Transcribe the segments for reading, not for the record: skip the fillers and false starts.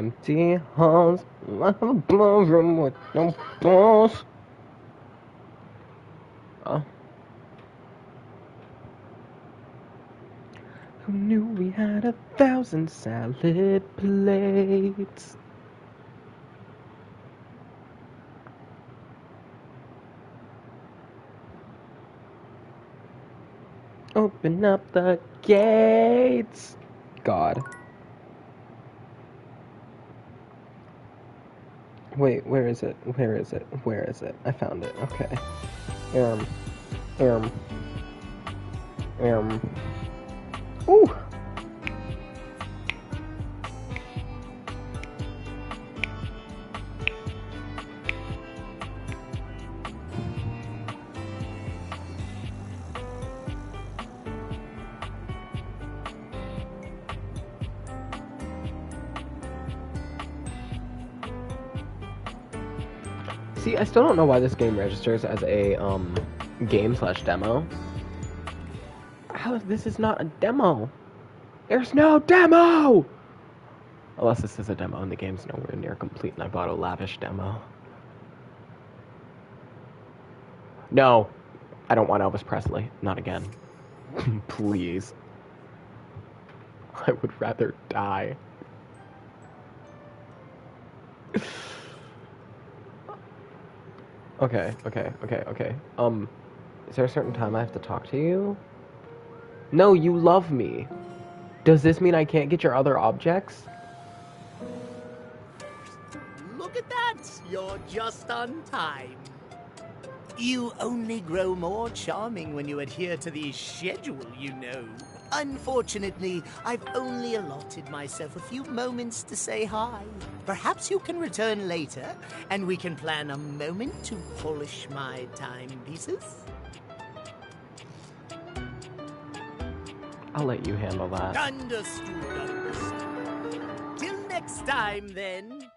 Empty halls, I have a ballroom with no walls. Oh. Who knew we had 1,000 salad plates? Open up the gates. God. Wait, where is it? Where is it? Where is it? I found it. Okay. Um. Um. Ooh. See, I still don't know why this game registers as a game/demo. How is this is not a demo? There's no demo! Unless this is a demo and the game's nowhere near complete and I bought a lavish demo. No, I don't want Elvis Presley. Not again. Please. I would rather die. Okay. Is there a certain time I have to talk to you? No, you love me. Does this mean I can't get your other objects? Look at that! You're just on time. You only grow more charming when you adhere to the schedule, you know. Unfortunately, I've only allotted myself a few moments to say hi. Perhaps you can return later, and we can plan a moment to polish my timepieces. I'll let you handle that. Understood. Till next time, then.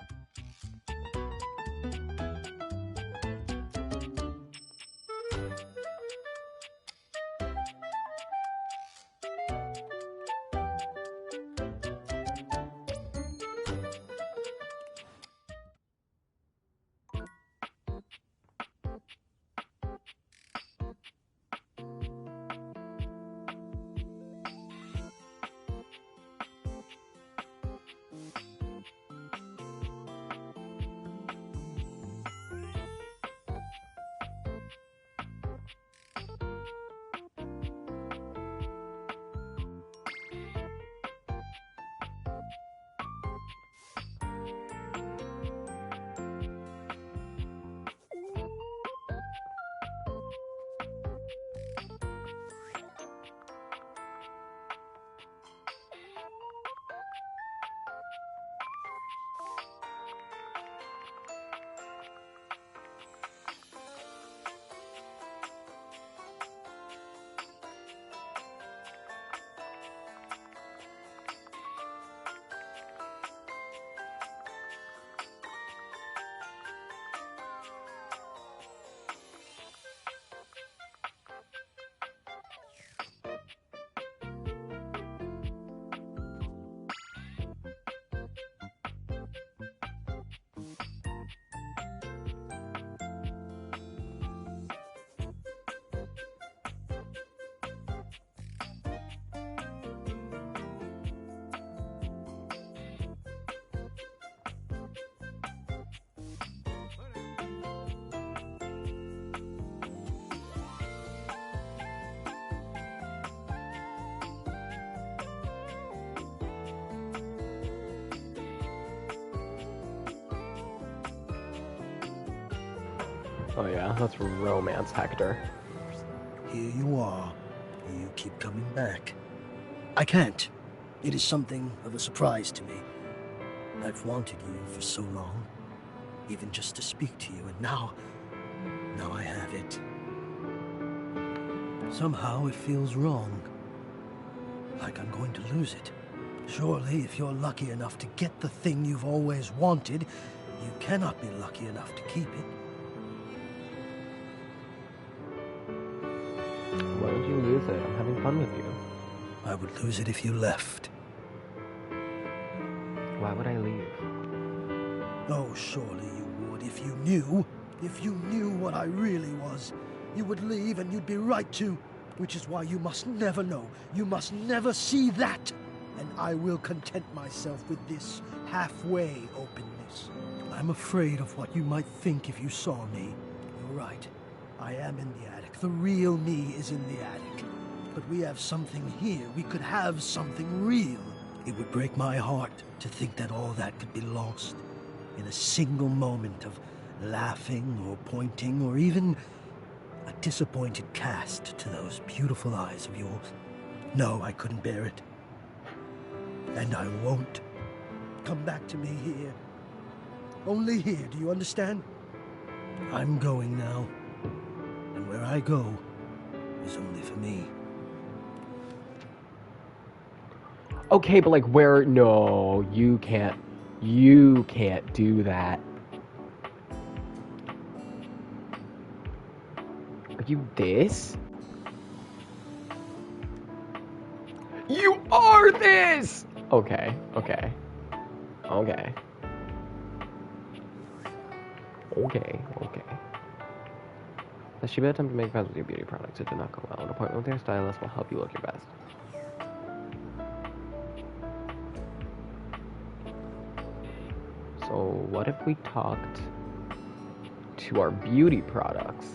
Oh yeah, let's romance Hector. Here you are. You keep coming back. I can't. It is something of a surprise to me. I've wanted you for so long, even just to speak to you, and now I have it. Somehow it feels wrong. Like I'm going to lose it. Surely, if you're lucky enough to get the thing you've always wanted, you cannot be lucky enough to keep it. Why would you lose it? I'm having fun with you. I would lose it if you left. Why would I leave? Oh, surely you would if you knew. If you knew what I really was. You would leave and you'd be right to. Which is why you must never know. You must never see that. And I will content myself with this halfway openness. I'm afraid of what you might think if you saw me. You're right. I am in the attic. The real me is in the attic. But we have something here. We could have something real. It would break my heart to think that all that could be lost in a single moment of laughing or pointing or even a disappointed cast to those beautiful eyes of yours. No, I couldn't bear it. And I won't. Come back to me here. Only here, do you understand? I'm going now. And where I go is only for me. Okay, but like where? No, you can't. You can't do that. Are you this? You are this! Okay, okay. Okay. Okay, okay. That should be a time to make friends with your beauty products. It did not go well. An appointment with your stylist will help you look your best. So what if we talked to our beauty products,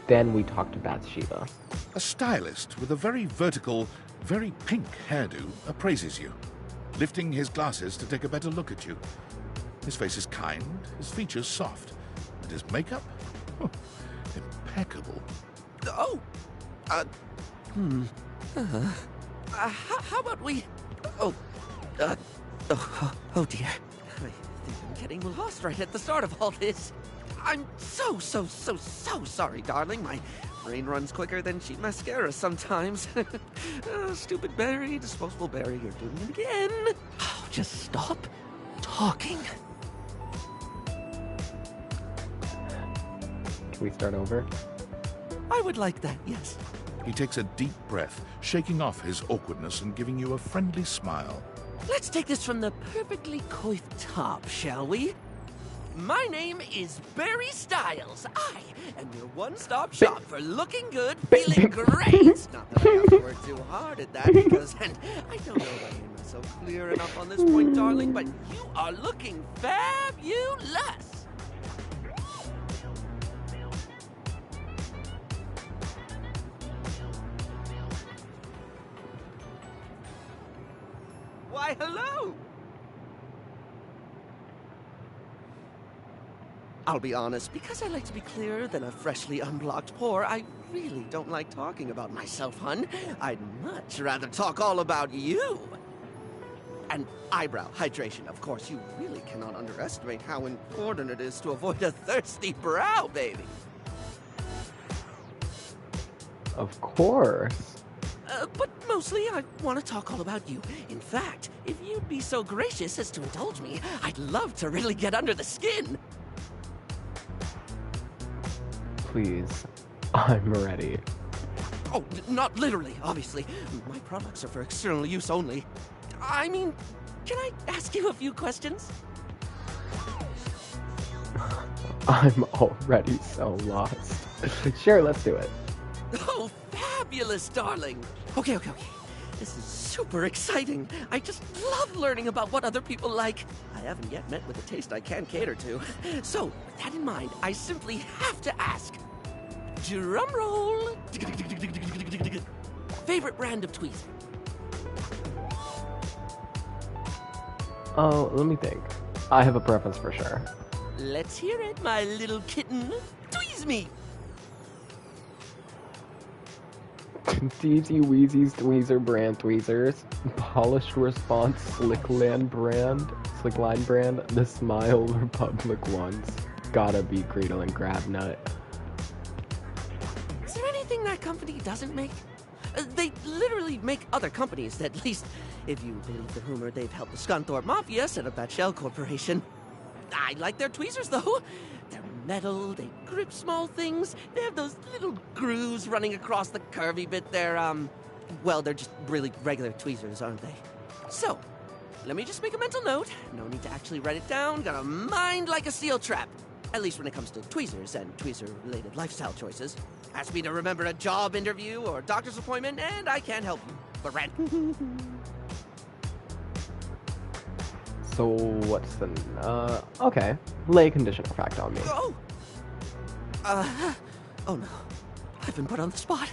then we talked to Bathsheba? A stylist with a very vertical, very pink hairdo appraises you, lifting his glasses to take a better look at you. His face is kind, his features soft, and his makeup? Oh, impeccable. Oh! How about we... Oh dear. I think I'm getting lost right at the start of all this. I'm so sorry, darling. My brain runs quicker than cheap mascara sometimes. Stupid Barry, disposable Barry, you're doing it again. Oh, just stop talking. Can we start over? I would like that, yes. He takes a deep breath, shaking off his awkwardness and giving you a friendly smile. Let's take this from the perfectly coiffed top, shall we? My name is Barry Styles. I am your one-stop shop for looking good, feeling great. Not that I have to work too hard at that, because, and I don't know if I made myself clear enough on this point, darling, but you are looking fabulous. Why, hello! I'll be honest, because I like to be clearer than a freshly unblocked pore, I really don't like talking about myself, hun. I'd much rather talk all about you. And eyebrow hydration, of course. You really cannot underestimate how important it is to avoid a thirsty brow, baby. Of course. But mostly I want to talk all about you. In fact, if you'd be so gracious as to indulge me, I'd love to really get under the skin. Please, I'm ready. Oh, not literally, obviously. My products are for external use only. I mean, can I ask you a few questions? I'm already so lost. Sure, let's do it. Oh, fabulous, darling. Okay. This is super exciting. I just love learning about what other people like. I haven't yet met with a taste I can cater to. So, with that in mind, I simply have to ask. Drum roll. Favorite brand of tweezer? Oh, let me think. I have a preference for sure. Let's hear it, my little kitten. Tweeze me. Teasy Weezy's Tweezer brand tweezers, Polished Response Slickline brand, the Smile Republic ones. Gotta be Greedle and Grabnut. Is there anything that company doesn't make? They literally make other companies, at least, if you believe the rumor they've helped the Scunthorpe Mafia set up that shell corporation. I like their tweezers, though. They're metal, they grip small things, they have those little grooves running across the curvy bit. They're, well, they're just really regular tweezers, aren't they? So, let me just make a mental note. No need to actually write it down. Got a mind like a steel trap. At least when it comes to tweezers and tweezer-related lifestyle choices. Ask me to remember a job interview or doctor's appointment, and I can't help you. But rent. So what's the okay. Lay conditioner fact on me. Oh! Oh no. I've been put on the spot.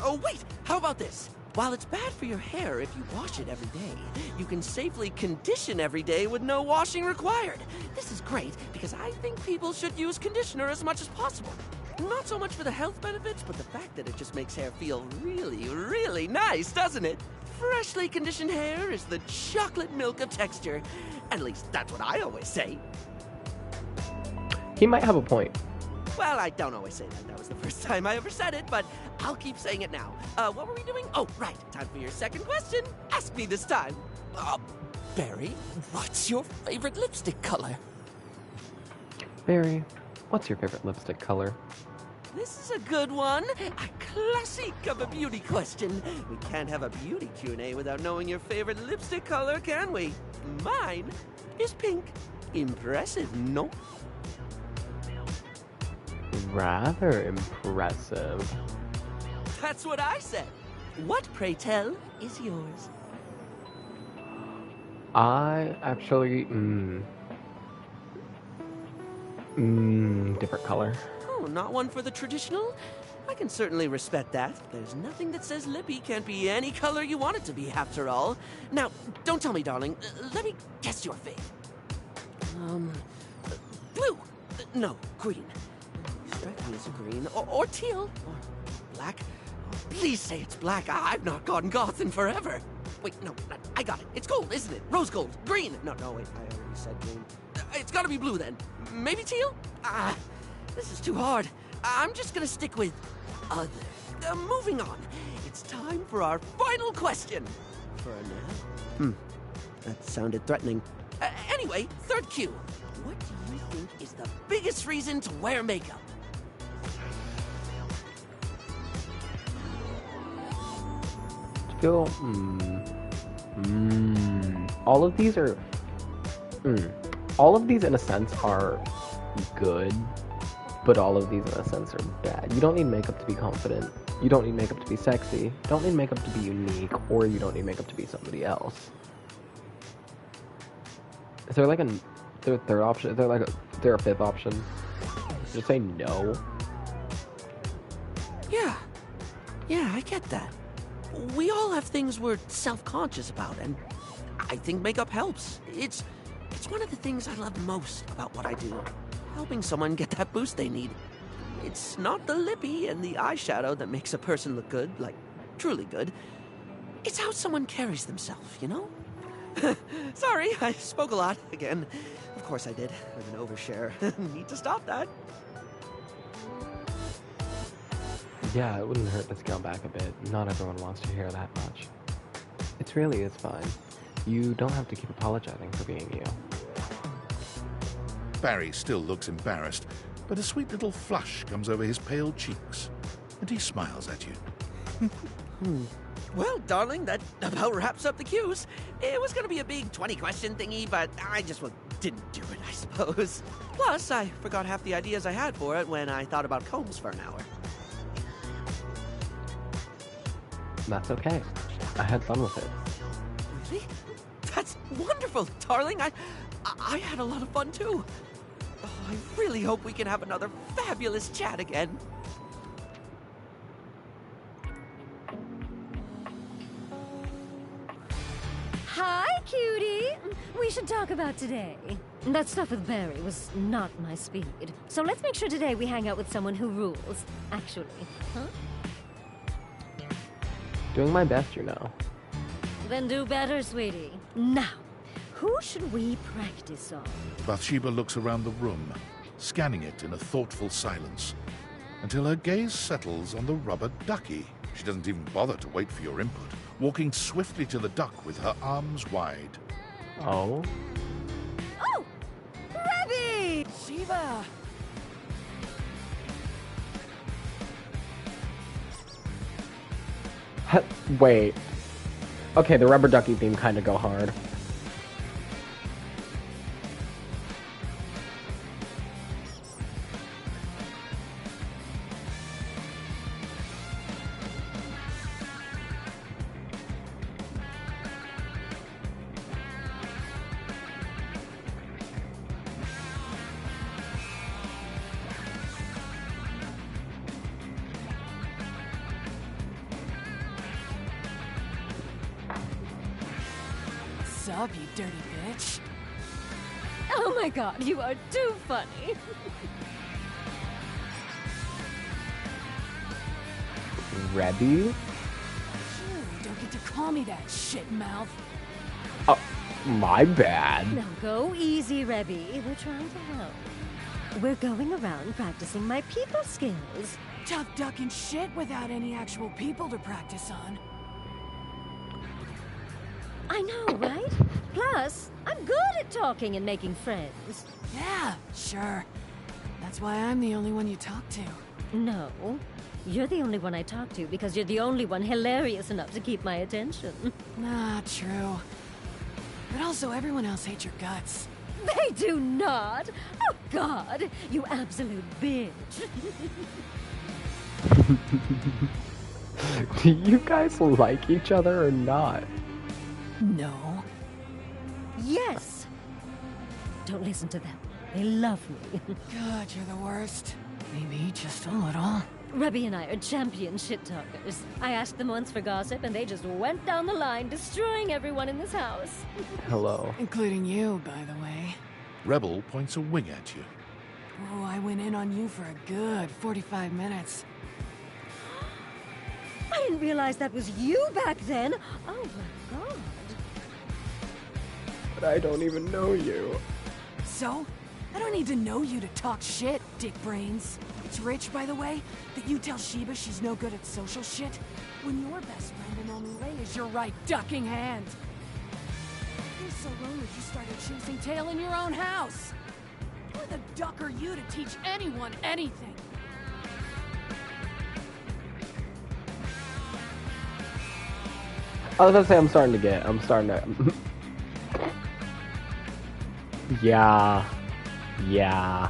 Oh, wait! How about this? While it's bad for your hair if you wash it every day, you can safely condition every day with no washing required. This is great because I think people should use conditioner as much as possible. Not so much for the health benefits, but the fact that it just makes hair feel really, really nice, doesn't it? Freshly conditioned hair is the chocolate milk of texture. At least that's what I always say. He might have a point. Well, I don't always say that. That was the first time I ever said it, but I'll keep saying it now. What were we doing? Oh, right. Time for your second question. Ask me this time. Barry, what's your favorite lipstick color? Barry, what's your favorite lipstick color? This is a good one. A classic of a beauty question. We can't have a beauty Q&A without knowing your favorite lipstick color, can we? Mine is pink. Impressive, no? Rather impressive. That's what I said. What, pray tell, is yours? I actually, different color. Oh, not one for the traditional? I can certainly respect that. There's nothing that says lippy can't be any color you want it to be, after all. Now, don't tell me, darling. Let me guess your fave. Blue. No, green. You strike me as a green. Or teal. Or black. Oh, please say it's black. I've not gone goth in forever. Wait, no, I got it. It's gold, isn't it? Rose gold. Green. No, wait, I already said green. It's gotta be blue, then. Maybe teal? This is too hard. I'm just gonna stick with other. Moving on. It's time for our final question. For now. That sounded threatening. Anyway, third cue. What do you think is the biggest reason to wear makeup? Feel, all of these are, all of these in a sense are good, but all of these in a sense are bad. You don't need makeup to be confident. You don't need makeup to be sexy. You don't need makeup to be unique, or you don't need makeup to be somebody else. Is there like a third option? Is there a fifth option? Just say no. Yeah, I get that. We all have things we're self-conscious about, and I think makeup helps. It's one of the things I love most about what I do. Helping someone get that boost they need. It's not the lippy and the eyeshadow that makes a person look good, like, truly good. It's how someone carries themselves, you know? Sorry, I spoke a lot again. Of course I did. I'm an overshare. Need to stop that. Yeah, it wouldn't hurt to scale back a bit. Not everyone wants to hear that much. It's fine. You don't have to keep apologizing for being you. Barry still looks embarrassed, but a sweet little flush comes over his pale cheeks, and he smiles at you. Well, darling, that about wraps up the cues. It was going to be a big 20-question thingy, but I just didn't do it, I suppose. Plus, I forgot half the ideas I had for it when I thought about combs for an hour. That's okay. I had fun with it. Really? That's wonderful, darling. I had a lot of fun, too. Oh, I really hope we can have another fabulous chat again. Hi, cutie. We should talk about today. That stuff with Barry was not my speed. So let's make sure today we hang out with someone who rules, actually. Huh? Doing my best, you know. Then do better, sweetie. Now, who should we practice on? Bathsheba looks around the room, scanning it in a thoughtful silence, until her gaze settles on the rubber ducky. She doesn't even bother to wait for your input, walking swiftly to the duck with her arms wide. Oh? Oh! Rebby! Shiva! Wait. Okay, the rubber ducky theme kind of go hard. up, you dirty bitch? Oh my god, you are too funny. Rebby? Sure, don't get to call me that, shit mouth. Oh, my bad. Now go easy, Rebby. We're trying to help. We're going around practicing my people skills. Tough ducking shit without any actual people to practice on. I know, right? Plus, I'm good at talking and making friends. Yeah, sure. That's why I'm the only one you talk to. No, you're the only one I talk to because you're the only one hilarious enough to keep my attention. Not true. But also, everyone else hates your guts. They do not! Oh god, you absolute bitch. Do you guys like each other or not? No. Yes! Don't listen to them. They love me. God, you're the worst. Maybe just a little. Rebby and I are champion shit talkers. I asked them once for gossip and they just went down the line, destroying everyone in this house. Hello. Including you, by the way. Rebel points a wing at you. Oh, I went in on you for a good 45 minutes. I didn't realize that was you back then. Oh my god. But I don't even know you. So? I don't need to know you to talk shit, dick brains. It's rich, by the way, that you tell Sheba she's no good at social shit, when your best friend and only Ray is your right ducking hand. You're so lonely you started chasing tail in your own house. Who the duck are you to teach anyone anything? I was gonna say I'm starting to. Yeah. Yeah.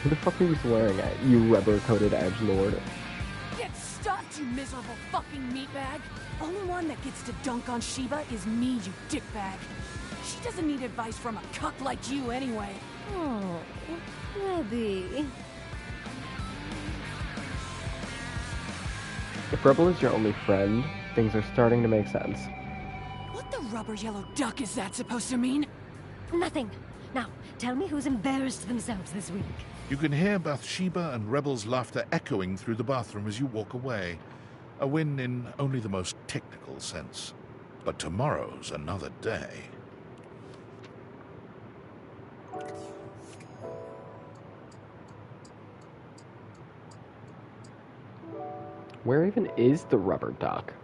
Who the fuck are you swearing at, you rubber-coated edgelord? Get stuffed, you miserable fucking meatbag! Only one that gets to dunk on Sheba is me, you dickbag. She doesn't need advice from a cuck like you anyway. Oh, Rebby. If Rebel is your only friend, things are starting to make sense. What the rubber yellow duck is that supposed to mean? Nothing. Now, tell me who's embarrassed themselves this week. You can hear Bathsheba and Rebel's laughter echoing through the bathroom as you walk away. A win in only the most technical sense. But tomorrow's another day. Where even is the rubber duck?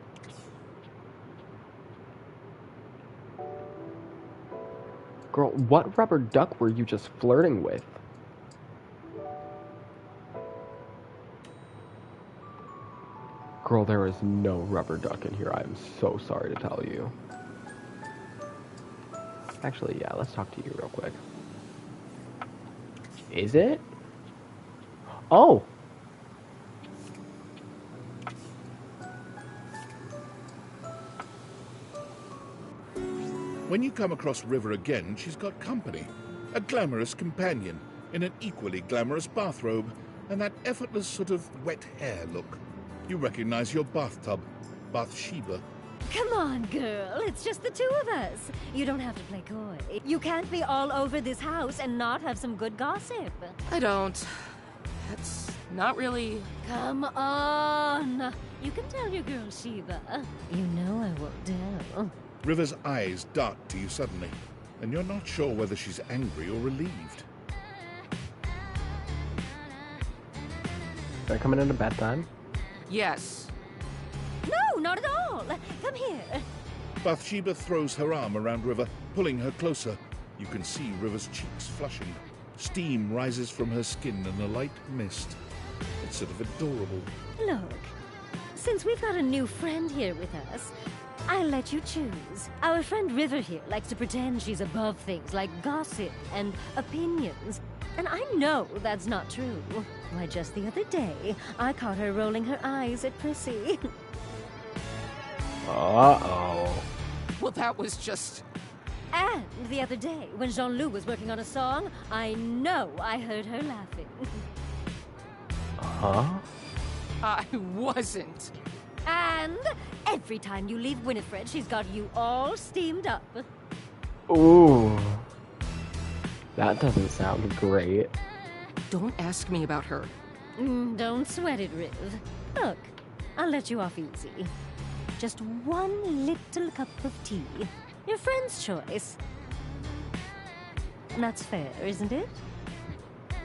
Girl, what rubber duck were you just flirting with? Girl, there is no rubber duck in here. I am so sorry to tell you. Actually, yeah, let's talk to you real quick. Is it? Oh! When you come across River again, she's got company. A glamorous companion in an equally glamorous bathrobe and that effortless sort of wet hair look. You recognize your bathtub, Bathsheba. Come on, girl. It's just the two of us. You don't have to play coy. You can't be all over this house and not have some good gossip. I don't. That's not really... Come on. You can tell your girl Sheba. You know I won't tell. River's eyes dart to you suddenly, and you're not sure whether she's angry or relieved. Are I coming in at bedtime? Yes. No, not at all. Come here. Bathsheba throws her arm around River, pulling her closer. You can see River's cheeks flushing. Steam rises from her skin in a light mist. It's sort of adorable. Look, since we've got a new friend here with us, I'll let you choose. Our friend River here likes to pretend she's above things like gossip and opinions. And I know that's not true. Why, just the other day, I caught her rolling her eyes at Prissy. Uh-oh. Well, that was just... And the other day, when Jean-Loup was working on a song, I know I heard her laughing. Huh? I wasn't. And every time you leave Winifred, she's got you all steamed up. Ooh. That doesn't sound great. Don't ask me about her. Don't sweat it, Riv. Look, I'll let you off easy. Just one little cup of tea. Your friend's choice. That's fair, isn't it?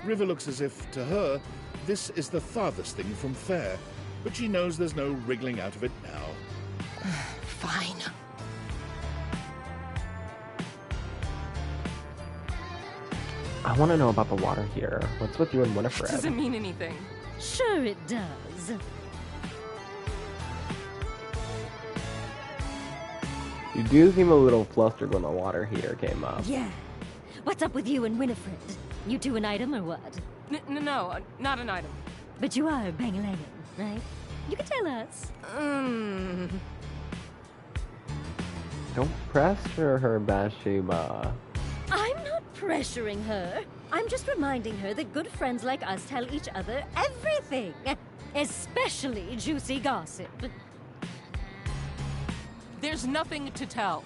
River looks as if, to her, this is the farthest thing from fair, but she knows there's no wriggling out of it now. Fine. I want to know about the water heater. What's with you and Winifred? Doesn't mean anything. Sure it does. You do seem a little flustered when the water heater came up. Yeah. What's up with you and Winifred? You two an item or what? No, not an item. But you are bang-a-langin', right? You can tell us. Don't pressure her, Bathsheba. I'm not pressuring her. I'm just reminding her that good friends like us tell each other everything. Especially juicy gossip. There's nothing to tell.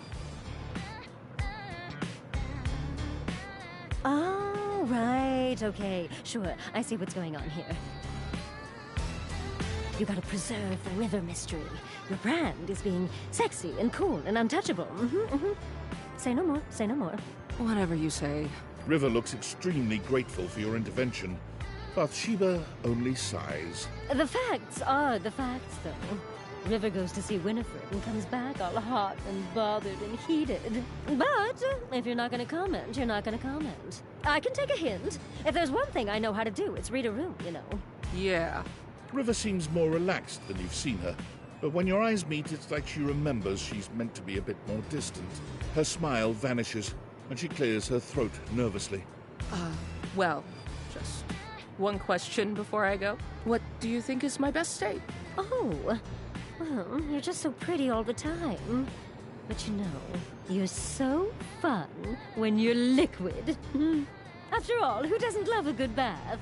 Oh, right, okay. Sure, I see what's going on here. You gotta preserve the river mystery. Your brand is being sexy and cool and untouchable. Say no more, say no more. Whatever you say. River looks extremely grateful for your intervention. Bathsheba only sighs. The facts are the facts, though. River goes to see Winifred and comes back all hot and bothered and heated. But if you're not gonna comment, you're not gonna comment. I can take a hint. If there's one thing I know how to do, it's read a room, you know. Yeah. River seems more relaxed than you've seen her, but when your eyes meet, it's like she remembers she's meant to be a bit more distant. Her smile vanishes, and she clears her throat nervously. Well, just one question before I go. What do you think is my best state? Oh, well, you're just so pretty all the time. But you know, you're so fun when you're liquid. After all, who doesn't love a good bath?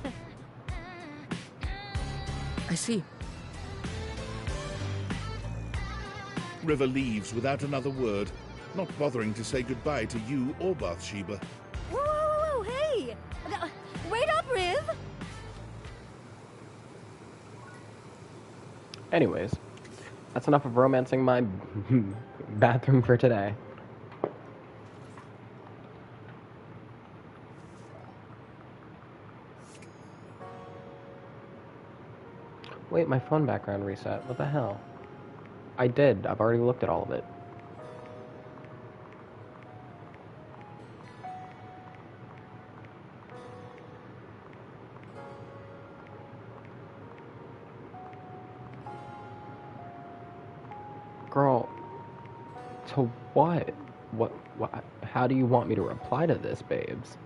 I see. River leaves without another word, not bothering to say goodbye to you or Bathsheba. Whoa, hey! Wait up, Riv! Anyways, that's enough of romancing my bathroom for today. Wait, my phone background reset. What the hell? I did. I've already looked at all of it. Girl, to what? What? How do you want me to reply to this, babes?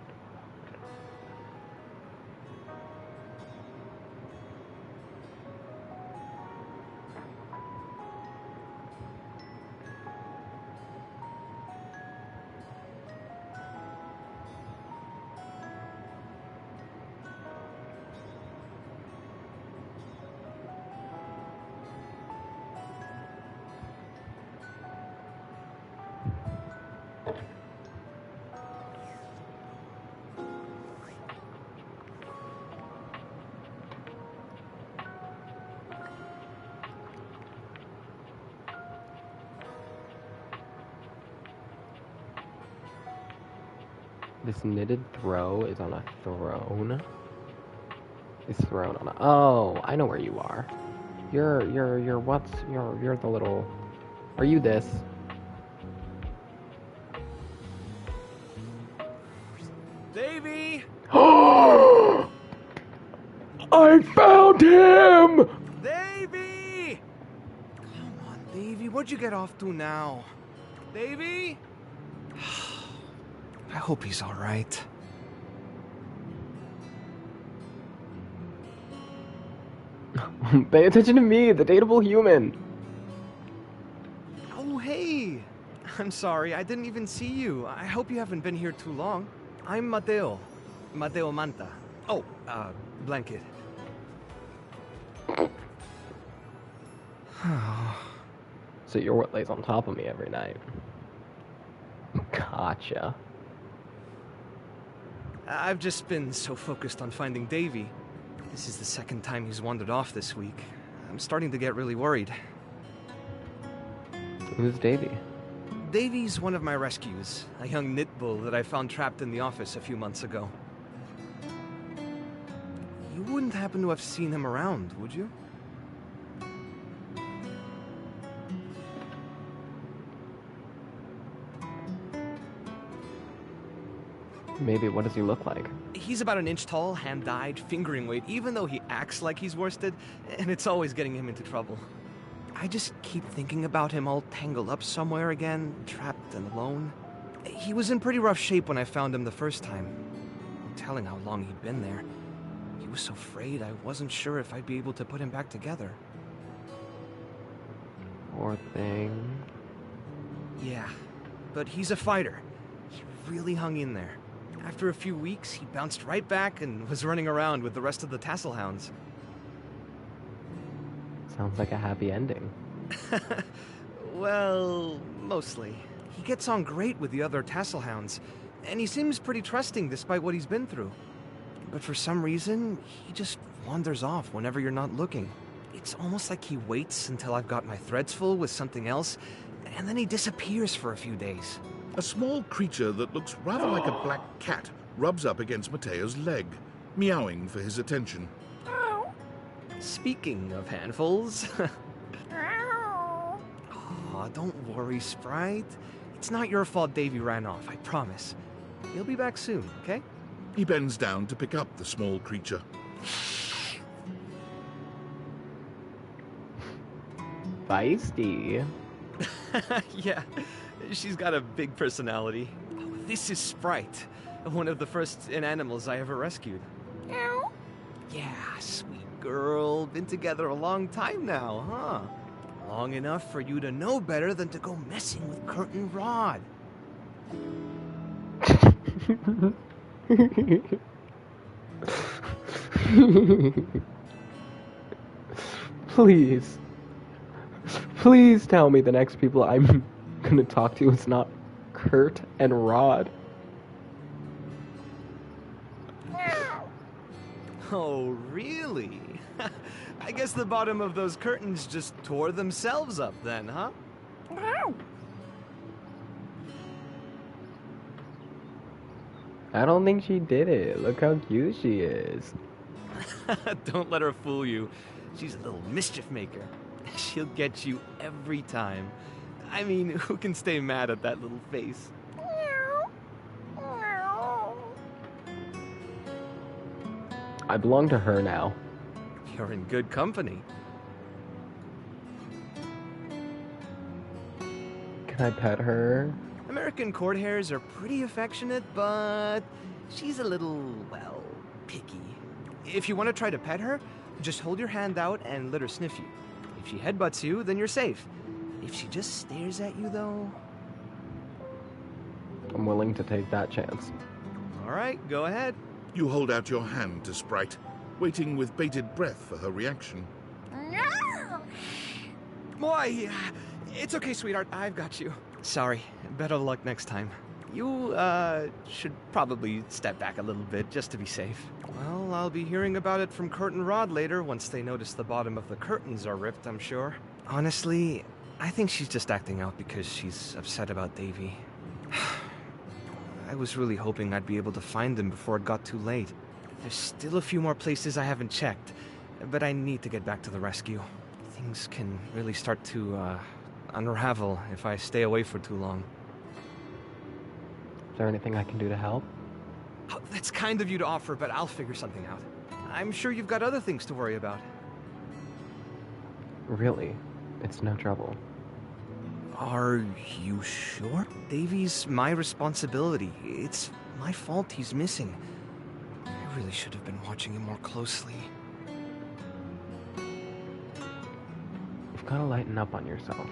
This knitted throw is on a throne. It's thrown on a... Oh, I know where you are. You're the little... Are you this? Davey! I found him! Davey! Come on, Davey, what'd you get off to now? Davey? I hope he's all right. Pay attention to me, the dateable human. Oh, hey! I'm sorry, I didn't even see you. I hope you haven't been here too long. I'm Mateo. Mateo Manta. Oh, So you're what lays on top of me every night. Gotcha. I've just been so focused on finding Davy. This is the second time he's wandered off this week. I'm starting to get really worried. Who's Davy? Davy's one of my rescues, a young knit bull that I found trapped in the office a few months ago. You wouldn't happen to have seen him around, would you? Maybe. What does he look like? He's about an inch tall, hand-dyed, fingering weight, even though he acts like he's worsted, and it's always getting him into trouble. I just keep thinking about him all tangled up somewhere again, trapped and alone. He was in pretty rough shape when I found him the first time. No telling how long he'd been there. He was so frayed I wasn't sure if I'd be able to put him back together. Poor thing. Yeah, but he's a fighter. He really hung in there. After a few weeks, he bounced right back and was running around with the rest of the tassel hounds. Sounds like a happy ending. Well, mostly. He gets on great with the other tassel hounds, and he seems pretty trusting despite what he's been through. But for some reason, he just wanders off whenever you're not looking. It's almost like he waits until I've got my threads full with something else, and then he disappears for a few days. A small creature that looks rather like a black cat rubs up against Mateo's leg, meowing for his attention. Speaking of handfuls... Aw, don't worry, Sprite. It's not your fault Davy ran off, I promise. He'll be back soon, okay? He bends down to pick up the small creature. Feisty. Yeah, she's got a big personality. Oh, this is Sprite, one of the first inanimals I ever rescued. Yeah, sweet girl. Been together a long time now, huh? Long enough for you to know better than to go messing with Curtin Rod. Please. Please tell me the next people I'm gonna talk to is not Kurt and Rod. Oh, really? I guess the bottom of those curtains just tore themselves up then, huh? I don't think she did it. Look how cute she is. Don't let her fool you. She's a little mischief maker. She'll get you every time. I mean, who can stay mad at that little face? I belong to her now. You're in good company. Can I pet her? American court hares are pretty affectionate, but she's a little, well, picky. If you want to try to pet her, just hold your hand out and let her sniff you. If she headbutts you, then you're safe. If she just stares at you, though... I'm willing to take that chance. All right, go ahead. You hold out your hand to Sprite, waiting with bated breath for her reaction. Boy, it's okay, sweetheart. I've got you. Sorry. Better luck next time. You, should probably step back a little bit just to be safe. Well, I'll be hearing about it from Kurt and Rod later once they notice the bottom of the curtains are ripped, I'm sure. Honestly, I think she's just acting out because she's upset about Davy. I was really hoping I'd be able to find him before it got too late. There's still a few more places I haven't checked, but I need to get back to the rescue. Things can really start to, unravel if I stay away for too long. Is there anything I can do to help? Oh, that's kind of you to offer, but I'll figure something out. I'm sure you've got other things to worry about. Really? It's no trouble. Are you sure? Davy's my responsibility. It's my fault he's missing. I really should have been watching him more closely. You've got to lighten up on yourself.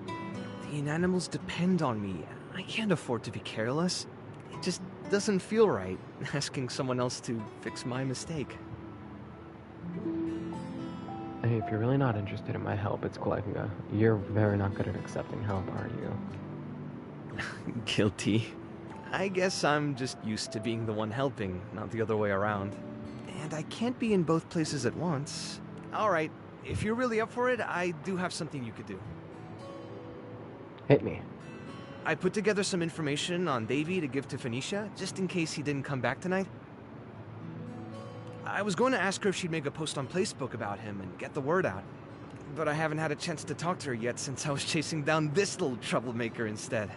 The inanimals depend on me. I can't afford to be careless. It just doesn't feel right, asking someone else to fix my mistake. Hey, if you're really not interested in my help, it's cool. I can go. You're very not good at accepting help, are you? Guilty. I guess I'm just used to being the one helping, not the other way around. And I can't be in both places at once. Alright, if you're really up for it, I do have something you could do. Hit me. I put together some information on Davy to give to Phoenicia, just in case he didn't come back tonight. I was going to ask her if she'd make a post on Facebook about him and get the word out. But I haven't had a chance to talk to her yet since I was chasing down this little troublemaker instead.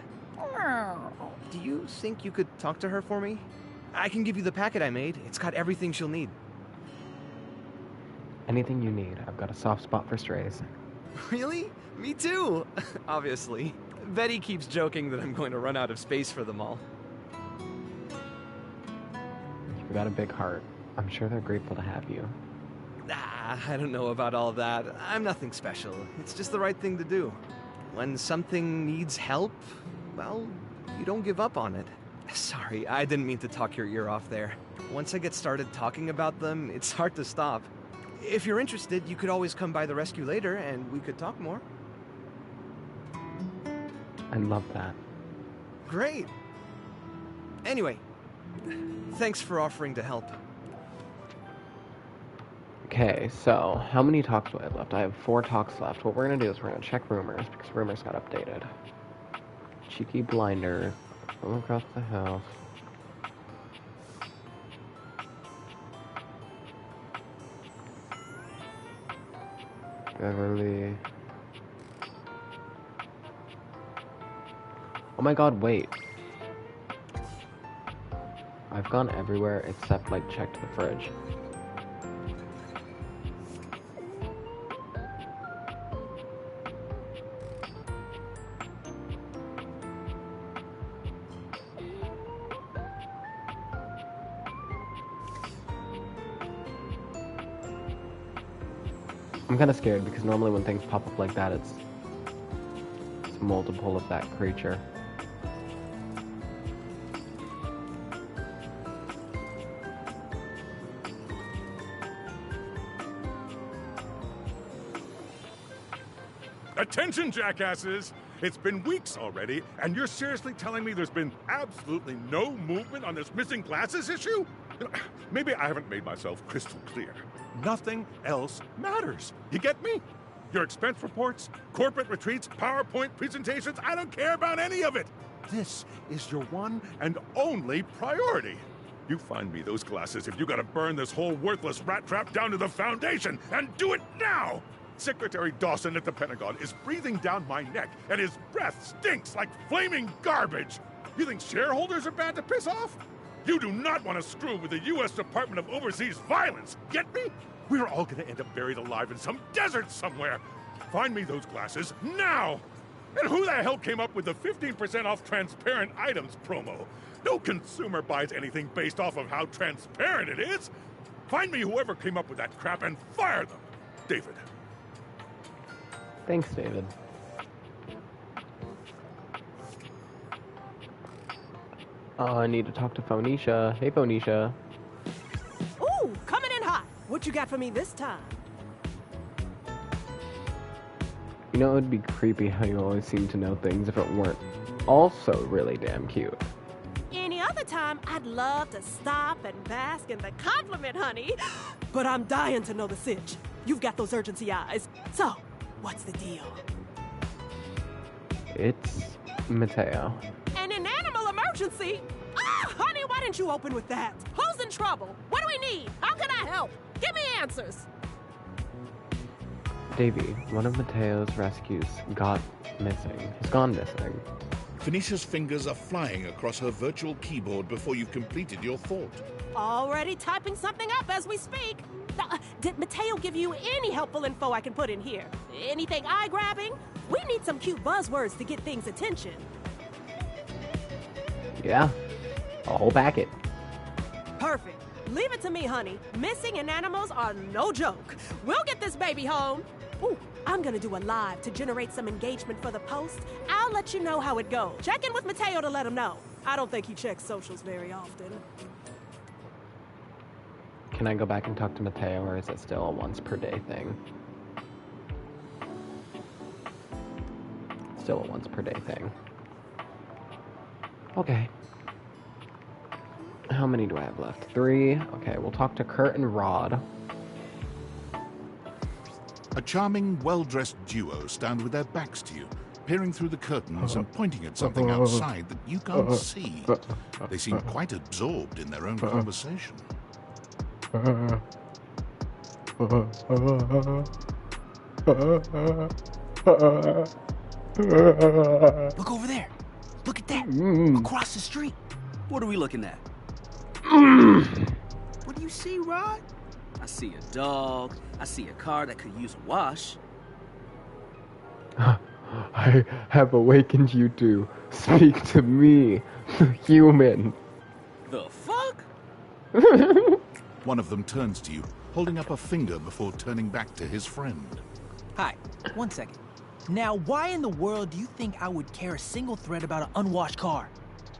Do you think you could talk to her for me? I can give you the packet I made. It's got everything she'll need. Anything you need. I've got a soft spot for strays. Really? Me too! Obviously. Betty keeps joking that I'm going to run out of space for them all. You've got a big heart. I'm sure they're grateful to have you. I don't know about all that. I'm nothing special. It's just the right thing to do. When something needs help, well, you don't give up on it. Sorry, I didn't mean to talk your ear off there. Once I get started talking about them, it's hard to stop. If you're interested, you could always come by the rescue later, and we could talk more. I love that. Great. Anyway, thanks for offering to help. Okay, so how many talks do I have left? I have 4 talks left. What we're gonna do is we're gonna check rumors, because rumors got updated. Cheeky blinders. All across the house. Beverly. Oh my god, wait. I've gone everywhere except, like, checked the fridge. I'm kind of scared because normally when things pop up like that, it's multiple of that creature. Attention, jackasses! It's been weeks already, and you're seriously telling me there's been absolutely no movement on this missing glasses issue? Maybe I haven't made myself crystal clear. Nothing else matters. You get me? Your expense reports, corporate retreats, PowerPoint presentations, I don't care about any of it. This is your one and only priority. You find me those glasses if you gotta burn this whole worthless rat trap down to the foundation, and do it now! Secretary Dawson at the Pentagon is breathing down my neck, and his breath stinks like flaming garbage! You think shareholders are bad to piss off? You do not want to screw with the U.S. Department of Overseas Violence, get me? We're all gonna end up buried alive in some desert somewhere! Find me those glasses, now! And who the hell came up with the 15% off transparent items promo? No consumer buys anything based off of how transparent it is! Find me whoever came up with that crap and fire them! David. Thanks, David. I need to talk to Phoenicia. Hey, Phoenicia. Ooh, coming in hot. What you got for me this time? You know, it would be creepy how you always seem to know things if it weren't also really damn cute. Any other time, I'd love to stop and bask in the compliment, honey. But I'm dying to know the sitch. You've got those urgency eyes. So, what's the deal? It's Mateo. An animal emergency? Ah, honey, why didn't you open with that? Who's in trouble? What do we need? How can I help? Give me answers. Davy, one of Mateo's rescues got missing. He's gone missing. Phoenicia's fingers are flying across her virtual keyboard before you've completed your thought. Already typing something up as we speak. Did Mateo give you any helpful info I can put in here? Anything eye-grabbing? We need some cute buzzwords to get things' attention. Yeah, a whole packet. Perfect. Leave it to me, honey. Missing and animals are no joke. We'll get this baby home. Ooh, I'm gonna do a live to generate some engagement for the post. I'll let you know how it goes. Check in with Mateo to let him know. I don't think he checks socials very often. Can I go back and talk to Mateo, or is it still a once per day thing? still a once per day thing. Okay. How many do I have left? 3. Okay, we'll talk to Kurt and Rod. A charming, well-dressed duo stand with their backs to you, peering through the curtains and pointing at something outside that you can't see. They seem quite absorbed in their own conversation. Look over there. Look at that. Across the street. What are we looking at? What do you see, Rod? I see a dog. I see a car that could use a wash. I have awakened you to speak to me, human. The fuck? One of them turns to you, holding up a finger before turning back to his friend. Hi, 1 second. Now, why in the world do you think I would care a single thread about an unwashed car?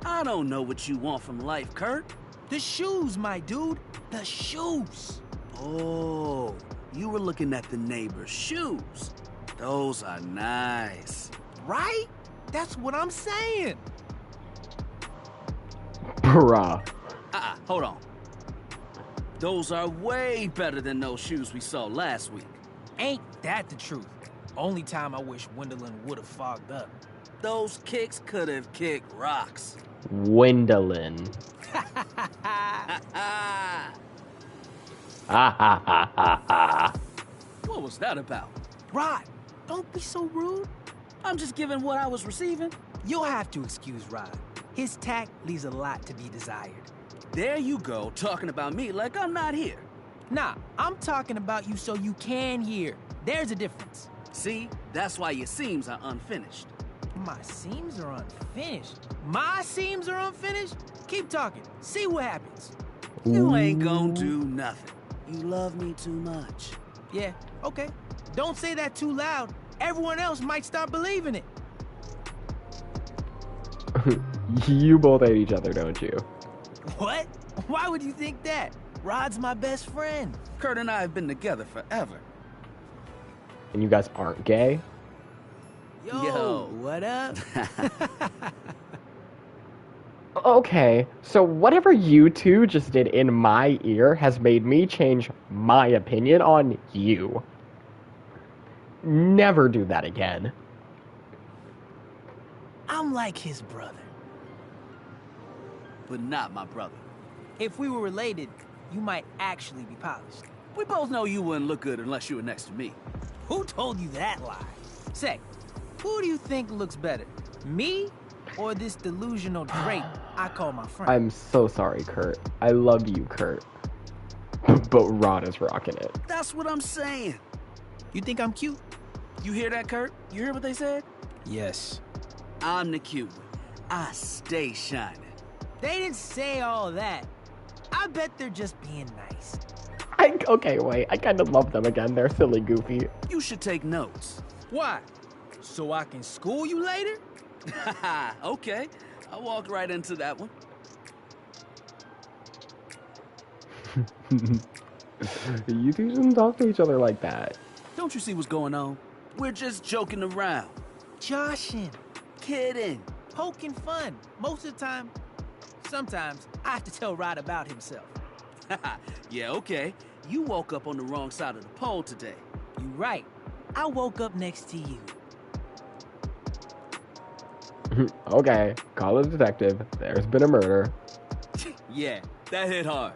I don't know what you want from life, Kurt. The shoes, my dude. The shoes. Oh, you were looking at the neighbor's shoes. Those are nice. Right? That's what I'm saying. Bruh. Hold on. Those are way better than those shoes we saw last week. Ain't that the truth? Only time I wish Wendelin would have fogged up. Those kicks could have kicked rocks. Wendelin. What was that about? Rod, don't be so rude. I'm just giving what I was receiving. You'll have to excuse Rod. His tact leaves a lot to be desired. There you go, talking about me like I'm not here. Nah, I'm talking about you so you can hear. There's a difference. See, that's why your seams are unfinished. My seams are unfinished? My seams are unfinished? Keep talking. See what happens. You ain't gonna do nothing. You love me too much. Yeah, okay. Don't say that too loud. Everyone else might start believing it. You both hate each other, don't you? What? Why would you think that? Rod's my best friend. Kurt and I have been together forever. And you guys aren't gay? Yo, what up? Okay, so whatever you two just did in my ear has made me change my opinion on you. Never do that again. I'm like his brother. But not my brother. If we were related, you might actually be polished. We both know you wouldn't look good unless you were next to me. Who told you that lie? Say, who do you think looks better? Me or this delusional Drake I call my friend? I'm so sorry, Kurt. I love you, Kurt. But Rod is rocking it. That's what I'm saying. You think I'm cute? You hear that, Kurt? You hear what they said? Yes. I'm the cute one. I stay shining. They didn't say all that. I bet they're just being nice. Okay, wait. I kind of love them again. They're silly goofy. You should take notes. Why? So I can school you later? Okay. I'll walk right into that one. You two shouldn't talk to each other like that. Don't you see what's going on? We're just joking around. Joshing. Kidding. Poking fun. Most of the time. Sometimes I have to tell Rod about himself. Yeah, okay. You woke up on the wrong side of the pole today. You right. I woke up next to you. Okay, call a detective. There's been a murder. Yeah, that hit hard.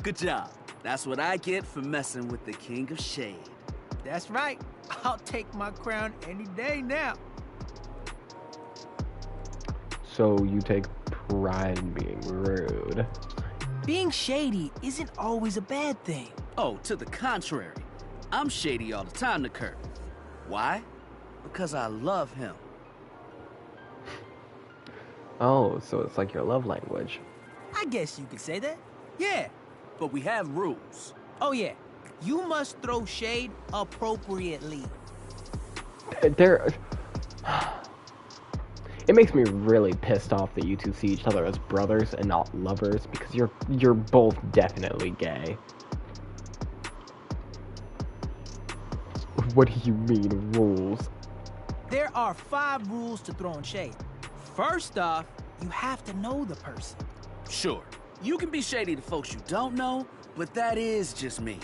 Good job. That's what I get for messing with the King of Shade. That's right. I'll take my crown any day now. So you take pride in being rude. Being shady isn't always a bad thing. Oh, to the contrary. I'm shady all the time to Kurt. Why? Because I love him. Oh, so it's like your love language. I guess you could say that. Yeah. But we have rules. Oh, yeah. You must throw shade appropriately. It makes me really pissed off that you two see each other as brothers and not lovers, because you're both definitely gay. What do you mean, rules? There are 5 rules to throwing shade. First off, you have to know the person. Sure, you can be shady to folks you don't know, but that is just me.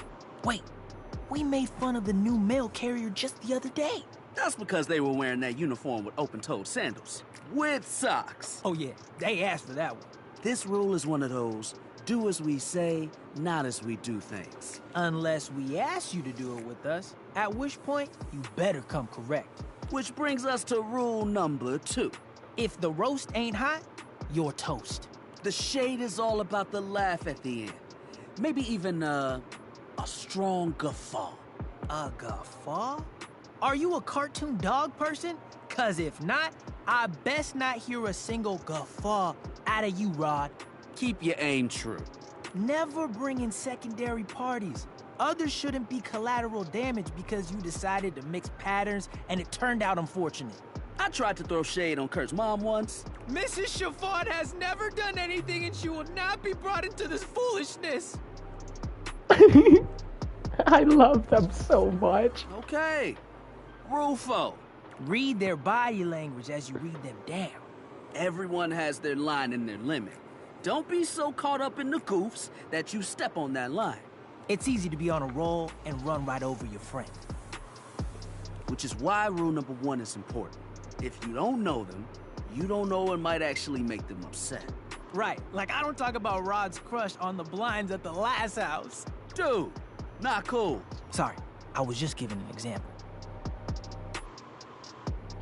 Wait, we made fun of the new mail carrier just the other day. That's because they were wearing that uniform with open-toed sandals. With socks. Oh yeah, they asked for that one. This rule is one of those, do as we say, not as we do things. Unless we ask you to do it with us, at which point you better come correct. Which brings us to rule number 2. If the roast ain't hot, you're toast. The shade is all about the laugh at the end. Maybe even a strong guffaw. A guffaw? Are you a cartoon dog person? 'Cause if not, I best not hear a single guffaw out of you, Rod. Keep your aim true. Never bring in secondary parties. Others shouldn't be collateral damage because you decided to mix patterns and it turned out unfortunate. I tried to throw shade on Kurt's mom once. Mrs. Chiffon has never done anything and she will not be brought into this foolishness. I love them so much. Okay. Rule 4. Read their body language as you read them down. Everyone has their line and their limit. Don't be so caught up in the goofs that you step on that line. It's easy to be on a roll and run right over your friend. Which is why rule number 1 is important. If you don't know them, you don't know what might actually make them upset. Right, like I don't talk about Rod's crush on the blinds at the last house. Dude, not cool. Sorry, I was just giving an example.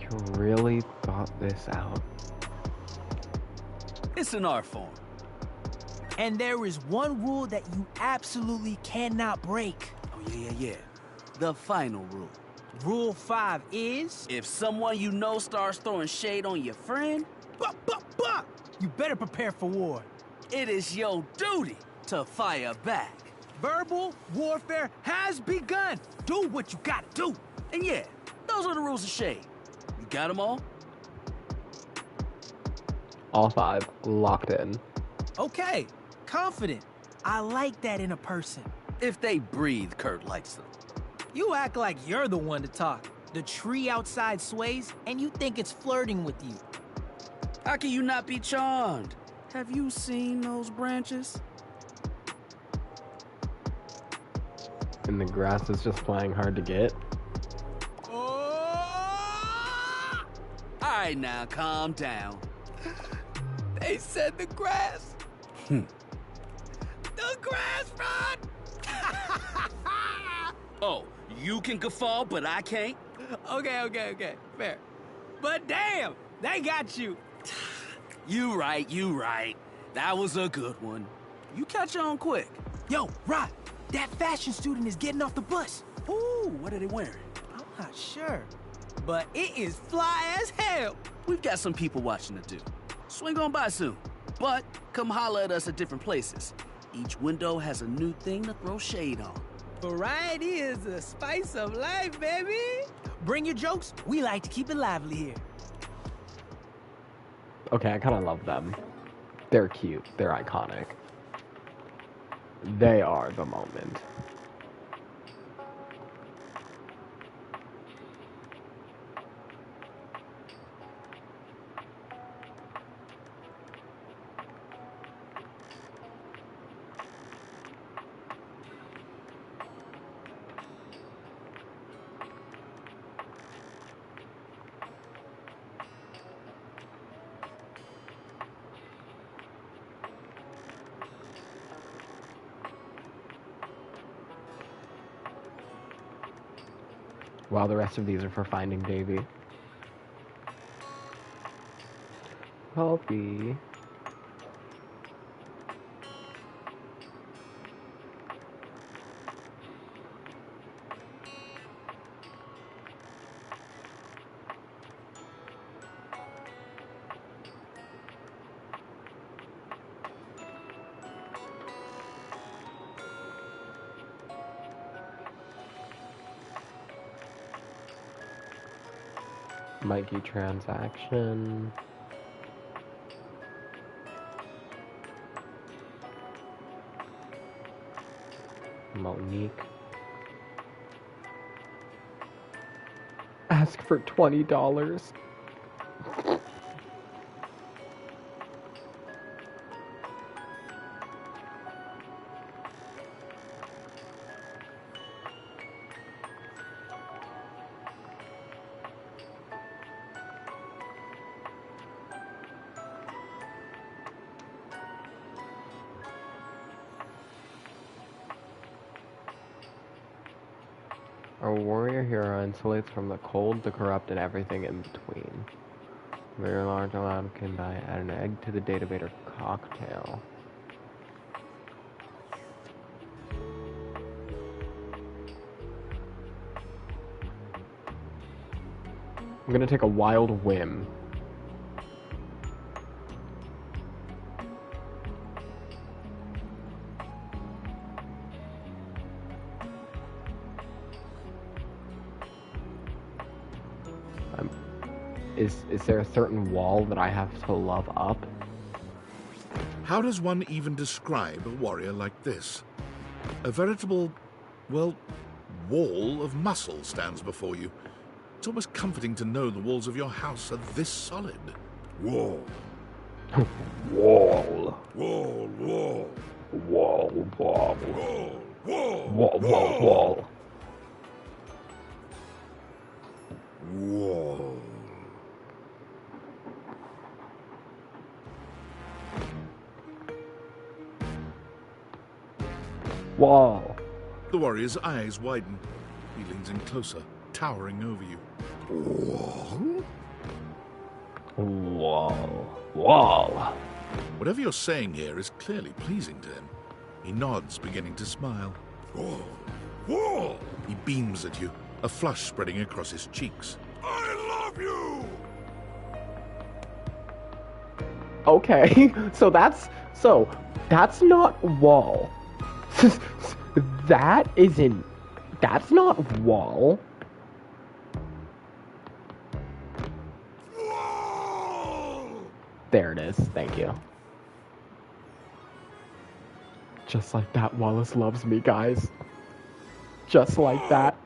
You really thought this out? It's an art form. And there is one rule that you absolutely cannot break. Oh, yeah. The final rule. Rule 5 is... If someone you know starts throwing shade on your friend... You better prepare for war. It is your duty to fire back. Verbal warfare has begun. Do what you gotta do. And yeah, those are the rules of shade. You got them all? All 5 locked in. Okay, confident. I like that in a person. If they breathe, Kurt likes them. You act like you're the one to talk. The tree outside sways, and you think it's flirting with you. How can you not be charmed? Have you seen those branches? And the grass is just flying hard to get. Oh! Alright now, calm down. They said the grass. The grass, Rod! Oh, you can guffaw, but I can't? Okay. Fair. But damn, they got you. You right. That was a good one. You catch on quick. Yo, Rod, that fashion student is getting off the bus. Ooh, what are they wearing? I'm not sure, but it is fly as hell. We've got some people watching to do. Swing on by soon, but come holler at us at different places. Each window has a new thing to throw shade on. Variety is the spice of life, baby. Bring your jokes. We like to keep it lively here. Okay, I kind of love them. They're cute. They're iconic. They are the moment. While the rest of these are for finding Davy. Poppy. Mikey transaction. Monique. Ask for for $20. A warrior hero insulates from the cold, the corrupt, and everything in between. Very large allowed can die. Add an egg to the Databator cocktail. I'm gonna take a wild whim. Is there a certain wall that I have to love up? How does one even describe a warrior like this? A veritable, well, wall of muscle stands before you. It's almost comforting to know the walls of your house are this solid. Wall. Wall. Wall, wall. Wall, wall. Wall, wall. Wall, wall, wall. Wall. Wall. The warrior's eyes widen. He leans in closer, towering over you. Wall? Wall. Wall. Whatever you're saying here is clearly pleasing to him. He nods, beginning to smile. Wall. Wall. He beams at you, a flush spreading across his cheeks. I love you! Okay, so that's not wall. That's not wall. Wall! There it is, thank you. Just like that, Wallace loves me, guys. Just like that.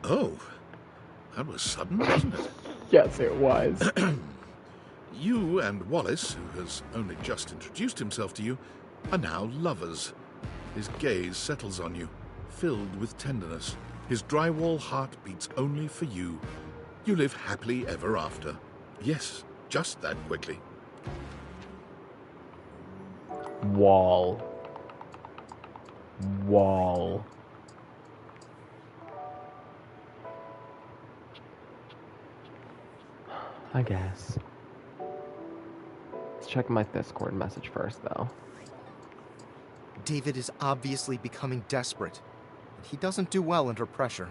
Oh, that was sudden, wasn't it? Yes, it was. You and Wallace, who has only just introduced himself to you, are now lovers. His gaze settles on you, filled with tenderness. His drywall heart beats only for you. You live happily ever after. Yes, just that quickly. Wall. Wall. I guess. Let's check my Discord message first, though. David is obviously becoming desperate. He doesn't do well under pressure.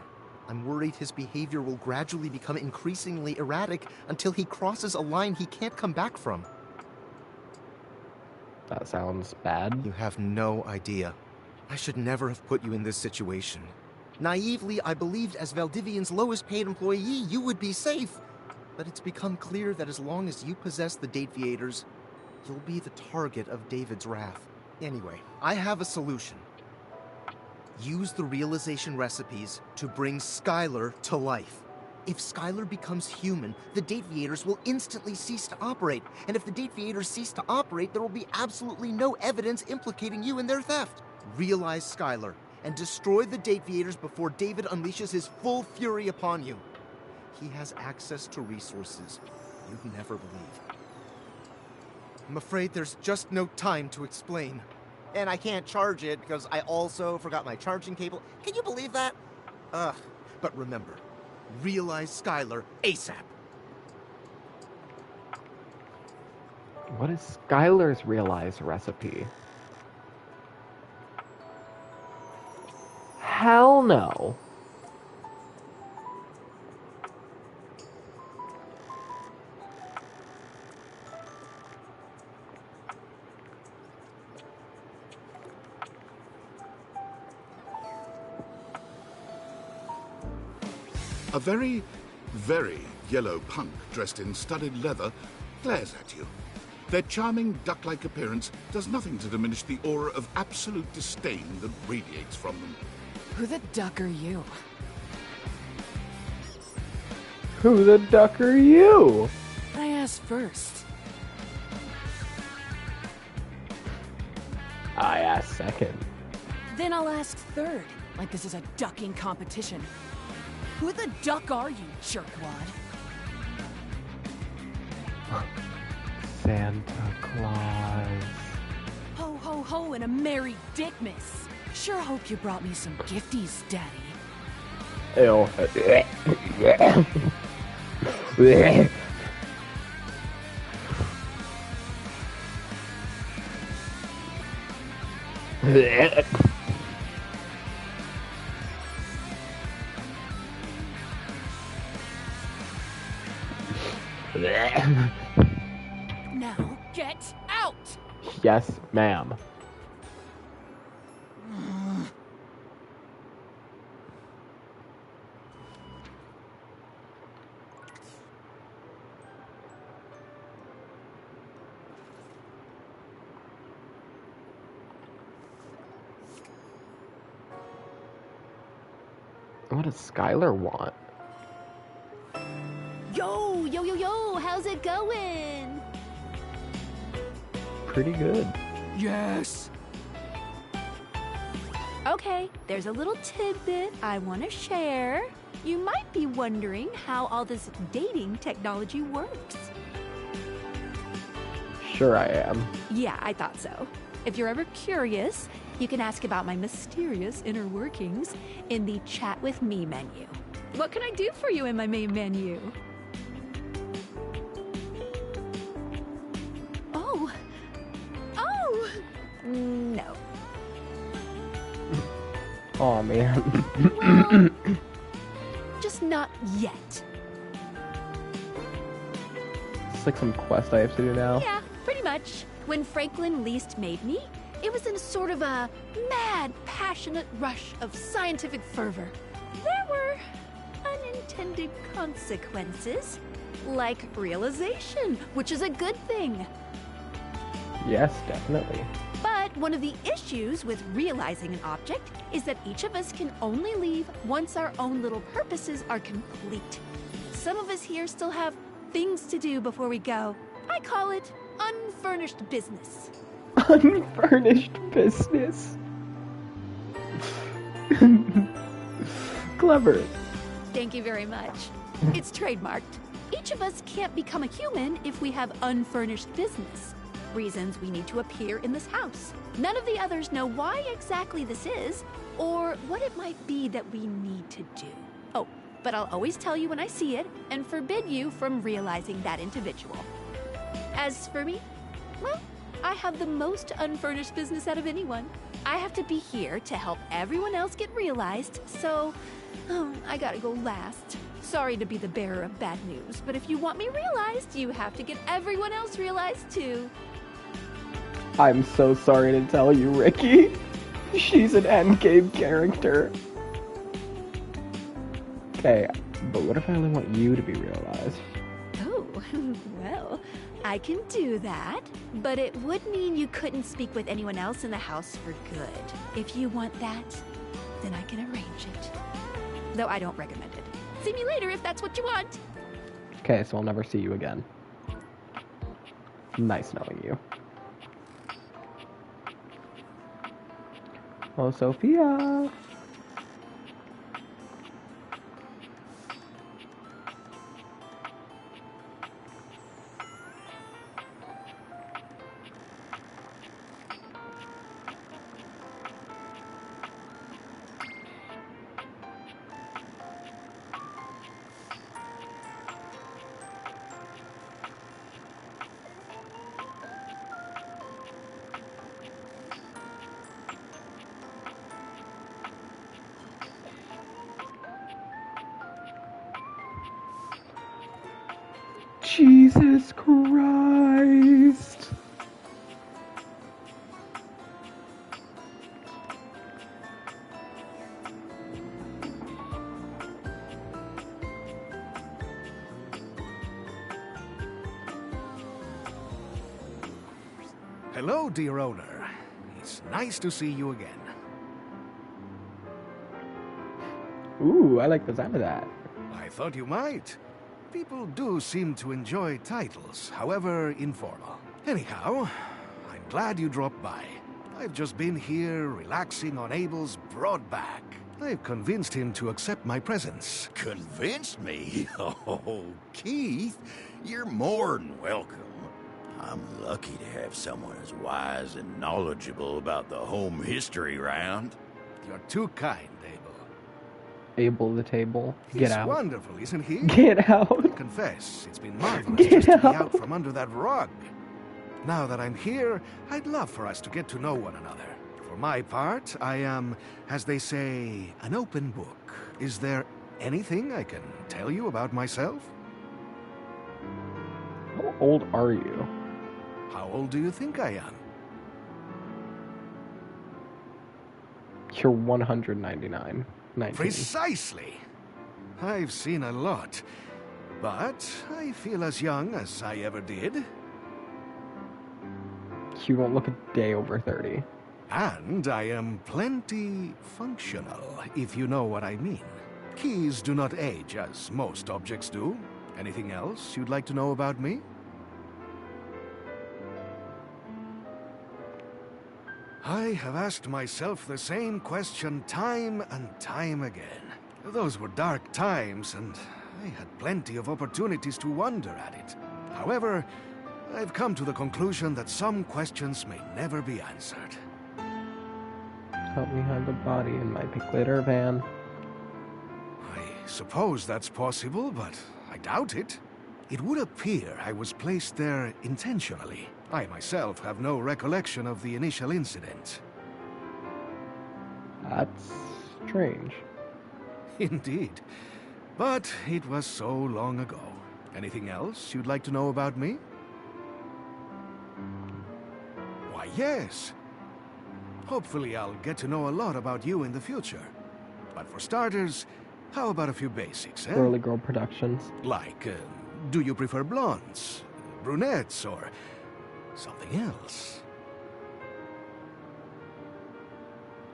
I'm worried his behavior will gradually become increasingly erratic until he crosses a line he can't come back from. That sounds bad. You have no idea. I should never have put you in this situation. Naively, I believed as Valdivian's lowest paid employee, you would be safe. But it's become clear that as long as you possess the Dateviators, you'll be the target of David's wrath. Anyway, I have a solution. Use the realization recipes to bring Skylar to life. If Skylar becomes human, the Dateviators will instantly cease to operate. And if the Dateviators cease to operate, there will be absolutely no evidence implicating you in their theft. Realize Skylar and destroy the Dateviators before David unleashes his full fury upon you. He has access to resources you'd never believe. I'm afraid there's just no time to explain. And I can't charge it because I also forgot my charging cable. Can you believe that? But remember, realize Skylar ASAP. What is Skylar's realized recipe? Hell no. A very, very yellow punk dressed in studded leather glares at you. Their charming duck-like appearance does nothing to diminish the aura of absolute disdain that radiates from them. Who the duck are you? Who the duck are you? I asked first. I asked second. Then I'll ask third, like this is a ducking competition. Who the duck are you, jerkwad? Santa Claus. Ho, ho, ho, and a merry dickmas. Sure hope you brought me some gifties, Daddy. Ew. Now, get out! Yes, ma'am. What does Skylar want? Yo, yo, yo, yo, how's it going? Pretty good. Yes! Okay, there's a little tidbit I want to share. You might be wondering how all this dating technology works. Sure I am. Yeah, I thought so. If you're ever curious, you can ask about my mysterious inner workings in the Chat with Me menu. What can I do for you in my main menu? Oh. Oh! No. Aw, man. Just not yet. It's like some quest I have to do now. Yeah, pretty much. When Franklin least made me, it was in sort of a mad, passionate rush of scientific fervor. There were unintended consequences, like realization, which is a good thing. Yes, definitely. But one of the issues with realizing an object is that each of us can only leave once our own little purposes are complete. Some of us here still have things to do before we go. I call it unfurnished business. Unfurnished business. Clever. Thank you very much. It's trademarked. Each of us can't become a human if we have unfurnished business. Reasons we need to appear in this house. None of the others know why exactly this is, or what it might be that we need to do. Oh, but I'll always tell you when I see it, and forbid you from realizing that individual. As for me, well, I have the most unfurnished business out of anyone. I have to be here to help everyone else get realized, so I gotta go last. Sorry to be the bearer of bad news, but if you want me realized, you have to get everyone else realized too. I'm so sorry to tell you, Ricky. She's an endgame character. Okay, but what if I only want you to be realized? Oh, well, I can do that, but it would mean you couldn't speak with anyone else in the house for good. If you want that, then I can arrange it. Though I don't recommend it. See me later if that's what you want. Okay, so I'll never see you again. Nice knowing you. Oh, Sophia. Jesus Christ. Hello, dear owner. It's nice to see you again. Ooh, I like the sound of that. I thought you might. People do seem to enjoy titles, however informal. Anyhow, I'm glad you dropped by. I've just been here relaxing on Abel's broad back. I've convinced him to accept my presence. Convinced me? Oh, Keith, you're more than welcome. I'm lucky to have someone as wise and knowledgeable about the home history round. You're too kind, Abel. Abel the table. Get He's out. wonderful, isn't he? Get out. I confess, it's been marvelous Get just to be out. out from under that rug. Now that I'm here, I'd love for us to get to know one another. For my part, I am, as they say, an open book. Is there anything I can tell you about myself? How old are you? How old do you think I am? You're 199. 19. Precisely. I've seen a lot, but I feel as young as I ever did. You don't look a day over 30. And I am plenty functional, if you know what I mean. Keys do not age as most objects do. Anything else you'd like to know about me? I have asked myself the same question time and time again. Those were dark times, and I had plenty of opportunities to wonder at it. However, I've come to the conclusion that some questions may never be answered. Help me hide the body in my pink glitter van. I suppose that's possible, but I doubt it. It would appear I was placed there intentionally. I myself have no recollection of the initial incident. That's strange. Indeed. But it was so long ago. Anything else you'd like to know about me? Why, yes. Hopefully I'll get to know a lot about you in the future. But for starters, how about a few basics, eh? Girly Girl Productions. Like, do you prefer blondes, brunettes, or something else?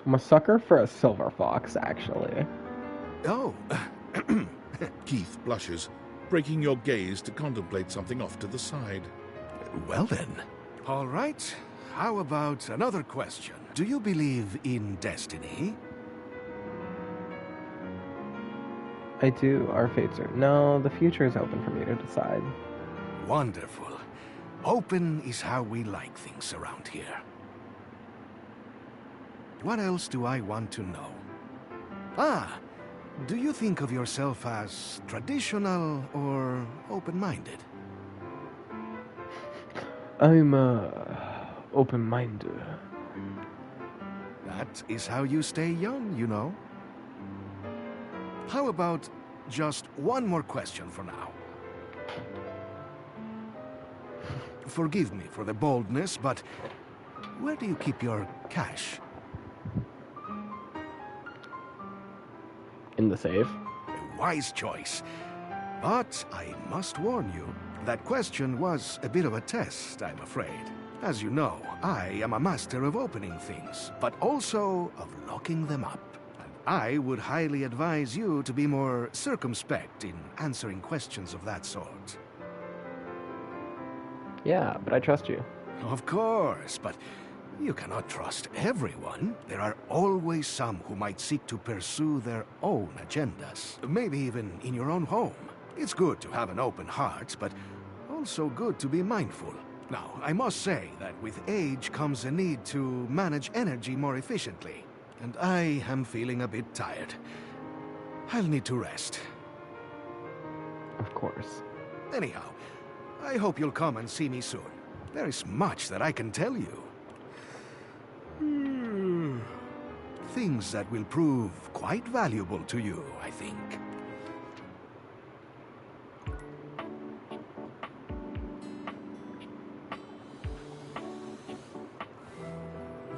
I'm a sucker for a silver fox, actually. Oh. Keith blushes, breaking your gaze to contemplate something off to the side. Well then. All right. How about another question? Do you believe in destiny? I do. Our fates are... No, the future is open for me to decide. Wonderful. Open is how we like things around here. What else do I want to know? Ah, do you think of yourself as traditional or open-minded? I'm, open-minded. That is how you stay young, you know. How about just one more question for now? Forgive me for the boldness, but where do you keep your cash? In the safe. A wise choice. But I must warn you, that question was a bit of a test, I'm afraid. As you know, I am a master of opening things, but also of locking them up. And I would highly advise you to be more circumspect in answering questions of that sort. Yeah, but I trust you. Of course, but you cannot trust everyone. There are always some who might seek to pursue their own agendas, maybe even in your own home. It's good to have an open heart, but also good to be mindful. Now, I must say that with age comes a need to manage energy more efficiently, and I am feeling a bit tired. I'll need to rest. Of course. Anyhow, I hope you'll come and see me soon. There is much that I can tell you. Things that will prove quite valuable to you, I think.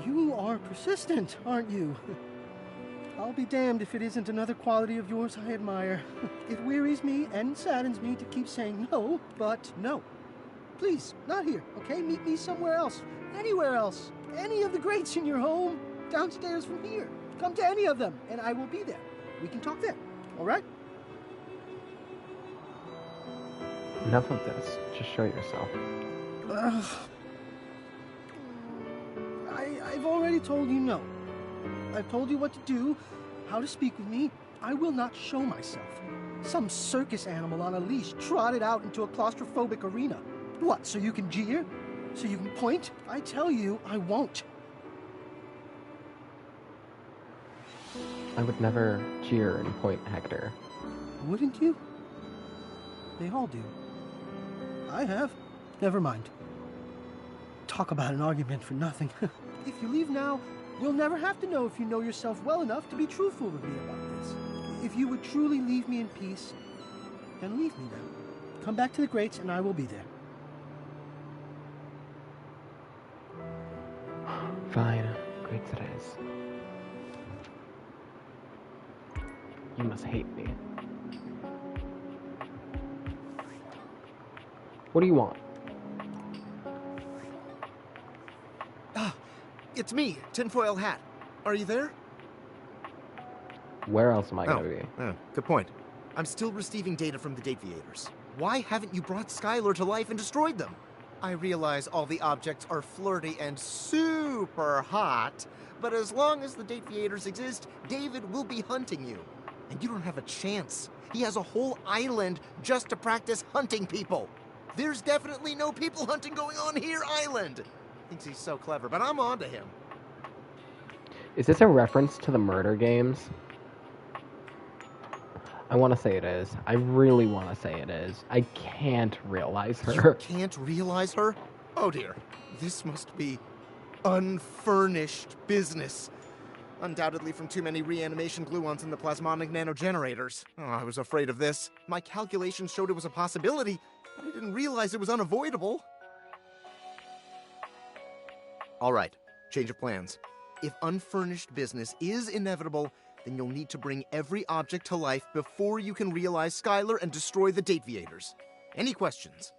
You are persistent, aren't you? I'll be damned if it isn't another quality of yours I admire. It wearies me and saddens me to keep saying no, but no. Please, not here, okay? Meet me somewhere else. Anywhere else. Any of the greats in your home. Downstairs from here. Come to any of them, and I will be there. We can talk then, all right? Enough of this. Just show yourself. I've already told you no. I've told you what to do, how to speak with me. I will not show myself. Some circus animal on a leash trotted out into a claustrophobic arena. What, so you can jeer? So you can point? I tell you, I won't. I would never cheer and point, Hector. Wouldn't you? They all do. I have. Never mind. Talk about an argument for nothing. If you leave now, you'll never have to know if you know yourself well enough to be truthful with me about this. If you would truly leave me in peace, then leave me now. Come back to the Greats and I will be there. Fine. Greats it is. You must hate me. What do you want? It's me, Tinfoil Hat. Are you there? Where else am I gonna be? Good point. I'm still receiving data from the Dateviators. Why haven't you brought Skylar to life and destroyed them? I realize all the objects are flirty and super hot, but as long as the Dateviators exist, David will be hunting you. And you don't have a chance. He has a whole island just to practice hunting people. There's definitely no people hunting going on here, island. Thinks he's so clever, but I'm on to him. Is this a reference to the murder games? I want to say it is. I really want to say it is. I can't realize her. You can't realize her? Oh dear. This must be unfurnished business. Undoubtedly from too many reanimation gluons in the plasmonic nanogenerators. Oh, I was afraid of this. My calculations showed it was a possibility, but I didn't realize it was unavoidable. All right, change of plans. If unfurnished business is inevitable, then you'll need to bring every object to life before you can realize Skylar and destroy the Dateviators. Any questions?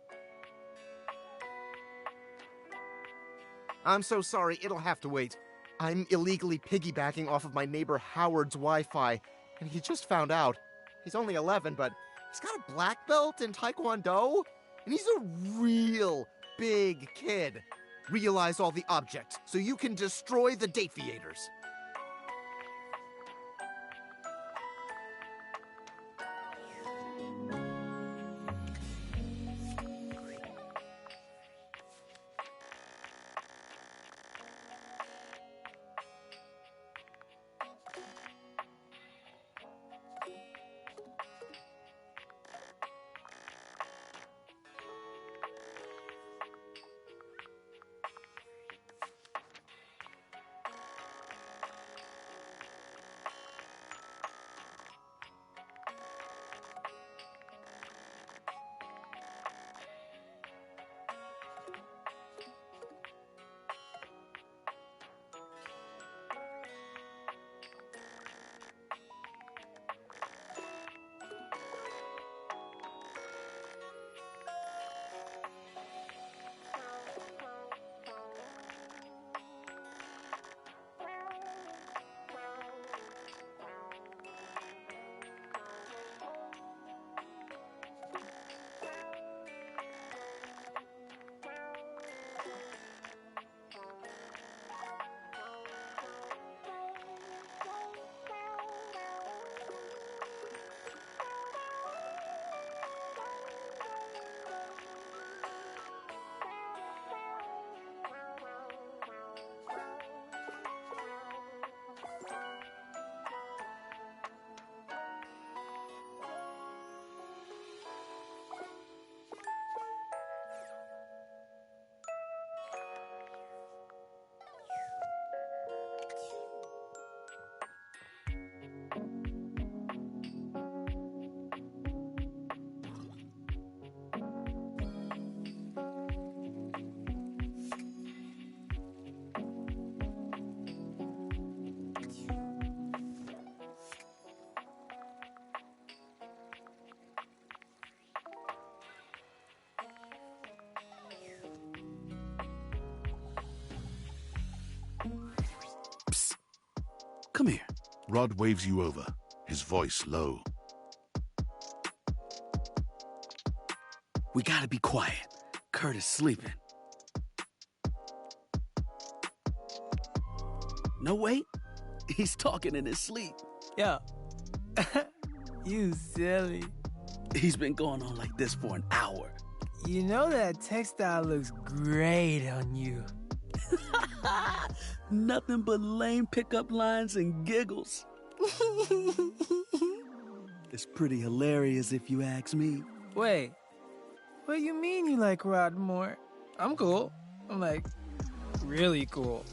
I'm so sorry, it'll have to wait. I'm illegally piggybacking off of my neighbor Howard's Wi-Fi, and he just found out. He's only 11, but he's got a black belt in Taekwondo, and he's a real big kid. Realize all the objects so you can destroy the Dateviators. Come here. Rod waves you over. his voice low. We gotta be quiet. Kurt is sleeping. No, wait. He's talking in his sleep. Yo. You silly. He's been going on like this for an hour. You know that textile looks great on you. Nothing but lame pickup lines and giggles. It's pretty hilarious if you ask me. Wait, what do you mean you like Rod more? I'm cool. I'm like, really cool.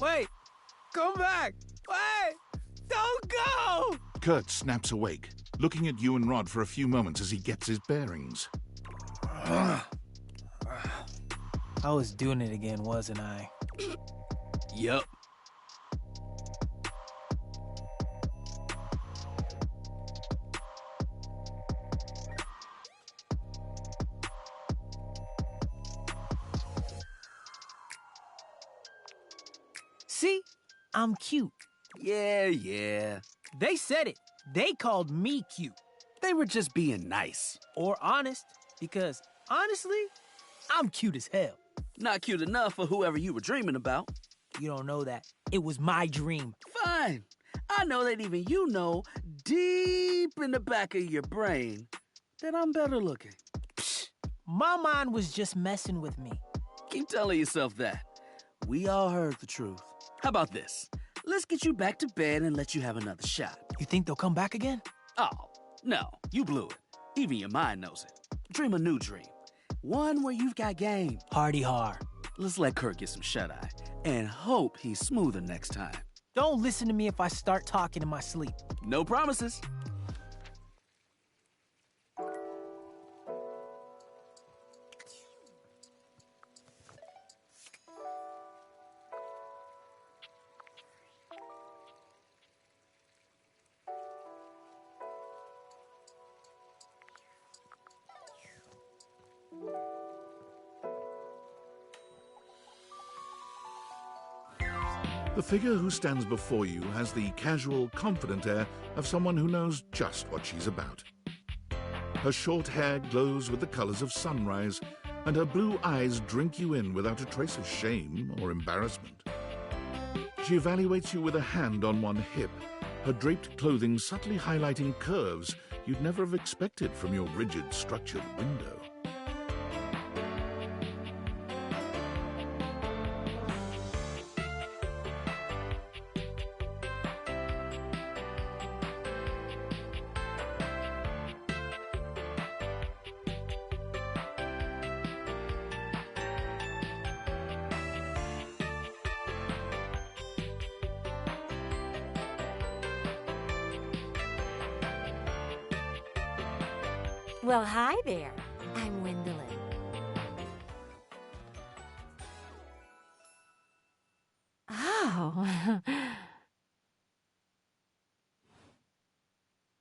Wait, come back. Wait, don't go! Kurt snaps awake, looking at you and Rod for a few moments as he gets his bearings. I was doing it again, wasn't I? Yup. See? I'm cute. Yeah. They said it. They called me cute. They were just being nice. Or honest, because honestly, I'm cute as hell. Not cute enough for whoever you were dreaming about. You don't know that. It was my dream. Fine. I know that even you know, deep in the back of your brain, that I'm better looking. Psh, my mind was just messing with me. Keep telling yourself that. We all heard the truth. How about this? Let's get you back to bed and let you have another shot. You think they'll come back again? Oh, no. You blew it. Even your mind knows it. Dream a new dream. One where you've got game. Hardy har. Let's let Kurt get some shut-eye and hope he's smoother next time. Don't listen to me if I start talking in my sleep. No promises. The figure who stands before you has the casual, confident air of someone who knows just what she's about. Her short hair glows with the colors of sunrise, and her blue eyes drink you in without a trace of shame or embarrassment. She evaluates you with a hand on one hip, her draped clothing subtly highlighting curves you'd never have expected from your rigid, structured window. Well, hi there. I'm Gwendolyn. Oh.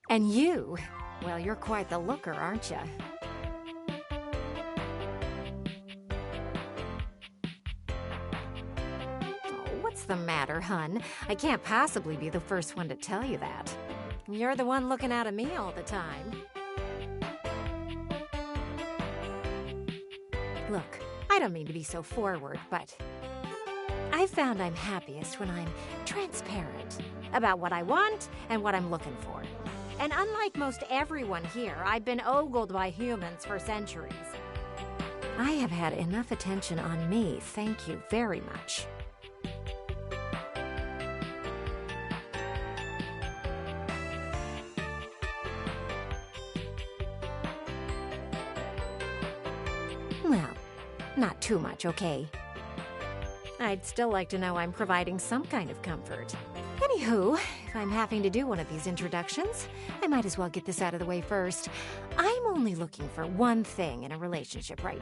And you? Well, you're quite the looker, aren't you? What's the matter, hun? I can't possibly be the first one to tell you that. You're the one looking out at me all the time. Look, I don't mean to be so forward, but I've found I'm happiest when I'm transparent about what I want and what I'm looking for. And unlike most everyone here, I've been ogled by humans for centuries. I have had enough attention on me, thank you very much. Well, not too much, okay? I'd still like to know I'm providing some kind of comfort. Anywho, if I'm having to do one of these introductions, I might as well get this out of the way first. I'm only looking for one thing in a relationship right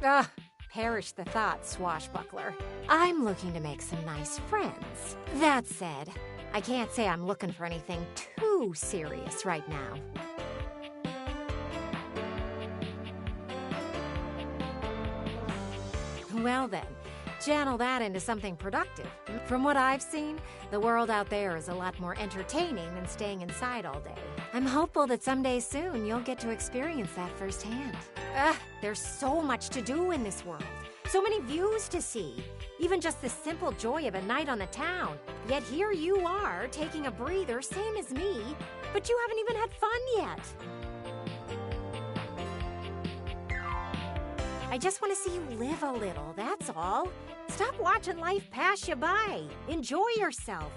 now. Perish the thought, swashbuckler. I'm looking to make some nice friends. That said, I can't say I'm looking for anything too serious right now. Well then, channel that into something productive. From what I've seen, the world out there is a lot more entertaining than staying inside all day. I'm hopeful that someday soon you'll get to experience that firsthand. There's so much to do in this world. So many views to see. Even just the simple joy of a night on the town. Yet here you are, taking a breather, same as me, but you haven't even had fun yet. I just want to see you live a little, that's all. Stop watching life pass you by. Enjoy yourself.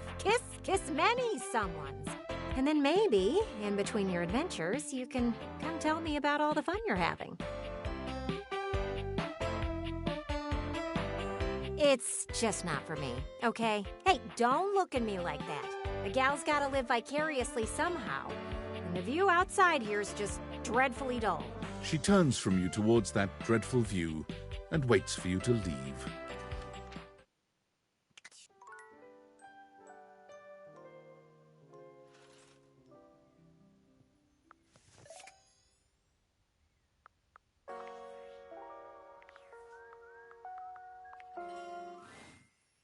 Kiss many someones. And then maybe, in between your adventures, you can come tell me about all the fun you're having. It's just not for me, okay? Hey, don't look at me like that. A gal's gotta live vicariously somehow. And the view outside here is just dreadfully dull. She turns from you towards that dreadful view and waits for you to leave.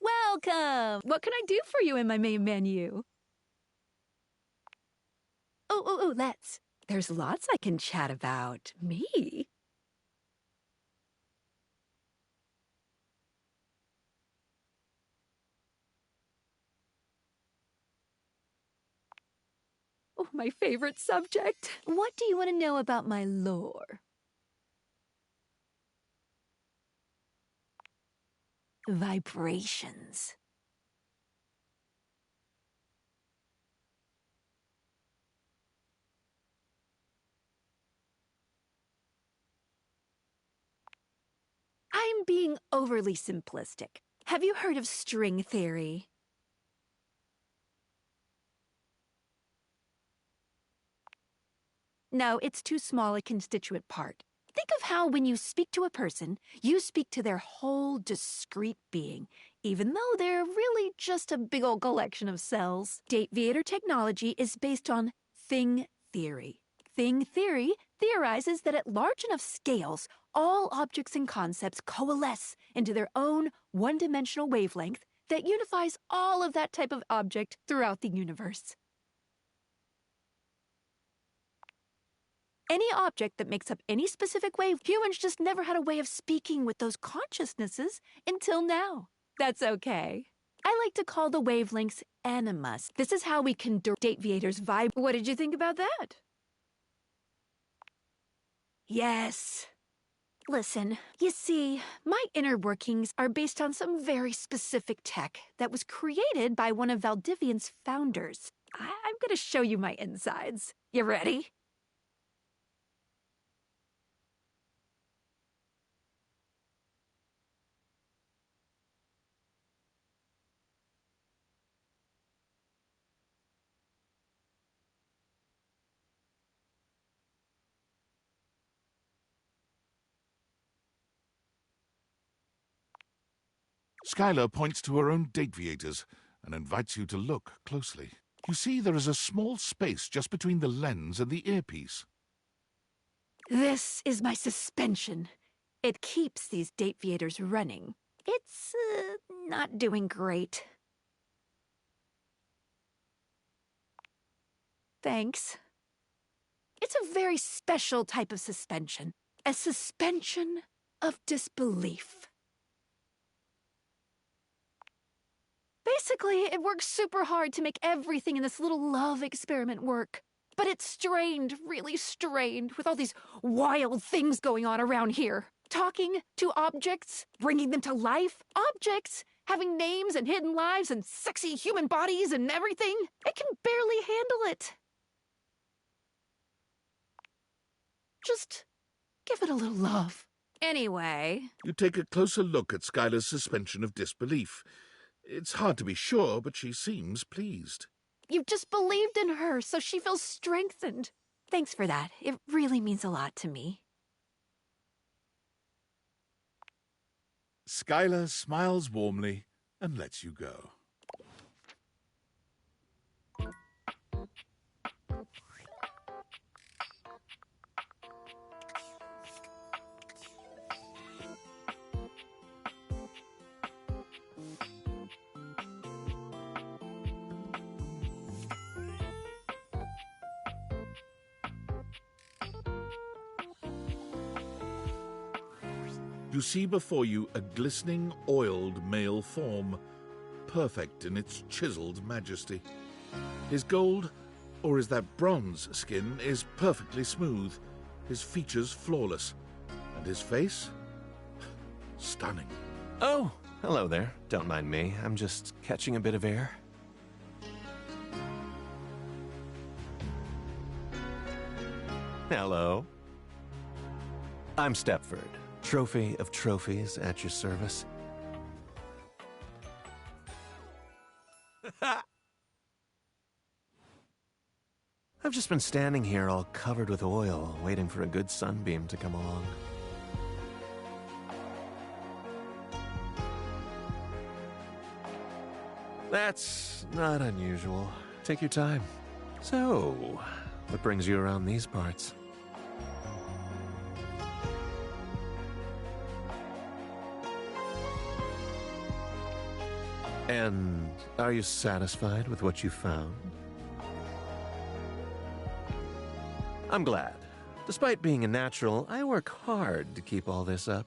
Welcome! What can I do for you in my main menu? Oh, let's. There's lots I can chat about. Me? Oh, my favorite subject. What do you want to know about my lore? Vibrations. I'm being overly simplistic. Have you heard of string theory? No, it's too small a constituent part. Think of how when you speak to a person, you speak to their whole discrete being, even though they're really just a big old collection of cells. Dateviator technology is based on thing theory. Thing theory theorizes that at large enough scales, all objects and concepts coalesce into their own one-dimensional wavelength that unifies all of that type of object throughout the universe. Any object that makes up any specific wave, humans just never had a way of speaking with those consciousnesses until now. That's okay. I like to call the wavelengths animus. This is how we can Dateviator's vibe. What did you think about that? Yes. Listen, you see, my inner workings are based on some very specific tech that was created by one of Valdivian's founders. I'm gonna show you my insides. You ready? Skylar points to her own Dateviators and invites you to look closely. You see there is a small space just between the lens and the earpiece. This is my suspension. It keeps these Dateviators running. It's, not doing great. Thanks. It's a very special type of suspension. A suspension of disbelief. Basically, it works super hard to make everything in this little love experiment work. But it's strained, really strained, with all these wild things going on around here. Talking to objects, bringing them to life. Objects having names and hidden lives and sexy human bodies and everything. I can barely handle it. Just give it a little love. Anyway. You take a closer look at Skylar's suspension of disbelief. It's hard to be sure, but she seems pleased. You've just believed in her, so she feels strengthened. Thanks for that. It really means a lot to me. Skylar smiles warmly and lets you go. You see before you a glistening, oiled male form, perfect in its chiseled majesty. His gold, or is that bronze skin, is perfectly smooth, his features flawless, and his face stunning. Oh, hello there. Don't mind me. I'm just catching a bit of air. Hello. I'm Stepford, trophy of trophies at your service. I've just been standing here all covered with oil, waiting for a good sunbeam to come along. That's not unusual. Take your time. So, what brings you around these parts? And are you satisfied with what you found? I'm glad. Despite being a natural, I work hard to keep all this up.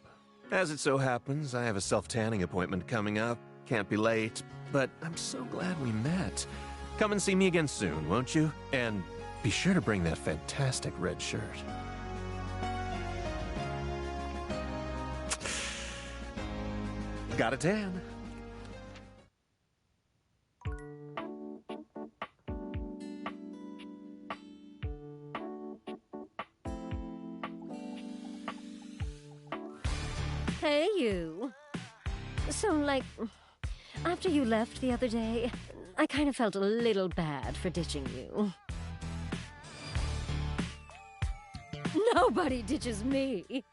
As it so happens, I have a self-tanning appointment coming up. Can't be late, but I'm so glad we met. Come and see me again soon, won't you? And be sure to bring that fantastic red shirt. Got a tan. Hey, you. So, like, after you left the other day, I kind of felt a little bad for ditching you. Nobody ditches me.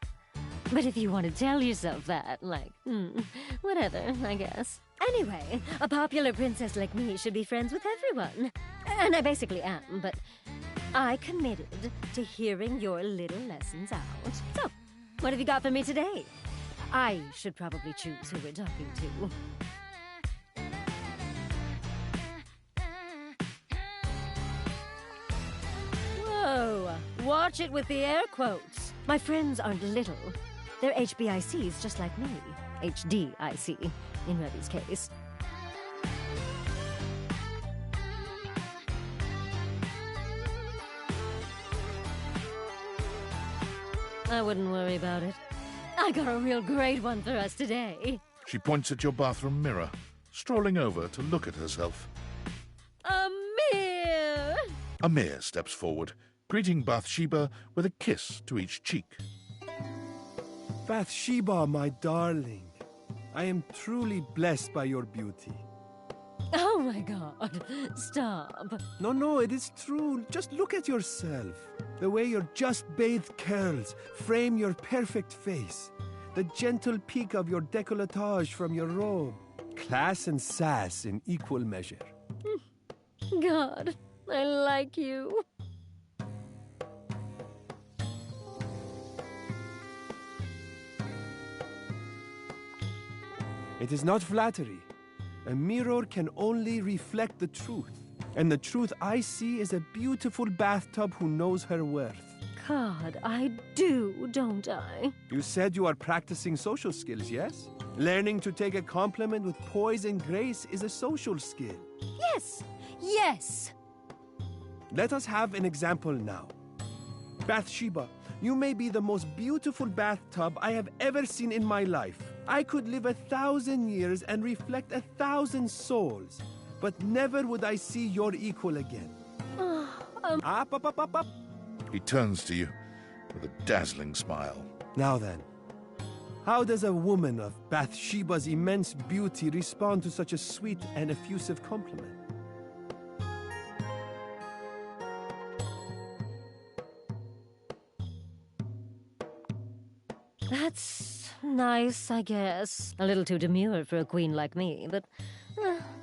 But if you want to tell yourself that, like, whatever, I guess. Anyway, a popular princess like me should be friends with everyone. And I basically am, but I committed to hearing your little lessons out. So, what have you got for me today? I should probably choose who we're talking to. Whoa! Watch it with the air quotes. My friends aren't little. They're HBICs just like me. HDIC, in Rebby's case. I wouldn't worry about it. I got a real great one for us today. She points at your bathroom mirror, strolling over to look at herself. Amir! Amir steps forward, greeting Bathsheba with a kiss to each cheek. Bathsheba, my darling, I am truly blessed by your beauty. Oh my god, stop. No, it is true. Just look at yourself. The way your just bathed curls frame your perfect face. The gentle peak of your décolletage from your robe. Class and sass in equal measure. God, I like you. It is not flattery. A mirror can only reflect the truth. And the truth I see is a beautiful bathtub who knows her worth. God, I do, don't I? You said you are practicing social skills, yes? Learning to take a compliment with poise and grace is a social skill. Yes! Let us have an example now. Bathsheba, you may be the most beautiful bathtub I have ever seen in my life. I could live 1,000 years and reflect 1,000 souls, but never would I see your equal again. Up. He turns to you with a dazzling smile. Now then, how does a woman of Bathsheba's immense beauty respond to such a sweet and effusive compliment? That's nice, I guess. A little too demure for a queen like me, but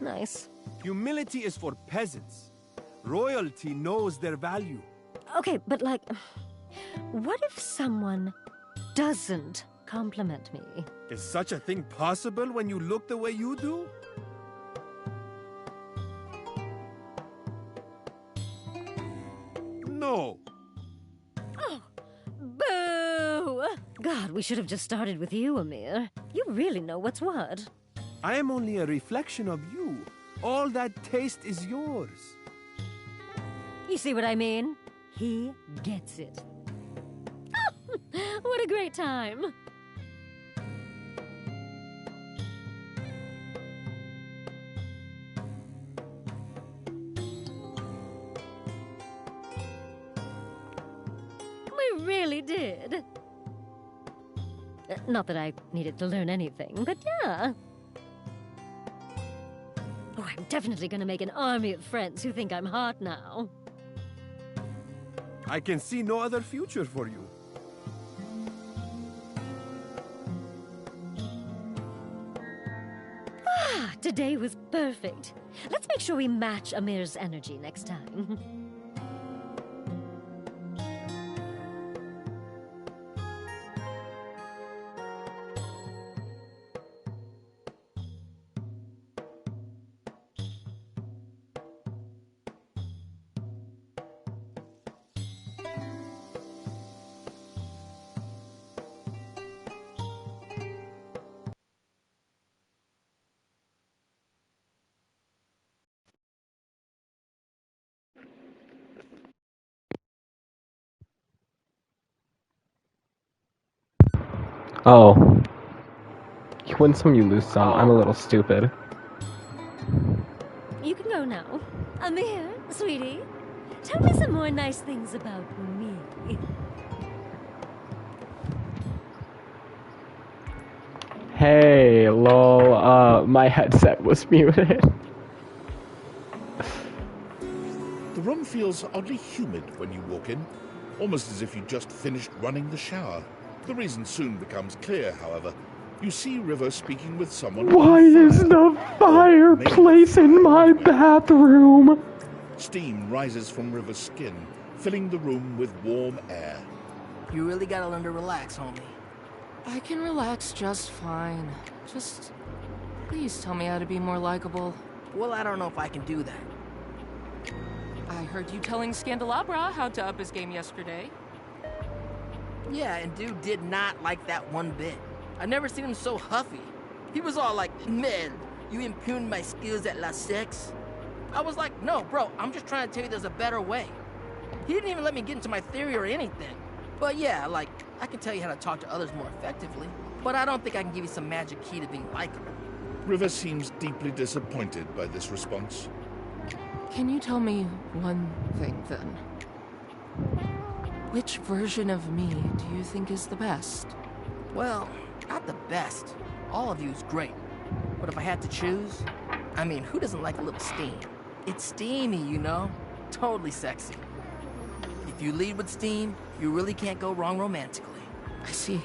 nice. Humility is for peasants. Royalty knows their value. Okay, but like, what if someone doesn't compliment me? Is such a thing possible when you look the way you do? No. Oh, boo! God, we should have just started with you, Amir. You really know what's what. I am only a reflection of you. All that taste is yours. You see what I mean? He gets it. What a great time. We really did. Not that I needed to learn anything, but yeah. Oh, I'm definitely gonna make an army of friends who think I'm hot now. I can see no other future for you. Ah, today was perfect. Let's make sure we match Amir's energy next time. Oh. You win some, you lose some. I'm a little stupid. You can go now. Amir, sweetie, tell me some more nice things about me. Hey, lol, my headset was muted. The room feels oddly humid when you walk in, almost as if you just finished running the shower. The reason soon becomes clear, however. You see River speaking with someone. Why is the fireplace in my bathroom? Steam rises from River's skin, filling the room with warm air. You really gotta learn to relax, homie. I can relax just fine. Just please tell me how to be more likable. Well, I don't know if I can do that. I heard you telling Scandelabra how to up his game yesterday. Yeah, and dude did not like that one bit. I've never seen him so huffy. He was all like, man, you impugned my skills at La Sex? I was like, no, bro, I'm just trying to tell you there's a better way. He didn't even let me get into my theory or anything. But yeah, like, I can tell you how to talk to others more effectively, but I don't think I can give you some magic key to being likable. River seems deeply disappointed by this response. Can you tell me one thing, then? Which version of me do you think is the best? Well, not the best. All of you is great. But if I had to choose, I mean, who doesn't like a little steam? It's steamy, you know? Totally sexy. If you lead with steam, you really can't go wrong romantically. I see.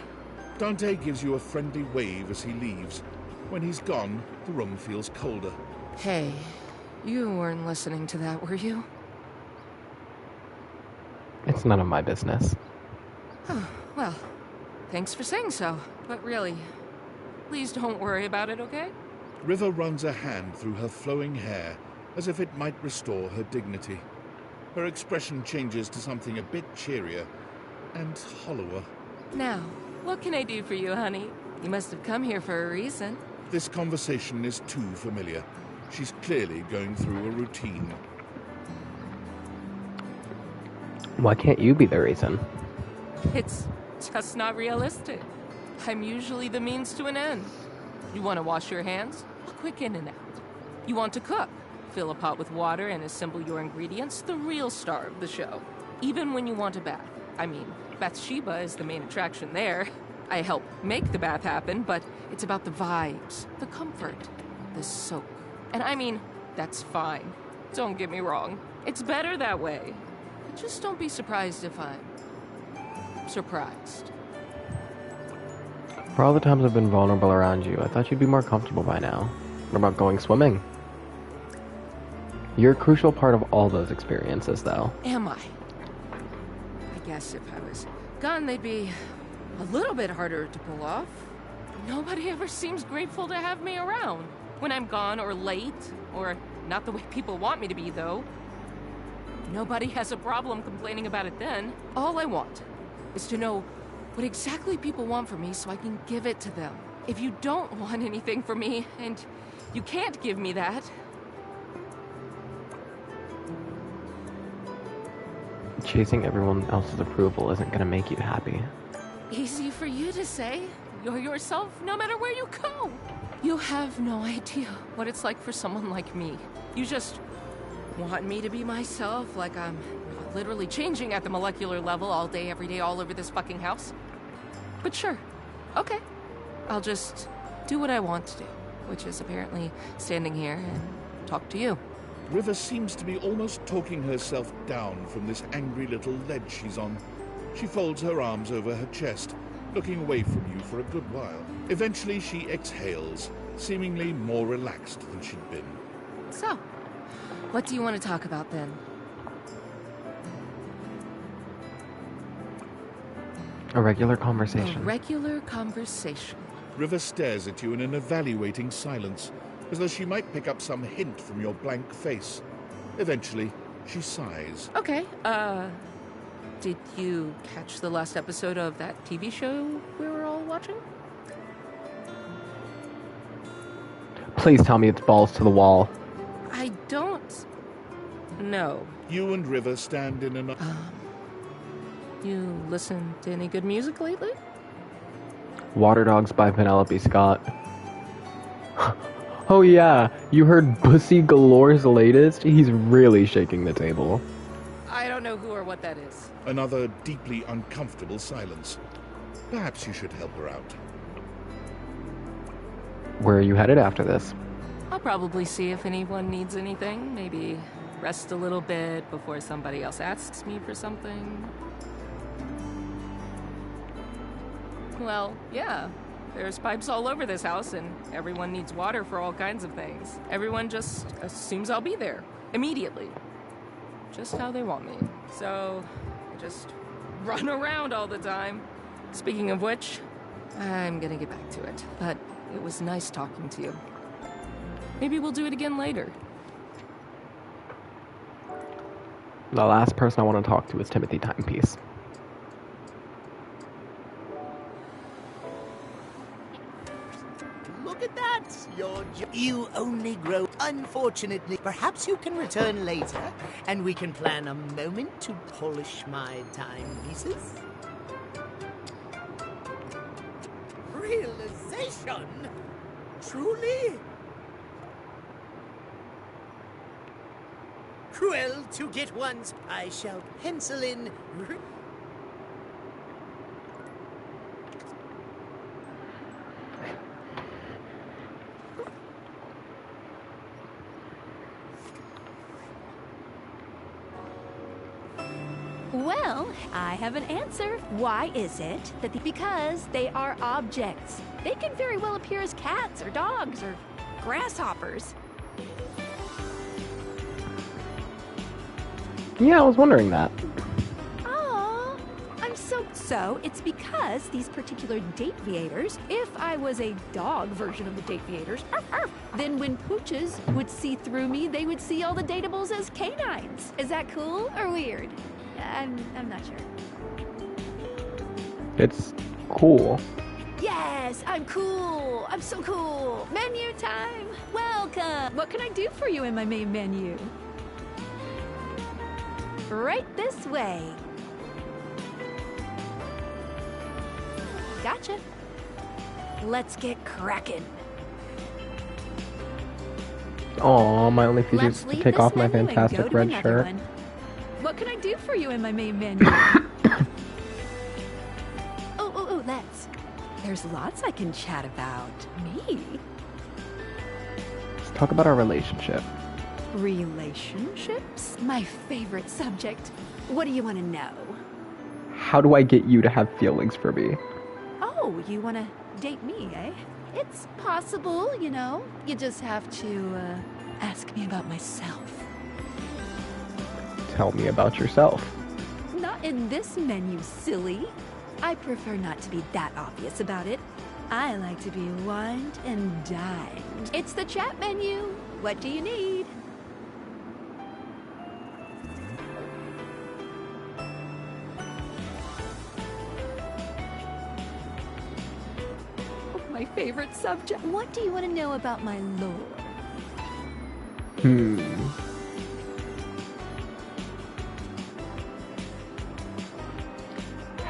Dante gives you a friendly wave as he leaves. When he's gone, the room feels colder. Hey, you weren't listening to that, were you? It's none of my business. Well, thanks for saying so. But really, please don't worry about it, okay? River runs a hand through her flowing hair, as if it might restore her dignity. Her expression changes to something a bit cheerier and hollower. Now, what can I do for you, honey? You must have come here for a reason. This conversation is too familiar. She's clearly going through a routine. Why can't you be the reason? It's just not realistic. I'm usually the means to an end. You want to wash your hands? A quick in and out. You want to cook? Fill a pot with water and assemble your ingredients, the real star of the show. Even when you want a bath. I mean, Bathsheba is the main attraction there. I help make the bath happen, but it's about the vibes, the comfort, the soak. And I mean, that's fine. Don't get me wrong. It's better that way. Just don't be surprised if I'm surprised. For all the times I've been vulnerable around you, I thought you'd be more comfortable by now. What about going swimming? You're a crucial part of all those experiences, though. Am I? I guess if I was gone, they'd be a little bit harder to pull off. Nobody ever seems grateful to have me around. When I'm gone or late, or not the way people want me to be, though. Nobody has a problem complaining about it then. All I want is to know what exactly people want from me so I can give it to them. If you don't want anything from me, and you can't give me that... Chasing everyone else's approval isn't gonna make you happy. Easy for you to say. You're yourself no matter where you go. You have no idea what it's like for someone like me. You just want me to be myself, like I'm literally changing at the molecular level all day, every day, all over this fucking house. But sure, okay. I'll just do what I want to do, which is apparently standing here and talk to you. River seems to be almost talking herself down from this angry little ledge she's on. She folds her arms over her chest, looking away from you for a good while. Eventually she exhales, seemingly more relaxed than she'd been. So, what do you want to talk about then? A regular conversation. A regular conversation. River stares at you in an evaluating silence, as though she might pick up some hint from your blank face. Eventually, she sighs. Okay, did you catch the last episode of that TV show we were all watching? Please tell me it's balls to the wall. I don't know. You and River stand in an... You listen to any good music lately? Water Dogs by Penelope Scott. Oh yeah, you heard Bussy Galore's latest? He's really shaking the table. I don't know who or what that is. Another deeply uncomfortable silence. Perhaps you should help her out. Where are you headed after this? I'll probably see if anyone needs anything. Maybe rest a little bit before somebody else asks me for something. Well, yeah. There's pipes all over this house, and everyone needs water for all kinds of things. Everyone just assumes I'll be there, immediately. Just how they want me. So, I just run around all the time. Speaking of which, I'm gonna get back to it. But it was nice talking to you. Maybe we'll do it again later. The last person I want to talk to is Timothy Timepiece. Look at that! You only grow. Unfortunately, perhaps you can return later, and we can plan a moment to polish my timepieces. Realization? Truly? Cruel to get one's... I shall pencil in... Well, I have an answer. Why is it that because they are objects. They can very well appear as cats or dogs or grasshoppers. Yeah, I was wondering that. Oh, I'm so it's because these particular Dateviators, if I was a dog version of the Dateviators, then when pooches would see through me, they would see all the dateables as canines. Is that cool or weird? I'm not sure. It's cool. Yes, I'm cool. I'm so cool. Menu time. Welcome. What can I do for you in my main menu? Right this way. Gotcha. Let's get cracking. Aw, my only feature is Let's to leave take this off my menu and go fantastic to red another shirt. one. What can I do for you in my main menu? Oh, let's. There's lots I can chat about. Me? Let's talk about our relationship. Relationships? My favorite subject. What do you want to know? How do I get you to have feelings for me? Oh, you want to date me, eh? It's possible, you know. You just have to ask me about myself. Tell me about yourself. Not in this menu, silly. I prefer not to be that obvious about it. I like to be wined and dined. It's the chat menu. What do you need? my favorite subject. What do you want to know about my lore?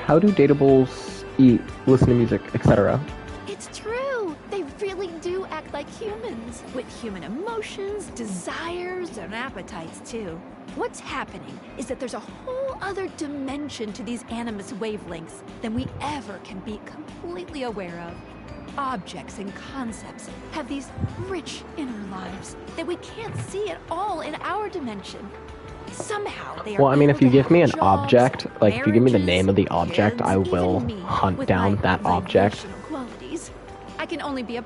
How do datables eat, listen to music, etc.? It's true. They really do act like humans, with human emotions, desires, and appetites too. What's happening is that there's a whole other dimension to these animus wavelengths than we ever can be completely aware of. Objects and concepts have these rich inner lives that we can't see at all in our dimension. Somehow they are. Well, I mean, if you give me an jobs, object, like if you give me the marriages, name of the object, I kids, will even me, hunt with down my that object. vibrational qualities. I can only be a.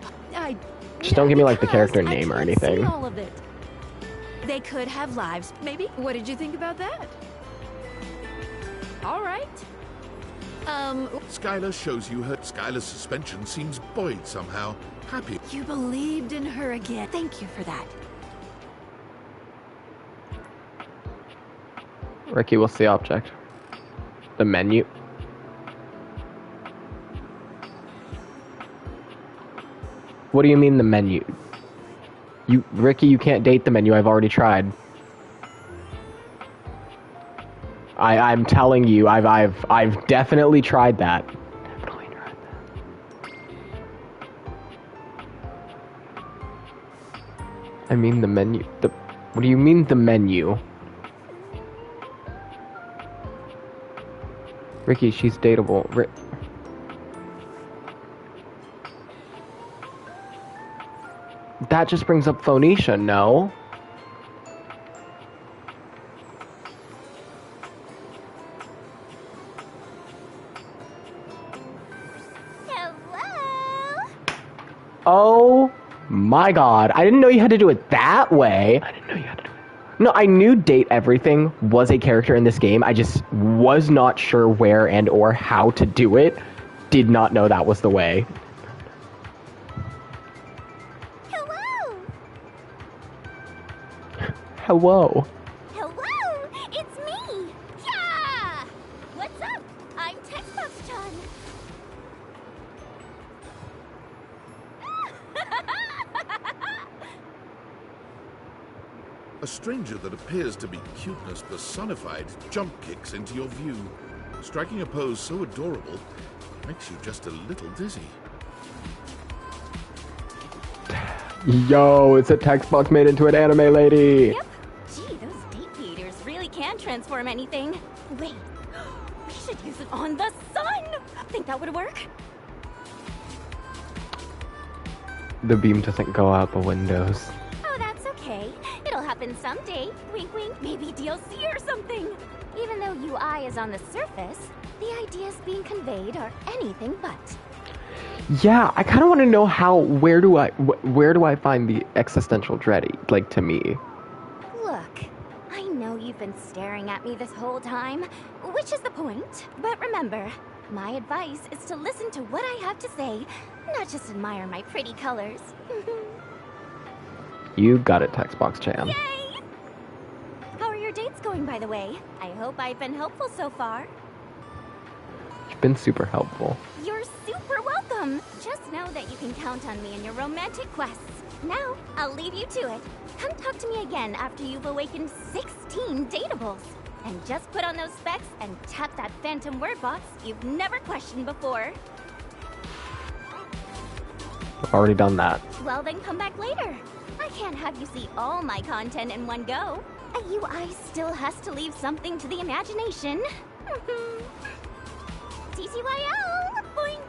Just don't give me like the character because name or I can't see anything. all of it. They could have lives, maybe. What did you think about that? All right. Skylar shows you her. Skylar's suspension seems buoyed somehow. Happy. You believed in her again. Thank you for that. Ricky, what's the object? The menu? What do you mean the menu? Ricky, you can't date the menu. I've already tried. I'm telling you, I've definitely tried that. I mean the menu. What do you mean the menu? Ricky, she's dateable. That just brings up Phoenicia, no? Oh my god. I didn't know you had to do it that way. I didn't know you had to do it. No, I knew Date Everything was a character in this game. I just was not sure where and or how to do it. Did not know that was the way. Hello. Hello, it's me. Yeah. What's up? I'm Textbox-chan. A stranger that appears to be cuteness personified jump kicks into your view. Striking a pose so adorable makes you just a little dizzy. Yo, it's a text box made into an anime lady. Yep. Gee, those deep eaters really can transform anything. Wait, we should use it on the sun. Think that would work? The beam doesn't go out the windows. Oh, that's okay. It'll happen someday. Wink, wink. Maybe DLC or something. Even though UI is on the surface, the ideas being conveyed are anything but. Yeah, I kind of want to know where do I find the existential dread, like, to me? Look, I know you've been staring at me this whole time, which is the point. But remember, my advice is to listen to what I have to say, not just admire my pretty colors. You got it, Textbox-chan. Yay! How are your dates going, by the way? I hope I've been helpful so far. You've been super helpful. You're super welcome. Just know that you can count on me in your romantic quests. Now, I'll leave you to it. Come talk to me again after you've awakened 16 dateables. And just put on those specs and tap that phantom word box you've never questioned before. I've already done that. Well, then come back later. I can't have you see all my content in one go. A UI still has to leave something to the imagination. TCYL! Boing!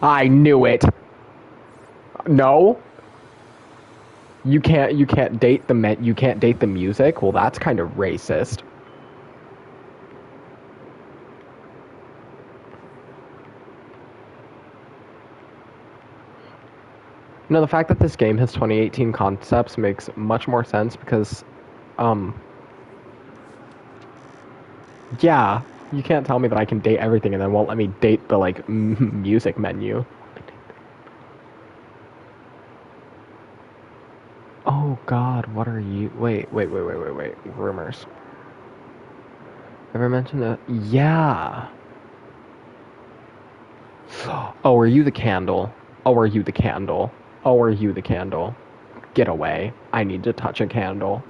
I knew it. No. You can't date the music. Well, that's kind of racist. No, the fact that this game has 2018 concepts makes much more sense because, yeah, You can't tell me that I can date everything and then won't let me date the, like, music menu. Oh god, what are you? Wait. Rumors. Ever mentioned that? Yeah. Oh, are you the candle? Oh, are you the candle? Oh, are you the candle? Get away. I need to touch a candle.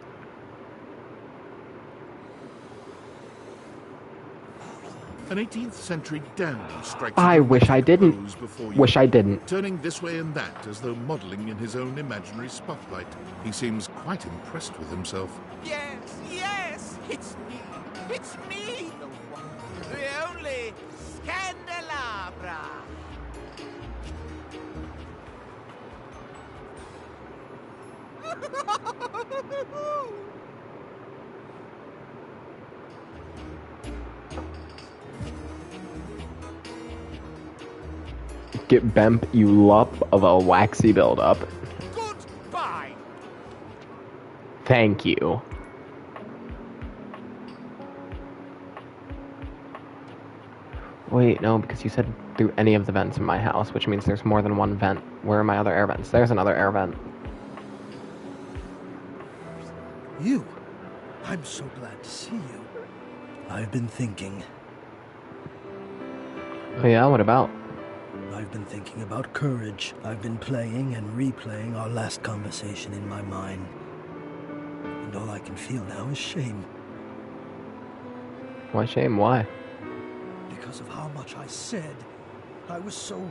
An 18th century dam strikes. I wish I didn't. Wish I didn't. Turning this way and that as though modeling in his own imaginary spotlight. He seems quite impressed with himself. Yes, it's me. It's me, the one, the only Candelabra. Get bemp, you lump of a waxy buildup. Goodbye. Thank you. Wait, no, because you said through any of the vents in my house, which means there's more than one vent. Where are my other air vents? There's another air vent. You? I'm so glad to see you. I've been thinking. Oh yeah, what about? I've been thinking about courage. I've been playing and replaying our last conversation in my mind. And all I can feel now is shame. Why shame? Why? Because of how much I said. I was so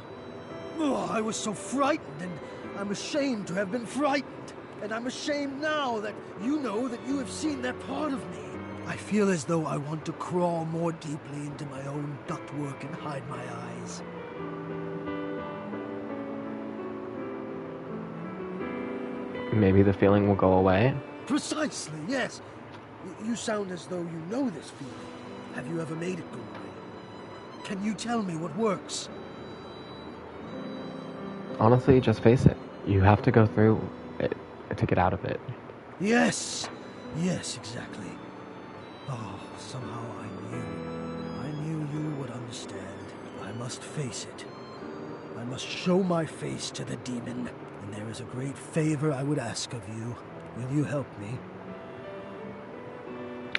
frightened, and I'm ashamed to have been frightened. And I'm ashamed now that you know that you have seen that part of me. I feel as though I want to crawl more deeply into my own ductwork and hide my eyes. Maybe the feeling will go away? Precisely, yes. You sound as though you know this feeling. Have you ever made it go away? Can you tell me what works? Honestly, just face it. You have to go through it to get out of it. Yes, exactly. Oh, somehow I knew you would understand. I must face it. I must show my face to the demon. And there is a great favor I would ask of you. Will you help me?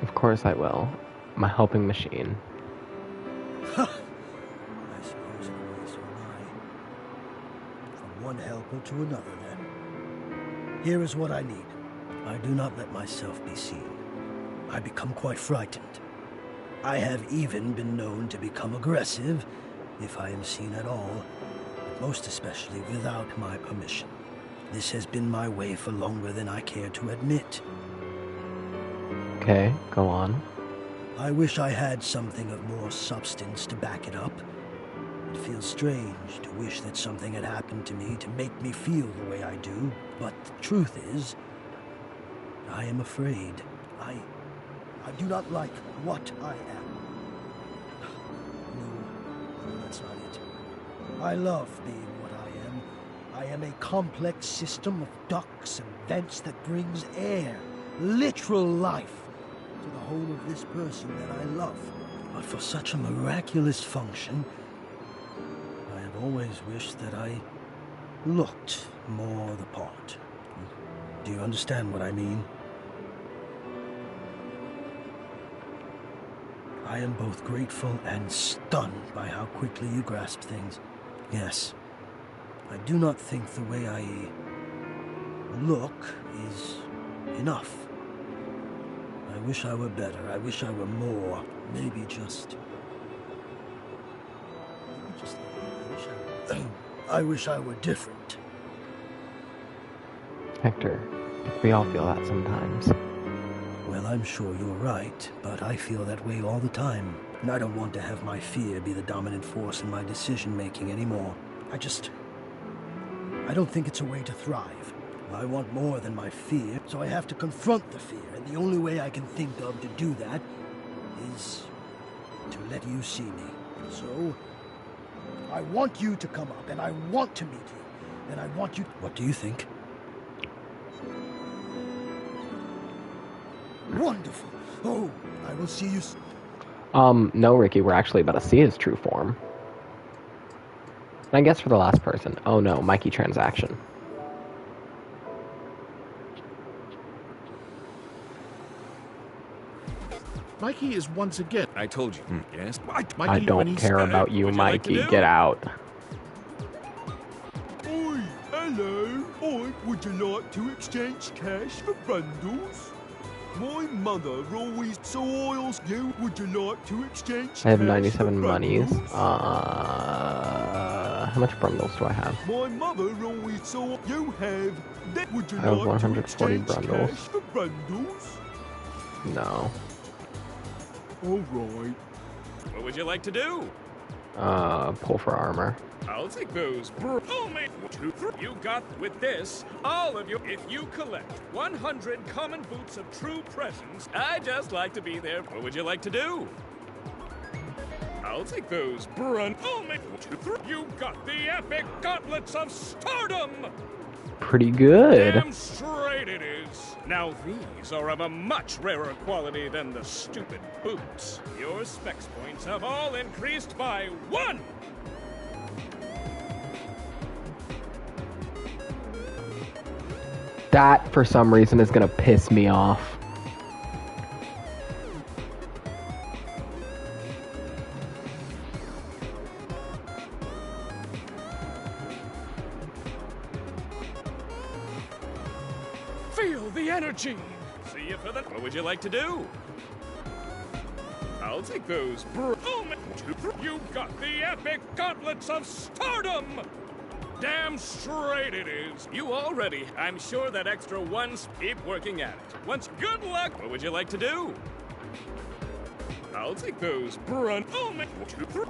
Of course I will. My helping machine. I suppose in a way so am I. From one helper to another, then. Here is what I need. I do not let myself be seen. I become quite frightened. I have even been known to become aggressive, if I am seen at all, but most especially without my permission. This has been my way for longer than I care to admit. Okay, go on. I wish I had something of more substance to back it up. It feels strange to wish that something had happened to me to make me feel the way I do, but the truth is, I am afraid. I do not like what I am. No, that's not it. I love being what I am. I am a complex system of ducts and vents that brings air, literal life, to the whole of this person that I love. But for such a miraculous function, I have always wished that I looked more the part. Do you understand what I mean? I am both grateful and stunned by how quickly you grasp things. Yes, I do not think the way I look is enough. I wish I were better. I wish I were more. Maybe just... I wish I were different. Hector, we all feel that sometimes. Well, I'm sure you're right, but I feel that way all the time. And I don't want to have my fear be the dominant force in my decision-making anymore. I don't think it's a way to thrive. I want more than my fear, so I have to confront the fear, and the only way I can think of to do that is to let you see me. So, I want you to come up, and I want to meet you, and I want you... What do you think? Wonderful. Oh, I will see you... No, Ricky, we're actually about to see his true form. And I guess for the last person. Oh no, Mikey transaction. Mikey is once again. I told you. Yes. Mikey, I don't care about you, Mikey. Get out. Oi, hello. Oi, would you like to exchange cash for bundles? My mother always soils you. Would you like to exchange I have cash 97 for monies. bundles? How much bundles do I have? My mother always saw you have. That would you I have like 140 to exchange bundles. cash for bundles? No. All right. What would you like to do? Pull for armor. I'll take those. You got with this, all of you, if you collect 100 common boots of true presence, I just like to be there. What would you like to do? I'll take those. You got the epic gauntlets of stardom! Pretty good. Damn straight it is. Now these are of a much rarer quality than the stupid boots. Your specs points have all increased by 1! That, for some reason, is gonna piss me off. Feel the energy! See you for the... What would you like to do? I'll take those. You got the epic gauntlets of stardom! Damn straight it is. You already. I'm sure that extra ones keep working at it. Once good luck. What would you like to do? I'll take those.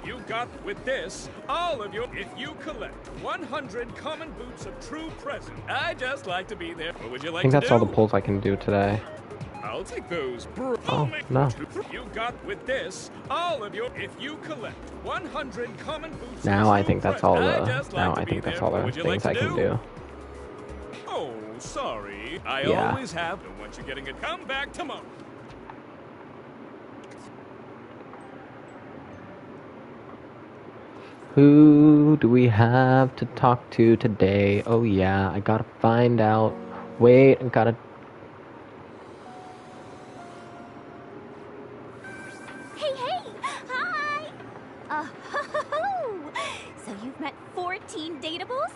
You got with this, all of you, if you collect 100 common boots of true present. I just like to be there. What would you I like think to that's do? all the pulls I can do today. I'll take those. Oh, no. You got with this, all of you, if you collect 100 common boots. Now I think that's all the... I just like Now to I be think that's there. all What the would you things like I to can do. Oh, sorry. I Yeah. always have. And once you're getting it, come back tomorrow. Who do we have to talk to today? Oh yeah, I gotta find out. Wait, I gotta... Hey, hey! Hi! Oh, so you've met 14 dateables?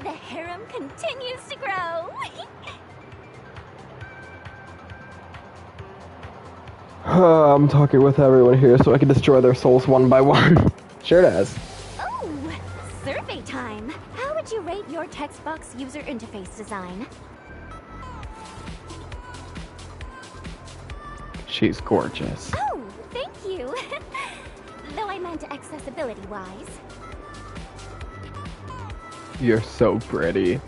The harem continues to grow. I'm talking with everyone here so I can destroy their souls one by one. Sure does. Oh, survey time. How would you rate your text box user interface design? She's gorgeous. Oh, thank you. Though I meant accessibility-wise. You're so pretty.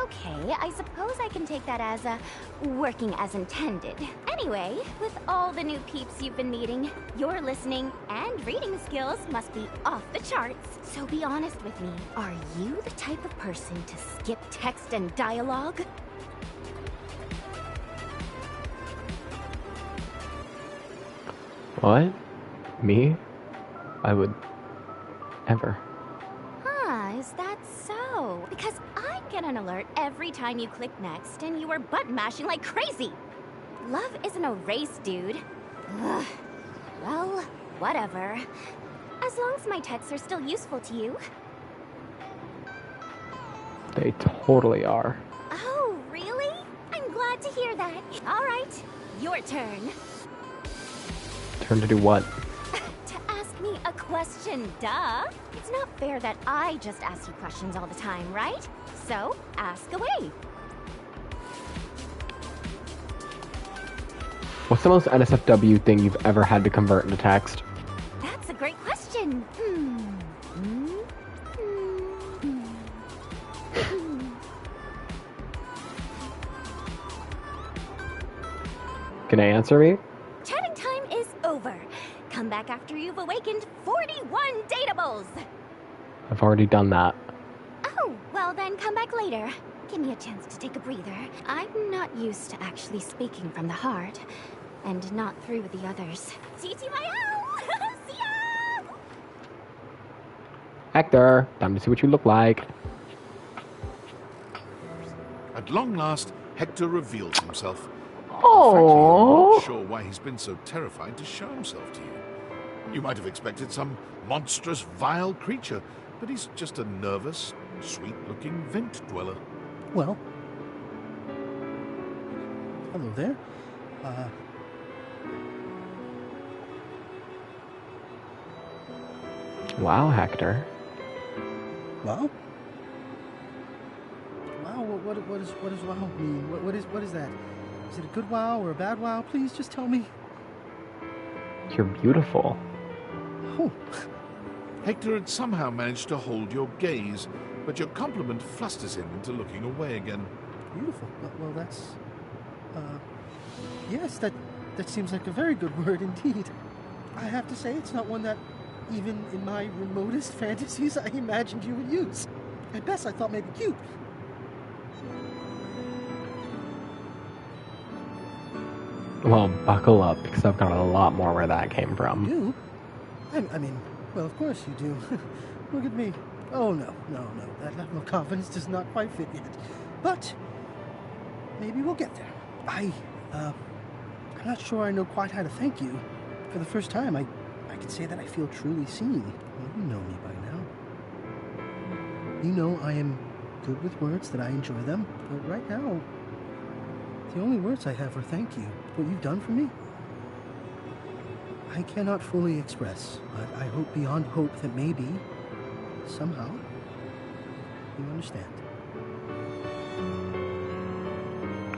Okay, I suppose I can take that as working as intended. Anyway, with all the new peeps you've been meeting, your listening and reading skills must be off the charts. So be honest with me, are you the type of person to skip text and dialogue? What? Me? I would... ever. Huh, is that so? Because I get an alert every time you click next, and you are button mashing like crazy. Love isn't a race, dude. Ugh. Well, whatever. As long as my texts are still useful to you. They totally are. Oh, really? I'm glad to hear that. All right, your turn. Turn to do what? To ask me a question, duh. It's not fair that I just ask you questions all the time, right? So, ask away. What's the most NSFW thing you've ever had to convert into text? That's a great question. Can I answer me? Chatting time is over. Come back after you've awakened 41 dateables. I've already done that. Oh, well then come back later. Give me a chance to take a breather. I'm not used to actually speaking from the heart, and not through with the others. TTYO! See ya! Hector, time to see what you look like. At long last, Hector reveals himself. Oh. Frankly, I'm not sure why he's been so terrified to show himself to you. You might have expected some monstrous, vile creature, but he's just a nervous, sweet-looking vent dweller. Well, hello there. Wow, Hector. Wow? Wow, what does wow mean? What is that? Is it a good wow or a bad wow? Please just tell me. You're beautiful. Oh. Hector had somehow managed to hold your gaze, but your compliment flusters him into looking away again. Beautiful. Well, that's... yes, that seems like a very good word indeed. I have to say, it's not one that, even in my remotest fantasies, I imagined you would use. At best, I thought maybe cute. Well, buckle up, because I've got a lot more where that came from. You? I mean, well, of course you do. Look at me. Oh, no. That level of confidence does not quite fit yet. But maybe we'll get there. I'm not sure I know quite how to thank you. For the first time, I can say that I feel truly seen. Well, you know me by now. You know I am good with words, that I enjoy them. But right now, the only words I have are thank you. What you've done for me, I cannot fully express, but I hope beyond hope that maybe, somehow, you understand.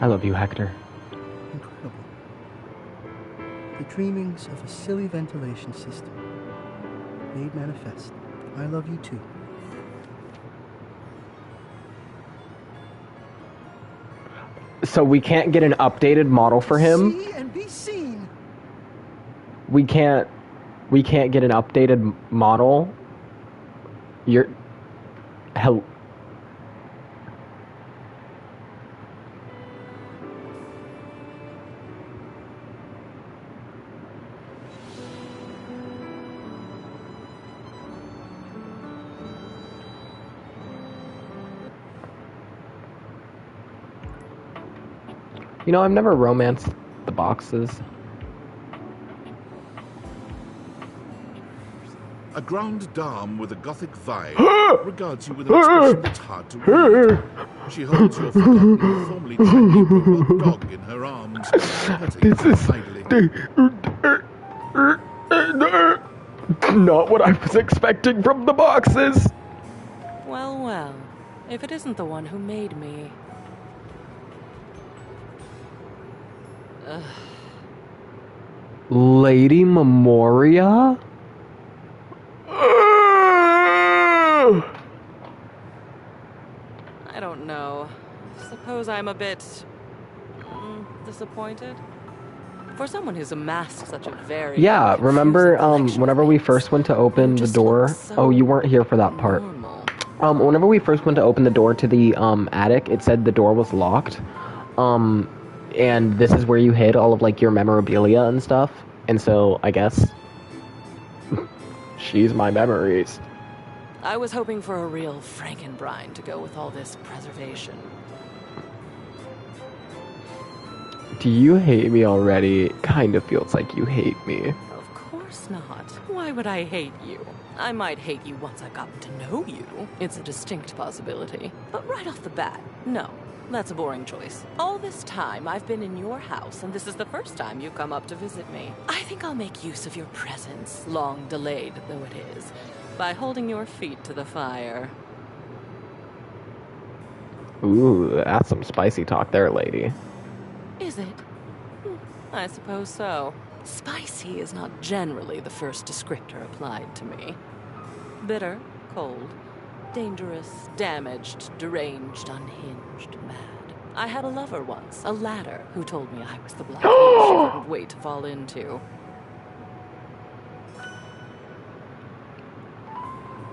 I love you, Hector. Incredible. The dreamings of a silly ventilation system made manifest. I love you too. So we can't get an updated model for him? See and be seen. We can't get an updated model? You're... Hell... You know, I've never romanced the boxes. A grande dame with a gothic vibe regards you with an expression that's hard to read. She holds your forgotten, formerly tiny robot dog in her arms, petting idly. Not what I was expecting from the boxes! Well, well. If it isn't the one who made me... Ugh. Lady Memoria? I don't know. Suppose I'm a bit... disappointed? For someone who's amassed such a very... Yeah, remember, whenever we first went to open the door... Oh, you weren't here for that part. Whenever we first went to open the door to the, attic, it said the door was locked. And this is where you hid all of, like, your memorabilia and stuff. And so, I guess... she's my memories. I was hoping for a real Frankenbrine to go with all this preservation. Do you hate me already? Kind of feels like you hate me. Of course not. Why would I hate you? I might hate you once I've gotten to know you. It's a distinct possibility. But right off the bat, no. That's a boring choice. All this time, I've been in your house, and this is the first time you come up to visit me. I think I'll make use of your presence, long delayed though it is, by holding your feet to the fire. Ooh, that's some spicy talk there, lady. Is it? I suppose so. Spicy is not generally the first descriptor applied to me. Bitter, cold, dangerous, damaged, deranged, unhinged, mad. I had a lover once, a ladder, who told me I was the black hole she couldn't wait to fall into.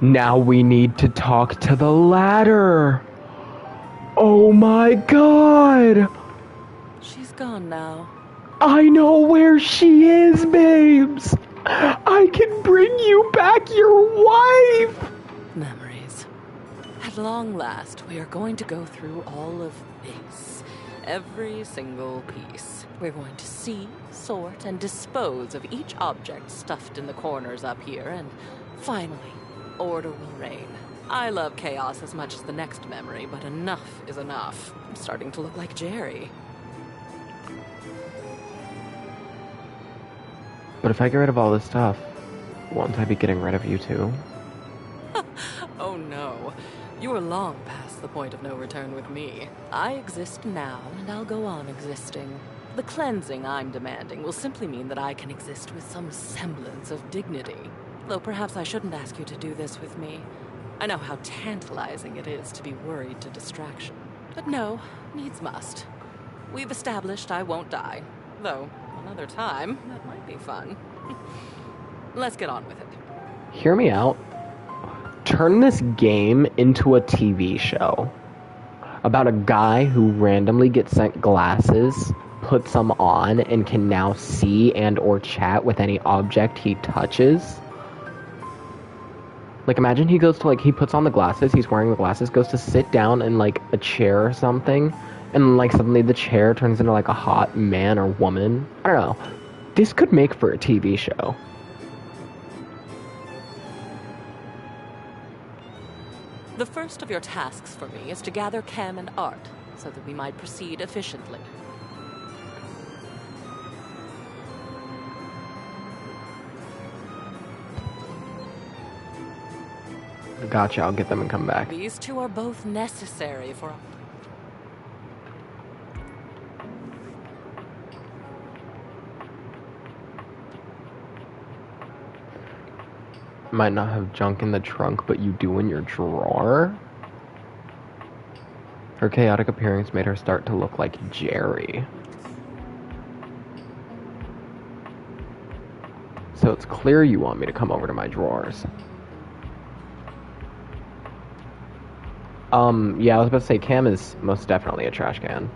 Now we need to talk to the ladder. Oh my god! She's gone now. I know where she is, babes! I can bring you back your wife! Memories. At long last, we are going to go through all of this. Every single piece. We're going to see, sort, and dispose of each object stuffed in the corners up here, and finally, order will reign. I love chaos as much as the next memory, but enough is enough. I'm starting to look like Jerry. But if I get rid of all this stuff, won't I be getting rid of you too? Oh no. You are long past the point of no return with me. I exist now, and I'll go on existing. The cleansing I'm demanding will simply mean that I can exist with some semblance of dignity. Though perhaps I shouldn't ask you to do this with me. I know how tantalizing it is to be worried to distraction. But no, needs must. We've established I won't die. Though, another time, that might be fun. Let's get on with it. Hear me out. Turn this game into a TV show. About a guy who randomly gets sent glasses, puts them on, and can now see and or chat with any object he touches. Like, imagine he goes to, like, he puts on the glasses, he's wearing the glasses, goes to sit down in, like, a chair or something, and, like, suddenly the chair turns into, like, a hot man or woman. I don't know. This could make for a TV show. The first of your tasks for me is to gather Cam and Art, so that we might proceed efficiently. Gotcha, I'll get them and come back. These two are both necessary for... Might not have junk in the trunk, but you do in your drawer? Her chaotic appearance made her start to look like Jerry. So it's clear you want me to come over to my drawers. Yeah, I was about to say, Cam is most definitely a trash can.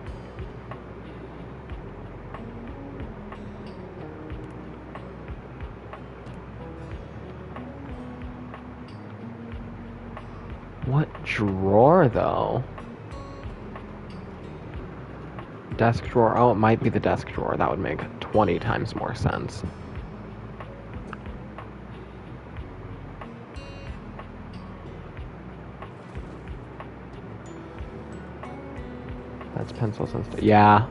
What drawer, though? Desk drawer. Oh, it might be the desk drawer. That would make 20 times more sense. That's pencils and stuff. Yeah.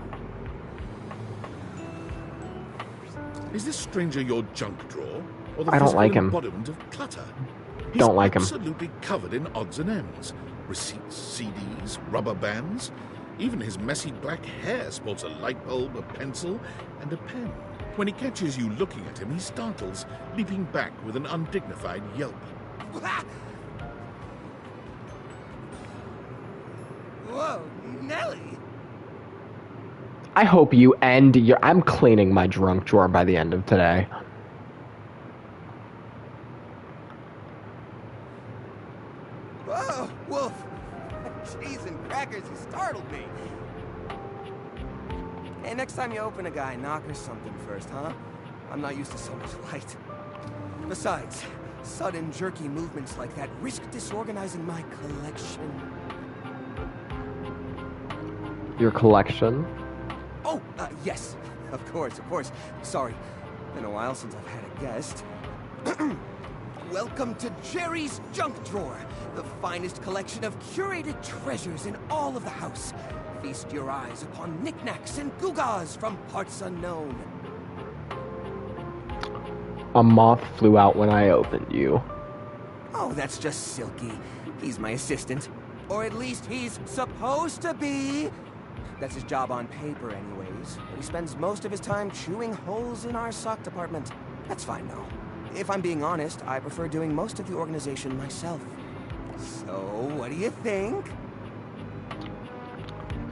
Is this stranger your junk drawer? Or the I don't like physical him. embodiment of clutter? He's Don't like him. absolutely covered in odds and ends. Receipts, CDs, rubber bands. Even his messy black hair sports a light bulb, a pencil, and a pen. When he catches you looking at him, he startles, leaping back with an undignified yelp. Whoa, Nelly! I hope you end your... I'm cleaning my drunk drawer by the end of today. Whoa, Wolf! Cheese and crackers, you startled me. Hey, next time you open a guy, knock or something first, huh? I'm not used to so much light. Besides, sudden jerky movements like that risk disorganizing my collection. Your collection? Oh, yes. Of course, of course. Sorry. Been a while since I've had a guest. Welcome to Jerry's Junk Drawer, the finest collection of curated treasures in all of the house. Feast your eyes upon knickknacks and gewgaws from parts unknown. A moth flew out when I opened you. Oh, that's just Silky. He's my assistant. Or at least he's supposed to be. That's his job on paper anyways. But he spends most of his time chewing holes in our sock department. That's fine though. If I'm being honest, I prefer doing most of the organization myself. So, what do you think?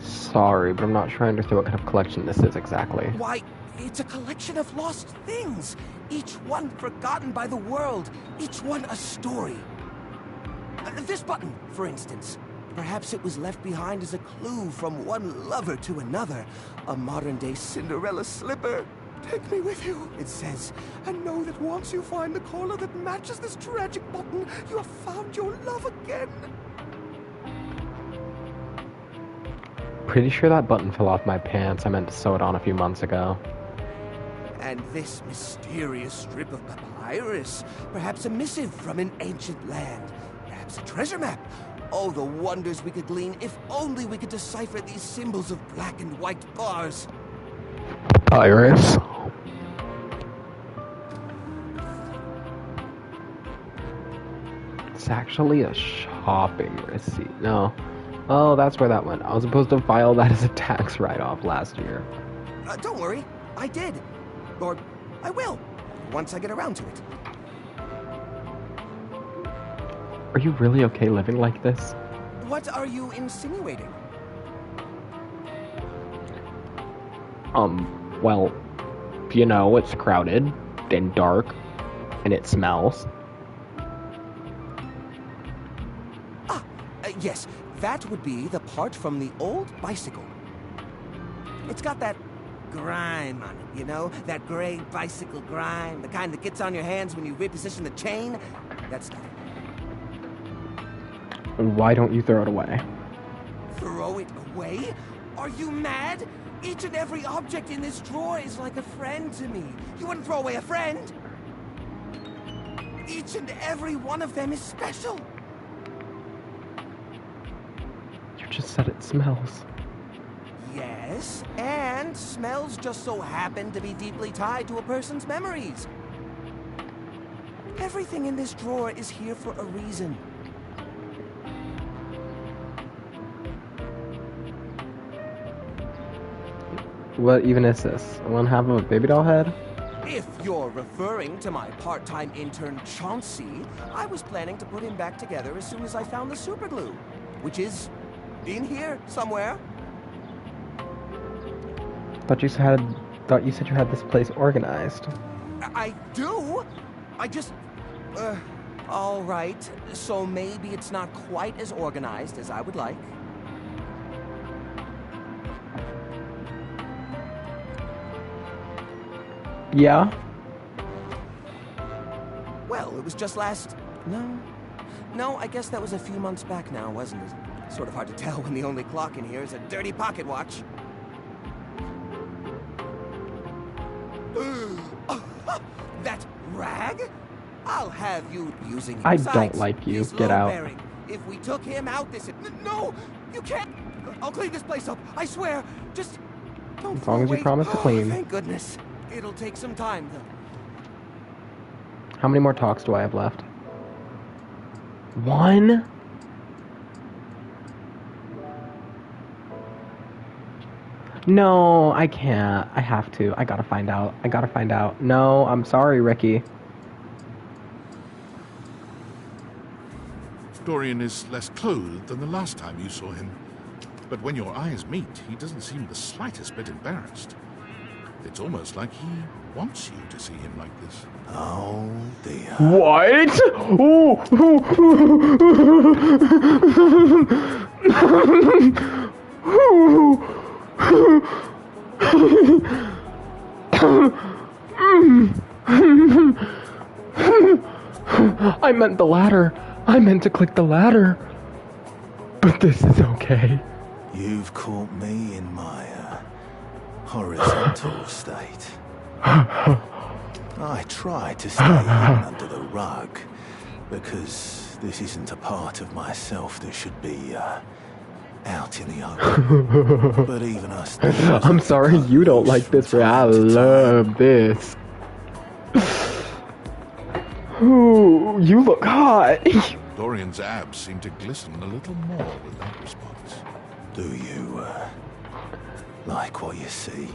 Sorry, but I'm not sure I understand what kind of collection this is exactly. Why, it's a collection of lost things. Each one forgotten by the world. Each one a story. This button, for instance. Perhaps it was left behind as a clue from one lover to another. A modern-day Cinderella slipper. Take me with you, it says. And know that once you find the collar that matches this tragic button, you have found your love again. Pretty sure that button fell off my pants. I meant to sew it on a few months ago. And this mysterious strip of papyrus. Perhaps a missive from an ancient land. Perhaps a treasure map. Oh, the wonders we could glean if only we could decipher these symbols of black and white bars. Papyrus. It's actually a shopping receipt. No. Oh, that's where that went. I was supposed to file that as a tax write-off last year. Don't worry. I did. Or I will. Once I get around to it. Are you really okay living like this? What are you insinuating? Well, you know, it's crowded and dark and it smells. Yes, that would be the part from the old bicycle. It's got that grime on it, you know? That gray bicycle grime, the kind that gets on your hands when you reposition the chain. That stuff. Why don't you throw it away? Throw it away? Are you mad? Each and every object in this drawer is like a friend to me. You wouldn't throw away a friend? Each and every one of them is special. You just said it smells. Yes, and smells just so happen to be deeply tied to a person's memories. Everything in this drawer is here for a reason. What even is this? One half of a baby doll head? If you're referring to my part-time intern Chauncey, I was planning to put him back together as soon as I found the superglue, which is in here somewhere. Thought you said you had this place organized. I do? I just... all right. So maybe it's not quite as organized as I would like. Yeah? Well, it was just last... No, I guess that was a few months back now, wasn't it? Sort of hard to tell when the only clock in here is a dirty pocket watch. That rag? I'll have you using him. I don't like you. Get out. If we took him out, this... No! You can't! I'll clean this place up, I swear! Just... don't as long as you promise to clean. Thank goodness. It'll take some time, though. How many more talks do I have left? One? No, I can't. I have to. I gotta find out. No, I'm sorry, Ricky. Dorian is less clothed than the last time you saw him. But when your eyes meet, he doesn't seem the slightest bit embarrassed. It's almost like he wants you to see him like this. Oh, dear. What? I meant the ladder. I meant to click the ladder. But this is okay. You've caught me in my horizontal state. I try to stay hidden under the rug, because this isn't a part of myself that should be out in the open. But even us... I'm sorry you don't like this, but I love this. Ooh, you look hot. Dorian's abs seem to glisten a little more with that response. Do you like what you see?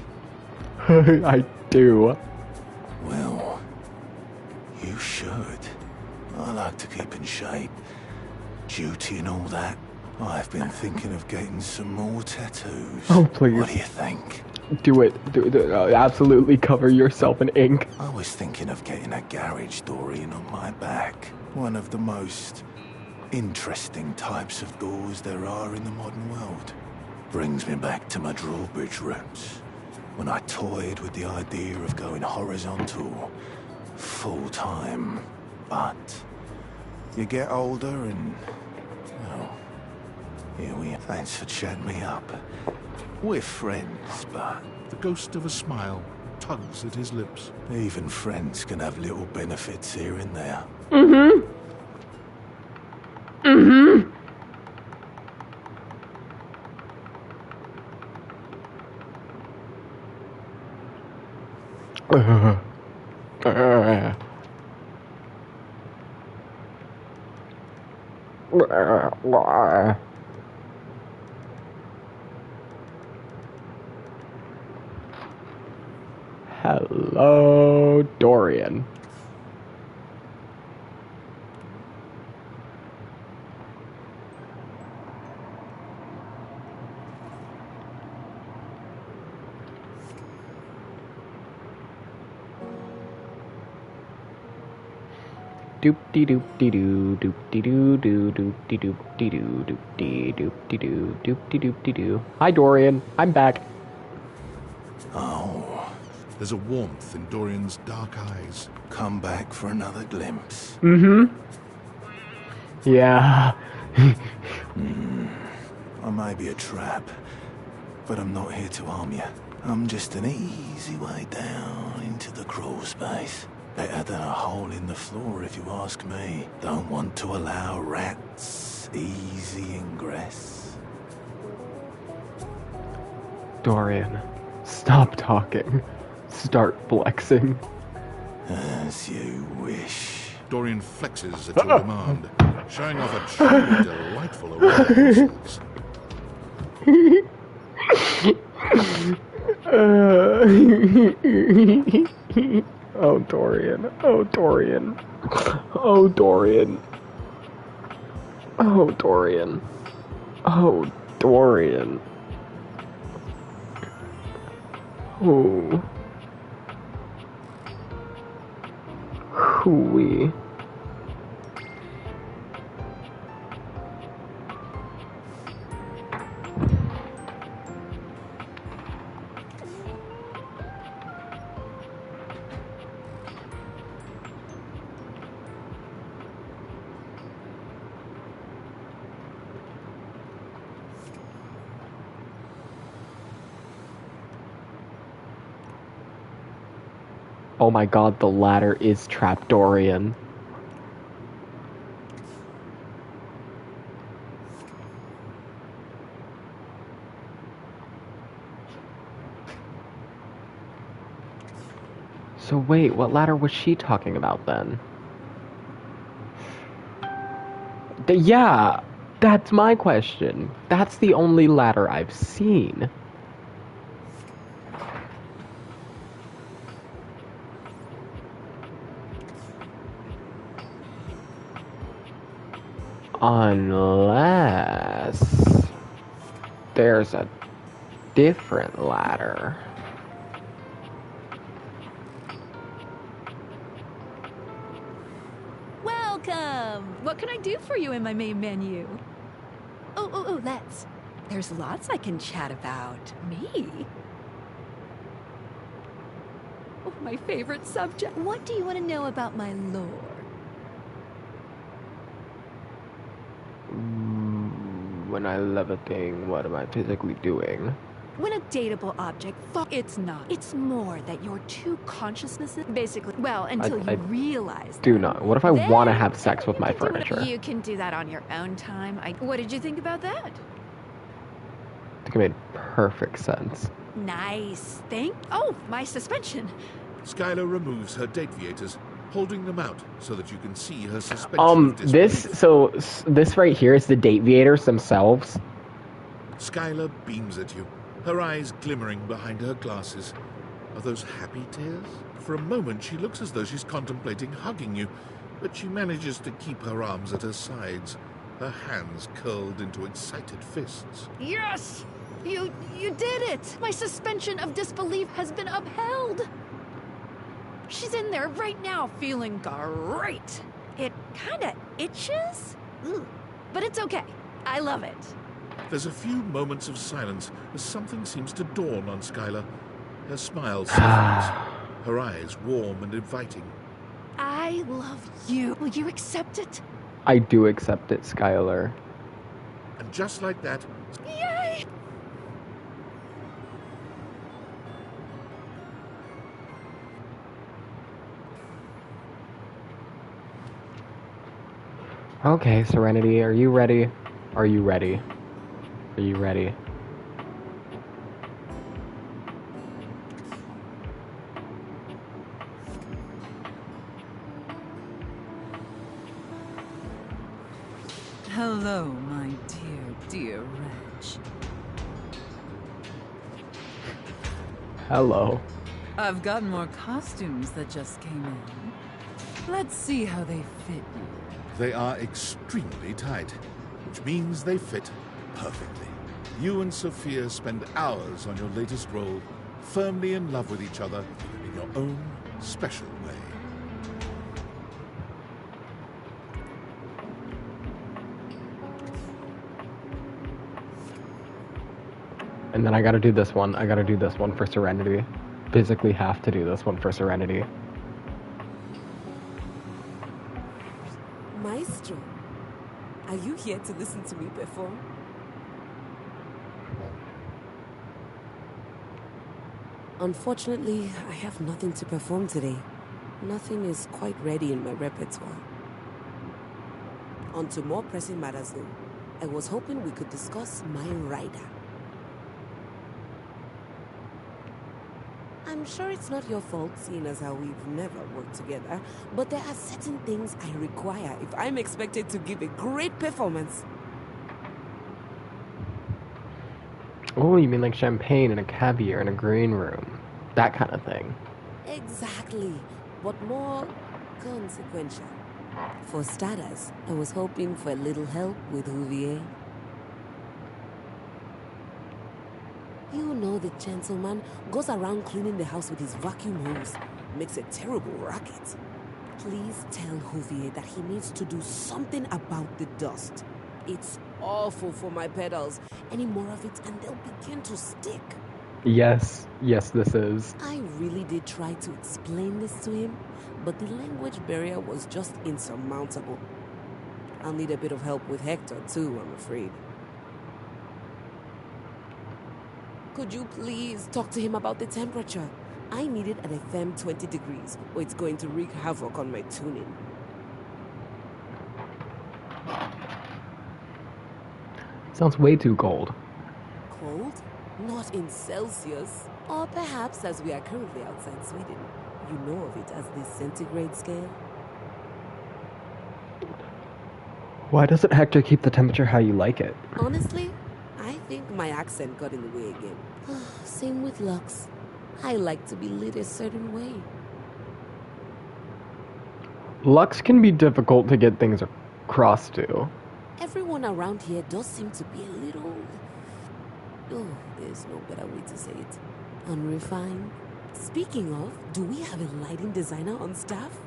I do. Well, you should. I like to keep in shape. Duty and all that. I've been thinking of getting some more tattoos. Oh, please. What do you think? Do it. Absolutely cover yourself in ink. I was thinking of getting a garage Dorian on my back. One of the most interesting types of doors there are in the modern world. Brings me back to my drawbridge roots, when I toyed with the idea of going horizontal, full-time. But you get older and, well, here we are. Thanks for chatting me up. We're friends, but... The ghost of a smile tugs at his lips. Even friends can have little benefits here and there. Mm-hmm. Mm-hmm. Hello, Dorian. Doop de doop de doo doop de doo doo doop de doop de doo doop de doop de doo doop de doop de doo. Hi Dorian, I'm back. Oh. There's a warmth in Dorian's dark eyes. Come back for another glimpse. Mm-hmm. Yeah. I may be a trap, but I'm not here to harm you. I'm just an easy way down into the crawl space. Better than a hole in the floor, if you ask me. Don't want to allow rats easy ingress. Dorian, stop talking. Start flexing. As you wish. Dorian flexes at your demand, showing off a truly delightful array of muscles. Oh, Dorian. Oh, Dorian. Oh, Dorian. Oh, Dorian. Oh, Dorian. Oh. Hooey. Oh my god, the ladder is Trapdorian. So wait, what ladder was she talking about then? Yeah, that's my question. That's the only ladder I've seen. Unless there's a different ladder. Welcome! What can I do for you in my main menu? Oh, let's. There's lots I can chat about. Me? Oh, my favorite subject. What do you want to know about my lore? When I love a thing, what am I physically doing? When a dateable object it's not. It's more that your two consciousnesses basically, well, until I you realize do not. What if I want to have sex with my furniture? You can do that on your own time. What did you think about that? I think it made perfect sense. Nice. Oh, my suspension. Skylar removes her dateviators, holding them out so that you can see her suspension. This right here is the dateviators themselves. Skylar beams at you, her eyes glimmering behind her glasses. Are those happy tears? For a moment, she looks as though she's contemplating hugging you, but she manages to keep her arms at her sides, her hands curled into excited fists. Yes! You did it! My suspension of disbelief has been upheld! She's in there right now feeling great. It kinda itches? Ooh, but it's okay. I love it. There's a few moments of silence as something seems to dawn on Skylar. Her smile softens, her eyes warm and inviting. I love you. Will you accept it? I do accept it, Skylar. And just like that... Yay! Okay, Serenity, are you ready? Are you ready? Are you ready? Hello, my dear Reg. Hello. I've got more costumes that just came in. Let's see how they fit you. They are extremely tight, which means they fit perfectly. You and Sophia spend hours on your latest role, firmly in love with each other in your own special way. And then I gotta do this one. I gotta do this one for Serenity. Physically have to do this one for Serenity. Maestro, are you here to listen to me perform? Unfortunately, I have nothing to perform today. Nothing is quite ready in my repertoire. On to more pressing matters though. I was hoping we could discuss my rider. I'm sure it's not your fault, seeing as how we've never worked together, but there are certain things I require if I'm expected to give a great performance. Oh, you mean like champagne and a caviar in a green room. That kind of thing. Exactly, but more consequential. For starters, I was hoping for a little help with Huvier. You know the gentleman goes around cleaning the house with his vacuum hose. Makes a terrible racket. Please tell Huvier that he needs to do something about the dust. It's awful for my pedals. Any more of it and they'll begin to stick. Yes, this is. I really did try to explain this to him, but the language barrier was just insurmountable. I'll need a bit of help with Hector too, I'm afraid. Could you please talk to him about the temperature? I need it at a firm 20 degrees, or it's going to wreak havoc on my tuning. Sounds way too cold. Cold? Not in Celsius. Or perhaps, as we are currently outside Sweden, you know of it as the centigrade scale? Why doesn't Hector keep the temperature how you like it? Honestly, I think my accent got in the way again. Same with Lux. I like to be lit a certain way. Lux can be difficult to get things across to. Everyone around here does seem to be a little... Oh, there's no better way to say it. Unrefined. Speaking of, do we have a lighting designer on staff?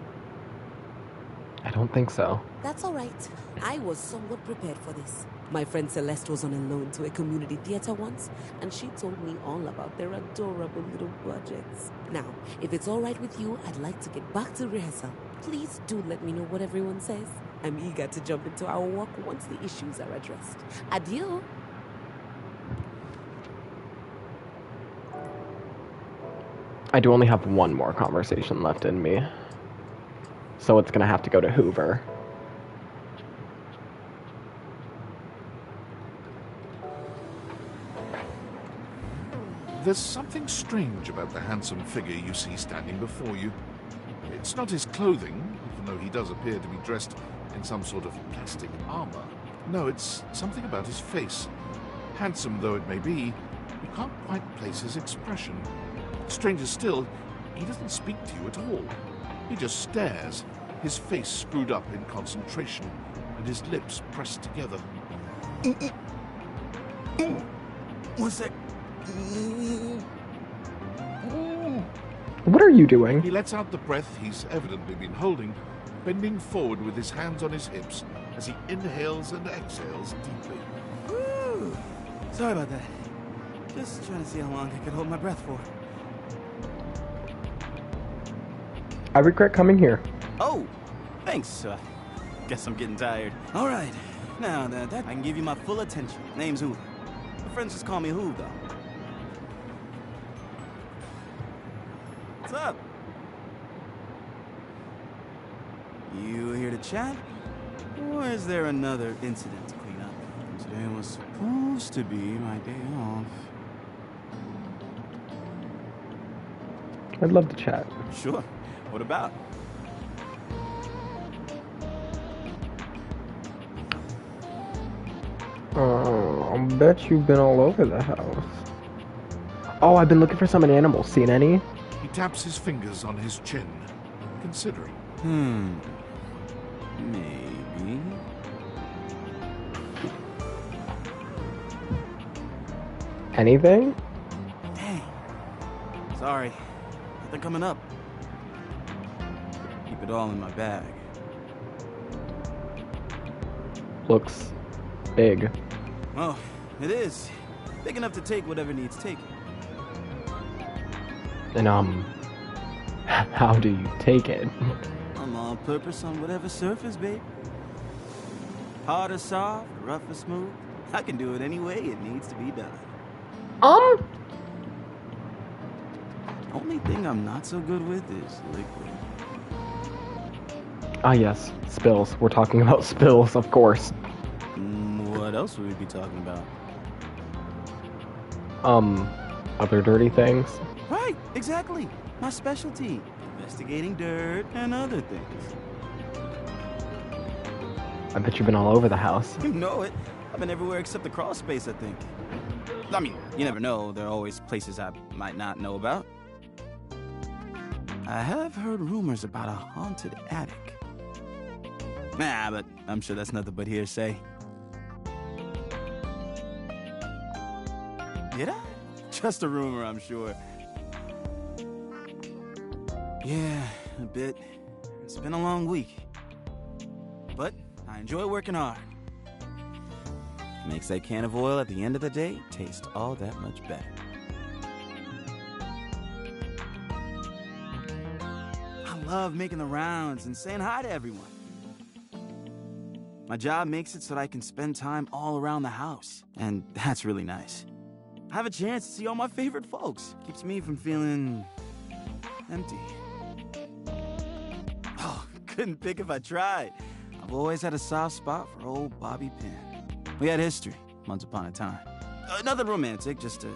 I don't think so. That's all right. I was somewhat prepared for this. My friend Celeste was on a loan to a community theater once, and she told me all about their adorable little budgets. Now, if it's all right with you, I'd like to get back to rehearsal. Please do let me know what everyone says. I'm eager to jump into our work once the issues are addressed. Adieu! I do only have one more conversation left in me. So it's gonna have to go to Hoover. There's something strange about the handsome figure you see standing before you. It's not his clothing, even though he does appear to be dressed in some sort of plastic armor. No, it's something about his face. Handsome though it may be, you can't quite place his expression. Stranger still, he doesn't speak to you at all. He just stares, his face screwed up in concentration, and his lips pressed together. What's that? What are you doing? He lets out the breath he's evidently been holding, bending forward with his hands on his hips, as he inhales and exhales deeply. Woo! Sorry about that. Just trying to see how long I could hold my breath for. I regret coming here. Oh, thanks. Guess I'm getting tired. All right. Now that I can give you my full attention. Name's Hoover. My friends just call me Hoov, though. What's up? You here to chat? Or is there another incident to clean up? Today was supposed to be my day off. I'd love to chat. Sure. What about? I bet you've been all over the house. Oh, I've been looking for some animals. Seen any? He taps his fingers on his chin, considering. Maybe. Anything? Dang. Sorry. Nothing coming up. Keep it all in my bag. Looks big. Oh, it is. Big enough to take whatever needs taken. And how do you take it? I'm all purpose on whatever surface, babe. Hard or soft, rough or smooth. I can do it any way it needs to be done. Only thing I'm not so good with is liquid. Ah yes, spills. We're talking about spills, of course. What else would we be talking about? Other dirty things. Right, exactly. My specialty. Investigating dirt and other things. I bet you've been all over the house. You know it. I've been everywhere except the crawl space, I think. I mean, you never know. There are always places I might not know about. I have heard rumors about a haunted attic. Nah, but I'm sure that's nothing but hearsay. Did I? Just a rumor, I'm sure. Yeah, a bit. It's been a long week. But I enjoy working hard. Makes that can of oil at the end of the day taste all that much better. I love making the rounds and saying hi to everyone. My job makes it so that I can spend time all around the house, and that's really nice. I have a chance to see all my favorite folks. Keeps me from feeling empty. Oh, couldn't pick if I tried. I've always had a soft spot for old Bobby Pin. We had history, once upon a time. Nothing romantic, just a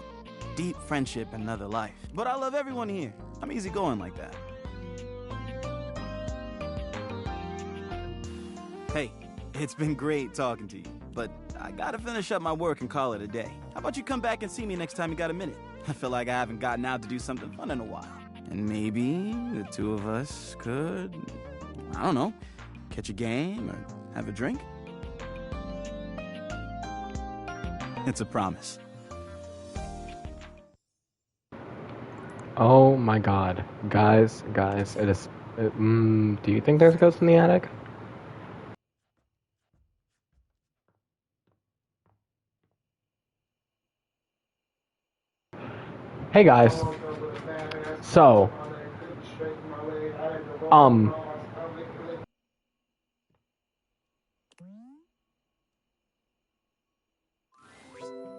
deep friendship and another life. But I love everyone here. I'm easygoing like that. Hey, it's been great talking to you, but I gotta finish up my work and call it a day. How about you come back and see me next time you got a minute? I feel like I haven't gotten out to do something fun in a while. And maybe the two of us could, I don't know, catch a game or have a drink? It's a promise. Oh my god. Guys, it is... do you think there's a ghost in the attic? Hey guys. So...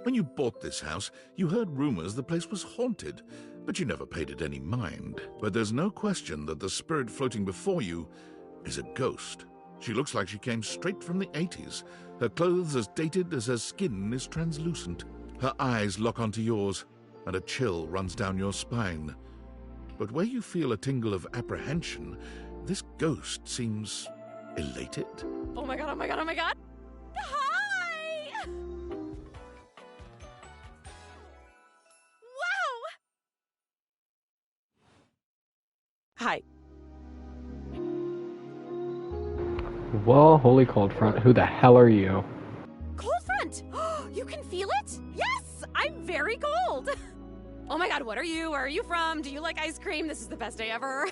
When you bought this house, you heard rumors the place was haunted, but you never paid it any mind. But there's no question that the spirit floating before you is a ghost. She looks like she came straight from the 80s. Her clothes as dated as her skin is translucent. Her eyes lock onto yours, and a chill runs down your spine. But where you feel a tingle of apprehension, this ghost seems elated. Oh my god, oh my god, oh my god! Hi! Wow! Hi. Well, holy cold front, who the hell are you? Cold front! You can feel it? Yes! I'm very cold! Oh my god, what are you? Where are you from? Do you like ice cream? This is the best day ever.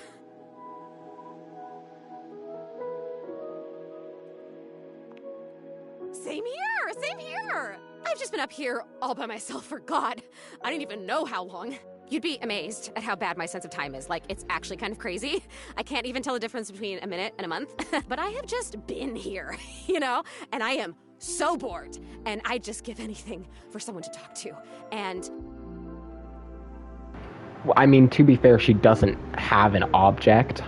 Same here, same here. I've just been up here all by myself for God, I don't even know how long. You'd be amazed at how bad my sense of time is. Like, it's actually kind of crazy. I can't even tell the difference between a minute and a month. But I have just been here, you know? And I am so bored. And I'd just give anything for someone to talk to. And... Well, I mean, to be fair, she doesn't have an object.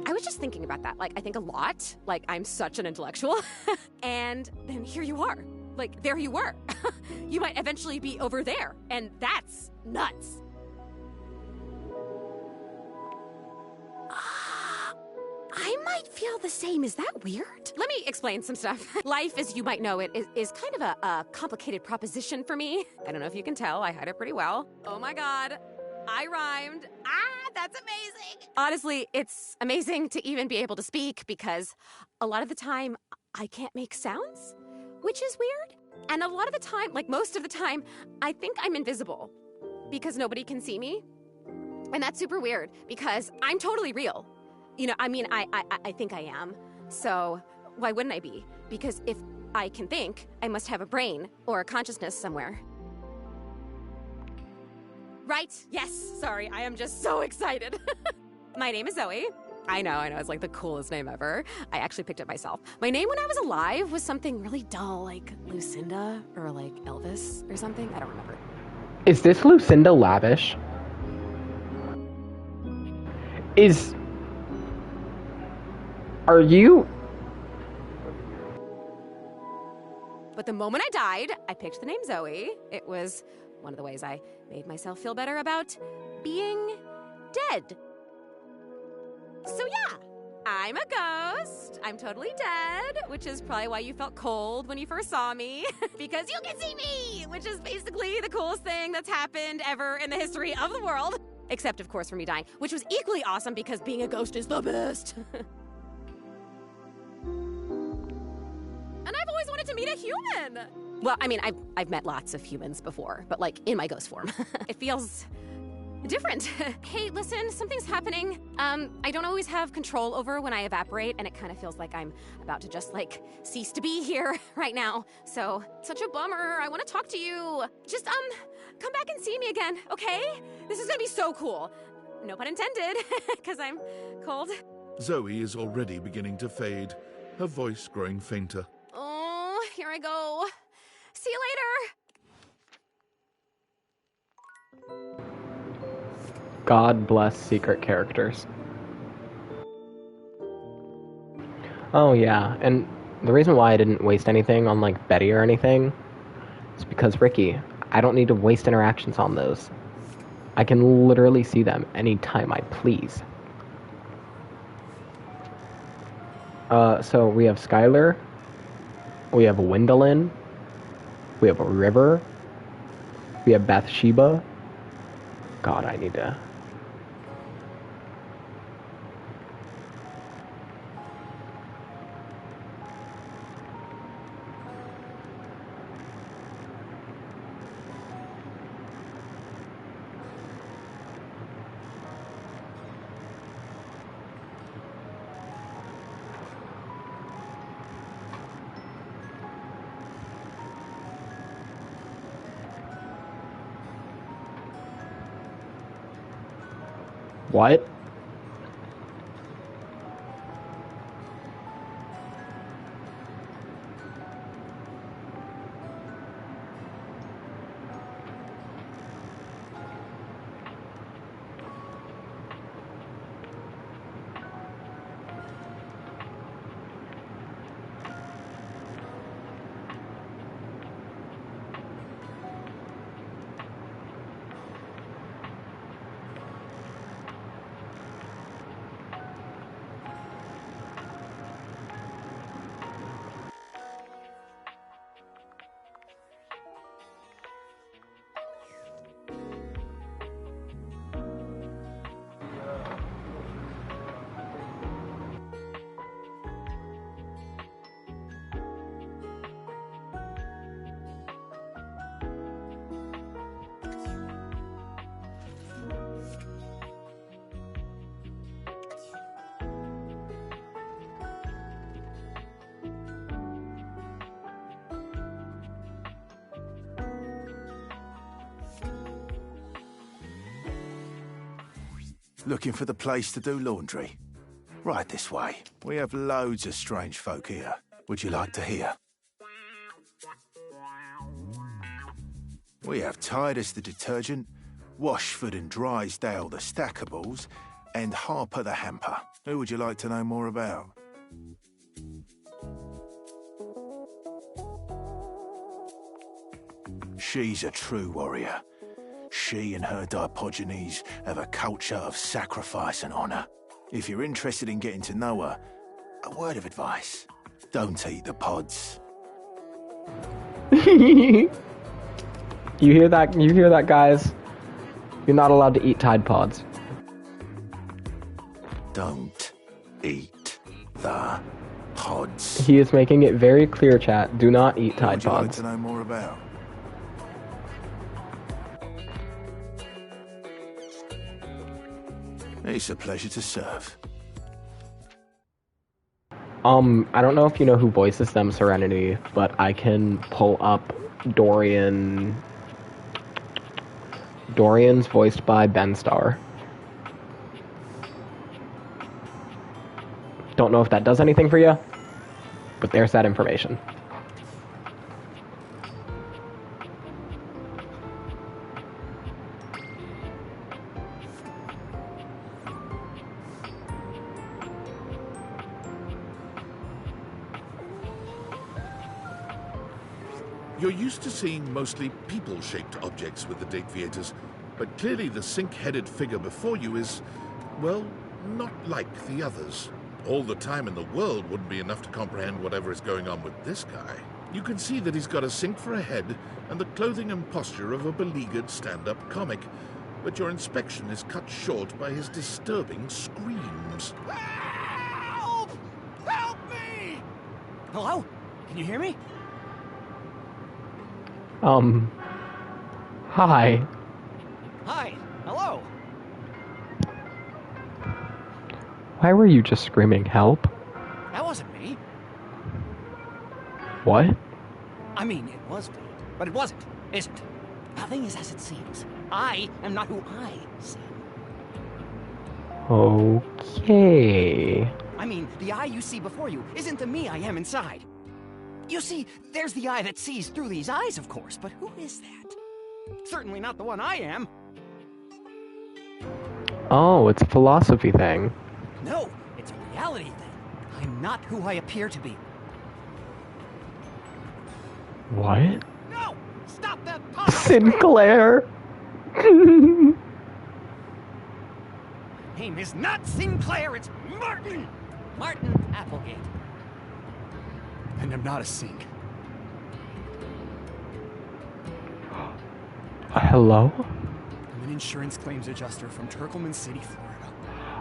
I was just thinking about that. Like, I think a lot. Like, I'm such an intellectual. And then here you are. Like, there you were. You might eventually be over there. And that's nuts. I might feel the same. Is that weird? Let me explain some stuff. Life, as you might know it, is kind of a complicated proposition for me. I don't know if you can tell. I hide it pretty well. Oh my God. I rhymed. That's amazing. Honestly, it's amazing to even be able to speak because a lot of the time I can't make sounds, which is weird. And a lot of the time, like most of the time, I think I'm invisible because nobody can see me. And that's super weird because I'm totally real. You know, I mean, I think I am. So why wouldn't I be? Because if I can think, I must have a brain or a consciousness somewhere. Right? Yes. Sorry, I am just so excited. My name is Zoe. I know, it's like the coolest name ever. I actually picked it myself. My name when I was alive was something really dull, like Lucinda or like Elvis or something. I don't remember. Is this Lucinda Lavish? Are you? But the moment I died, I picked the name Zoe. It was one of the ways I made myself feel better about being dead. So yeah, I'm a ghost. I'm totally dead, which is probably why you felt cold when you first saw me, because you can see me, which is basically the coolest thing that's happened ever in the history of the world. Except, of course, for me dying, which was equally awesome because being a ghost is the best. And I've always wanted to meet a human. Well, I mean, I've met lots of humans before, but like in my ghost form. It feels different. Hey, listen, something's happening. I don't always have control over when I evaporate, and it kind of feels like I'm about to just like cease to be here right now. So, such a bummer. I want to talk to you. Just come back and see me again, okay? This is gonna be so cool. No pun intended, because I'm cold. Zoe is already beginning to fade, her voice growing fainter. Oh, here I go. See you later. God bless secret characters. Oh yeah, and the reason why I didn't waste anything on like Betty or anything is because Ricky, I don't need to waste interactions on those. I can literally see them anytime I please. So we have Skylar, we have Wendolyn, we have River, we have Bathsheba. God, I need to... What? Looking for the place to do laundry? Right this way. We have loads of strange folk here. Would you like to hear? We have Titus the detergent, Washford and Drysdale the stackables, and Harper the hamper. Who would you like to know more about? She's a true warrior. She and her Diogenes have a culture of sacrifice and honor. If you're interested in getting to know her, a word of advice. Don't eat the pods. You hear that? You hear that, guys? You're not allowed to eat Tide Pods. Don't eat the pods. He is making it very clear, chat. Do not eat Tide What would you like Pods. to know more about? It's a pleasure to serve. I don't know if you know who voices them, Serenity, but I can pull up Dorian. Dorian's voiced by Ben Starr. Don't know if that does anything for you, but there's that information. You're used to seeing mostly people-shaped objects with the Dateviators, but clearly the sink-headed figure before you is, well, not like the others. All the time in the world wouldn't be enough to comprehend whatever is going on with this guy. You can see that he's got a sink for a head and the clothing and posture of a beleaguered stand-up comic, but your inspection is cut short by his disturbing screams. Help! Help me! Hello? Can you hear me? Hi. Hi. Hello. Why were you just screaming help? That wasn't me. What? I mean, it was me, but it wasn't, isn't. Nothing is as it seems. I am not who I seem. Okay. I mean, the eye you see before you isn't the me I am inside. You see, there's the eye that sees through these eyes, of course, but who is that? Certainly not the one I am. Oh, it's a philosophy thing. No, it's a reality thing. I'm not who I appear to be. What? No! Stop that! Sinclair! Name is not Sinclair, it's Martin! Martin Applegate. And I'm not a sink. Hello? I'm an insurance claims adjuster from Turkleman City, Florida.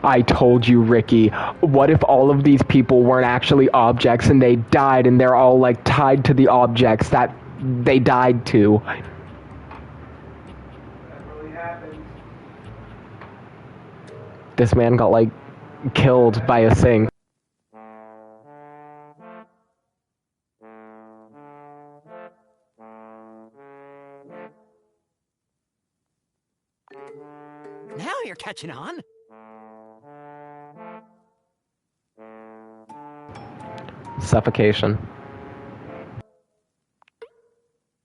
I told you, Ricky. What if all of these people weren't actually objects and they died and they're all, like, tied to the objects that they died to? This man got, like, killed by a sink. Now you're catching on. Suffocation.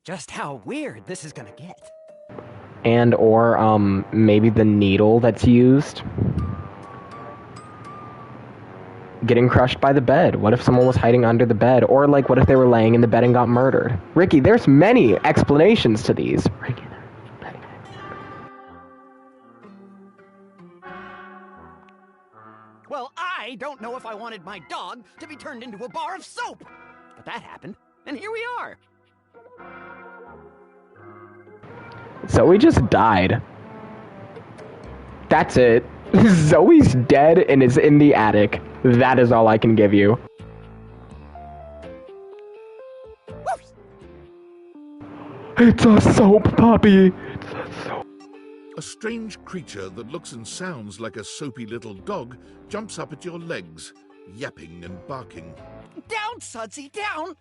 Just how weird this is gonna get. And or, maybe the needle that's used. Getting crushed by the bed. What if someone was hiding under the bed? Or, like, what if they were laying in the bed and got murdered? Ricky, there's many explanations to these. Ricky, Well, I don't know if I wanted my dog to be turned into a bar of soap. But that happened, and here we are. Zoe just died. That's it. Zoe's dead and is in the attic. That is all I can give you. It's a soap puppy. It's a soap. A strange creature that looks and sounds like a soapy little dog jumps up at your legs, yapping and barking. Down, Sudsy, down!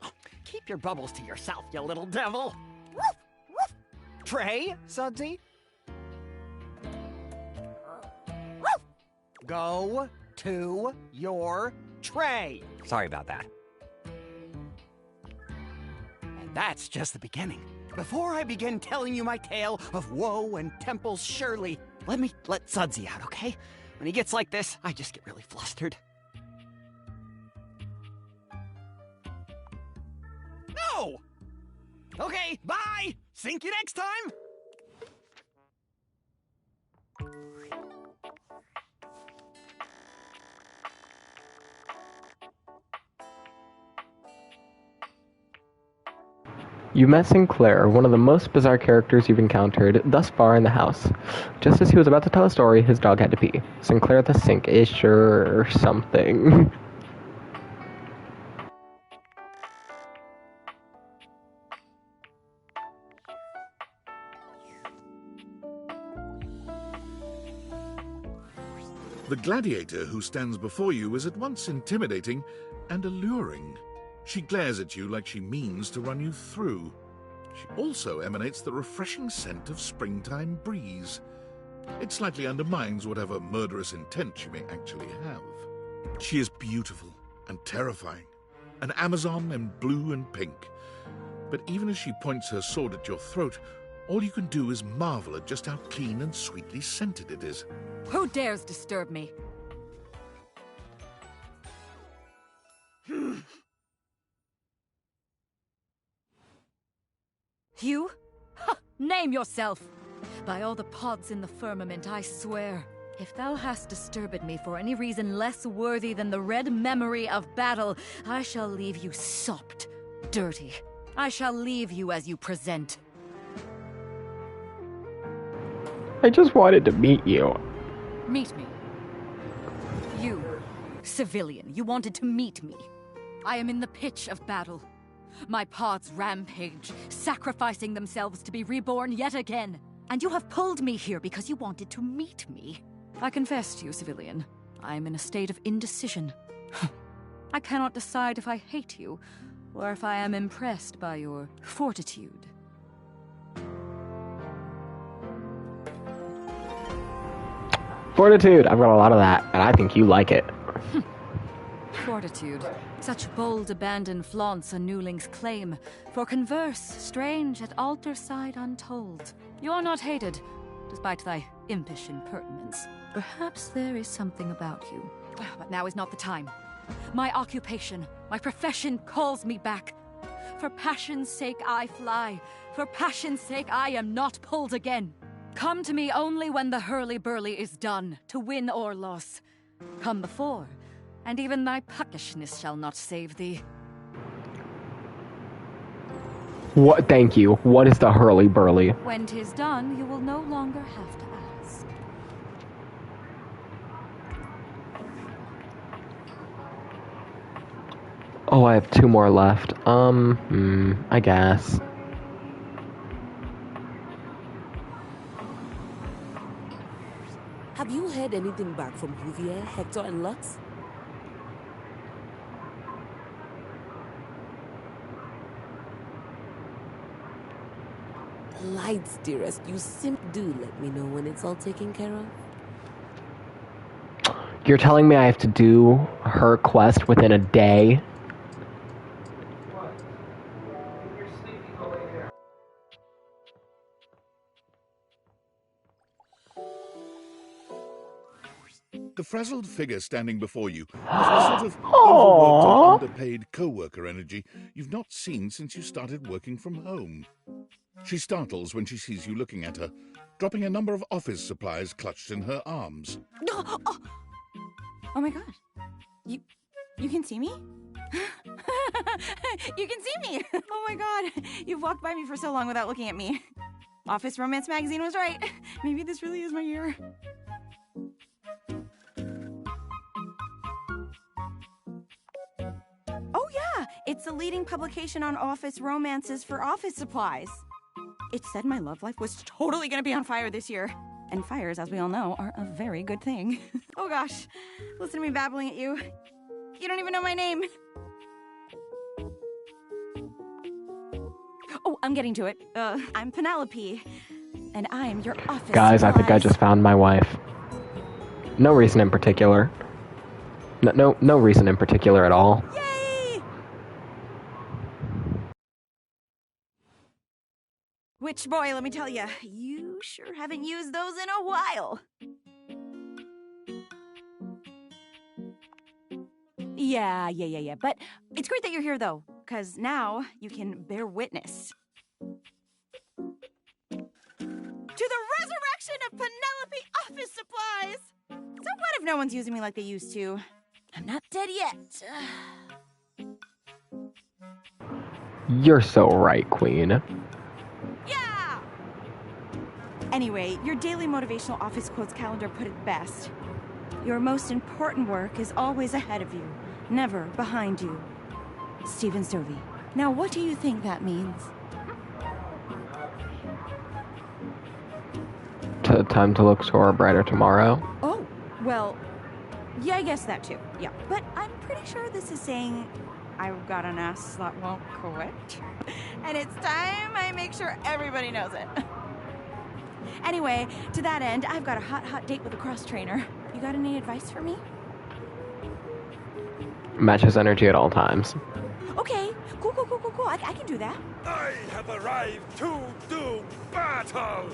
Keep your bubbles to yourself, you little devil. Woof, woof. Trey, Sudsy? Woof, Go to your tray. Sorry about that. And that's just the beginning. Before I begin telling you my tale of woe and Temple's Shirley, let me let Sudsy out, okay? When he gets like this, I just get really flustered. No! Okay, bye! Sink you next time! You met Sinclair, one of the most bizarre characters you've encountered thus far in the house. Just as he was about to tell a story, his dog had to pee. Sinclair the Sink is sure something. The gladiator who stands before you is at once intimidating and alluring. She glares at you like she means to run you through. She also emanates the refreshing scent of springtime breeze. It slightly undermines whatever murderous intent she may actually have. She is beautiful and terrifying, an Amazon in blue and pink. But even as she points her sword at your throat, all you can do is marvel at just how clean and sweetly scented it is. Who dares disturb me? You? Ha! Name yourself! By all the pods in the firmament, I swear, if thou hast disturbed me for any reason less worthy than the red memory of battle, I shall leave you sopped, dirty. I shall leave you as you present. I just wanted to meet you. Meet me. You, civilian, you wanted to meet me. I am in the pitch of battle. My pods rampage, sacrificing themselves to be reborn yet again. And you have pulled me here because you wanted to meet me. I confess to you, civilian, I am in a state of indecision. I cannot decide if I hate you, or if I am impressed by your fortitude. Fortitude, I've got a lot of that, and I think you like it. Fortitude. Such bold abandon flaunts a newling's claim. For converse, strange at altar side untold. You are not hated, despite thy impish impertinence. Perhaps there is something about you. But now is not the time. My occupation, my profession calls me back. For passion's sake I fly. For passion's sake I am not pulled again. Come to me only when the hurly-burly is done, to win or loss. Come before, and even thy puckishness shall not save thee. What? Thank you. What is the hurly-burly? When 'tis done, you will no longer have to ask. Oh, I have 2 more left. I guess. Have you heard anything back from Bouvier, Hector, and Lux? Lights, dearest. You do let me know when it's all taken care of. You're telling me I have to do her quest within a day? The frazzled figure standing before you has the sort of overworked and underpaid co-worker energy you've not seen since you started working from home. She startles when she sees you looking at her, dropping a number of office supplies clutched in her arms. Oh my god. You can see me? You can see me! Oh my god. You've walked by me for so long without looking at me. Office Romance magazine was right. Maybe this really is my year. Oh yeah, it's the leading publication on office romances for office supplies. It said my love life was totally gonna be on fire this year. And fires, as we all know, are a very good thing. Oh gosh, listen to me babbling at you. You don't even know my name. Oh, I'm getting to it. I'm Penelope. And I'm your office Guys, I think I supplies. just found my wife. No reason in particular. No reason in particular at all. Yay! Which, boy, let me tell you, you sure haven't used those in a while. Yeah. But it's great that you're here, though, because now you can bear witness to the resurrection of Penelope office supplies! So what if no one's using me like they used to? I'm not dead yet. You're so right, Queen. Yeah! Anyway, your daily motivational office quotes calendar put it best. Your most important work is always ahead of you, never behind you. Stephen Stovey. Now, what do you think that means? Time to look for a brighter tomorrow. Oh, well, yeah, I guess that too. Yeah, but I'm pretty sure this is saying I've got an ass that won't quit. And it's time I make sure everybody knows it. Anyway, to that end, I've got a hot date with a cross trainer. You got any advice for me? Match his energy at all times. Okay, cool. I can do that. I have arrived to do battle!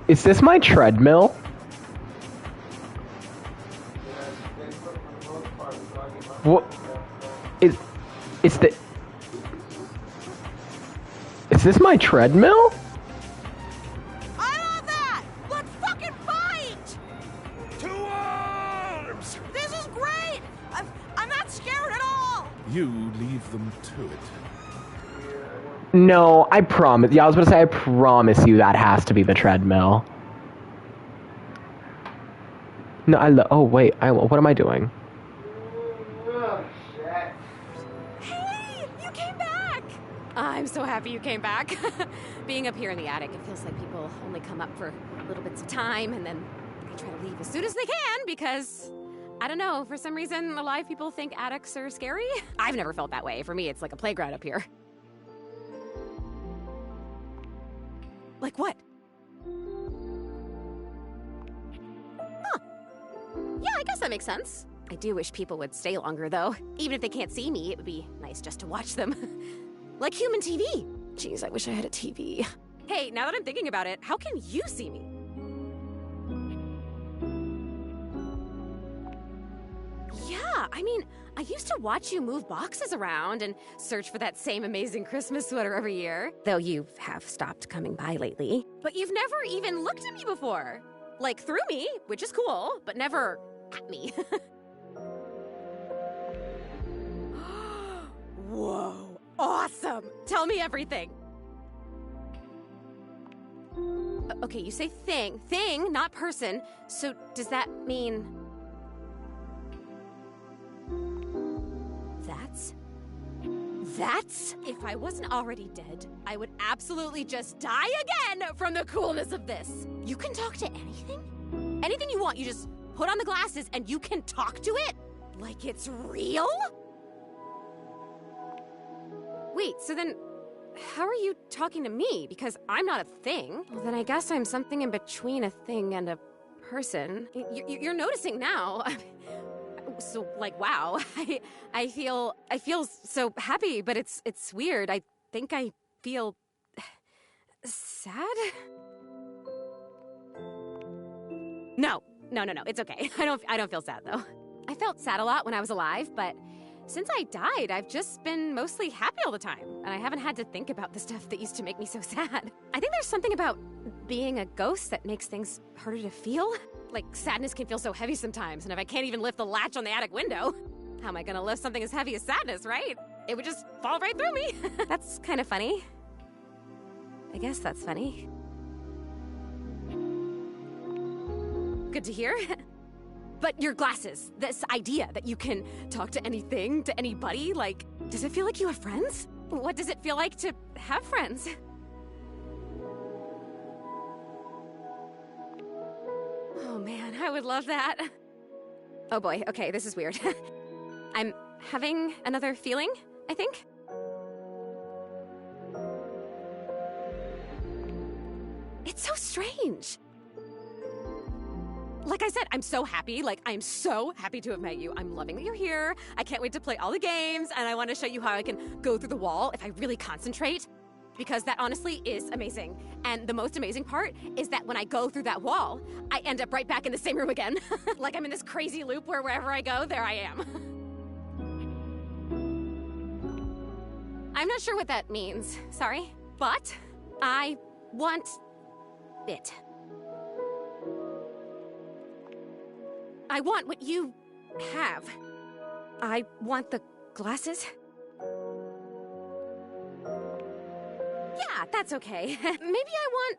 Is this my treadmill? What? Is this my treadmill? I love that! Let's fucking fight! To arms! This is great! I'm not scared at all! You leave them to it. No, I promise. Yeah, I was about to say, I promise you that has to be the treadmill. No, oh, wait. What am I doing? Hey, you came back! I'm so happy you came back. Being up here in the attic, it feels like people only come up for little bits of time and then they try to leave as soon as they can because, I don't know, for some reason, a lot of people think attics are scary. I've never felt that way. For me, it's like a playground up here. Like what? Huh. Yeah, I guess that makes sense. I do wish people would stay longer, though. Even if they can't see me, it would be nice just to watch them. Like human TV. Jeez, I wish I had a TV. Hey, now that I'm thinking about it, how can you see me? Yeah, I mean, I used to watch you move boxes around and search for that same amazing Christmas sweater every year. Though you have stopped coming by lately. But you've never even looked at me before. Like, through me, which is cool, but never at me. Whoa, awesome! Tell me everything. Okay, you say thing, not person. So does that mean... That's... If I wasn't already dead, I would absolutely just die again from the coolness of this. You can talk to anything? Anything you want, you just put on the glasses and you can talk to it? Like it's real? Wait, so then how are you talking to me? Because I'm not a thing. Well, then I guess I'm something in between a thing and a person. You're noticing now. So, like, wow, I feel so happy, but it's weird. I think I feel sad? No, it's okay. I don't feel sad, though. I felt sad a lot when I was alive, but since I died, I've just been mostly happy all the time, and I haven't had to think about the stuff that used to make me so sad. I think there's something about being a ghost that makes things harder to feel. Like, sadness can feel so heavy sometimes, and if I can't even lift the latch on the attic window, how am I gonna lift something as heavy as sadness, right? It would just fall right through me. That's kind of funny. I guess that's funny. Good to hear. But your glasses, this idea that you can talk to anything, to anybody, like, does it feel like you have friends? What does it feel like to have friends? Oh man, I would love that. Oh boy, okay, this is weird. I'm having another feeling, I think. It's so strange. like I said, I'm so happy. Like, I'm so happy to have met you. I'm loving that you're here. I can't wait to play all the games, and I want to show you how I can go through the wall if I really concentrate, because that honestly is amazing. And the most amazing part is that when I go through that wall, I end up right back in the same room again. Like I'm in this crazy loop where wherever I go, there I am. I'm not sure what that means, sorry, but I want it. I want what you have. I want the glasses. Yeah, that's okay. Maybe I want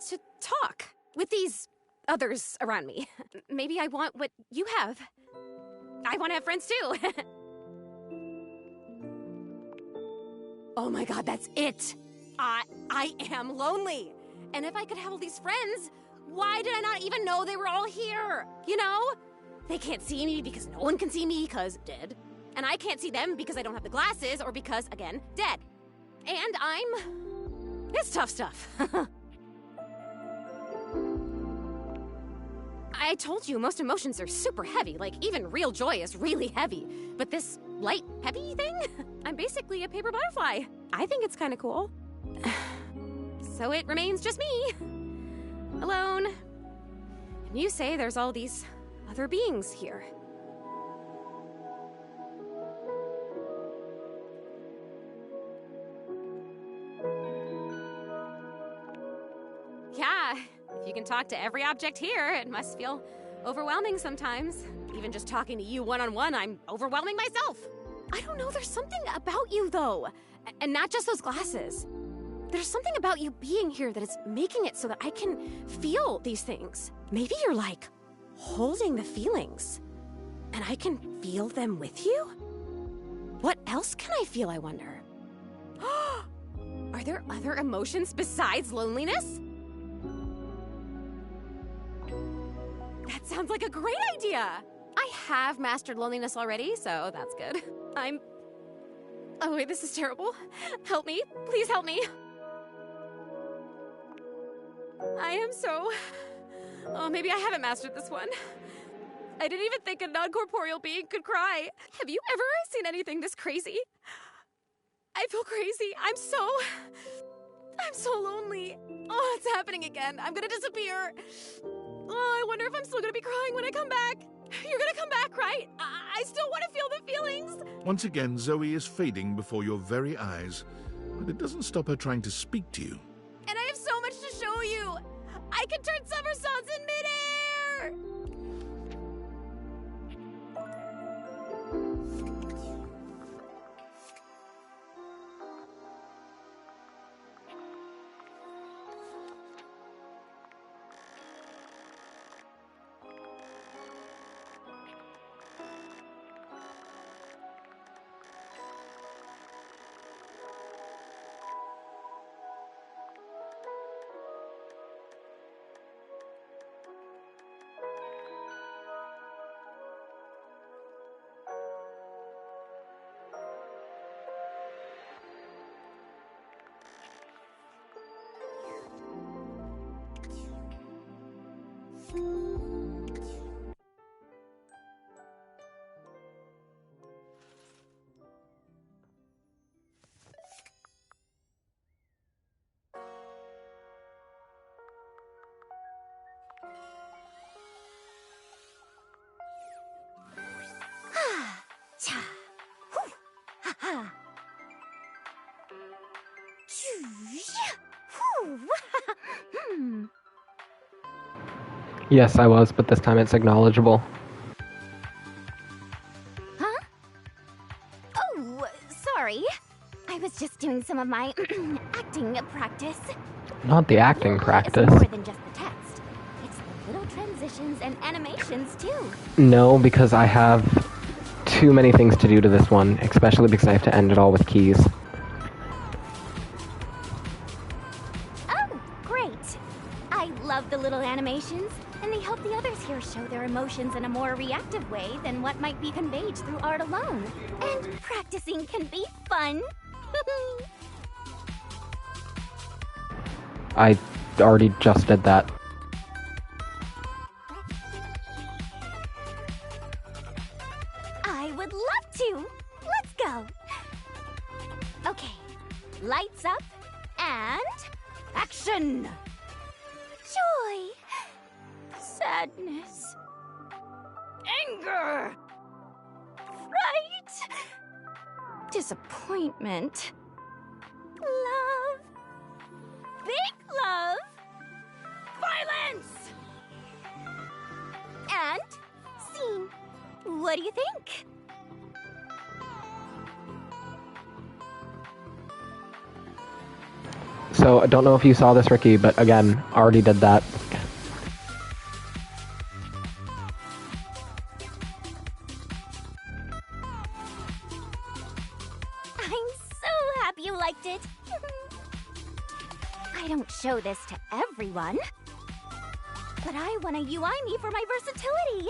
to talk with these others around me. Maybe I want what you have. I want to have friends too. Oh my god, that's it. I am lonely. And if I could have all these friends, why did I not even know they were all here? You know? They can't see me because no one can see me because dead. And I can't see them because I don't have the glasses or because, again, dead. And it's tough stuff. I told you, most emotions are super heavy. Like, even real joy is really heavy. But this light, peppy thing? I'm basically a paper butterfly. I think it's kind of cool. So it remains just me. Alone. And you say there's all these other beings here. Yeah, if you can talk to every object here, it must feel overwhelming sometimes. Even just talking to you one-on-one, I'm overwhelming myself. I don't know, there's something about you, though. And not just those glasses. There's something about you being here that is making it so that I can feel these things. Maybe you're like holding the feelings, and I can feel them with you? What else can I feel, I wonder? Are there other emotions besides loneliness? That sounds like a great idea! I have mastered loneliness already, so that's good. Oh wait, this is terrible. Help me, please help me. I am so... Oh, maybe I haven't mastered this one. I didn't even think a non-corporeal being could cry. Have you ever seen anything this crazy? I feel crazy. I'm so lonely. Oh, it's happening again. I'm gonna disappear. Oh, I wonder if I'm still gonna be crying when I come back. You're gonna come back, right? I still want to feel the feelings. Once again, Zoe is fading before your very eyes, but it doesn't stop her trying to speak to you. And I have so much to show you. I can turn somersaults in midair. Yes, I was, but this time it's acknowledgeable. Huh? Oh, sorry. I was just doing some of my acting practice. Not the acting practice. It's more than just the text. It's the little transitions and animations, too. No, because I have too many things to do to this one, especially because I have to end it all with keys. Oh, great. I love the little animations, and they help the others here show their emotions in a more reactive way than what might be conveyed through art alone. And practicing can be fun. I already just did that. I would love to. Let's go. Okay. Lights up and action. Joy. Sadness. Anger. Fright. Disappointment. Love. Big love. Violence. And scene. What do you think? So, I don't know if you saw this, Ricky, but again, already did that. I'm so happy you liked it. I don't show this to everyone, but I want a UI me for my versatility.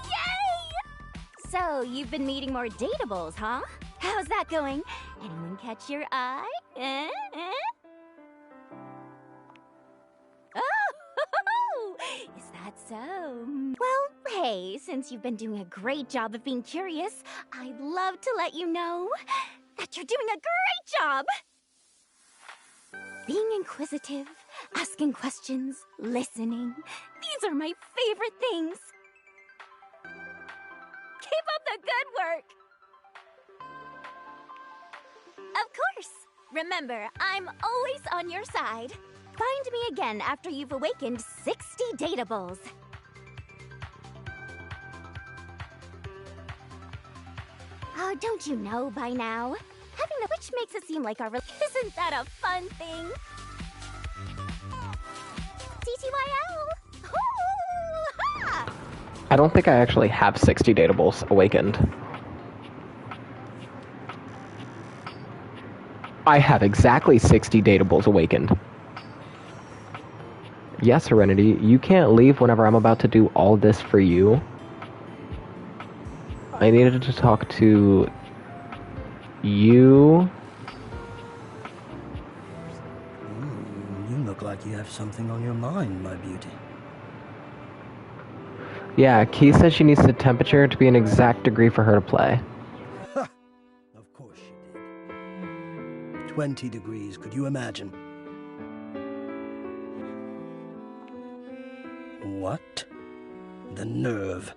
Yay! So, you've been meeting more dateables, huh? How's that going? Anyone catch your eye? Oh, is that so? Well, hey, since you've been doing a great job of being curious, I'd love to let you know that you're doing a great job! Being inquisitive, asking questions, listening, these are my favorite things. Keep up the good work! Of course! Remember, I'm always on your side. Find me again after you've awakened 60 dateables. Oh, don't you know by now? Having the witch makes it seem like our isn't that a fun thing? TTYL! Ooh-ha! I don't think I actually have 60 dateables awakened. I have exactly 60 dateables awakened. Yes, Serenity, you can't leave whenever I'm about to do all this for you. I needed to talk to you. You look like you have something on your mind, my beauty. Yeah, Key says she needs the temperature to be an exact degree for her to play. Of course she did. 20 degrees, could you imagine? What? The nerve.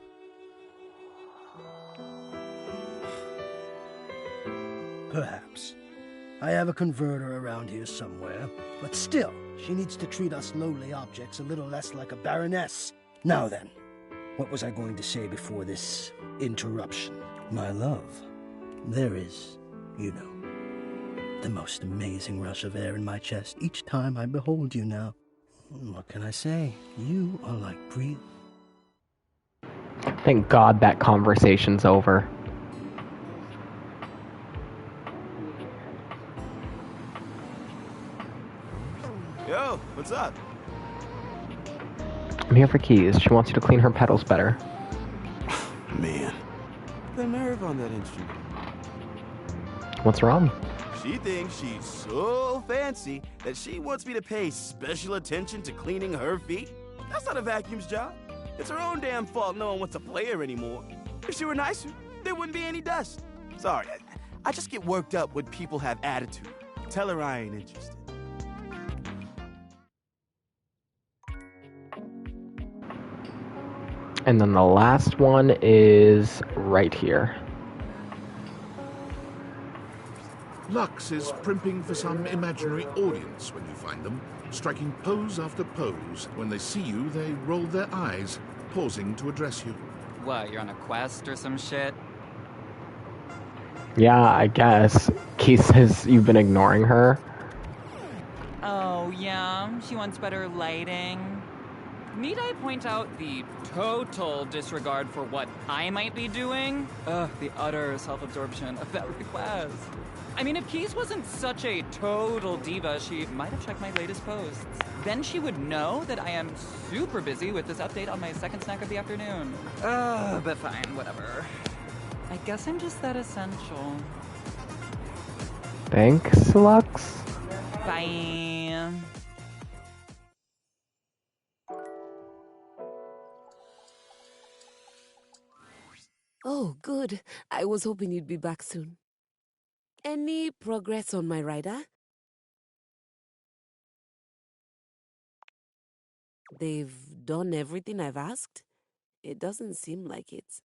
Perhaps. I have a converter around here somewhere, but still, she needs to treat us lowly objects a little less like a baroness. Now then, what was I going to say before this interruption? My love, there is, you know, the most amazing rush of air in my chest each time I behold you now. What can I say? You are like breathing. Thank God that conversation's over. Yo, what's up? I'm here for Keys. She wants you to clean her pedals better. Man. The nerve on that instrument. What's wrong? She thinks she's so fancy that she wants me to pay special attention to cleaning her feet. That's not a vacuum's job. It's her own damn fault no one wants to play her anymore. If she were nicer, there wouldn't be any dust. Sorry, I just get worked up when people have attitude. Tell her I ain't interested. And then the last one is right here. Lux is primping for some imaginary audience when you find them, striking pose after pose. When they see you, they roll their eyes, pausing to address you. What, you're on a quest or some shit? Yeah, I guess. Keith says you've been ignoring her. Oh, yeah? She wants better lighting. Need I point out the total disregard for what I might be doing? Ugh, the utter self-absorption of that request. I mean, if Keys wasn't such a total diva, she might have checked my latest posts. Then she would know that I am super busy with this update on my second snack of the afternoon. But fine, whatever. I guess I'm just that essential. Thanks, Lux. Bye. Oh, good. I was hoping you'd be back soon. Any progress on my rider? They've done everything I've asked? It doesn't seem like it.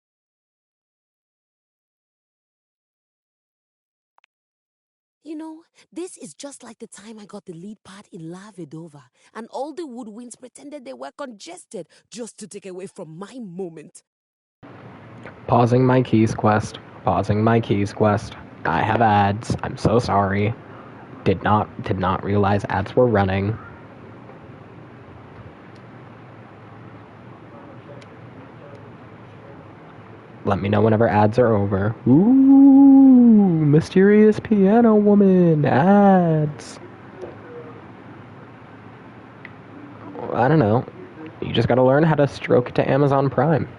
You know, this is just like the time I got the lead part in La Vedova, and all the woodwinds pretended they were congested just to take away from my moment. Pausing my keys quest. Pausing my keys quest. I have ads. I'm so sorry. Did not realize ads were running. Let me know whenever ads are over. Ooh, mysterious piano woman. Ads. I don't know. You just gotta learn how to stroke it to Amazon Prime.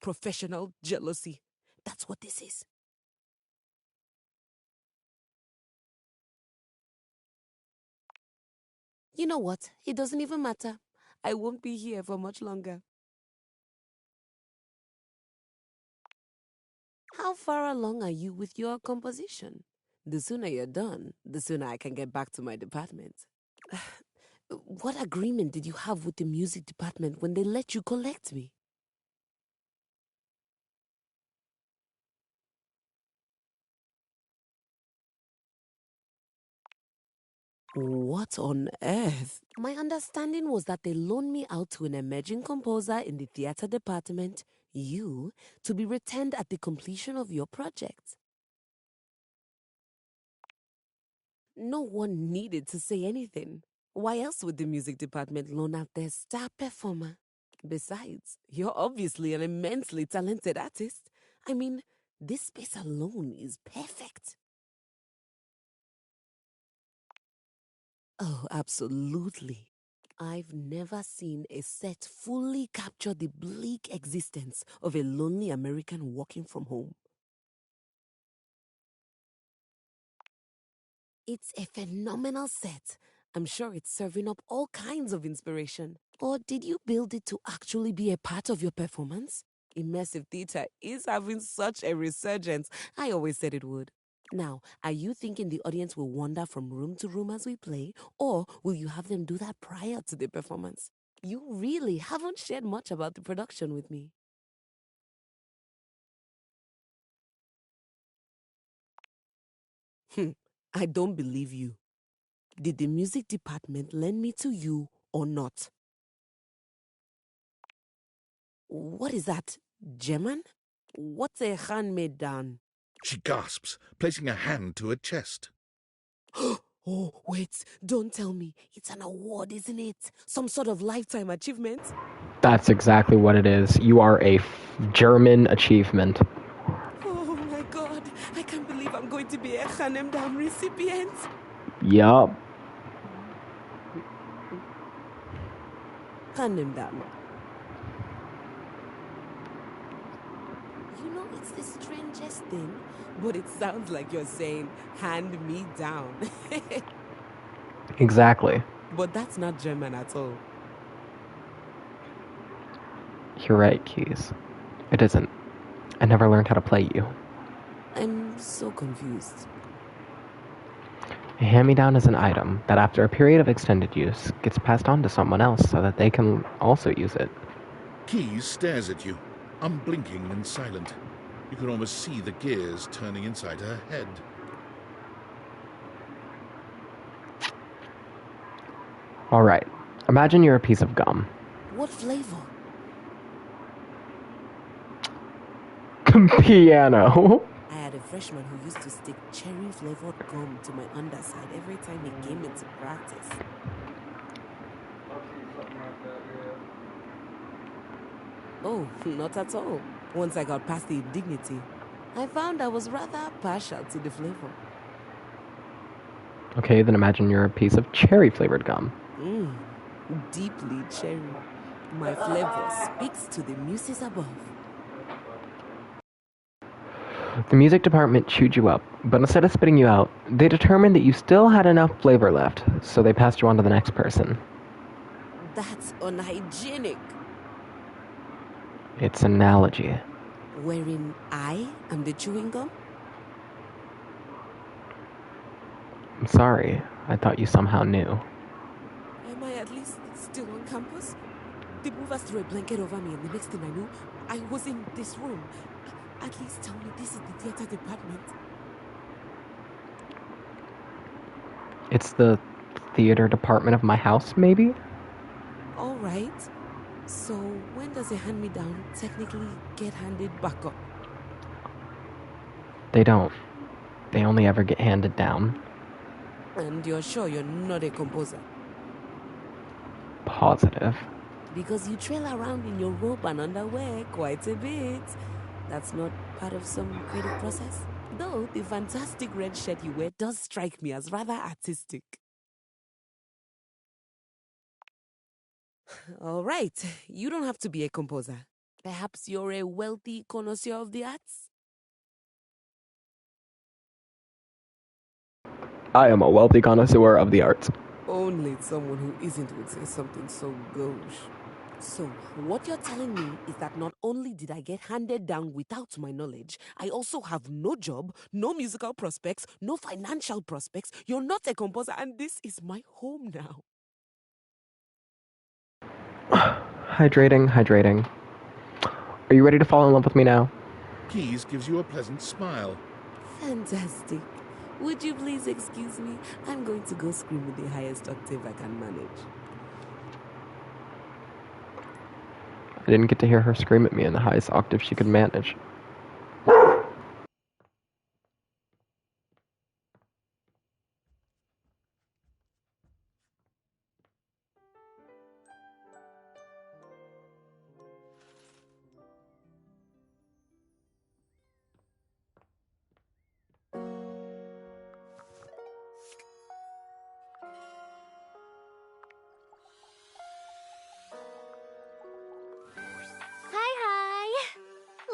Professional jealousy. That's what this is. You know what? It doesn't even matter. I won't be here for much longer. How far along are you with your composition? The sooner you're done, the sooner I can get back to my department. What agreement did you have with the music department when they let you collect me? What on earth? My understanding was that they loaned me out to an emerging composer in the theater department, you, to be returned at the completion of your project. No one needed to say anything. Why else would the music department loan out their star performer? Besides, you're obviously an immensely talented artist. I mean, this space alone is perfect. Oh, absolutely. I've never seen a set fully capture the bleak existence of a lonely American working from home. It's a phenomenal set. I'm sure it's serving up all kinds of inspiration. Or did you build it to actually be a part of your performance? Immersive theater is having such a resurgence. I always said it would. Now, are you thinking the audience will wander from room to room as we play, or will you have them do that prior to the performance? You really haven't shared much about the production with me. I don't believe you. Did the music department lend me to you or not? What is that, German? What's a handmade down? She gasps, placing a hand to her chest. Oh, wait, don't tell me. It's an award, isn't it? Some sort of lifetime achievement? That's exactly what it is. You are a German achievement. Oh my god, I can't believe I'm going to be a Hanem Dam recipient. Yup. Hanem Dam. You know, it's the strangest thing, but it sounds like you're saying, hand me down. Exactly. But that's not German at all. You're right, Keys. It isn't. I never learned how to play you. I'm so confused. A hand-me-down is an item that after a period of extended use gets passed on to someone else so that they can also use it. Keys stares at you, unblinking and silent. You can almost see the gears turning inside her head. Alright, imagine you're a piece of gum. What flavor? Piano. I had a freshman who used to stick cherry-flavored gum to my underside every time he came into practice. Oh, not at all. Once I got past the indignity, I found I was rather partial to the flavor. Okay, then imagine you're a piece of cherry-flavored gum. Deeply cherry. My flavor speaks to the muses above. The music department chewed you up, but instead of spitting you out, they determined that you still had enough flavor left, so they passed you on to the next person. That's unhygienic. It's an analogy. Wherein I am the chewing gum? I'm sorry. I thought you somehow knew. Am I at least still on campus? They moved us threw a blanket over me, and the next thing I knew, I was in this room. At least tell me this is the theater department. It's the theater department of my house, maybe? All right. So when does a hand-me-down technically get handed back up? They don't. They only ever get handed down. And you're sure you're not a composer? Positive. Because you trail around in your robe and underwear quite a bit. That's not part of some creative process? Though the fantastic red shirt you wear does strike me as rather artistic. All right, you don't have to be a composer. Perhaps you're a wealthy connoisseur of the arts? I am a wealthy connoisseur of the arts. Only someone who isn't would say something so gauche. So, what you're telling me is that not only did I get handed down without my knowledge, I also have no job, no musical prospects, no financial prospects. You're not a composer, and this is my home now. Hydrating. Are you ready to fall in love with me now? Keys gives you a pleasant smile. Fantastic. Would you please excuse me? I'm going to go scream with the highest octave I can manage. I didn't get to hear her scream at me in the highest octave she could manage.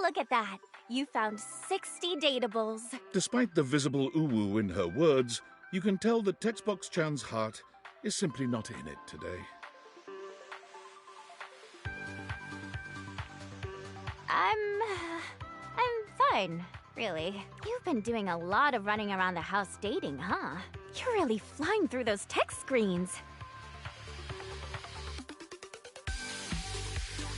Look at that. You found 60 datables. Despite the visible uwu in her words, you can tell that Textbox Chan's heart is simply not in it today. I'm fine, really. You've been doing a lot of running around the house dating, huh? You're really flying through those text screens.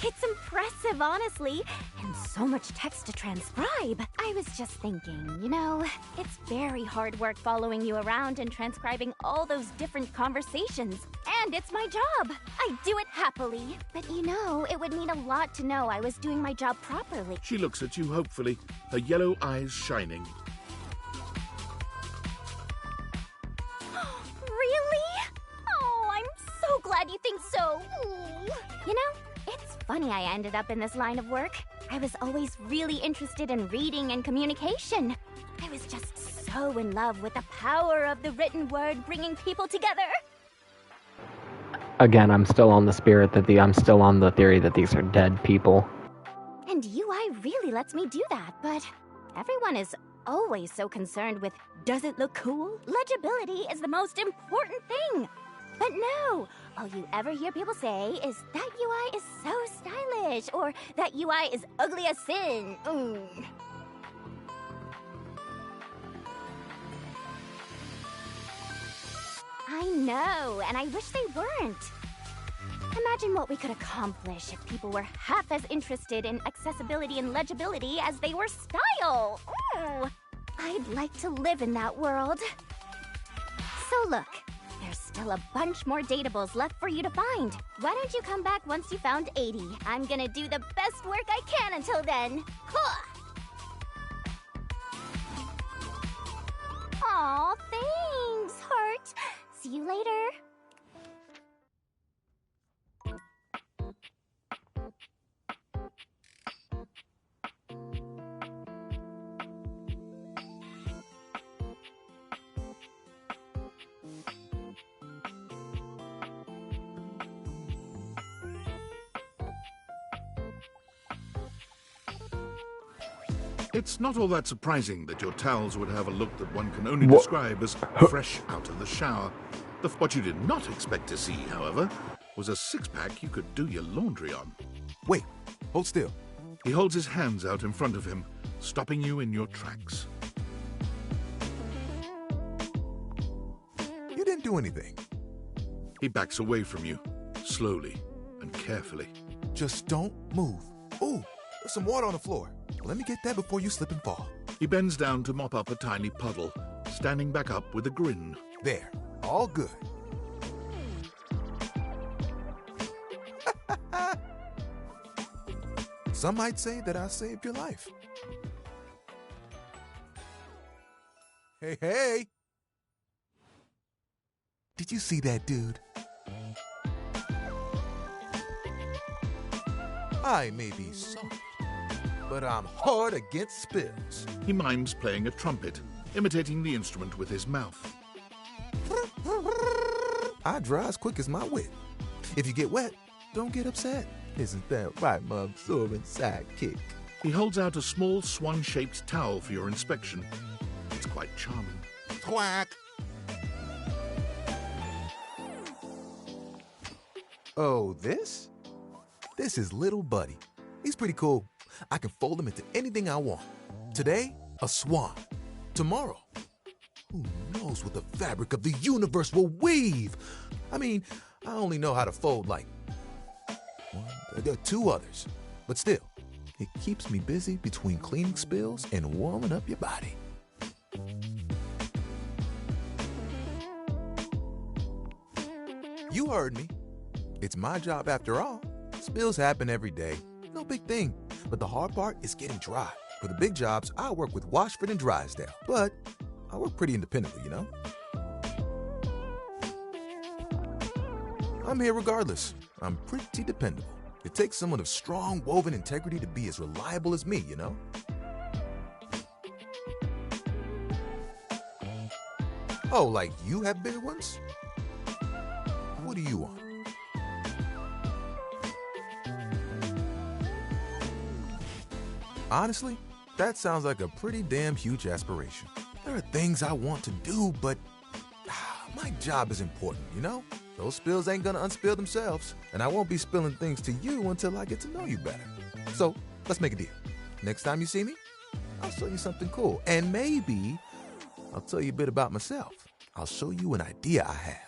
It's impressive, honestly, and so much text to transcribe. I was just thinking, you know, it's very hard work following you around and transcribing all those different conversations. And it's my job. I do it happily. But you know, it would mean a lot to know I was doing my job properly. She looks at you hopefully, her yellow eyes shining. Really? Oh, I'm so glad you think so. Ooh. You know, it's funny I ended up in this line of work. I was always really interested in reading and communication. I was just so in love with the power of the written word bringing people together. Again, I'm still on the theory that these are dead people. And UI really lets me do that, but everyone is always so concerned with, does it look cool? Legibility is the most important thing. But no, all you ever hear people say is that UI is so stylish, or that UI is ugly as sin. I know, and I wish they weren't. Imagine what we could accomplish if people were half as interested in accessibility and legibility as they were style. Ooh, I'd like to live in that world. So look. There's still a bunch more datables left for you to find. Why don't you come back once you found 80? I'm gonna do the best work I can until then. Aw, thanks, heart. See you later. It's not all that surprising that your towels would have a look that one can only Wha- describe as fresh out of the shower. What you did not expect to see, however, was a six-pack you could do your laundry on. Wait, hold still. He holds his hands out in front of him, stopping you in your tracks. You didn't do anything. He backs away from you, slowly and carefully. Just don't move. Ooh, there's some water on the floor. Let me get that before you slip and fall. He bends down to mop up a tiny puddle, standing back up with a grin. There, all good. Some might say that I saved your life. Hey, hey! Did you see that dude? I may be soft, but I'm hard against spills. He mimes playing a trumpet, imitating the instrument with his mouth. I dry as quick as my wit. If you get wet, don't get upset. Isn't that right, my absorbent sidekick? He holds out a small swan-shaped towel for your inspection. It's quite charming. Quack! Oh, this? This is Little Buddy. He's pretty cool. I can fold him into anything I want. Today, a swan. Tomorrow, who knows what the fabric of the universe will weave? I mean, I only know how to fold like two others. But still, it keeps me busy between cleaning spills and warming up your body. You heard me. It's my job after all. Spills happen every day. No big thing. But the hard part is getting dry. For the big jobs, I work with Washford and Drysdale. But I work pretty independently, you know? I'm here regardless. I'm pretty dependable. It takes someone of strong woven integrity to be as reliable as me, you know? Oh, like you have bigger ones? What do you want? Honestly, that sounds like a pretty damn huge aspiration. There are things I want to do, but my job is important, you know? Those spills ain't gonna unspill themselves, and I won't be spilling things to you until I get to know you better. So, let's make a deal. Next time you see me, I'll show you something cool, and maybe I'll tell you a bit about myself. I'll show you an idea I have.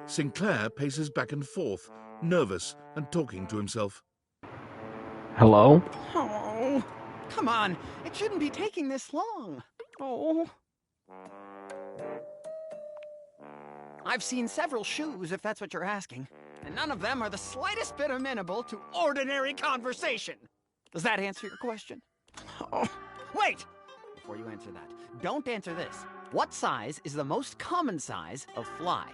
Sinclair paces back and forth, nervous and talking to himself. Hello? Oh, come on. It shouldn't be taking this long. Oh. I've seen several shoes, if that's what you're asking, and none of them are the slightest bit amenable to ordinary conversation. Does that answer your question? Oh, wait! Before you answer that, don't answer this. What size is the most common size of fly?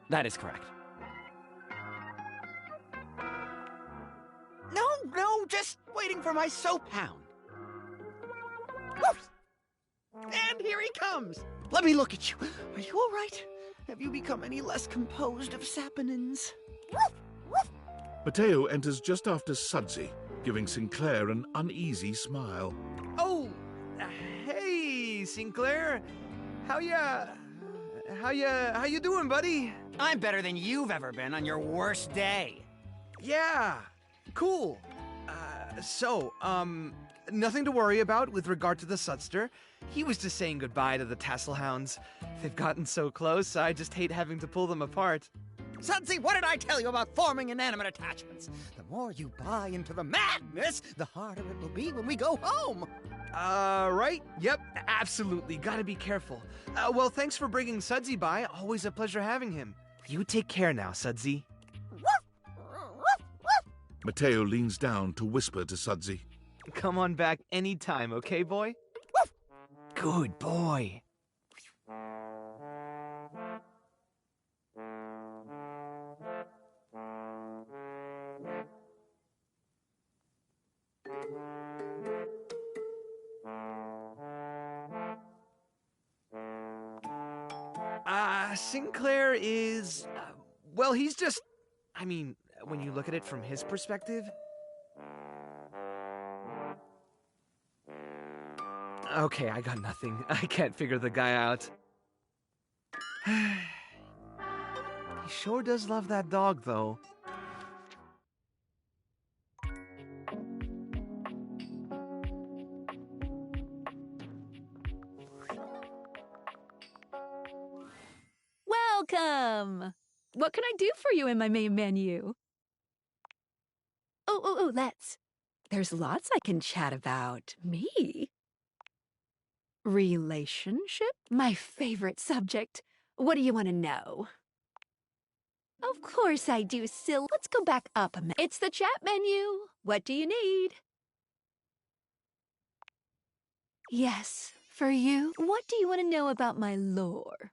That is correct. No, just waiting for my soap hound. Whoops! And here he comes. Let me look at you. Are you all right? Have you become any less composed of saponins? Mateo enters just after Sudsy, giving Sinclair an uneasy smile. Oh, hey, Sinclair. How you doing, buddy? I'm better than you've ever been on your worst day. Yeah, cool. Nothing to worry about with regard to the Sudster. He was just saying goodbye to the Tasselhounds. They've gotten so close, I just hate having to pull them apart. Sudsy, what did I tell you about forming inanimate attachments? The more you buy into the madness, the harder it will be when we go home. Right? Yep, absolutely. Gotta be careful. Well, thanks for bringing Sudsy by. Always a pleasure having him. You take care now, Sudsy. Mateo leans down to whisper to Sudsy. Come on back anytime, okay, boy? Good boy. Sinclair is... well, he's just... I mean, when you look at it from his perspective... Okay, I got nothing. I can't figure the guy out. He sure does love that dog, though. Welcome! What can I do for you in my main menu? Oh, let's. There's lots I can chat about. Me? Relationship? My favorite subject. What do you want to know? Of course I do, Sil. Let's go back up a minute. It's the chat menu. What do you need? Yes, for you. What do you want to know about my lore?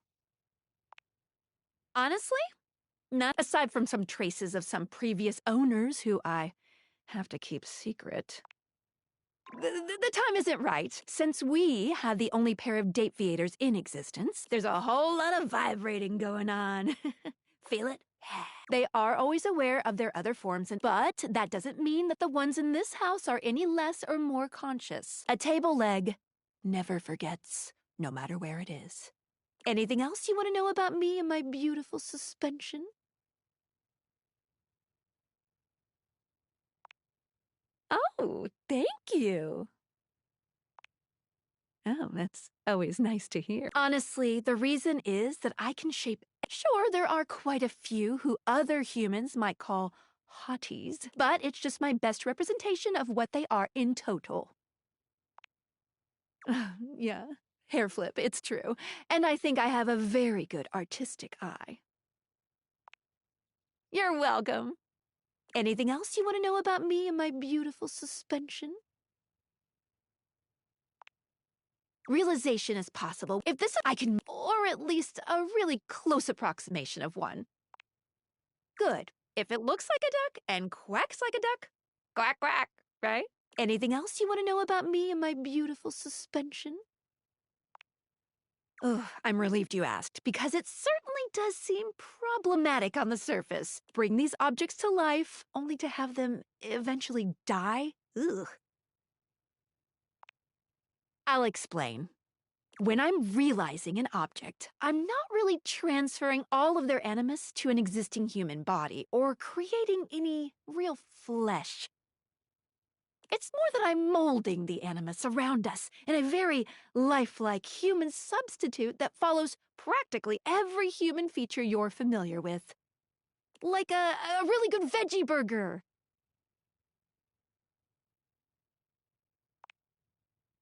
Honestly, not aside from some traces of some previous owners who I have to keep secret. The time isn't right. Since we have the only pair of Dateviators in existence, there's a whole lot of vibrating going on. Feel it? They are always aware of their other forms, but that doesn't mean that the ones in this house are any less or more conscious. A table leg never forgets, no matter where it is. Anything else you want to know about me and my beautiful suspension? Oh, thank you. Oh, that's always nice to hear. Honestly, the reason is that I can shape... Sure, there are quite a few who other humans might call hotties, but it's just my best representation of what they are in total. Yeah, hair flip, it's true. And I think I have a very good artistic eye. You're welcome. Anything else you want to know about me and my beautiful suspension? Realization is possible. If this I can, or at least a really close approximation of one. Good. If it looks like a duck and quacks like a duck, quack, quack, right? Anything else you want to know about me and my beautiful suspension? Oh, I'm relieved you asked, because it certainly does seem problematic on the surface. Bring these objects to life, only to have them eventually die? Ugh. I'll explain. When I'm realizing an object, I'm not really transferring all of their animus to an existing human body, or creating any real flesh. It's more that I'm molding the animus around us in a very lifelike human substitute that follows practically every human feature you're familiar with. Like a really good veggie burger.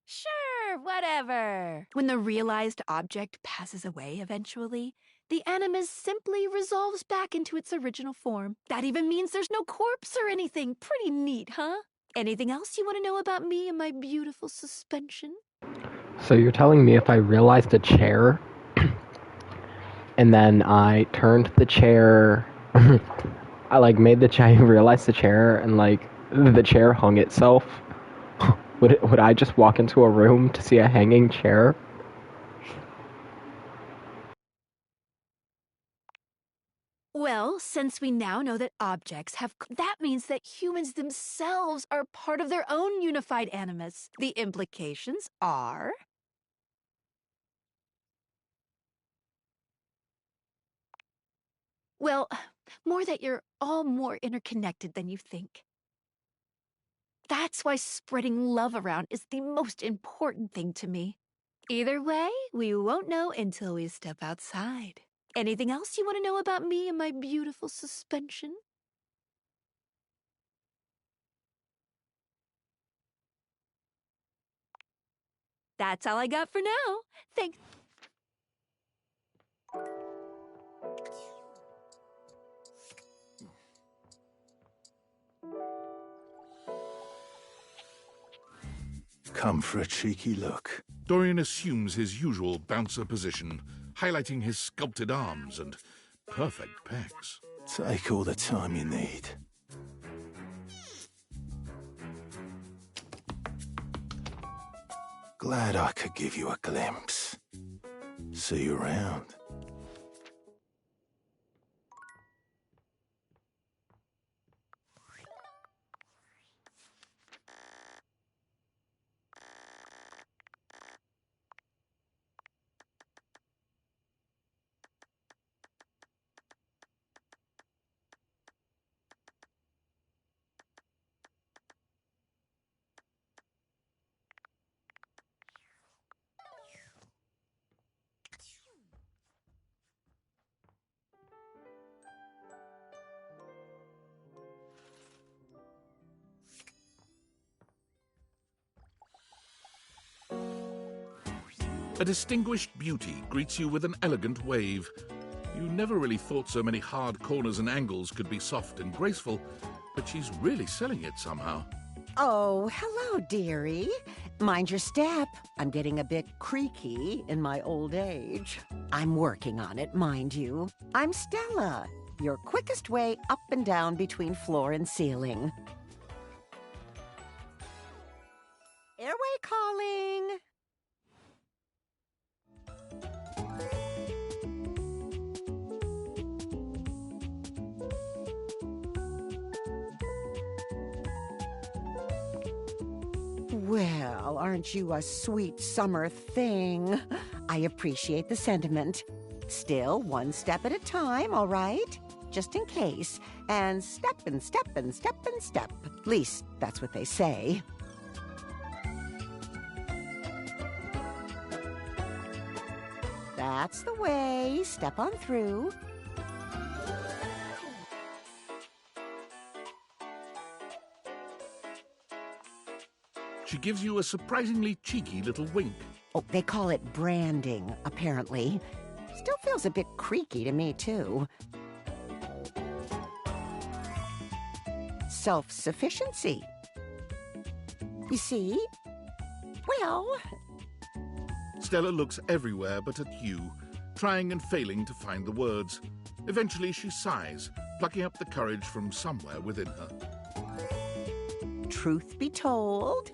Sure, whatever. When the realized object passes away eventually, the animus simply resolves back into its original form. That even means there's no corpse or anything. Pretty neat, huh? Anything else you want to know about me and my beautiful suspension? So you're telling me if I realized a chair, and then I turned the chair, I made the chair, realized the chair, and the chair hung itself, would I just walk into a room to see a hanging chair? Well, since we now know that objects have... That means that humans themselves are part of their own unified animus. The implications are... Well, more that you're all more interconnected than you think. That's why spreading love around is the most important thing to me. Either way, we won't know until we step outside. Anything else you want to know about me and my beautiful suspension? That's all I got for now. Thanks. Come for a cheeky look. Dorian assumes his usual bouncer position, highlighting his sculpted arms and perfect pecs. Take all the time you need. Glad I could give you a glimpse. See you around. A distinguished beauty greets you with an elegant wave. You never really thought so many hard corners and angles could be soft and graceful, but she's really selling it somehow. Oh, hello, dearie. Mind your step. I'm getting a bit creaky in my old age. I'm working on it, mind you. I'm Stella, your quickest way up and down between floor and ceiling. Airway calling. Well, aren't you a sweet summer thing? I appreciate the sentiment. Still, one step at a time, all right? Just in case. And step and step and step and step. At least, that's what they say. That's the way. Step on through. She gives you a surprisingly cheeky little wink. Oh, they call it branding, apparently. Still feels a bit creaky to me, too. Self-sufficiency. You see? Well... Stella looks everywhere but at you, trying and failing to find the words. Eventually she sighs, plucking up the courage from somewhere within her. Truth be told...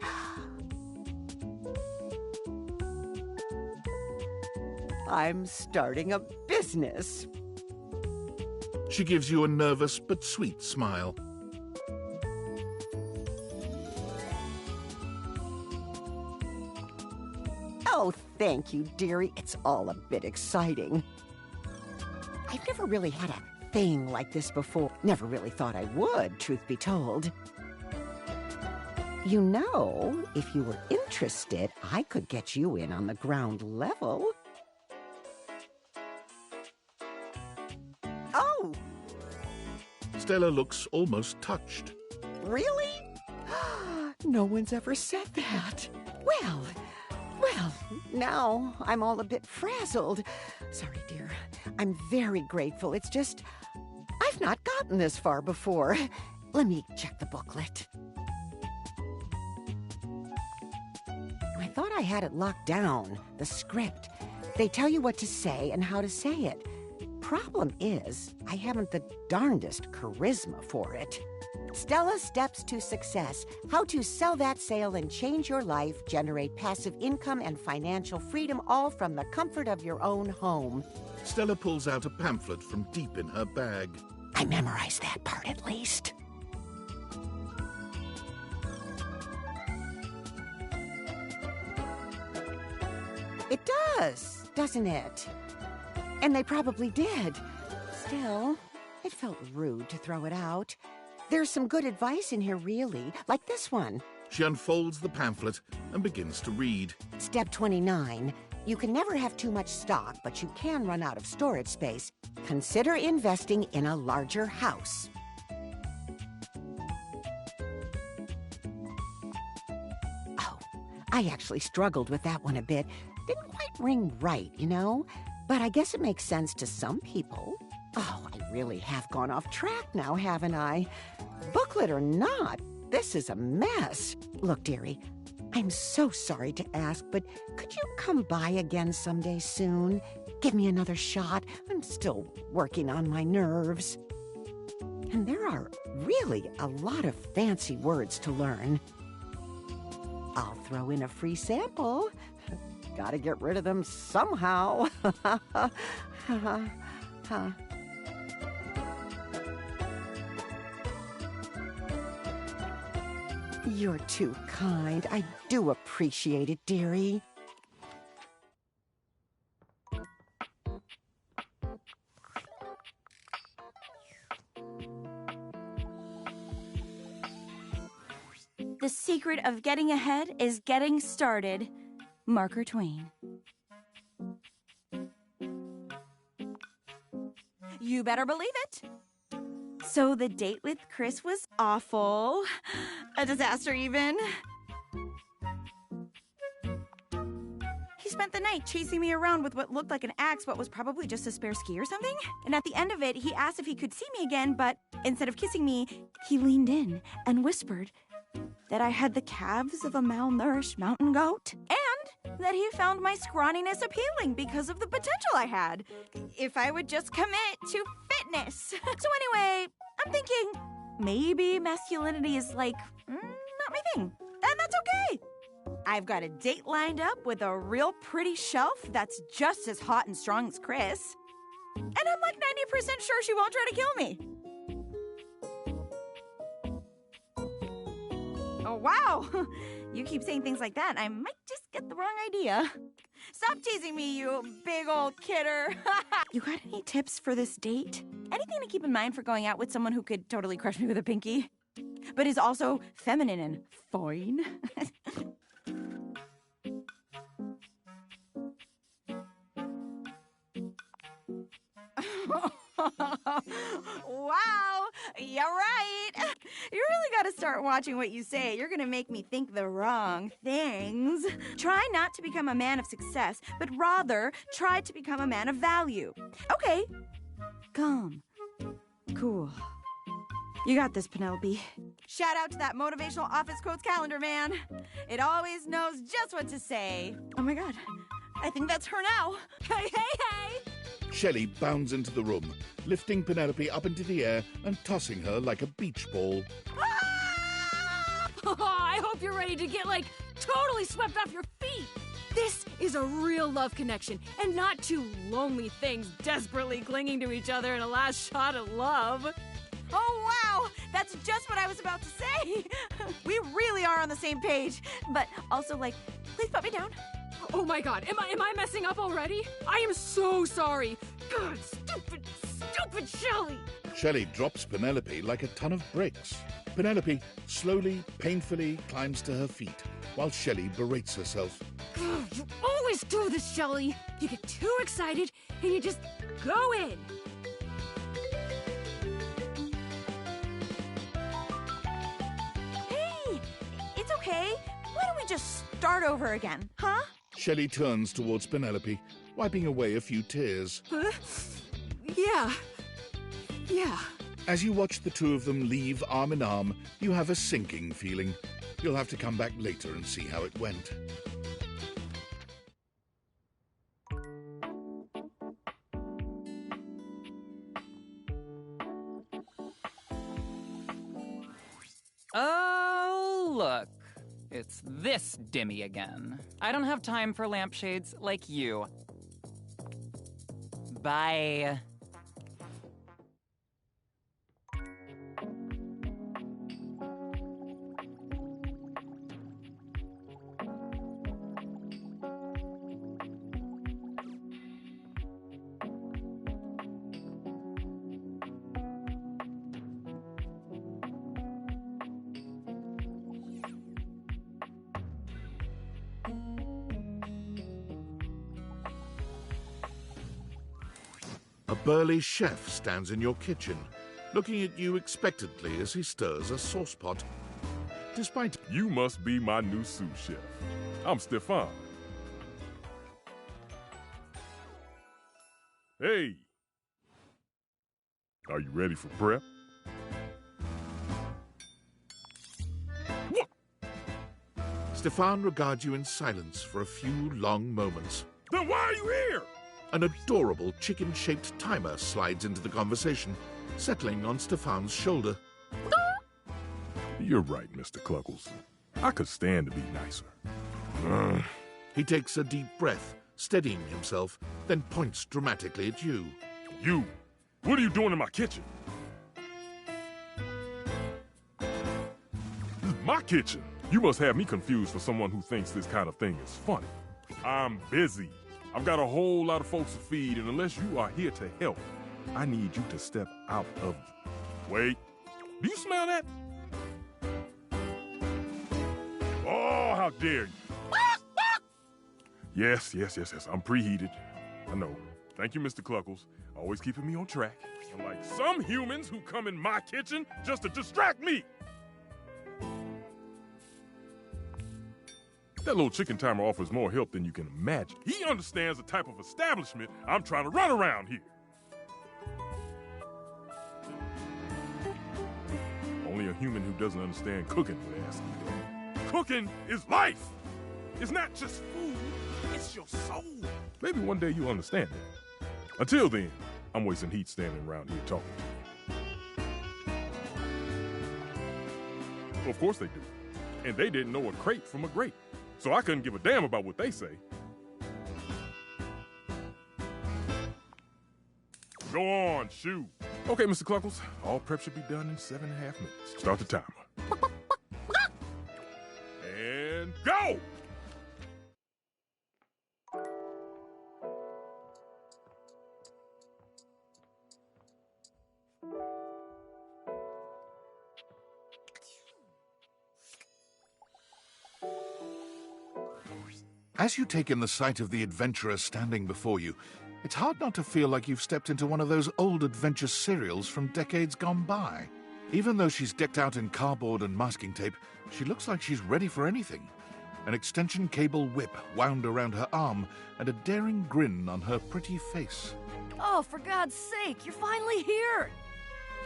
I'm starting a business. She gives you a nervous but sweet smile. Oh, thank you, dearie. It's all a bit exciting. I've never really had a thing like this before. Never really thought I would, truth be told. You know, if you were interested, I could get you in on the ground level. Oh! Stella looks almost touched. Really? No one's ever said that. Well, now I'm all a bit frazzled. Sorry, dear. I'm very grateful. It's just, I've not gotten this far before. Let me check the booklet. I thought I had it locked down, the script. They tell you what to say and how to say it. Problem is, I haven't the darndest charisma for it. Stella Steps to Success. How to sell that sale and change your life, generate passive income and financial freedom, all from the comfort of your own home. Stella pulls out a pamphlet from deep in her bag. I memorized that part at least. It does, doesn't it? And they probably did. Still, it felt rude to throw it out. There's some good advice in here, really, like this one. She unfolds the pamphlet and begins to read. Step 29. You can never have too much stock, but you can run out of storage space. Consider investing in a larger house. Oh, I actually struggled with that one a bit. Didn't quite ring right, you know? But I guess it makes sense to some people. Oh, I really have gone off track now, haven't I? Booklet or not, this is a mess. Look, dearie, I'm so sorry to ask, but could you come by again someday soon? Give me another shot. I'm still working on my nerves. And there are really a lot of fancy words to learn. I'll throw in a free sample. Gotta get rid of them somehow. You're too kind. I do appreciate it, dearie. The secret of getting ahead is getting started. Marker Twain. You better believe it. So the date with Chris was awful. A disaster, even. He spent spent the night chasing me around with what looked like an axe but was probably just a spare ski or something. And at the end of it, he asked if he could see me again, but instead of kissing me, he leaned in and whispered that I had the calves of a malnourished mountain goat, and that he found my scrawniness appealing because of the potential I had if I would just commit to fitness. So anyway, I'm thinking maybe masculinity is like, not my thing, and that's okay. I've got a date lined up with a real pretty shelf that's just as hot and strong as Chris, and I'm like 90% sure she won't try to kill me. Oh, wow. You keep saying things like that, I might just get the wrong idea. Stop teasing me, you big old kidder. You got any tips for this date? Anything to keep in mind for going out with someone who could totally crush me with a pinky, but is also feminine and fine? Wow, you're right. You really got to start watching what you say. You're going to make me think the wrong things. Try not to become a man of success, but rather try to become a man of value. Okay, calm, cool. You got this, Penelope. Shout out to that motivational office quotes calendar, man. It always knows just what to say. Oh my God, I think that's her now. Hey, hey, hey! Shelley bounds into the room, lifting Penelope up into the air and tossing her like a beach ball. Oh, I hope you're ready to get, totally swept off your feet. This is a real love connection, and not two lonely things desperately clinging to each other in a last shot at love. Oh, wow! That's just what I was about to say! We really are on the same page. But also, please put me down. Oh my God, am I messing up already? I am so sorry. God, stupid Shelley! Shelley drops Penelope like a ton of bricks. Penelope slowly, painfully climbs to her feet, while Shelley berates herself. You always do this, Shelley. You get too excited, and you just go in. Hey, it's okay. Why don't we just start over again, huh? Shelley turns towards Penelope, wiping away a few tears. Yeah. As you watch the two of them leave arm in arm, you have a sinking feeling. You'll have to come back later and see how it went. Oh, look. It's this Dimmy again. I don't have time for lampshades like you. Bye. A burly chef stands in your kitchen, looking at you expectantly as he stirs a sauce pot. Despite... You must be my new sous chef. I'm Stefan. Hey! Are you ready for prep? Stefan regards you in silence for a few long moments. Then why are you here? An adorable chicken-shaped timer slides into the conversation, settling on Stefan's shoulder. You're right, Mr. Cluckles. I could stand to be nicer. He takes a deep breath, steadying himself, then points dramatically at you. You! What are you doing in my kitchen? This is my kitchen! You must have me confused for someone who thinks this kind of thing is funny. I'm busy. I've got a whole lot of folks to feed, and unless you are here to help, I need you to step out of... Wait. Do you smell that? Oh, how dare you! Yes. I'm preheated. I know. Thank you, Mr. Cluckles. Always keeping me on track. Unlike some humans who come in my kitchen just to distract me. That little chicken timer offers more help than you can imagine. He understands the type of establishment I'm trying to run around here. Only a human who doesn't understand cooking would ask me that. Cooking is life! It's not just food, it's your soul. Maybe one day you'll understand it. Until then, I'm wasting heat standing around here talking. Well, of course they do. And they didn't know a crate from a grape. So I couldn't give a damn about what they say. Go on, shoot. Okay, Mr. Cluckles, all prep should be done in 7.5 minutes. Start the timer. And go! As you take in the sight of the adventurer standing before you, it's hard not to feel like you've stepped into one of those old adventure serials from decades gone by. Even though she's decked out in cardboard and masking tape, she looks like she's ready for anything. An extension cable whip wound around her arm and a daring grin on her pretty face. Oh, for God's sake, you're finally here!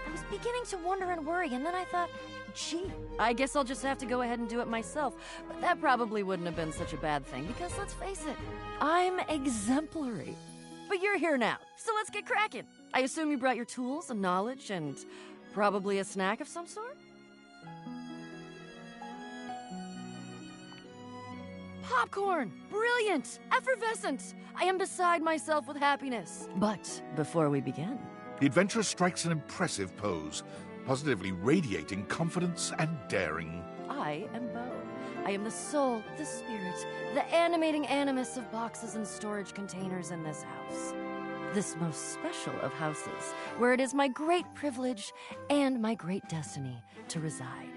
I was beginning to wonder and worry, and then I thought, gee, I guess I'll just have to go ahead and do it myself. But that probably wouldn't have been such a bad thing, because let's face it, I'm exemplary. But you're here now, so let's get cracking. I assume you brought your tools and knowledge and probably a snack of some sort? Popcorn! Brilliant! Effervescent! I am beside myself with happiness. But before we begin... The adventurer strikes an impressive pose, positively radiating confidence and daring. I am Bo. I am the soul, the spirit, the animating animus of boxes and storage containers in this house. This most special of houses, where it is my great privilege and my great destiny to reside.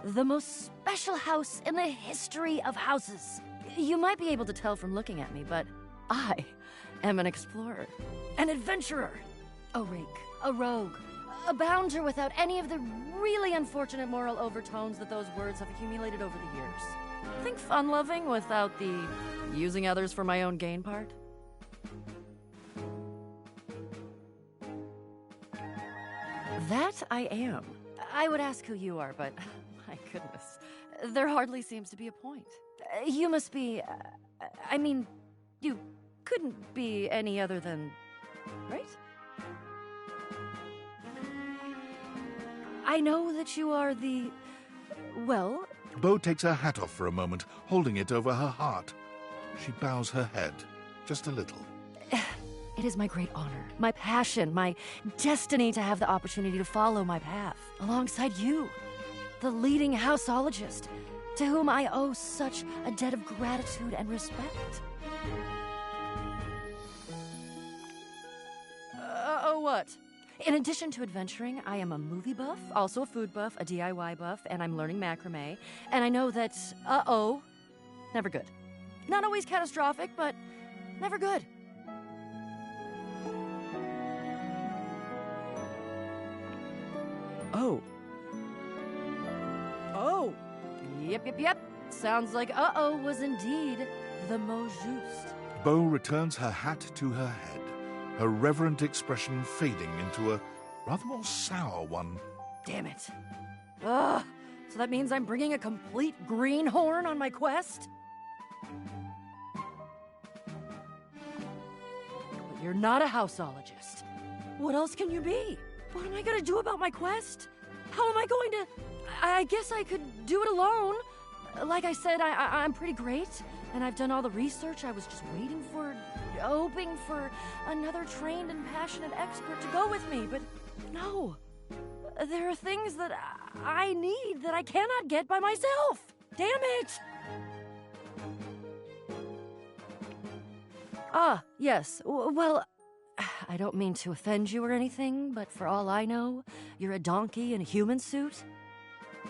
The most special house in the history of houses. You might be able to tell from looking at me, but I am an explorer, an adventurer, a rake, a rogue, a bounder without any of the really unfortunate moral overtones that those words have accumulated over the years. Think fun-loving without the using others for my own gain part? That I am. I would ask who you are, but my goodness, there hardly seems to be a point. You must be, I mean, you couldn't be any other than, right? I know that you are the, well... Bo takes her hat off for a moment, holding it over her heart. She bows her head, just a little. It is my great honor, my passion, my destiny to have the opportunity to follow my path alongside you, the leading houseologist, to whom I owe such a debt of gratitude and respect. Oh, what? In addition to adventuring, I am a movie buff, also a food buff, a DIY buff, and I'm learning macrame. And I know that, never good. Not always catastrophic, but never good. Oh. Oh. Yep. Sounds like was indeed the mot juste. Bo returns her hat to her head, her reverent expression fading into a rather more sour one. Damn it. Ugh. So that means I'm bringing a complete greenhorn on my quest? But you're not a houseologist. What else can you be? What am I gonna do about my quest? How am I going to... I guess I could do it alone. Like I said, I'm pretty great, and I've done all the research. I was just hoping for another trained and passionate expert to go with me, but no. There are things that I need that I cannot get by myself. Damn it! Yes. Well, I don't mean to offend you or anything, but for all I know, you're a donkey in a human suit.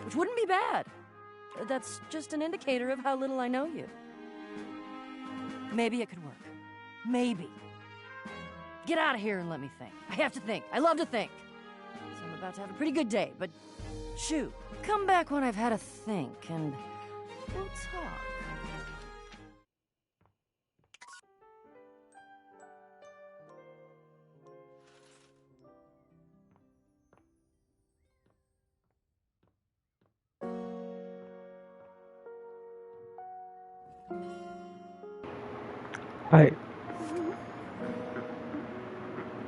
Which wouldn't be bad. That's just an indicator of how little I know you. Maybe it could work. Maybe. Get out of here and let me think. I have to think. I love to think. So I'm about to have a pretty good day, but shoot. Come back when I've had a think, and we'll talk.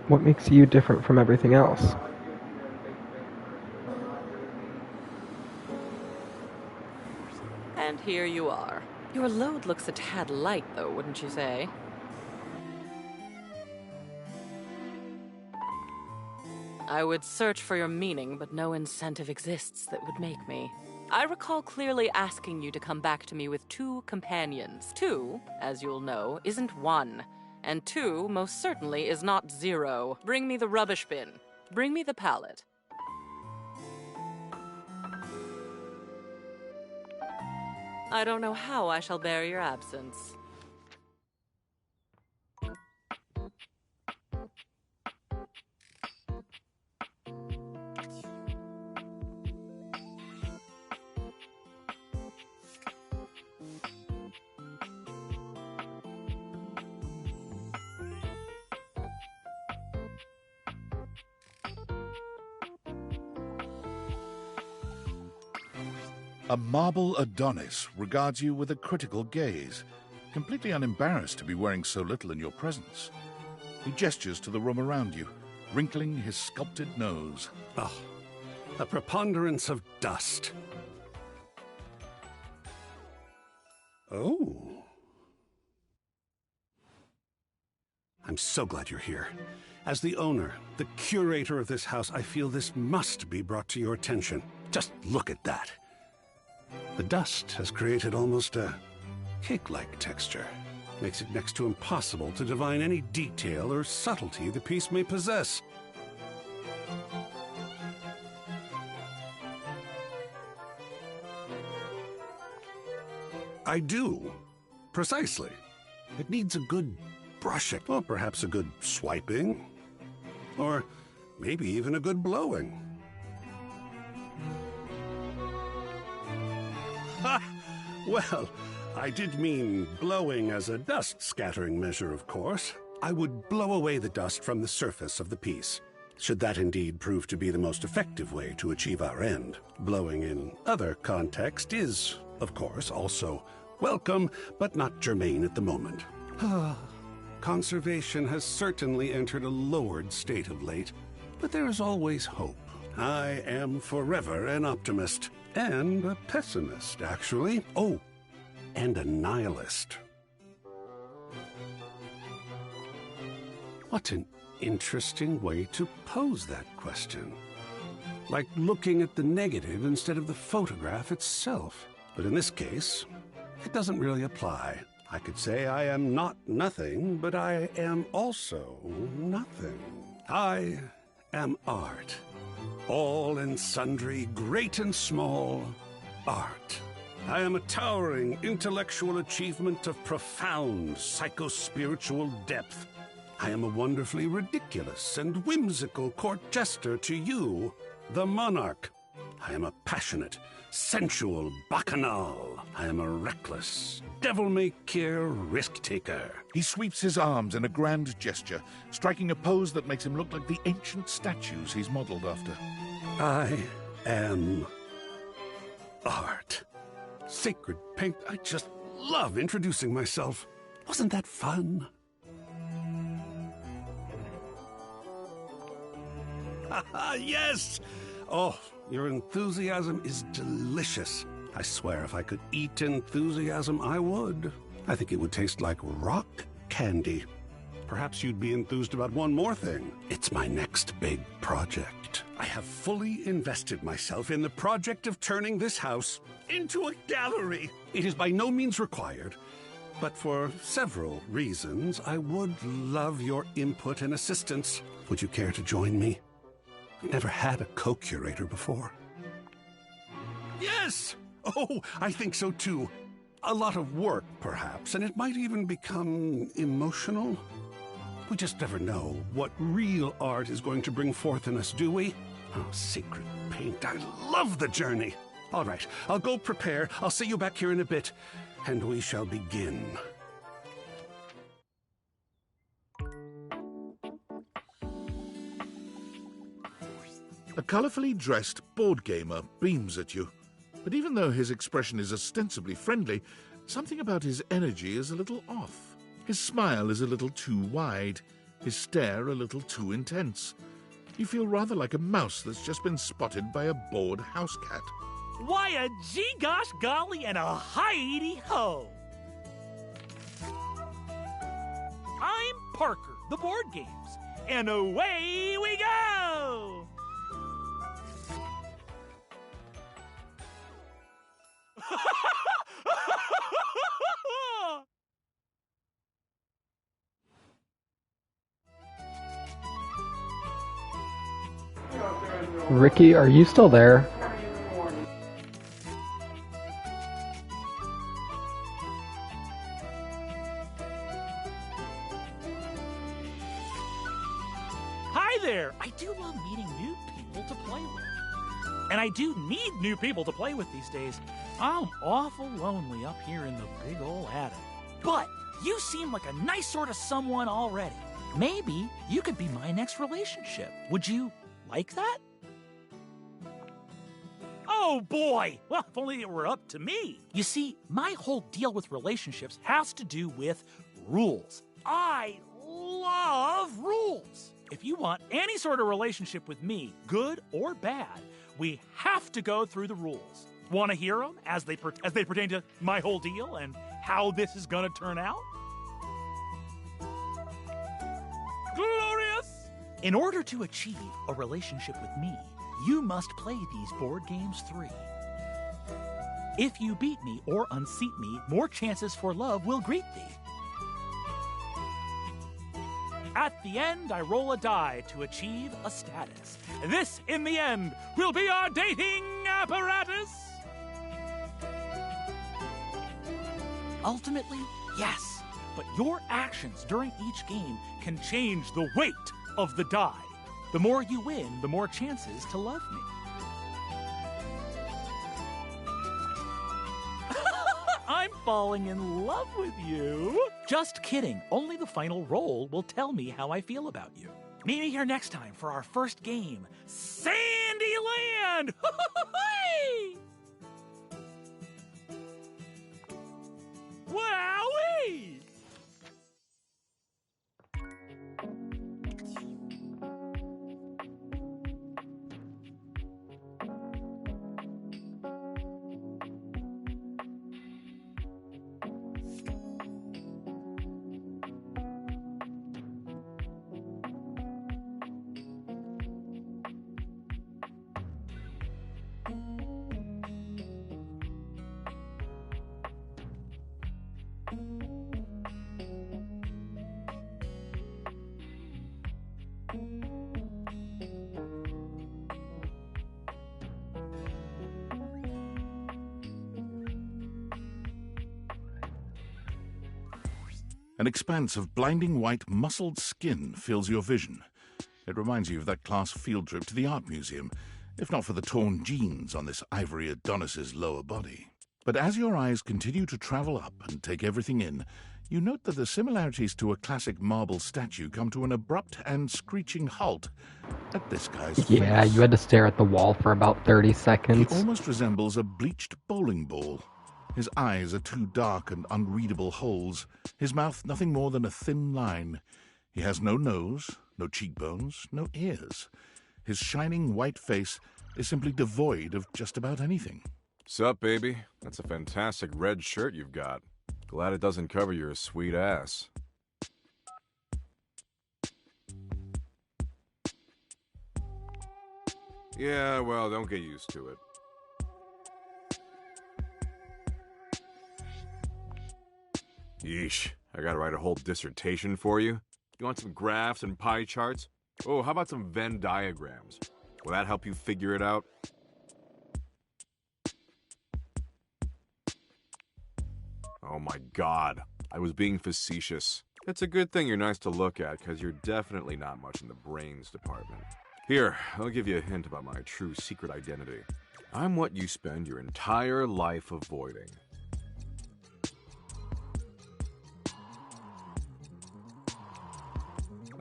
What makes you different from everything else? And here you are. Your load looks a tad light, though, wouldn't you say? I would search for your meaning, but no incentive exists that would make me. I recall clearly asking you to come back to me with 2 companions. 2, as you'll know, isn't 1. And 2, most certainly, is not 0. Bring me the rubbish bin. Bring me the pallet. I don't know how I shall bear your absence. A marble Adonis regards you with a critical gaze, completely unembarrassed to be wearing so little in your presence. He gestures to the room around you, wrinkling his sculpted nose. Oh, a preponderance of dust. Oh. I'm so glad you're here. As the owner, the curator of this house, I feel this must be brought to your attention. Just look at that. The dust has created almost a cake-like texture. Makes it next to impossible to divine any detail or subtlety the piece may possess. I do. Precisely. It needs a good brushing, or perhaps a good swiping, or maybe even a good blowing. Ha! Well, I did mean blowing as a dust-scattering measure, of course. I would blow away the dust from the surface of the piece, should that indeed prove to be the most effective way to achieve our end. Blowing in other context is, of course, also welcome, but not germane at the moment. Conservation has certainly entered a lowered state of late, but there is always hope. I am forever an optimist, and a pessimist, actually. Oh, and a nihilist. What an interesting way to pose that question. Like looking at the negative instead of the photograph itself. But in this case, it doesn't really apply. I could say I am not nothing, but I am also nothing. I am art. All and sundry, great and small, art. I am a towering intellectual achievement of profound psycho-spiritual depth. I am a wonderfully ridiculous and whimsical court jester to you, the monarch. I am a passionate, sensual bacchanal. I am a reckless, devil-may-care risk-taker. He sweeps his arms in a grand gesture, striking a pose that makes him look like the ancient statues he's modeled after. I am art. Sacred paint, I just love introducing myself. Wasn't that fun? Yes! Oh, your enthusiasm is delicious. I swear if I could eat enthusiasm, I would. I think it would taste like rock candy. Perhaps you'd be enthused about one more thing. It's my next big project. I have fully invested myself in the project of turning this house into a gallery. It is by no means required, but for several reasons, I would love your input and assistance. Would you care to join me? I've never had a co-curator before. Yes! Oh, I think so too. a lot of work, perhaps, and it might even become emotional. We just never know what real art is going to bring forth in us, do we? Oh, secret paint, I love the journey. All right, I'll go prepare. I'll see you back here in a bit, and we shall begin. A colourfully dressed board gamer beams at you, but even though his expression is ostensibly friendly, something about his energy is a little off. His smile is a little too wide, his stare a little too intense. You feel rather like a mouse that's just been spotted by a bored house cat. Why a gee-gosh golly and a hi-de-ho! I'm Parker, the board games, and away we go! Ricky, are you still there? Hi there! I do love meeting new people to play with. And I do need new people to play with these days. I'm awful lonely up here in the big ol' attic. But you seem like a nice sort of someone already. Maybe you could be my next relationship. Would you like that? Oh boy! Well, if only it were up to me. You see, my whole deal with relationships has to do with rules. I love rules. If you want any sort of relationship with me, good or bad, we have to go through the rules. Want to hear them as they pertain to my whole deal and how this is going to turn out? Glorious! In order to achieve a relationship with me, you must play these board games 3. If you beat me or unseat me, more chances for love will greet thee. At the end, I roll a die to achieve a status. This, in the end, will be our dating apparatus. Ultimately, yes, but your actions during each game can change the weight of the die. The more you win, the more chances to love me. I'm falling in love with you. Just kidding. Only the final roll will tell me how I feel about you. Meet me here next time for our first game, Sandyland! Wowee! An expanse of blinding white muscled skin fills your vision. It reminds you of that class field trip to the art museum, if not for the torn jeans on this ivory Adonis's lower body. But as your eyes continue to travel up and take everything in, you note that the similarities to a classic marble statue come to an abrupt and screeching halt at this guy's face. Yeah, you had to stare at the wall for about 30 seconds. He almost resembles a bleached bowling ball. His eyes are two dark and unreadable holes, his mouth nothing more than a thin line. He has no nose, no cheekbones, no ears. His shining white face is simply devoid of just about anything. Sup, baby? That's a fantastic red shirt you've got. Glad it doesn't cover your sweet ass. Yeah, well, don't get used to it. Yeesh, I gotta write a whole dissertation for you? You want some graphs and pie charts? Oh, how about some Venn diagrams? Will that help you figure it out? Oh my god, I was being facetious. It's a good thing you're nice to look at, because you're definitely not much in the brains department. Here, I'll give you a hint about my true secret identity. I'm what you spend your entire life avoiding.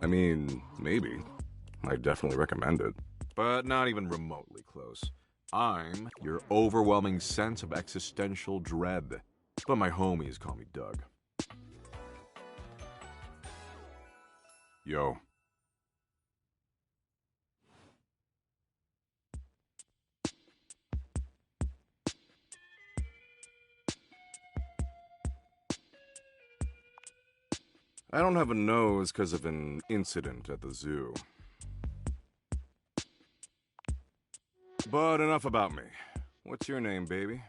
I mean, maybe. I definitely recommend it. But not even remotely close. I'm your overwhelming sense of existential dread. But my homies call me Doug. Yo. I don't have a nose because of an incident at the zoo. But enough about me. What's your name, baby?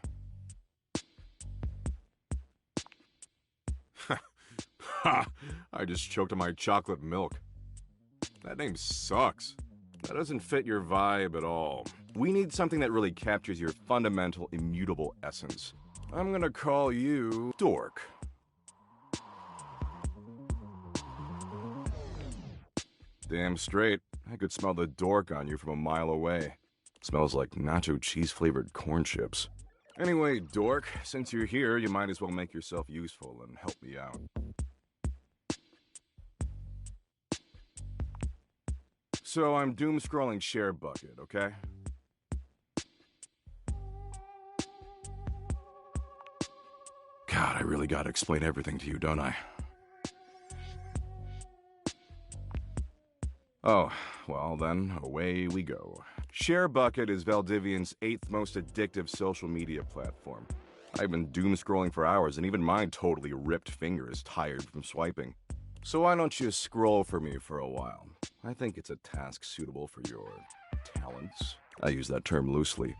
Ha! I just choked on my chocolate milk. That name sucks. That doesn't fit your vibe at all. We need something that really captures your fundamental, immutable essence. I'm gonna call you Dork. Damn straight. I could smell the dork on you from a mile away. Smells like nacho cheese-flavored corn chips. Anyway, Dork, since you're here, you might as well make yourself useful and help me out. So I'm doom-scrolling Share Bucket, okay? God, I really gotta explain everything to you, don't I? Oh, well then, away we go. ShareBucket is Valdivian's 8th most addictive social media platform. I've been doom-scrolling for hours, and even my totally ripped finger is tired from swiping. So why don't you scroll for me for a while? I think it's a task suitable for your talents. I use that term loosely.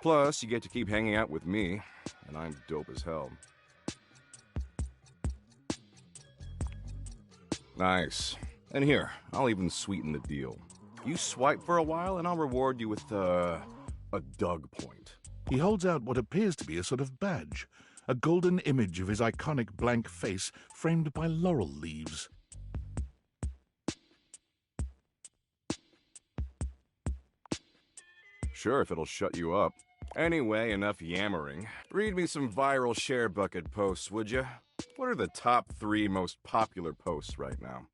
Plus, you get to keep hanging out with me, and I'm dope as hell. Nice. And here, I'll even sweeten the deal. You swipe for a while, and I'll reward you with, a Doug point. He holds out what appears to be a sort of badge, a golden image of his iconic blank face framed by laurel leaves. Sure, if it'll shut you up. Anyway, enough yammering. Read me some viral ShareBucket posts, would you? What are the top 3 most popular posts right now?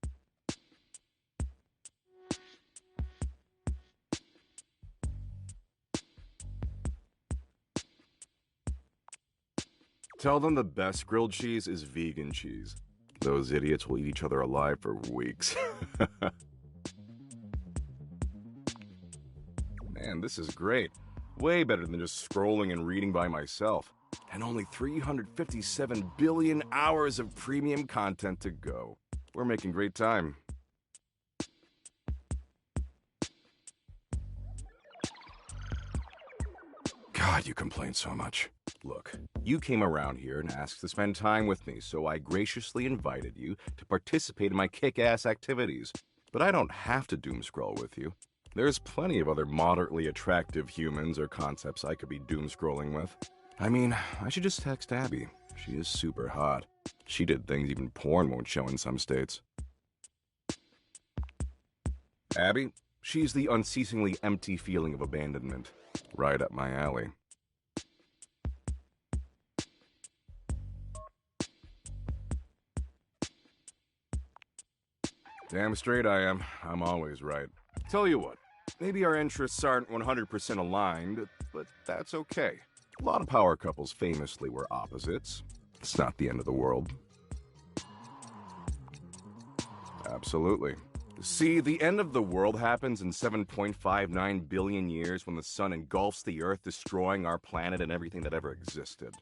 Tell them the best grilled cheese is vegan cheese. Those idiots will eat each other alive for weeks. Man, this is great. Way better than just scrolling and reading by myself. And only 357 billion hours of premium content to go. We're making great time. God, you complain so much. Look, you came around here and asked to spend time with me, so I graciously invited you to participate in my kick-ass activities. But I don't have to doom-scroll with you. There's plenty of other moderately attractive humans or concepts I could be doom-scrolling with. I mean, I should just text Abby. She is super hot. She did things even porn won't show in some states. Abby, she's the unceasingly empty feeling of abandonment. Right up my alley. Damn straight I am. I'm always right. Tell you what, maybe our interests aren't 100% aligned, but that's okay. A lot of power couples famously were opposites. It's not the end of the world. Absolutely. See, the end of the world happens in 7.59 billion years when the sun engulfs the Earth, destroying our planet and everything that ever existed.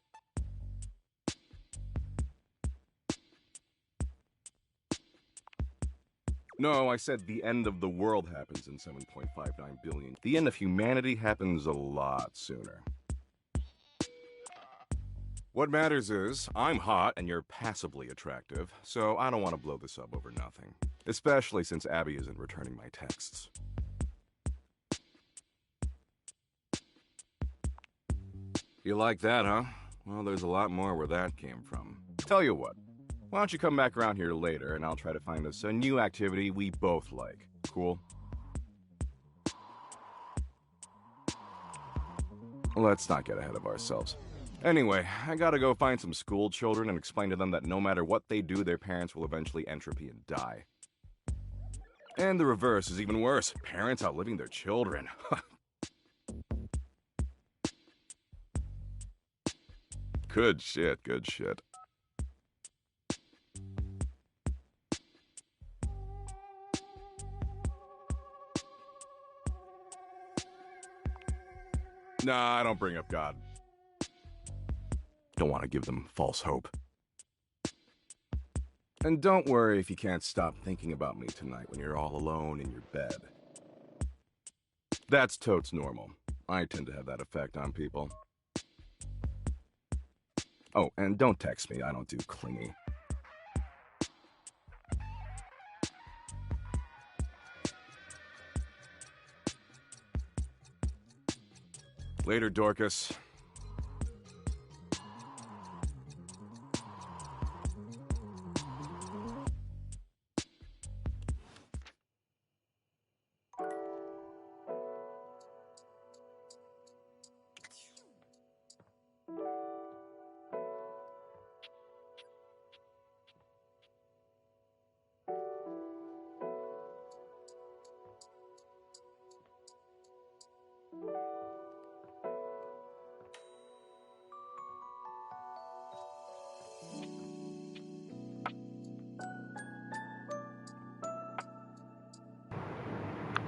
No, I said the end of the world happens in 7.59 billion. The end of humanity happens a lot sooner. What matters is, I'm hot and you're passably attractive, so I don't want to blow this up over nothing. Especially since Abby isn't returning my texts. You like that, huh? Well, there's a lot more where that came from. Tell you what, why don't you come back around here later and I'll try to find us a new activity we both like. Cool? Let's not get ahead of ourselves. Anyway, I gotta go find some school children and explain to them that no matter what they do, their parents will eventually entropy and die. And the reverse is even worse. Parents outliving their children. Good shit, good shit. Nah, I don't bring up God. Don't want to give them false hope. And don't worry if you can't stop thinking about me tonight when you're all alone in your bed. That's totes normal. I tend to have that effect on people. Oh, and don't text me, I don't do clingy. Later, Dorcas.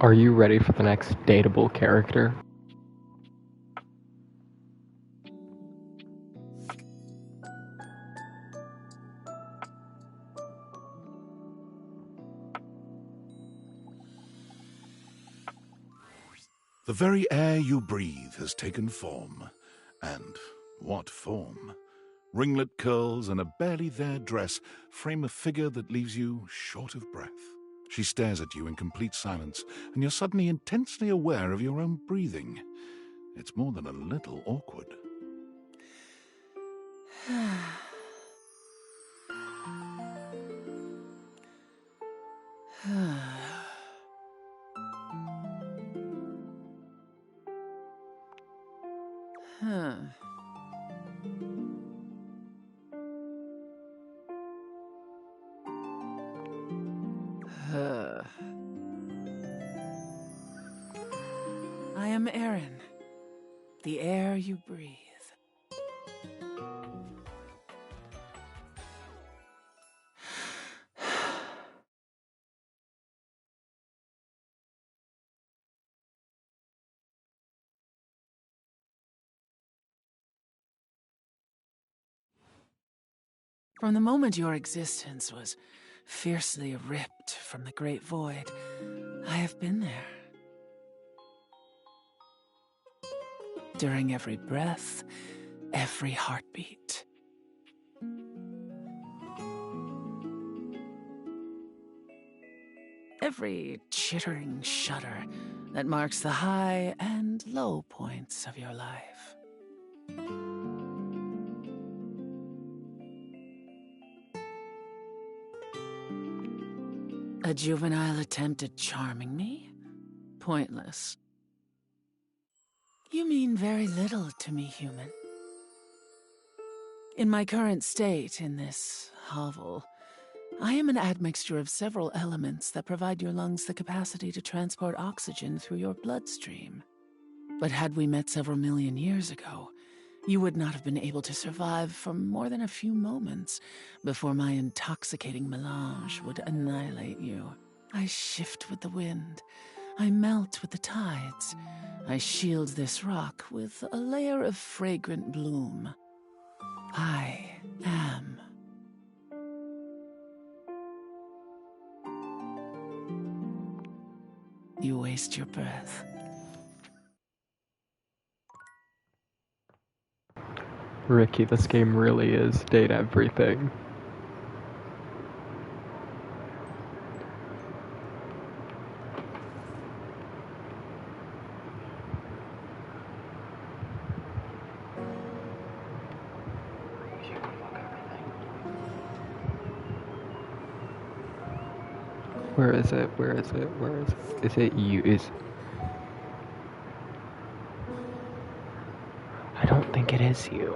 Are you ready for the next dateable character? The very air you breathe has taken form. And what form? Ringlet curls and a barely there dress frame a figure that leaves you short of breath. She stares at you in complete silence, and you're suddenly intensely aware of your own breathing. It's more than a little awkward. I am Aaron, the air you breathe. From the moment your existence was fiercely ripped from the great void, I have been there. During every breath, every heartbeat. Every chittering shudder that marks the high and low points of your life. A juvenile attempt at charming me? Pointless. You mean very little to me, human. In my current state, in this hovel, I am an admixture of several elements that provide your lungs the capacity to transport oxygen through your bloodstream. But had we met several million years ago, you would not have been able to survive for more than a few moments before my intoxicating melange would annihilate you. I shift with the wind. I melt with the tides. I shield this rock with a layer of fragrant bloom. I am. You waste your breath. Ricky, this game really is date everything. Where is it? Where is it? Where is it? Is it you? I don't think it is you.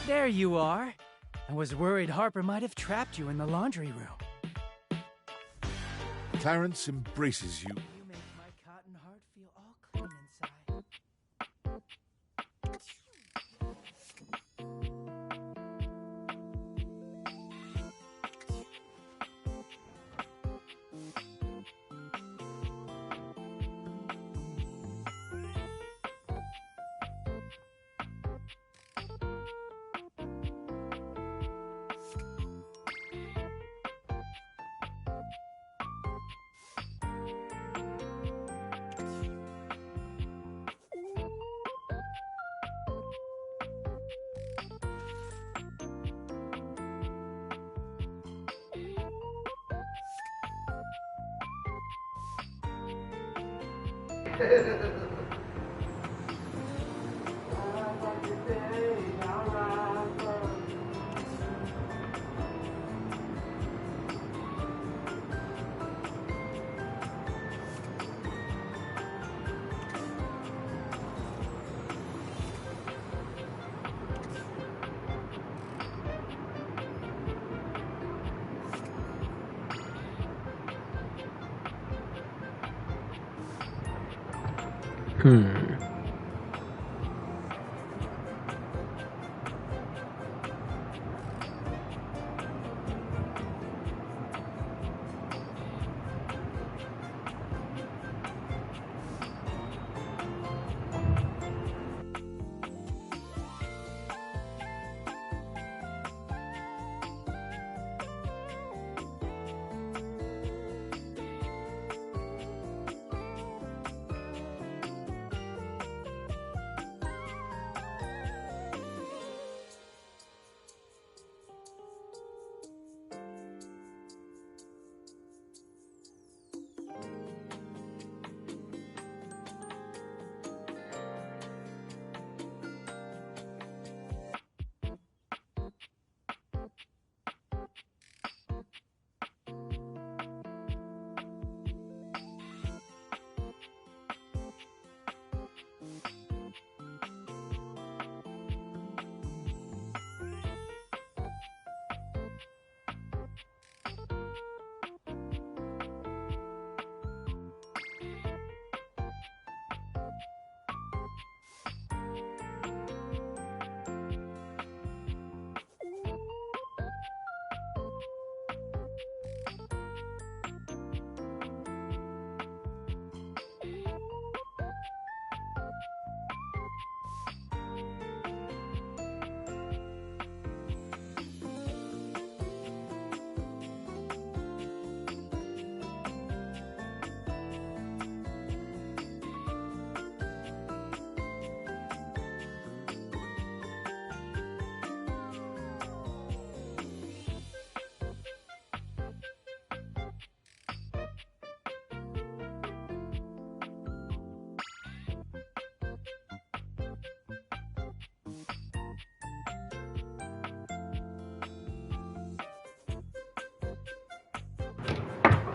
There you are. I was worried Harper might have trapped you in the laundry room. Clarence embraces you. You make my cotton heart feel all clean inside.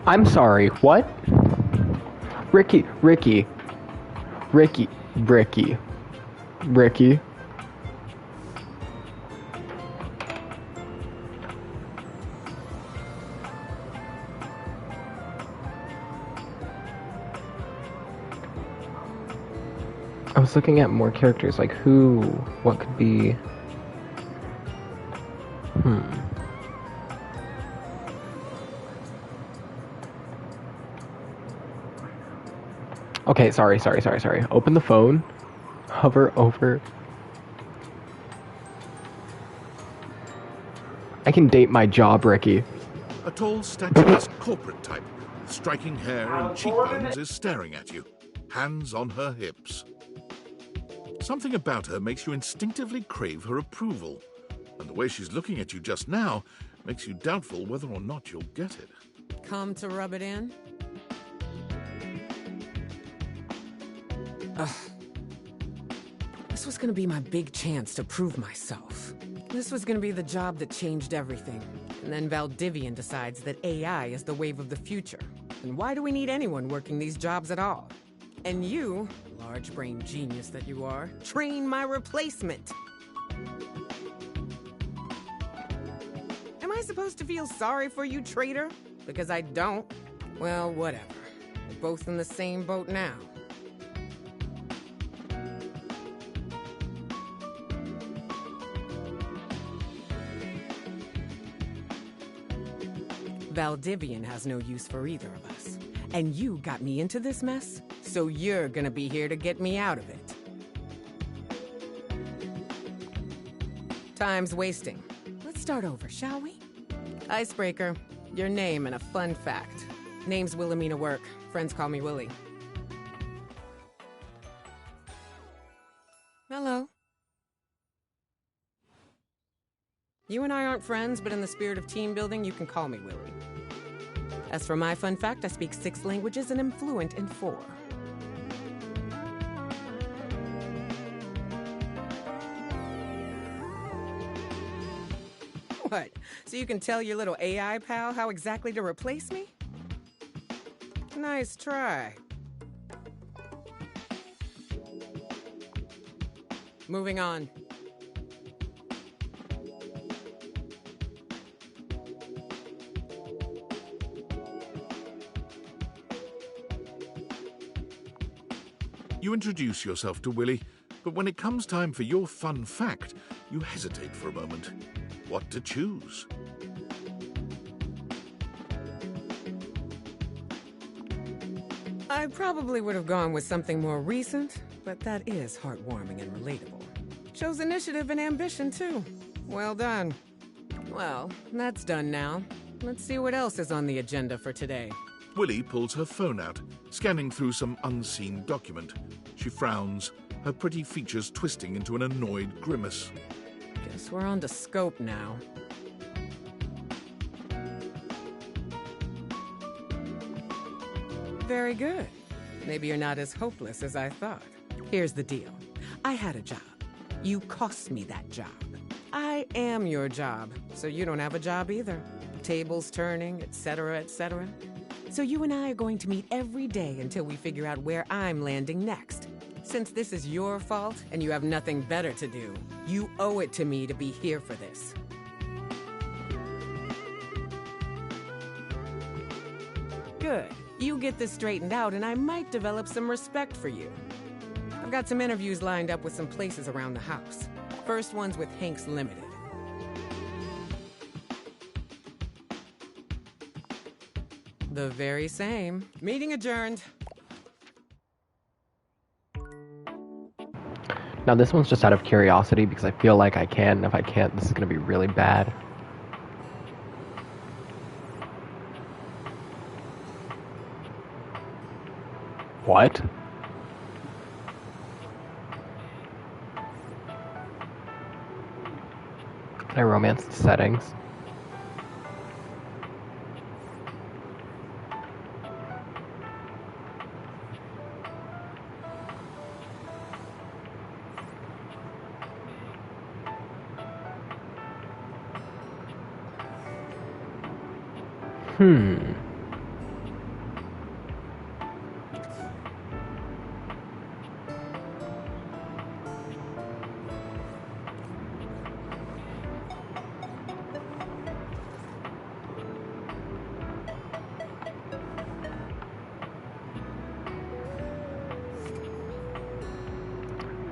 I'm sorry, what? Ricky. I was looking at more characters, like what could be... Okay, sorry. Open the phone, hover over... I can date my job, Ricky. A tall, statuesque corporate type with striking hair and cheekbones is staring at you. hands on her hips. Something about her makes you instinctively crave her approval, and the way she's looking at you just now makes you doubtful whether or not you'll get it. Come to rub it in? Ugh. This was gonna be my big chance to prove myself. This was gonna be the job that changed everything. And then Valdivian decides that AI is the wave of the future. And why do we need anyone working these jobs at all? And you, large-brained genius that you are, train my replacement. Am I supposed to feel sorry for you, traitor? Because I don't. Well, whatever. We're both in the same boat now. Valdivian has no use for either of us. And you got me into this mess, so you're gonna be here to get me out of it. Time's wasting. Let's start over, shall we? Icebreaker, your name and a fun fact. Name's Wilhelmina Work. Friends call me Willie. Hello. You and I aren't friends, but in the spirit of team building, you can call me Willie. As for my fun fact, I speak 6 languages and am fluent in 4. What? So you can tell your little AI pal how exactly to replace me? Nice try. Moving on. You introduce yourself to Willie, but when it comes time for your fun fact, you hesitate for a moment. What to choose? I probably would have gone with something more recent, but that is heartwarming and relatable. Shows initiative and ambition, too. Well done. Well, that's done now. Let's see what else is on the agenda for today. Willie pulls her phone out, scanning through some unseen document. She frowns, her pretty features twisting into an annoyed grimace. Guess we're on to scope now. Very good. Maybe you're not as hopeless as I thought. Here's the deal. I had a job. You cost me that job. I am your job, so you don't have a job either. Tables turning, etc., etc. So you and I are going to meet every day until we figure out where I'm landing next. Since this is your fault and you have nothing better to do, you owe it to me to be here for this. Good. You get this straightened out and I might develop some respect for you. I've got some interviews lined up with some places around the house. First one's with Hanks Limited. The very same. Meeting adjourned. Now this one's just out of curiosity because I feel like I can, and if I can't, this is going to be really bad. What? Can I romance the settings?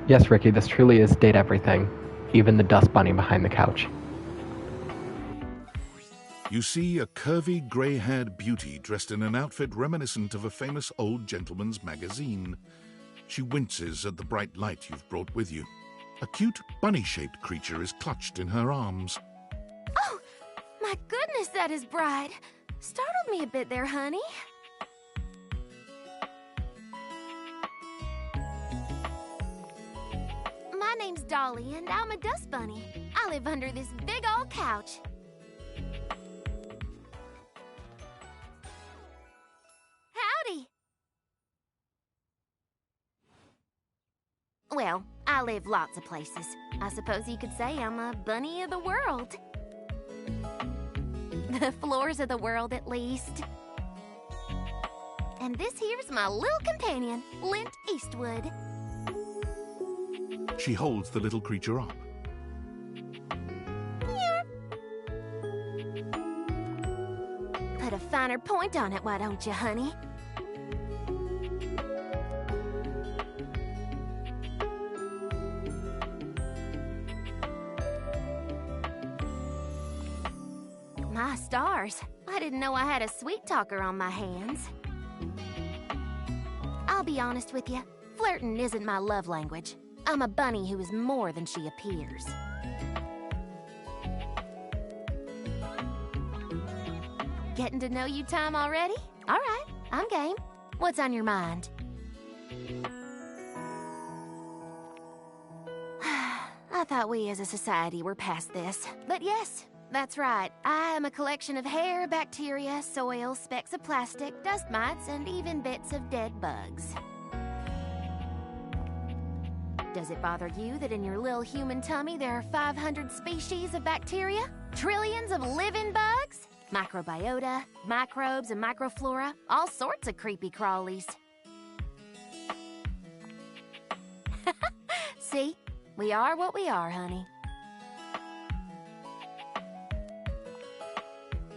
Yes, Ricky, this truly is date everything. Even the dust bunny behind the couch. You see a curvy, grey-haired beauty dressed in an outfit reminiscent of a famous old gentleman's magazine. She winces at the bright light you've brought with you. A cute, bunny-shaped creature is clutched in her arms. Oh, my goodness, that is bright. Startled me a bit there, honey. My name's Dolly, and I'm a dust bunny. I live under this big old couch. Howdy. Well, I live lots of places. I suppose you could say I'm a bunny of the world. The floors of the world, at least. And this here's my little companion, Lint Eastwood. She holds the little creature up. Put a finer point on it, why don't you, honey? My stars, I didn't know I had a sweet talker on my hands. I'll be honest with you, flirting isn't my love language. I'm a bunny who is more than she appears. Getting to know you time already? All right, I'm game. What's on your mind? I thought we as a society were past this. But yes, that's right. I am a collection of hair, bacteria, soil, specks of plastic, dust mites, and even bits of dead bugs. Does it bother you that in your little human tummy there are 500 species of bacteria? Trillions of living bugs? Microbiota, microbes, and microflora? All sorts of creepy crawlies. See? We are what we are, honey.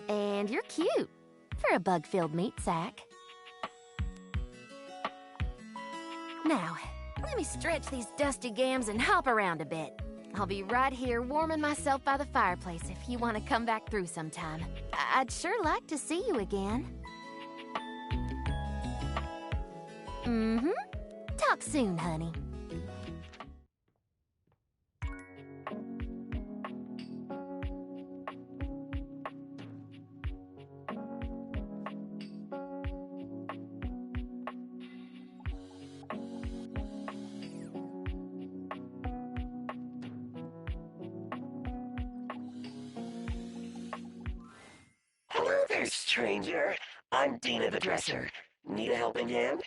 And you're cute for a bug-filled meat sack. Now, let me stretch these dusty gams and hop around a bit. I'll be right here warming myself by the fireplace if you want to come back through sometime. I'd sure like to see you again. Mm-hmm. Talk soon, honey. Hello there, stranger. I'm Dina the Dresser. Need a helping hand?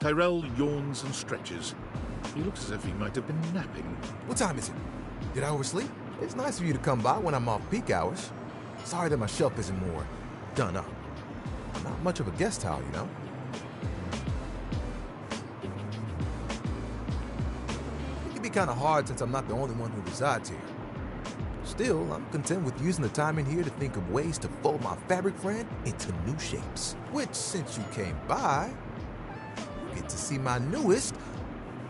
Tyrell yawns and stretches. He looks as if he might have been napping. What time is it? Did I oversleep? It's nice of you to come by when I'm off peak hours. Sorry that my shelf isn't more done up. I'm not much of a guest towel, you know? It can be kind of hard since I'm not the only one who resides here. Still, I'm content with using the time in here to think of ways to fold my fabric friend into new shapes. Which, since you came by, you get to see my newest...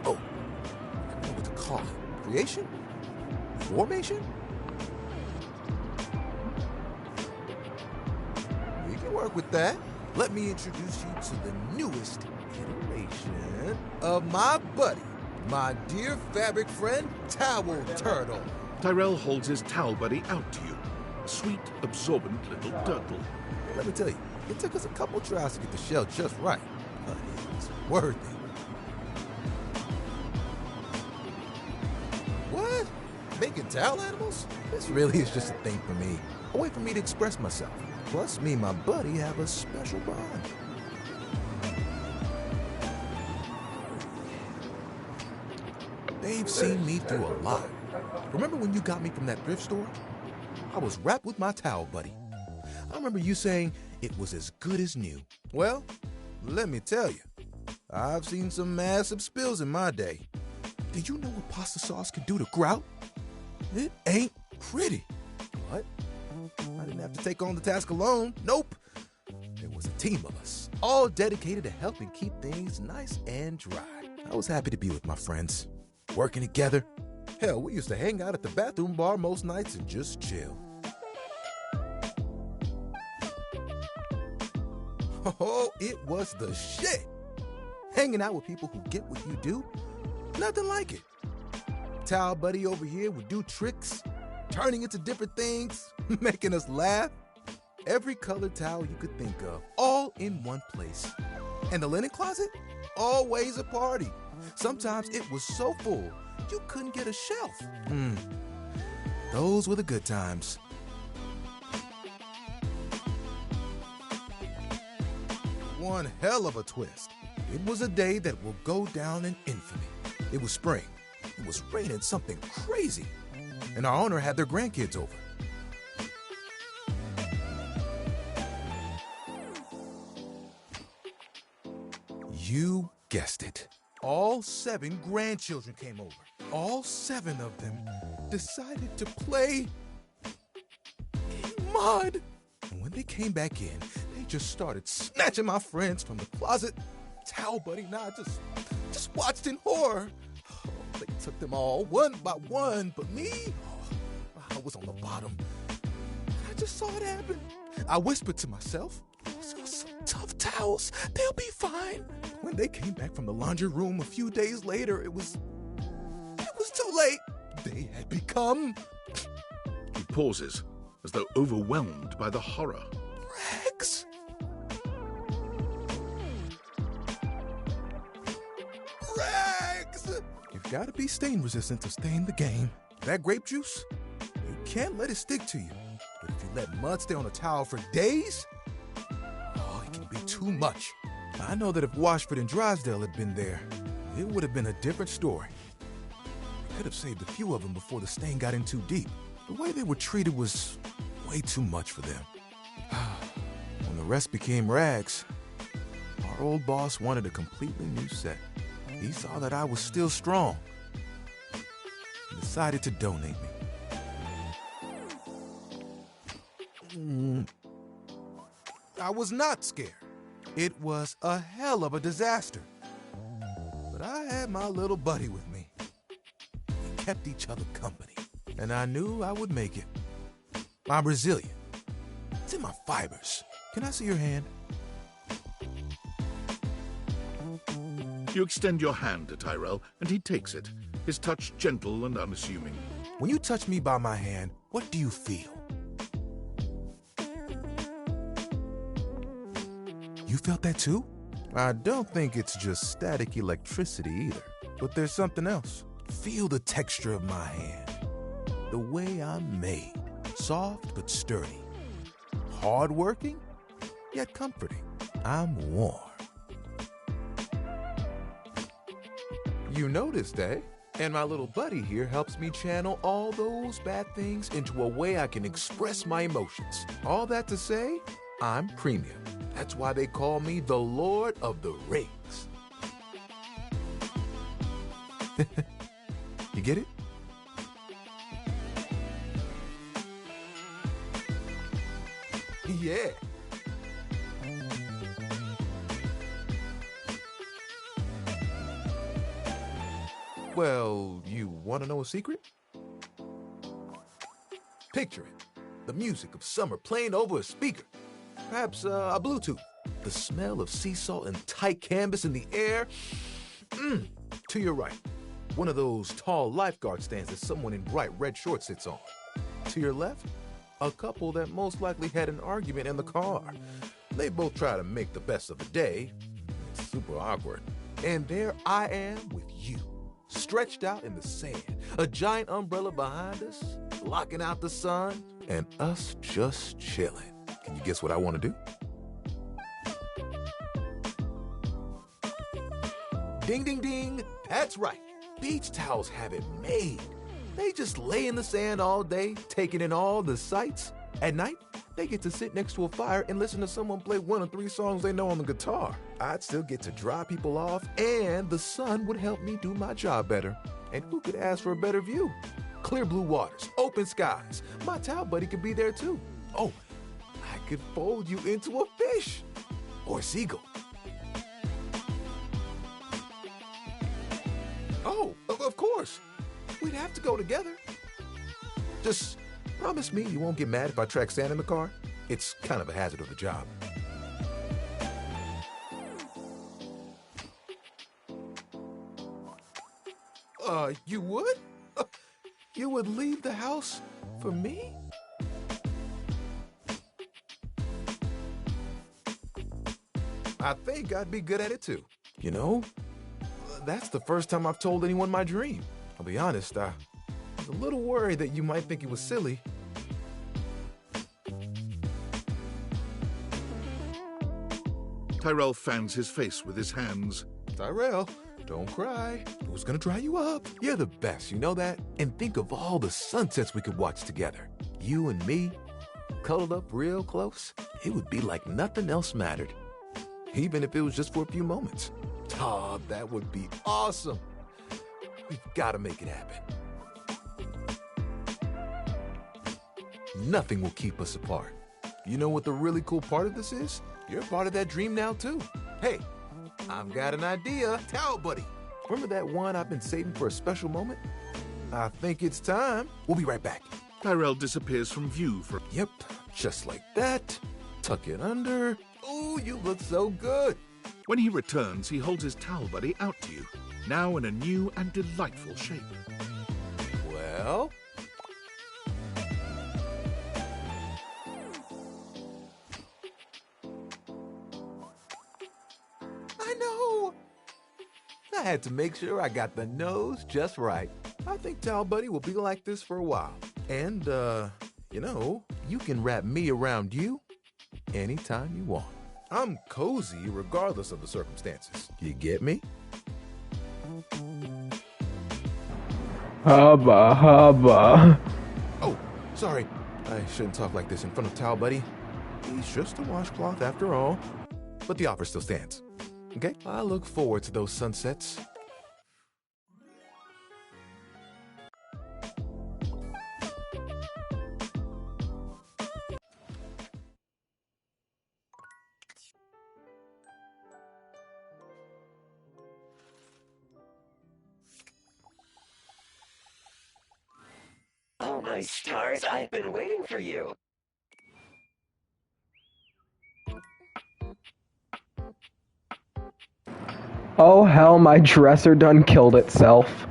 Oh, I don't know what to call it. Creation? Formation? We can work with that. Let me introduce you to the newest iteration of my buddy, my dear fabric friend, Towel Turtle. Tyrell holds his towel buddy out to you. A sweet, absorbent little turtle. Let me tell you, it took us a couple tries to get the shell just right, but it's worth it. What? Making towel animals? This really is just a thing for me. A way for me to express myself. Plus, me and my buddy have a special bond. They've seen me through a lot. Remember when you got me from that thrift store? I was wrapped with my towel buddy. I remember you saying it was as good as new. Well, let me tell you, I've seen some massive spills in my day. Did you know what pasta sauce can do to grout? It ain't pretty. But I didn't have to take on the task alone. Nope. There was a team of us, all dedicated to helping keep things nice and dry. I was happy to be with my friends, working together. Hell, we used to hang out at the bathroom bar most nights and just chill. Oh, it was the shit. Hanging out with people who get what you do, nothing like it. Towel buddy over here would do tricks, turning into different things, making us laugh. Every colored towel you could think of, all in one place. And the linen closet? Always a party. Sometimes it was so full, you couldn't get a shelf. Those were the good times. One hell of a twist. It was a day that will go down in infamy. It was spring. It was raining something crazy. And our owner had their grandkids over. You guessed it. All 7 grandchildren came over. All 7 of them decided to play in mud. And when they came back in, they just started snatching my friends from the closet. Towel buddy and I just watched in horror. Oh, they took them all one by one, but me, I was on the bottom. I just saw it happen. I whispered to myself, some tough towels, they'll be fine. When they came back from the laundry room a few days later, it was too late. They had become... He pauses, as though overwhelmed by the horror. Rags. Rags! You've got to be stain resistant to stay in the game. That grape juice, you can't let it stick to you. But if you let mud stay on a towel for days, it can be too much. I know that if Washford and Drysdale had been there, it would have been a different story. I could have saved a few of them before the stain got in too deep. The way they were treated was way too much for them. When the rest became rags, our old boss wanted a completely new set. He saw that I was still strong and decided to donate me. I was not scared. It was a hell of a disaster. But I had my little buddy with me. We kept each other company, and I knew I would make it. I'm resilient. It's in my fibers. Can I see your hand? You extend your hand to Tyrell, and he takes it, his touch gentle and unassuming. When you touch me by my hand, what do you feel? You felt that too? I don't think it's just static electricity either, but there's something else. Feel the texture of my hand. The way I'm made. Soft but sturdy. Hard-working, yet comforting. I'm warm. You noticed, eh? And my little buddy here helps me channel all those bad things into a way I can express my emotions. All that to say, I'm premium. That's why they call me the Lord of the Rings. You get it? Yeah. Well, you want to know a secret? Picture it. The music of summer playing over a speaker. Perhaps a Bluetooth. The smell of sea salt and tight canvas in the air. To your right, one of those tall lifeguard stands that someone in bright red shorts sits on. To your left, a couple that most likely had an argument in the car. They both try to make the best of the day. It's super awkward. And there I am with you, stretched out in the sand, a giant umbrella behind us, blocking out the sun, and us just chilling. Can you guess what I want to do? Ding, ding, ding. That's right. Beach towels have it made. They just lay in the sand all day, taking in all the sights. At night, they get to sit next to a fire and listen to someone play 1 or 3 songs they know on the guitar. I'd still get to dry people off, and the sun would help me do my job better. And who could ask for a better view? Clear blue waters, open skies. My towel buddy could be there too. Oh, I could fold you into a fish or a seagull. Oh, of course. We'd have to go together. Just promise me you won't get mad if I track sand in the car. It's kind of a hazard of the job. You would? You would leave the house for me? I think I'd be good at it too. You know, that's the first time I've told anyone my dream. I'll be honest, I was a little worried that you might think it was silly. Tyrell fans his face with his hands. Tyrell, don't cry. Who's gonna dry you up? You're the best, you know that? And think of all the sunsets we could watch together. You and me, cuddled up real close. It would be like nothing else mattered. Even if it was just for a few moments. Oh, that would be awesome. We've got to make it happen. Nothing will keep us apart. You know what the really cool part of this is? You're part of that dream now, too. Hey, I've got an idea. Towel buddy. Remember that one I've been saving for a special moment? I think it's time. We'll be right back. Tyrell disappears from view for... Yep, just like that. Tuck it under. Ooh, you look so good. When he returns, he holds his towel buddy out to you, now in a new and delightful shape. Well... I know! I had to make sure I got the nose just right. I think Towel Buddy will be like this for a while. And, you know, you can wrap me around you anytime you want. I'm cozy regardless of the circumstances. You get me? Hubba, hubba. Oh, sorry. I shouldn't talk like this in front of Towel Buddy. He's just a washcloth after all. But the offer still stands. Okay? I look forward to those sunsets. Oh my stars, I've been waiting for you. Oh hell, my dresser done killed itself.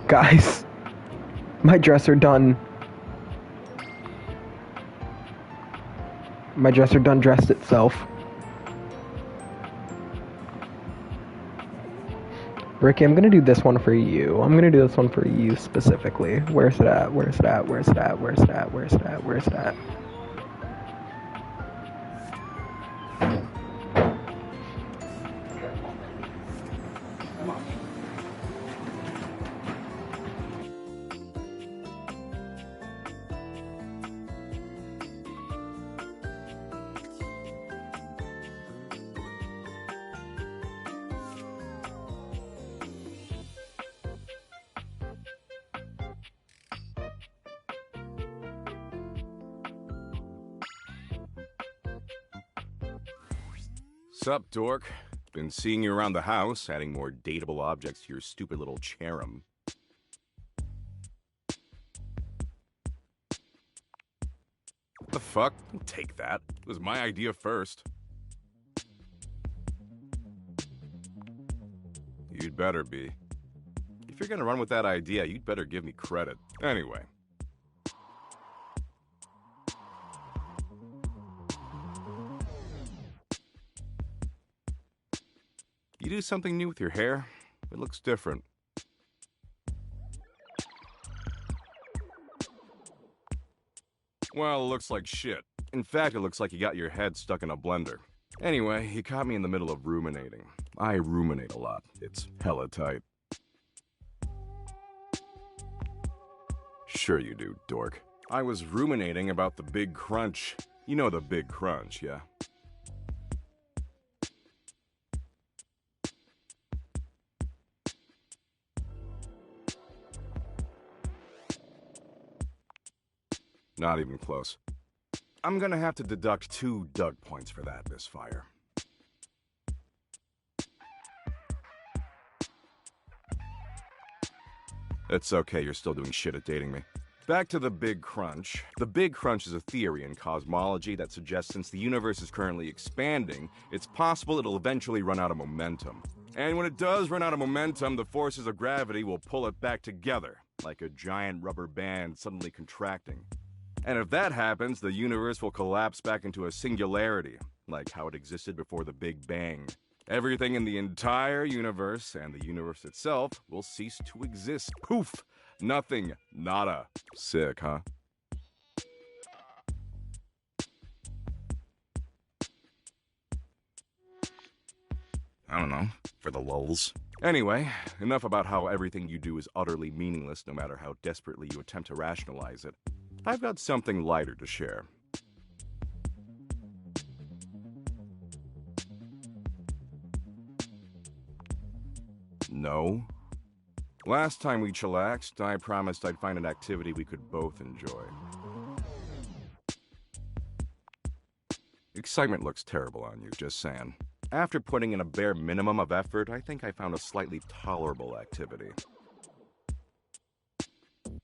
Guys, my dresser done. My dresser done dressed itself. Ricky, I'm gonna do this one for you. I'm gonna do this one for you specifically. Where's it at? Where's it at? Where's it at? Where's it at? Where's it at? Where's it at? Sup, dork? Been seeing you around the house, adding more dateable objects to your stupid little cherub. What the fuck? Don't take that. It was my idea first. You'd better be. If you're gonna run with that idea, you'd better give me credit. Anyway. You do something new with your hair? It looks different. Well, it looks like shit. In fact, it looks like you got your head stuck in a blender. Anyway, you caught me in the middle of ruminating. I ruminate a lot. It's hella tight. Sure you do, dork. I was ruminating about the Big Crunch. You know the Big Crunch, yeah? Not even close. I'm gonna have to deduct 2 Doug points for that misfire. It's okay, you're still doing shit at dating me. Back to the Big Crunch. The Big Crunch is a theory in cosmology that suggests since the universe is currently expanding, it's possible it'll eventually run out of momentum. And when it does run out of momentum, the forces of gravity will pull it back together, like a giant rubber band suddenly contracting. And if that happens, the universe will collapse back into a singularity, like how it existed before the Big Bang. Everything in the entire universe and the universe itself will cease to exist. Poof! Nothing. Nada. Sick, huh? I don't know. For the lulz. Anyway, enough about how everything you do is utterly meaningless no matter how desperately you attempt to rationalize it. I've got something lighter to share. No. Last time we chillaxed, I promised I'd find an activity we could both enjoy. Excitement looks terrible on you, just saying. After putting in a bare minimum of effort, I think I found a slightly tolerable activity.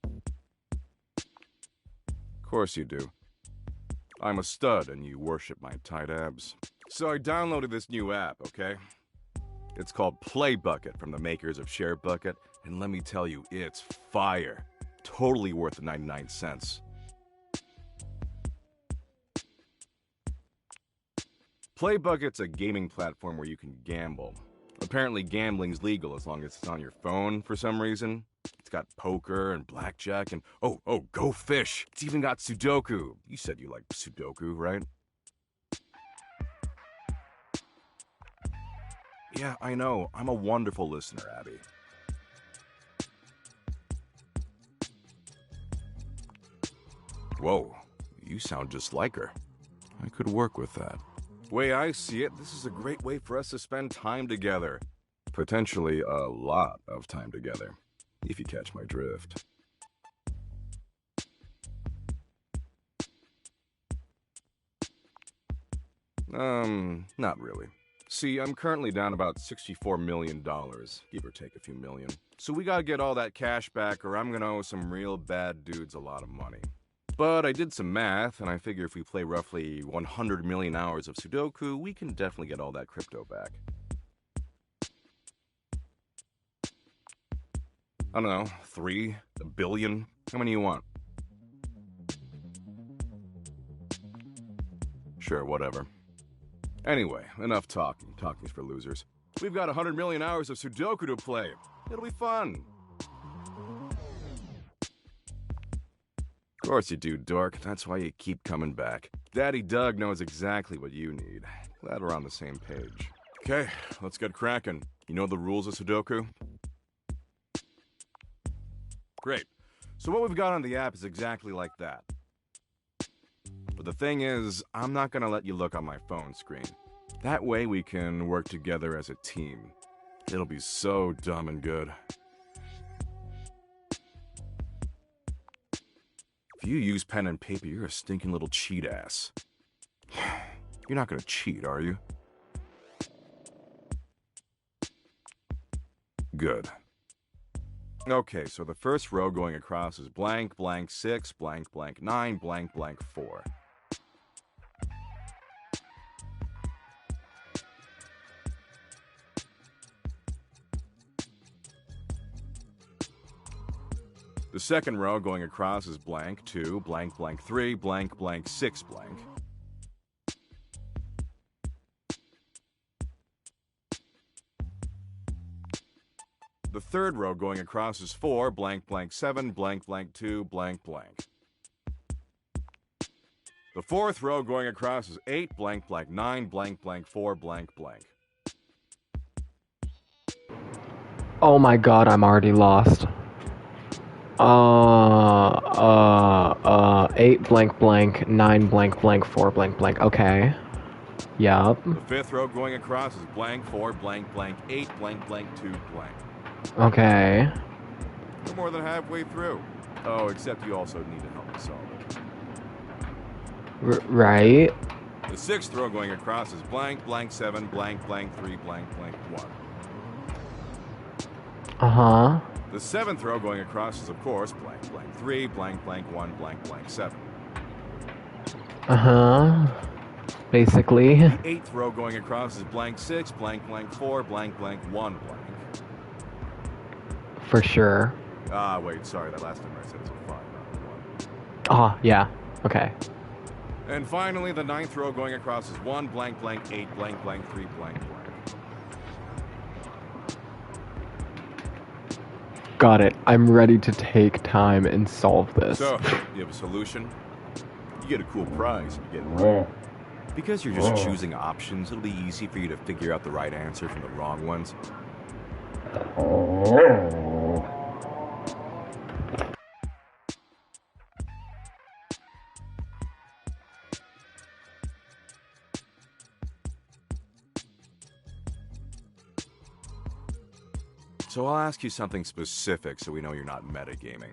Of course you do. I'm a stud and you worship my tight abs. So I downloaded this new app, okay? It's called PlayBucket from the makers of ShareBucket, and let me tell you, it's fire. Totally worth the 99 cents. PlayBucket's a gaming platform where you can gamble. Apparently gambling's legal as long as it's on your phone for some reason. It's got poker and blackjack and oh, Go Fish. It's even got Sudoku. You said you liked Sudoku, right? Yeah, I know. I'm a wonderful listener, Abby. Whoa, you sound just like her. I could work with that. Way I see it, this is a great way for us to spend time together. Potentially a lot of time together, if you catch my drift. Not really. See, I'm currently down about $64 million, give or take a few million. So we gotta get all that cash back or I'm gonna owe some real bad dudes a lot of money. But I did some math, and I figure if we play roughly 100 million hours of Sudoku, we can definitely get all that crypto back. I don't know, 3? A billion? How many you want? Sure, whatever. Anyway, enough talking. Talking's for losers. We've got 100 million hours of Sudoku to play. It'll be fun. Of course you do, dork. That's why you keep coming back. Daddy Doug knows exactly what you need. Glad we're on the same page. Okay, let's get cracking. You know the rules of Sudoku? Great. So what we've got on the app is exactly like that. But the thing is, I'm not gonna let you look on my phone screen. That way we can work together as a team. It'll be so dumb and good. If you use pen and paper, you're a stinking little cheat ass. You're not gonna cheat, are you? Good. Okay, so the first row going across is blank, blank 6, blank, blank 9, blank, blank 4. The second row going across is blank 2, blank, blank 3, blank, blank 6, blank. The third row going across is 4, blank, blank 7, blank, blank 2, blank, blank. The fourth row going across is 8, blank, blank 9, blank, blank 4, blank, blank. Oh my god, I'm already lost. 8 blank blank, 9 blank blank, 4 blank blank. Okay. Yup. The fifth row going across is blank 4, blank, blank 8, blank, blank 2, blank. Okay. We're more than halfway through. Oh, except you also need to help me solve it. Right. The sixth row going across is blank, blank 7, blank, blank 3, blank, blank 1. Uh-huh. The 7th row going across is, of course, blank, blank 3, blank, blank 1, blank, blank 7. Uh-huh. Basically. The 8th row going across is blank 6, blank, blank 4, blank, blank 1, blank. For sure. Ah, wait, sorry, that last number I said is a 5, not a 1. Ah, yeah. Okay. And finally, the 9th row going across is 1, blank, blank 8, blank, blank 3, blank, blank. Got it. I'm ready to take time and solve this. So, you have a solution? You get a cool prize if you get it right. Because you're just choosing options, it'll be easy for you to figure out the right answer from the wrong ones. So I'll ask you something specific so we know you're not metagaming.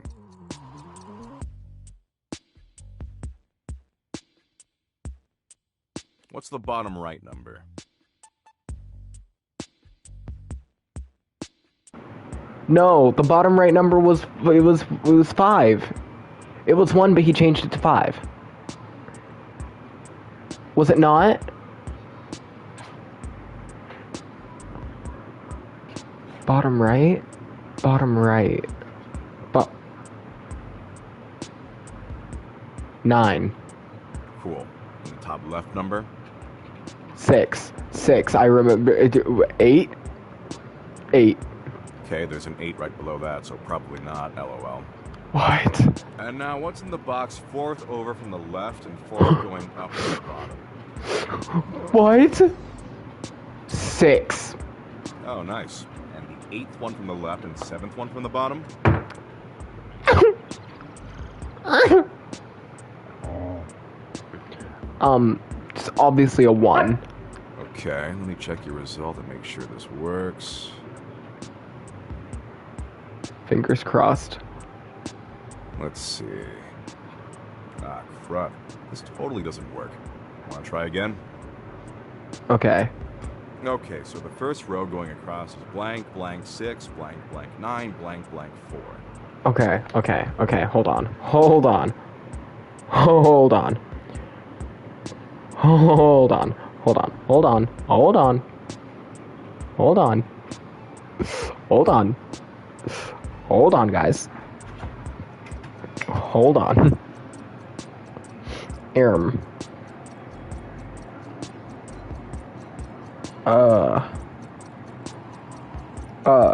What's the bottom right number? No, the bottom right number was 5. It was 1, but he changed it to 5. Was it not? Bottom right? Bottom right. 9. Cool. And the top left number? 6. I remember. 8? 8. Okay, there's an 8 right below that, so probably not, LOL. What? And now, what's in the box 4th over from the left and 4th going up from the bottom? What? 6. Oh, nice. And the 8th one from the left and 7th one from the bottom? It's obviously a 1. Okay, let me check your result and make sure this works. Fingers crossed. Let's see. Ah, crap. This totally doesn't work. Want to try again? Okay. Okay, so the first row going across is blank, blank 6, blank, blank 9, blank, blank 4. Okay. Hold on. Hold on, guys. Hold on.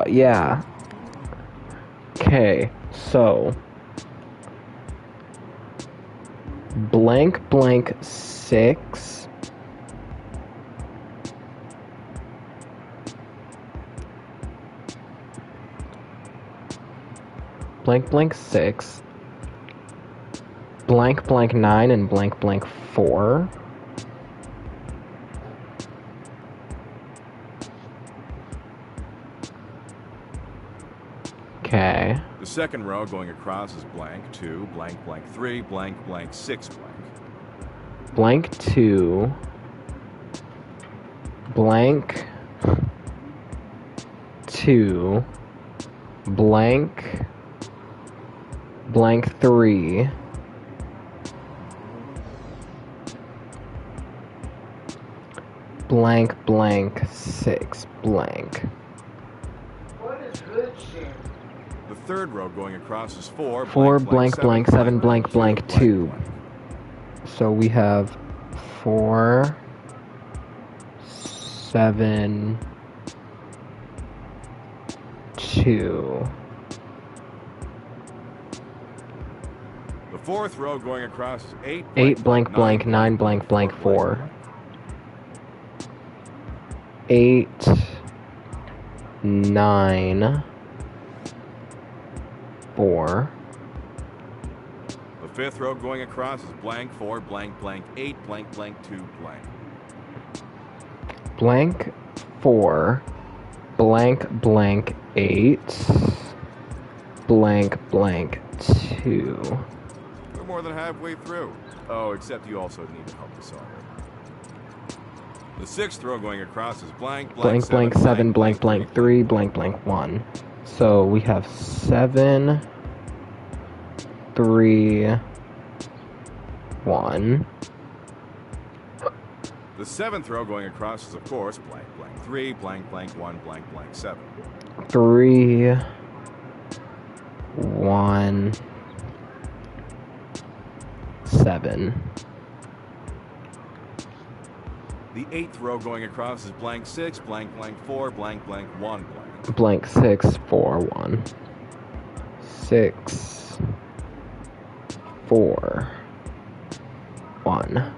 Yeah. Okay, so blank 6 blank 6 blank 9 and blank 4. Okay. The second row going across is blank 2, blank 3, blank 6 blank. Blank 2 blank 2 blank 3 blank 6 blank. What is good shit? The third row going across is 4 blank 7 blank 2. So we have 4 7 2. The fourth row going across is 8 blank 9 blank 4. 8 9 4. The fifth row going across is blank 4 blank 8 blank 2 blank. Blank 4 blank 8 blank 2. We're more than halfway through. Oh, except you also need to help the solver. The sixth row going across is blank 7 blank 3 blank 1. So we have 7, 3, 1. The 7th row going across is, of course, blank, blank 3, blank, blank 1, blank, blank 7. 3, 1, 7. The 8th row going across is blank 6, blank, blank 4, blank, blank 1, blank. Blank 6, 4, 1. 6, 4, 1.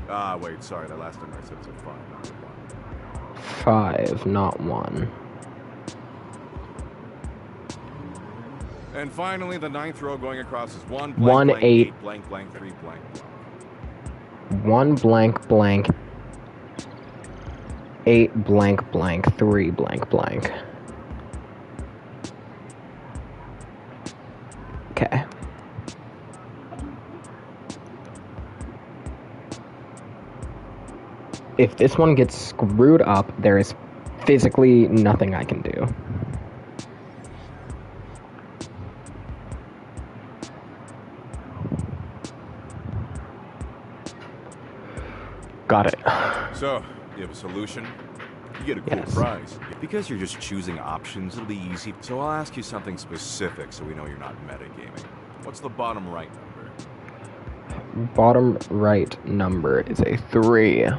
Ah, wait, sorry, that last number I said was a 5, not a 1. 5, not 1. And finally, the 9th row going across is 1, blank, 1, blank 8. 8, blank, blank 3, blank, blank. 1 blank blank 8 blank blank 3 blank blank. Okay. If this one gets screwed up, there is physically nothing I can do. Got it. So, you have a solution? You get a cool Yes. prize. Because you're just choosing options, it'll be easy. So I'll ask you something specific so we know you're not metagaming. What's the bottom right number? Bottom right number is a 3.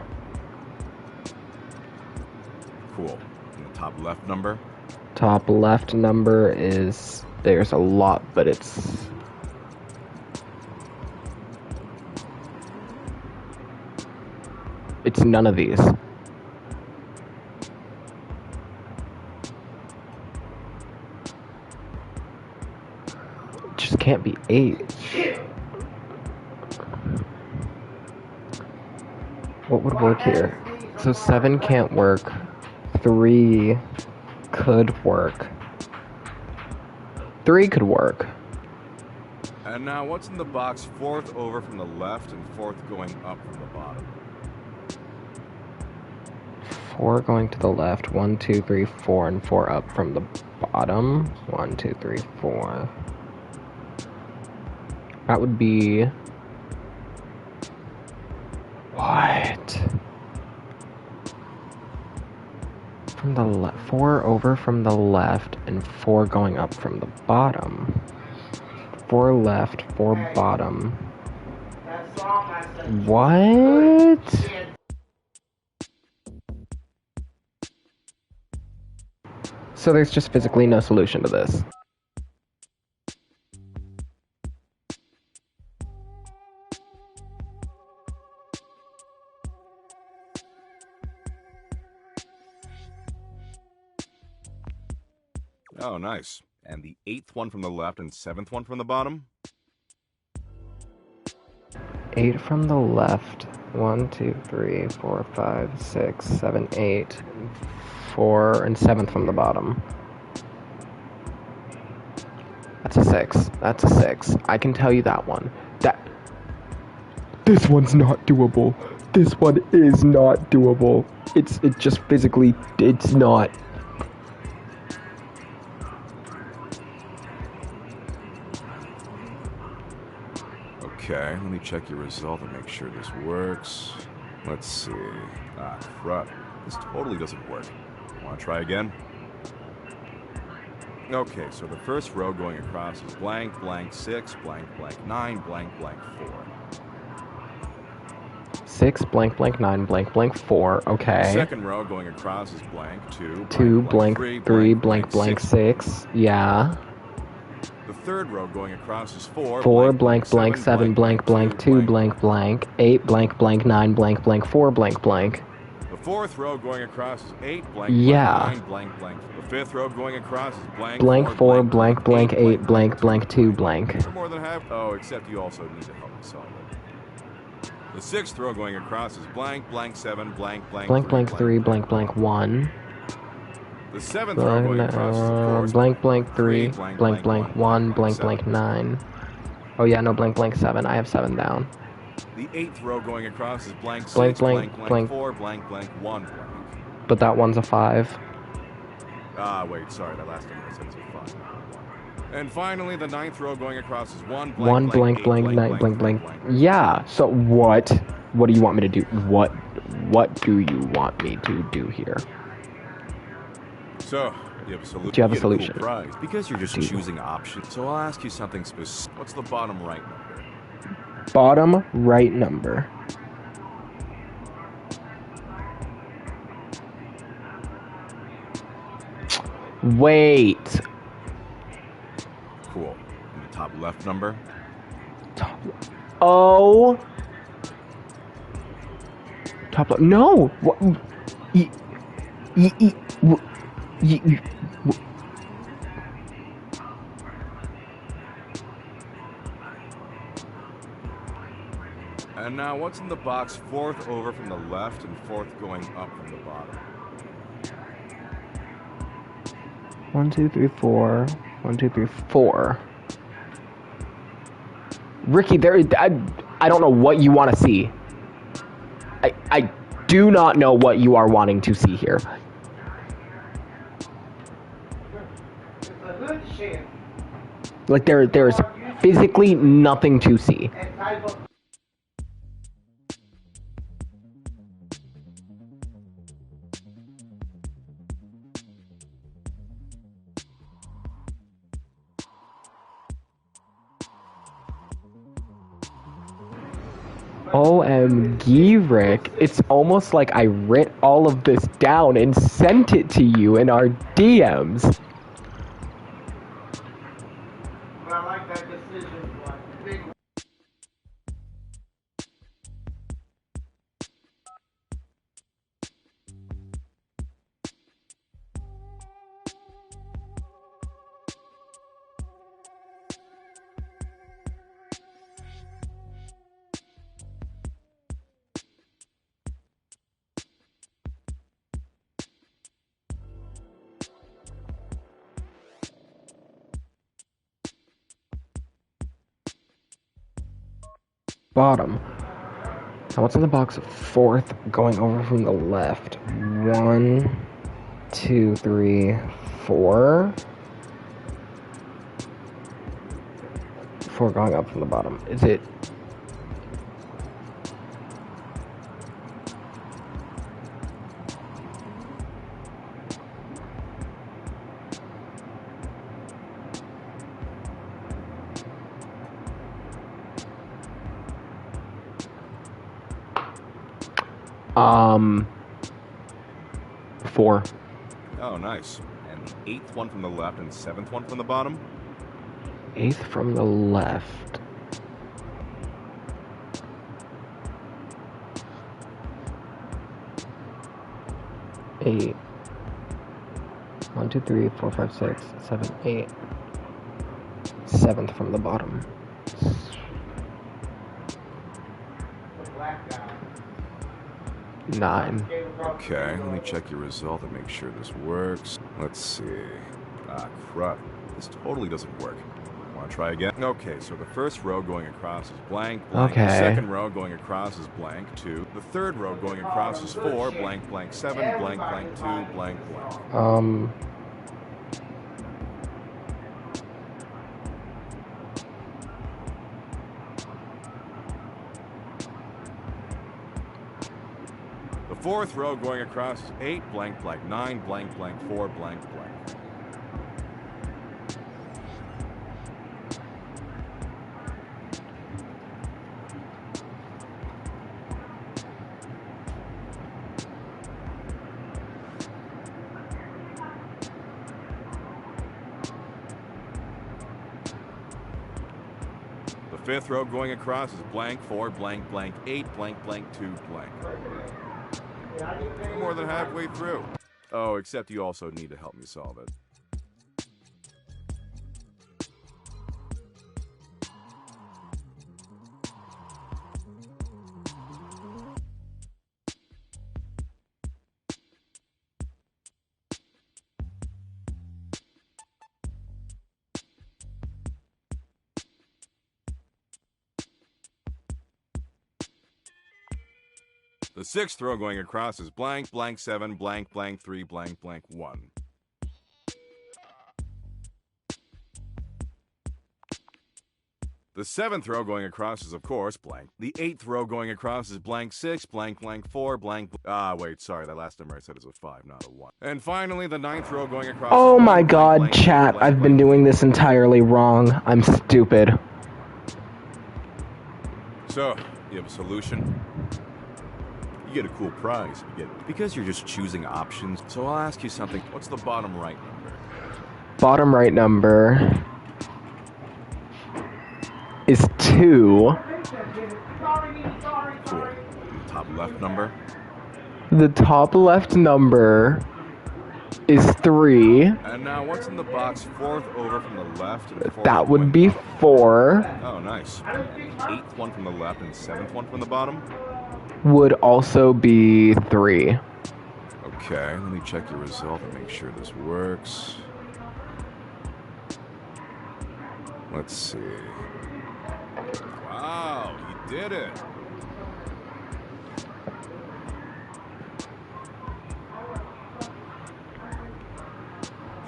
Cool. And the top left number? Top left number is, there's a lot, but it's none of these. It just can't be 8. What would work here? So 7 can't work. 3 could work. 3 could work. And now, what's in the box 4th over from the left and 4th going up from the bottom? 4 going to the left, 1, 2, 3, 4, and 4 up from the bottom. 1, 2, 3, 4. That would be... What? From the left, 4 over from the left, and 4 going up from the bottom. 4 left, 4 bottom. What? So there's just physically no solution to this. Oh, nice. And the 8th one from the left and 7th one from the bottom? 8 from the left. 1, 2, 3, 4, 5, 6, 7, 8. 4 and 7th from the bottom. That's a 6. That's a 6. I can tell you that one. This one's not doable. This one is not doable. It just physically, it's not. Okay, let me check your result and make sure this works. Let's see. Ah, crap. This totally doesn't work. Want to try again? Okay, so the first row going across is blank, blank 6, blank, blank 9, blank, blank 4. 6 blank blank 9 blank blank 4. Okay. Second row going across is blank 2, 2 blank 3, 3 blank 6. Yeah. The third row going across is 4, 4 blank blank 7 blank blank 2 blank blank 8 blank blank 9 blank blank 4 blank blank. The fourth row going across is 8, blank, Yeah. blank 9, blank, blank. The fifth row going across is blank, Blank 4 blank blank 8 blank blank 2 blank. For more than half. Oh, except you also need to help me solve it. The sixth row going across is blank, blank 7, blank, blank, Blank blank 3 blank blank 1. The seventh row going across is, of course, Blank blank 3 blank blank 1 blank blank 9. Oh yeah, no, blank blank 7. I have 7 down. The eighth row going across is blank 6, Blank, blank, blank, blank 4, blank, blank 1, blank. But that one's a 5. Ah, wait, sorry, that last number I said was 5. And finally, the 9th row going across is 1 blank One blank eight, blank nine blank blank. Yeah. So what? What do you want me to do? What do you want me to do here? So, you have a solution. Do you have a get solution? cool prize because you're just Do you? choosing options. So I'll ask you something specific. What's the bottom right number? Bottom right number. Wait. Cool. And the top left number? Oh. Top left. No. What? And now, what's in the box 4th over from the left and 4th going up from the bottom? 1, 2, 3, 4. 1, 2, 3, 4. Ricky, I don't know what you want to see. I do not know what you are wanting to see here. It's a good ship. Like there's physically nothing to see. And type of OMG, Rick. It's almost like I writ all of this down and sent it to you in our DMs. But I like that decision. Like, big. Bottom. Now what's in the box 4th going over from the left? 1, 2, 3, 4. 4 going up from the bottom. Is it? Um, 4. Oh, nice. And the 8th one from the left and 7th one from the bottom? 8th from the left. Eight. 1, 2, 3, 4, 5, 6, 7, 8. 7th from the bottom. Black guy. 9. Okay, let me check your result and make sure this works. Let's see. Ah, crap. This totally doesn't work. Want to try again? Okay, so the first row going across is blank, blank. Okay. The second row going across is blank, 2. The third row going across is 4, blank, blank, 7, blank, blank, 2, blank, blank. The fourth row going across is 8, blank, blank, 9, blank, blank, 4, blank, blank. The fifth row going across is blank, 4, blank, blank, 8, blank, blank, 2, blank. We're more than halfway through. Oh, except you also need to help me solve it. The sixth row going across is blank, blank, 7, blank, blank, 3, blank, blank, 1. The 7th row going across is, of course, blank. The 8th row going across is blank 6, blank 4, blank... wait, sorry, that last number I said is a 5, not a 1. And finally, the 9th row going across Oh is my blank, god, blank, chat, blank, I've been doing this entirely wrong. I'm stupid. So, you have a solution? You get a cool prize. Because you're just choosing options, so I'll ask you something. What's the bottom right number? Bottom right number is 2. Cool. The top left number? The top left number is 3. And now, what's in the box 4th over from the left? And 4th That would be 4. Oh, nice. 8th one from the left and 7th one from the bottom? Would also be 3. Okay, let me check your result and make sure this works. Let's see. Wow, you did it!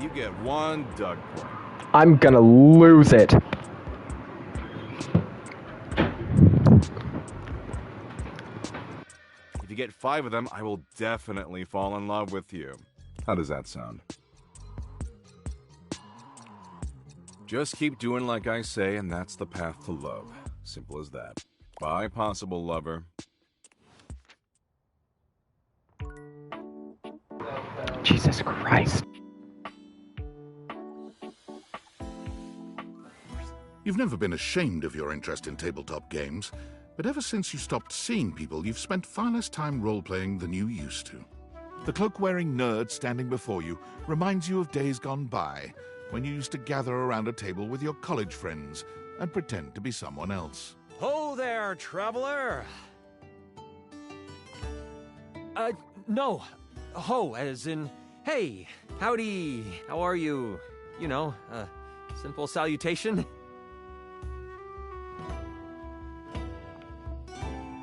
You get 1 Doug point. I'm gonna lose it. If you get 5 of them, I will definitely fall in love with you. How does that sound? Just keep doing like I say, and that's the path to love. Simple as that. Bye, possible lover. Jesus Christ. You've never been ashamed of your interest in tabletop games, but ever since you stopped seeing people, you've spent far less time role-playing than you used to. The cloak-wearing nerd standing before you reminds you of days gone by, when you used to gather around a table with your college friends and pretend to be someone else. Ho there, traveler! No. Ho, as in, hey, howdy, how are you? You know, simple salutation.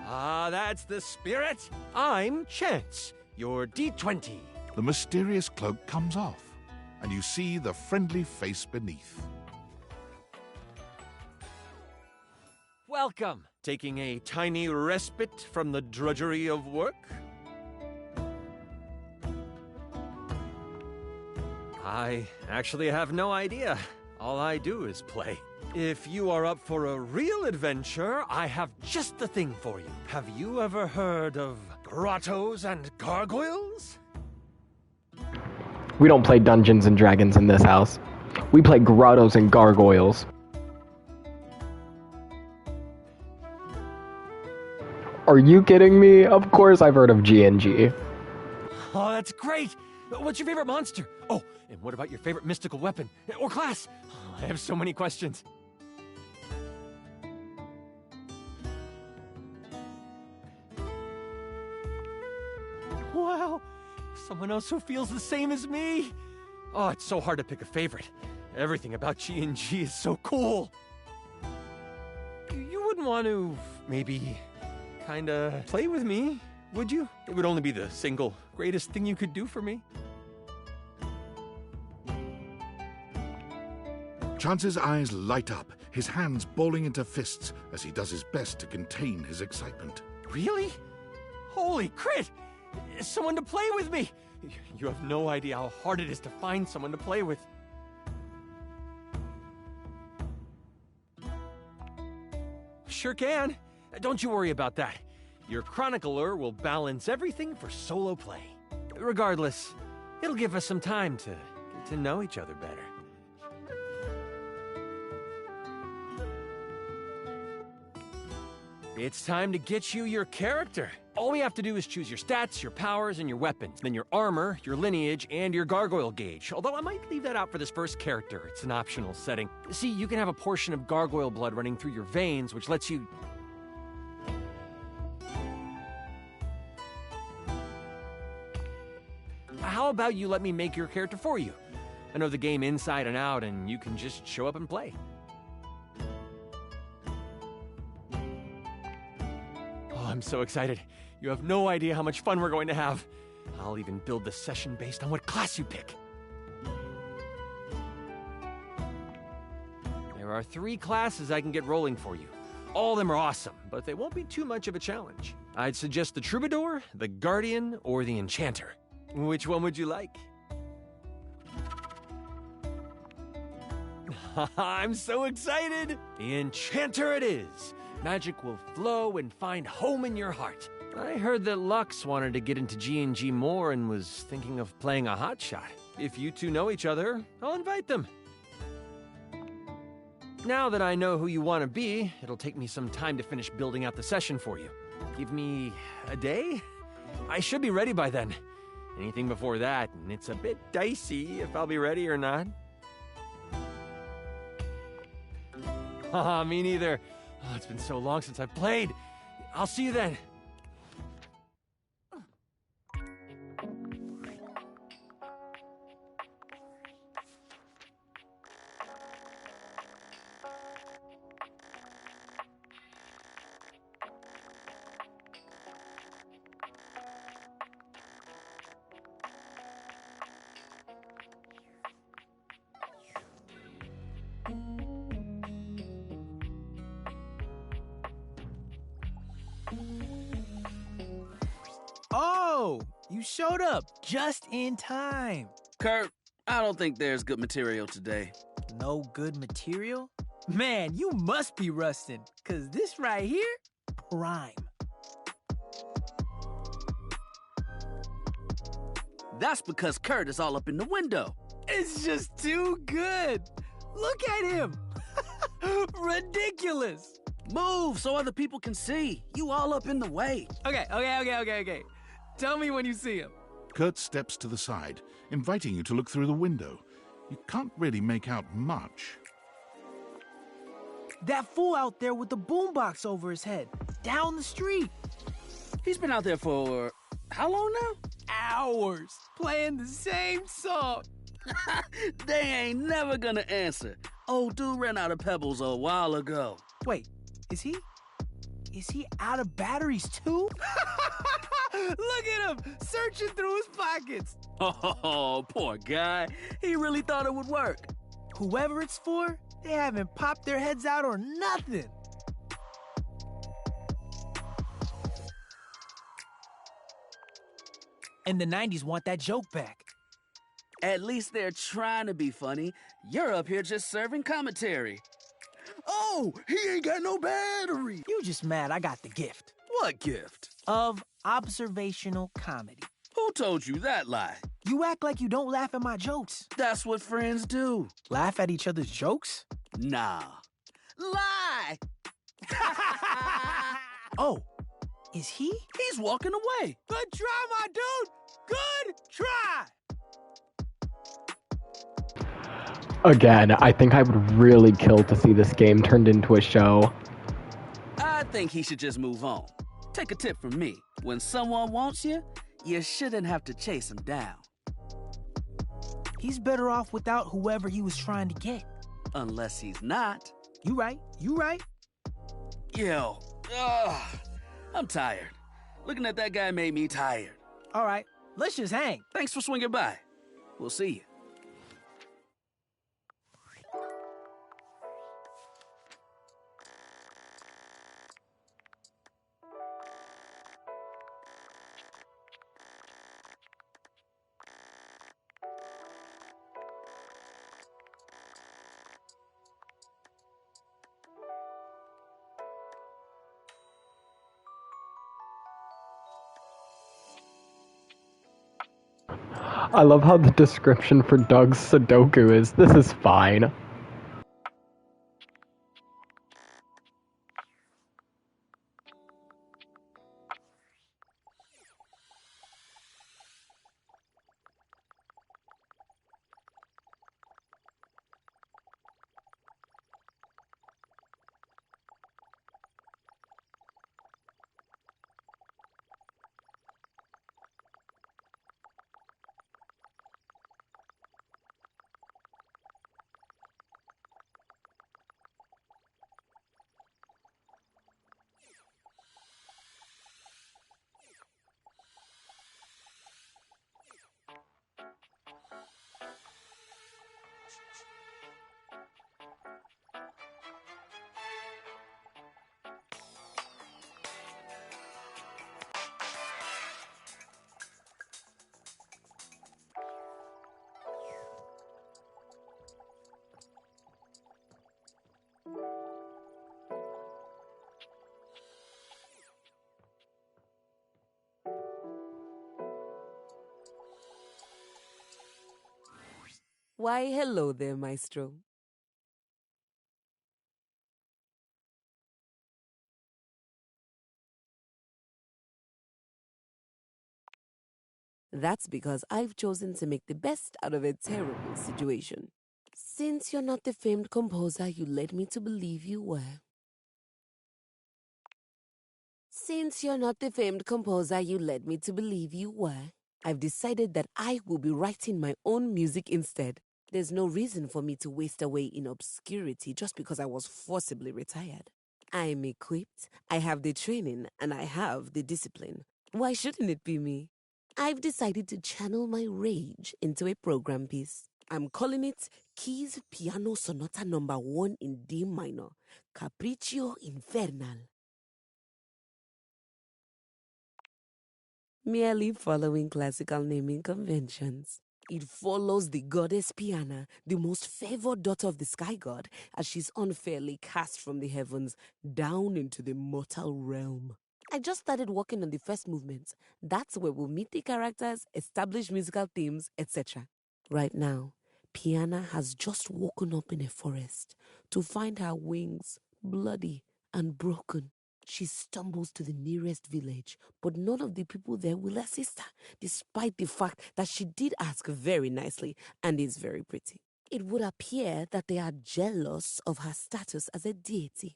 Ah, that's the spirit. I'm Chance, your D20. The mysterious cloak comes off, and you see the friendly face beneath. Welcome. Taking a tiny respite from the drudgery of work? I actually have no idea. All I do is play. If you are up for a real adventure, I have just the thing for you. Have you ever heard of grottos and gargoyles? We don't play Dungeons and Dragons in this house. We play grottos and gargoyles. Are you kidding me? Of course I've heard of GNG. Oh, that's great! What's your favorite monster? Oh, and what about your favorite mystical weapon? Or class? Oh, I have so many questions. Wow! Someone else who feels the same as me! Oh, it's so hard to pick a favorite. Everything about GNG is so cool. You wouldn't want to, maybe, kinda play with me, would you? It would only be the single greatest thing you could do for me. Chance's eyes light up, his hands balling into fists as he does his best to contain his excitement. Really? Holy crit! Someone to play with me! You have no idea how hard it is to find someone to play with. Sure can. Don't you worry about that. Your chronicler will balance everything for solo play. Regardless, it'll give us some time to get to know each other better. It's time to get you your character. All we have to do is choose your stats, your powers, and your weapons. Then your armor, your lineage, and your gargoyle gauge. Although I might leave that out for this first character. It's an optional setting. See, you can have a portion of gargoyle blood running through your veins, which lets you... How about you let me make your character for you? I know the game inside and out, and you can just show up and play. I'm so excited. You have no idea how much fun we're going to have. I'll even build the session based on what class you pick. There There are 3 classes I can get rolling for you. All of them are awesome, but they won't be too much of a challenge. I'd suggest the Troubadour, the Guardian, or the Enchanter. Which one would you like? I'm so excited! The Enchanter it is! Magic will flow and find home in your heart. I heard that Lux wanted to get into G&G more and was thinking of playing a hotshot. If you two know each other, I'll invite them. Now that I know who you want to be, it'll take me some time to finish building out the session for you. Give me a day? I should be ready by then. Anything before that, and it's a bit dicey if I'll be ready or not. Haha, me neither. Oh, it's been so long since I've played. I'll see you then. Oh, you showed up just in time. Kurt, I don't think there's good material today. No good material? Man, you must be rusting, 'cause this right here, prime. That's because Kurt is all up in the window. It's just too good. Look at him. Ridiculous. Move so other people can see. You all up in the way. Okay. Tell me when you see him. Kurt steps to the side, inviting you to look through the window. You can't really make out much. That fool out there with the boombox over his head, down the street. He's been out there for how long now? Hours, playing the same song. They ain't never gonna answer. Old dude ran out of pebbles a while ago. Wait, is he out of batteries too? Look at him, searching through his pockets. Oh, poor guy. He really thought it would work. Whoever it's for, they haven't popped their heads out or nothing. And the 90s want that joke back. At least they're trying to be funny. You're up here just serving commentary. Oh, he ain't got no battery. You just mad I got the gift. What gift? Of observational comedy. Who told you that lie? You act like you don't laugh at my jokes. That's what friends do. Laugh at each other's jokes? Nah. Lie! Oh, is he? He's walking away. Good try, my dude. Good try. Again, I think I would really kill to see this game turned into a show. I think he should just move on. Take a tip from me. When someone wants you, you shouldn't have to chase him down. He's better off without whoever he was trying to get. Unless he's not. You right. Yo, I'm tired. Looking at that guy made me tired. All right, let's just hang. Thanks for swinging by. We'll see you. I love how the description for Doug's Sudoku is, "This is fine." Why, hello there, Maestro. That's because I've chosen to make the best out of a terrible situation. Since you're not the famed composer you led me to believe you were. Since you're not the famed composer you led me to believe you were, I've decided that I will be writing my own music instead. There's no reason for me to waste away in obscurity just because I was forcibly retired. I'm equipped, I have the training, and I have the discipline. Why shouldn't it be me? I've decided to channel my rage into a program piece. I'm calling it Keys Piano Sonata No. 1 in D minor, Capriccio Infernal. Merely following classical naming conventions. It follows the goddess Piana, the most favored daughter of the sky god, as she's unfairly cast from the heavens down into the mortal realm. I just started working on the first movement. That's where we'll meet the characters, establish musical themes, etc. Right now, Piana has just woken up in a forest to find her wings bloody and broken. She stumbles to the nearest village, but none of the people there will assist her, despite the fact that she did ask very nicely and is very pretty. It would appear that they are jealous of her status as a deity.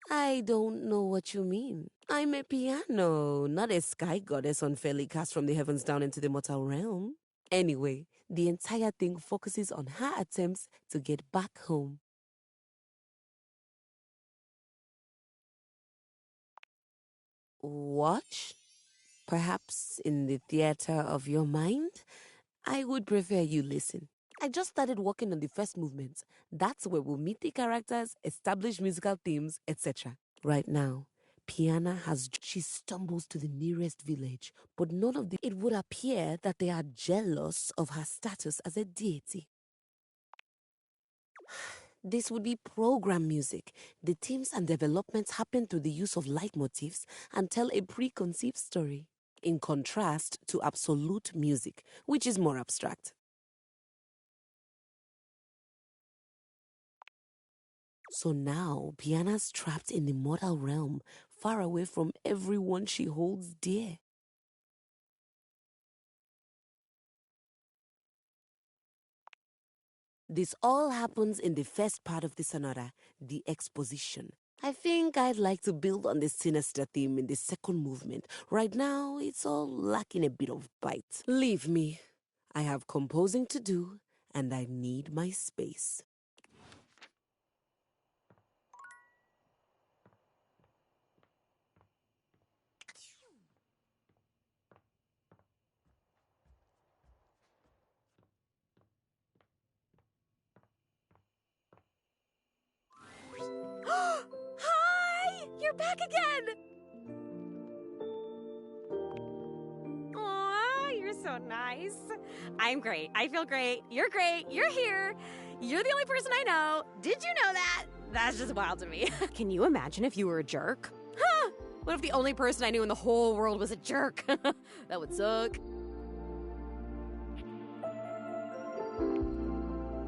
I don't know what you mean. I'm a piano, not a sky goddess unfairly cast from the heavens down into the mortal realm. Anyway, the entire thing focuses on her attempts to get back home. Watch? Perhaps in the theater of your mind? I would prefer you listen. I just started working on the first movement. That's where we'll meet the characters, establish musical themes, etc. Right now, Piana she stumbles to the nearest village, but none of the... It would appear that they are jealous of her status as a deity. This would be program music. The themes and developments happen through the use of leitmotifs and tell a preconceived story, in contrast to absolute music, which is more abstract. So now, Piana's trapped in the mortal realm, far away from everyone she holds dear. This all happens in the first part of the sonata, the exposition. I think I'd like to build on the sinister theme in the second movement. Right now, it's all lacking a bit of bite. Leave me. I have composing to do, and I need my space. Hi! You're back again! Aw, you're so nice. I'm great. I feel great. You're great. You're here. You're the only person I know. Did you know that? That's just wild to me. Can you imagine if you were a jerk? Huh? What if the only person I knew in the whole world was a jerk? That would suck.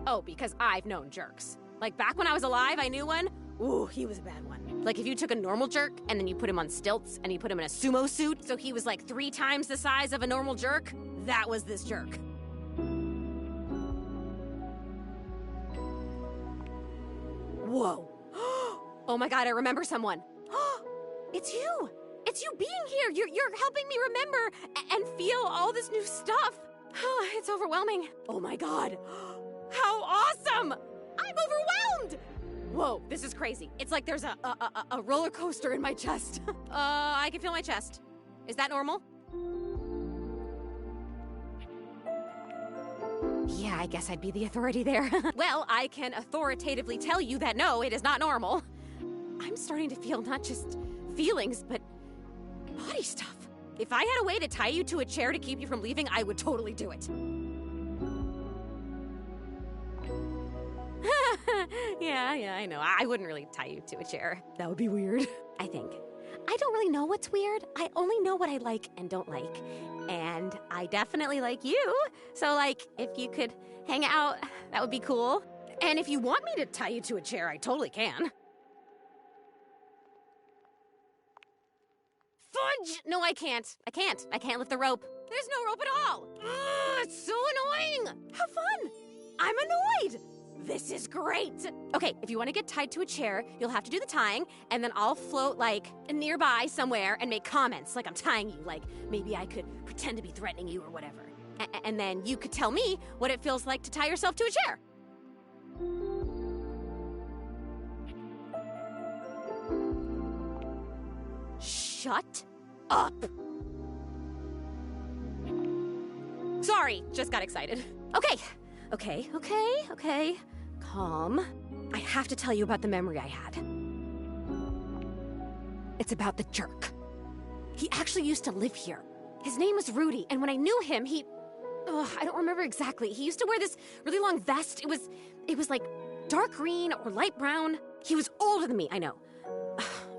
Oh, because I've known jerks. Like back when I was alive, I knew one. Ooh, he was a bad one. Like if you took a normal jerk and then you put him on stilts and you put him in a sumo suit so he was like 3 times the size of a normal jerk, that was this jerk. Whoa. Oh my god, I remember someone. It's you! It's you being here! You're helping me remember and feel all this new stuff. It's overwhelming. Oh my god. How awesome! I'm overwhelmed! Whoa, this is crazy. It's like there's a roller coaster in my chest. I can feel my chest. Is that normal? Yeah, I guess I'd be the authority there. Well, I can authoritatively tell you that no, it is not normal. I'm starting to feel not just feelings, but body stuff. If I had a way to tie you to a chair to keep you from leaving, I would totally do it. Yeah, I know. I wouldn't really tie you to a chair. That would be weird. I think. I don't really know what's weird. I only know what I like and don't like. And I definitely like you. So, like, if you could hang out, that would be cool. And if you want me to tie you to a chair, I totally can. Fudge! No, I can't. I can't lift the rope. There's no rope at all. Ugh, it's so annoying. Have fun. I'm annoyed. This is great. Okay, if you want to get tied to a chair, you'll have to do the tying, and then I'll float, like, nearby somewhere and make comments like I'm tying you. Like, maybe I could pretend to be threatening you or whatever. And then you could tell me what it feels like to tie yourself to a chair. Shut up. Sorry, just got excited. Okay. Calm. I have to tell you about the memory I had. It's about the jerk. He actually used to live here. His name was Rudy, and when I knew him, I don't remember exactly. He used to wear this really long vest. It was like dark green or light brown. He was older than me, I know.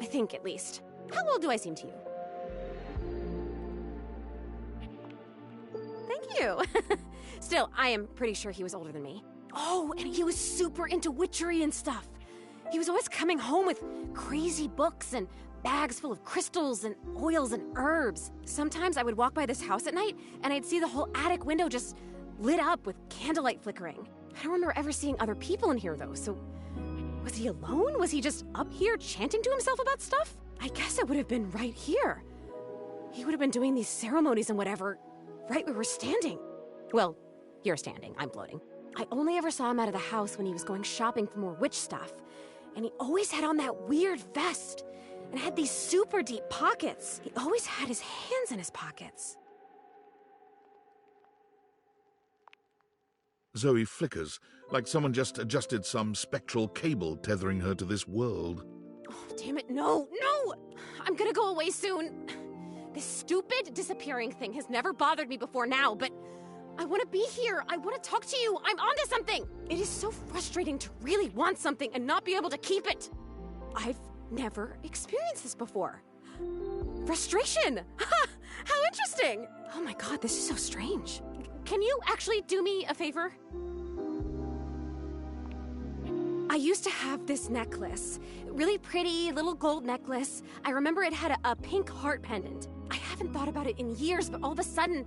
I think, at least. How old do I seem to you? Thank you. Still, I am pretty sure he was older than me. Oh, and he was super into witchery and stuff. He was always coming home with crazy books and bags full of crystals and oils and herbs. Sometimes I would walk by this house at night and I'd see the whole attic window just lit up with candlelight flickering. I don't remember ever seeing other people in here though, so was he alone? Was he just up here chanting to himself about stuff? I guess it would have been right here. He would have been doing these ceremonies and whatever, right where we're standing. Well, you're standing, I'm floating. I only ever saw him out of the house when he was going shopping for more witch stuff. And he always had on that weird vest and had these super deep pockets. He always had his hands in his pockets. Zoe flickers, like someone just adjusted some spectral cable tethering her to this world. Oh, damn it, no! I'm gonna go away soon. This stupid disappearing thing has never bothered me before now, but I want to be here. I want to talk to you. I'm onto something. It is so frustrating to really want something and not be able to keep it. I've never experienced this before. Frustration. How interesting. Oh my god, this is so strange. Can you actually do me a favor? I used to have this necklace. Really pretty little gold necklace. I remember it had a pink heart pendant. I haven't thought about it in years, but all of a sudden,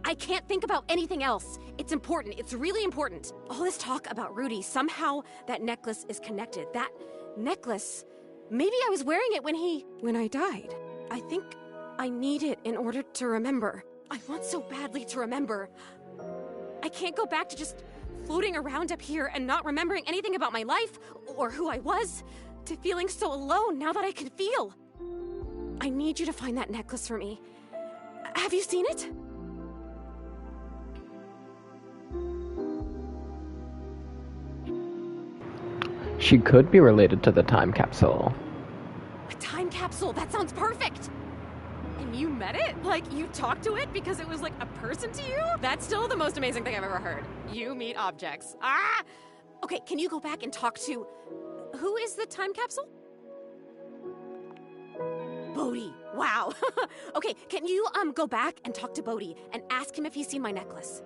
I can't think about anything else. It's important. It's really important. All this talk about Rudy, somehow that necklace is connected. That necklace, maybe I was wearing it when I died. I think I need it in order to remember. I want so badly to remember. I can't go back to just floating around up here and not remembering anything about my life or who I was, to feeling so alone now that I can feel. I need you to find that necklace for me. Have you seen it? She could be related to the time capsule. A time capsule? That sounds perfect! And you met it? Like, you talked to it because it was like a person to you? That's still the most amazing thing I've ever heard. You meet objects. Ah! Okay, can you go back and talk to... Who is the time capsule? Bodhi. Wow. Okay, can you go back and talk to Bodhi and ask him if he's seen my necklace?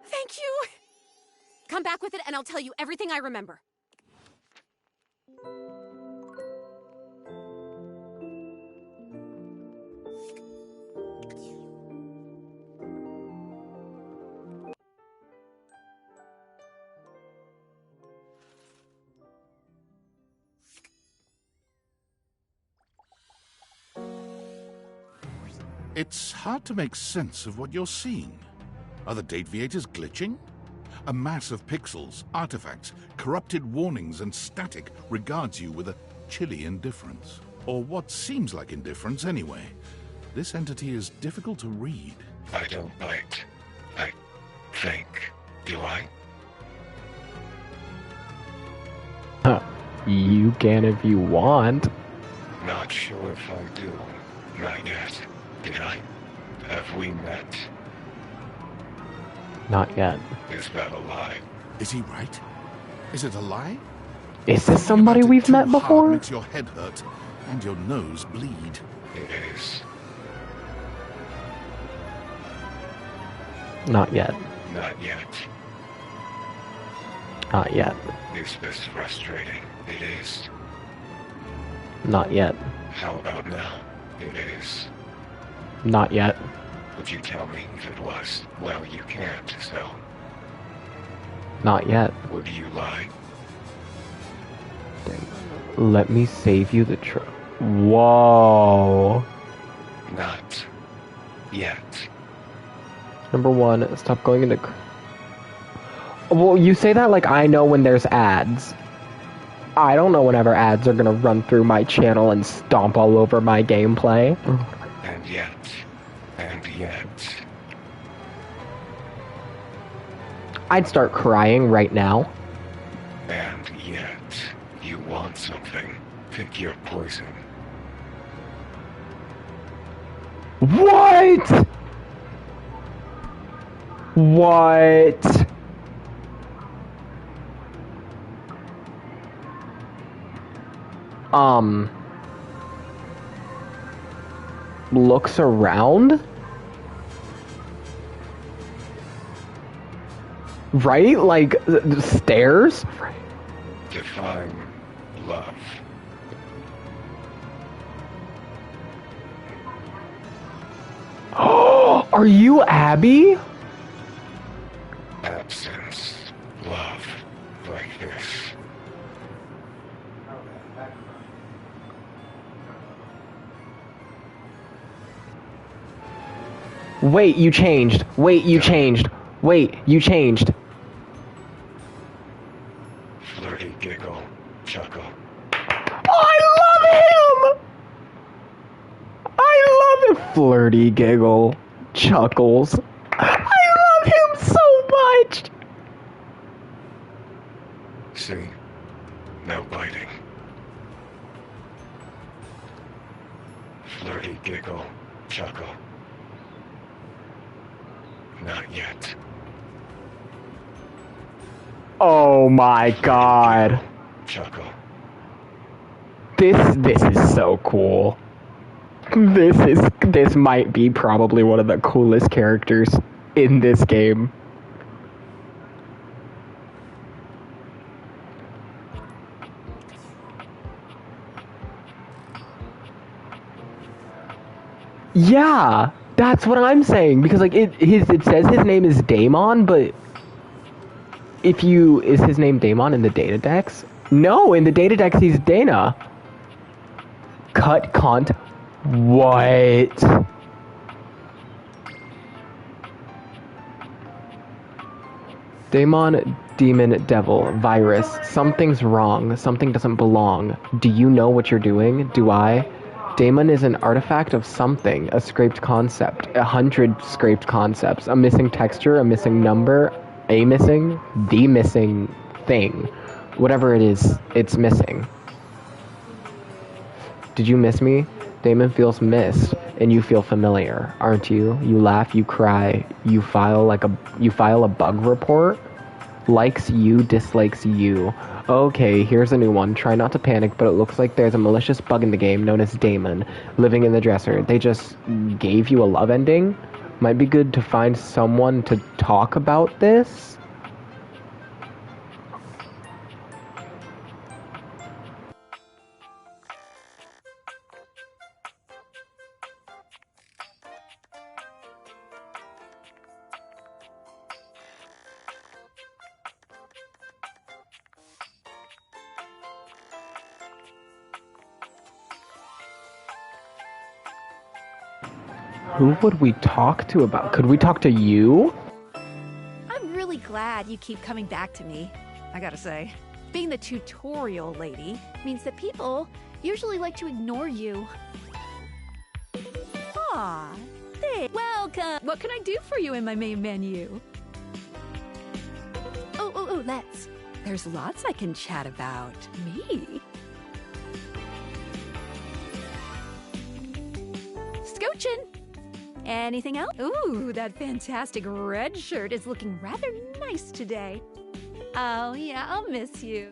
Thank you! Come back with it and I'll tell you everything I remember. It's hard to make sense of what you're seeing. Are the Dateviators glitching? A mass of pixels, artifacts, corrupted warnings, and static regards you with a chilly indifference. Or what seems like indifference anyway. This entity is difficult to read. I don't bite. I think. Do I? Huh. You can if you want. Not Not sure if I do. Not yet. Did I? Have we met? Not yet. Is that a lie? Is he right? Is it a lie? Is this somebody we've met before? Makes your head hurt and your nose bleed. It is. Not yet. Not yet. Not yet. Is this frustrating? It is. Not yet. How about now? It is. Not yet. Would you tell me if it was? Well, you can't, so. Not yet. Would you lie? Let me save you the truth. Whoa. Not yet. Number one, stop going into... Well, you say that like I know when there's ads. I don't know whenever ads are gonna run through my channel and stomp all over my gameplay. And yet. I'd start crying right now. And yet. You want something. Pick your poison. What? What? Looks around? Right? Like, stairs? Define love. Oh, are you Abby? Absence. Love. Like this. Wait, you changed. Wait, you changed. Wait, you changed. Flirty giggle. Chuckle. Oh, I love him! I love him! Flirty giggle. Chuckles. I love him so much! See? No biting. Flirty giggle. Chuckle. Not yet. Oh my god. Chuckle. This is so cool. This might be probably one of the coolest characters in this game. Yeah, that's what I'm saying, because like it says his name is Daemon, but is his name Daemon in the data decks? No, in the data decks he's Dana. Cut cont. What? Daemon, demon, devil, virus. Something's wrong. Something doesn't belong. Do you know what you're doing? Do I? Daemon is an artifact of something, a scraped concept, 100 scraped concepts, a missing texture, a missing number, the missing thing. Whatever it is, it's missing. Did you miss me? Daemon feels missed, and you feel familiar, aren't you? You laugh, you cry, you file a bug report? Likes you, dislikes you. Okay, here's a new one. Try not to panic, but it looks like there's a malicious bug in the game known as Daemon, living in the dresser. They just gave you a love ending? Might be good to find someone to talk about this? Who would we talk to about? Could we talk to you? I'm really glad you keep coming back to me, I gotta say. Being the tutorial lady means that people usually like to ignore you. Aw, thanks. Welcome! What can I do for you in my main menu? Oh, let's. There's lots I can chat about. Me? fortune. Anything else? Ooh, that fantastic red shirt is looking rather nice today. Oh, yeah, I'll miss you.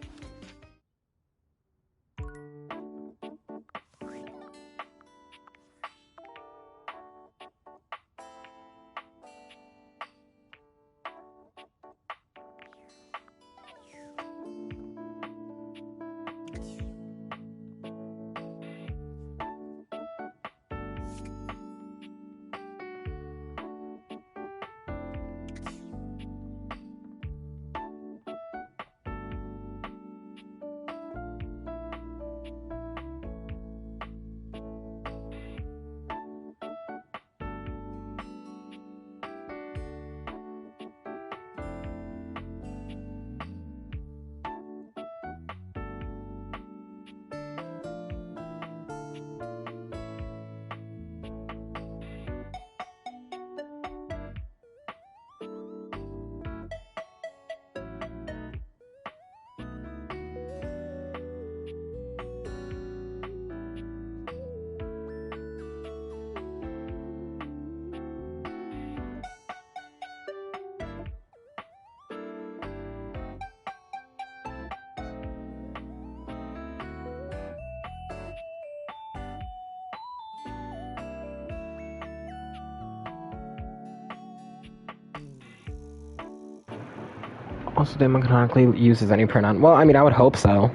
Also, Damon canonically uses any pronoun. Well, I mean, I would hope so.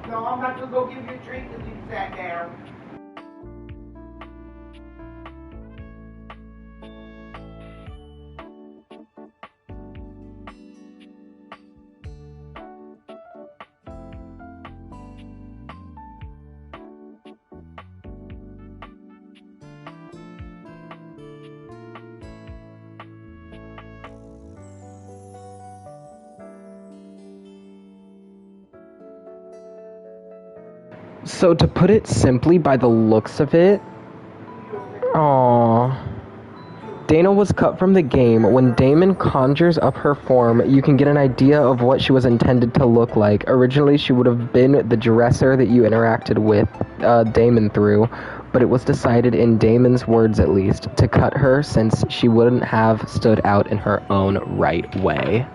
No, I'm not gonna go give you a drink because you sat down. So to put it simply, by the looks of it, Dana was cut from the game. When Damon conjures up her form, you can get an idea of what she was intended to look like. Originally, she would have been the dresser that you interacted with Damon through, but it was decided, in Damon's words at least, to cut her since she wouldn't have stood out in her own right way.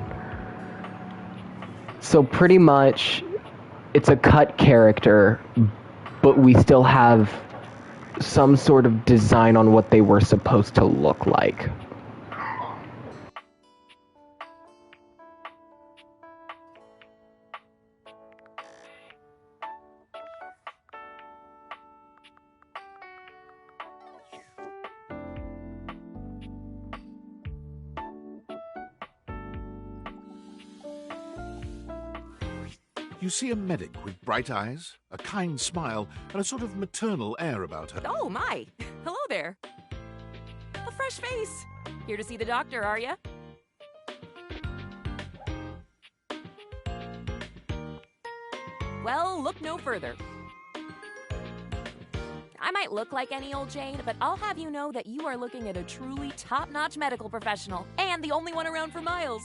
So pretty much, it's a cut character, but we still have some sort of design on what they were supposed to look like. You see a medic with bright eyes, a kind smile, and a sort of maternal air about her. Oh, my. Hello there. A fresh face. Here to see the doctor, are ya? Well, look no further. I might look like any old Jane, but I'll have you know that you are looking at a truly top-notch medical professional, and the only one around for miles.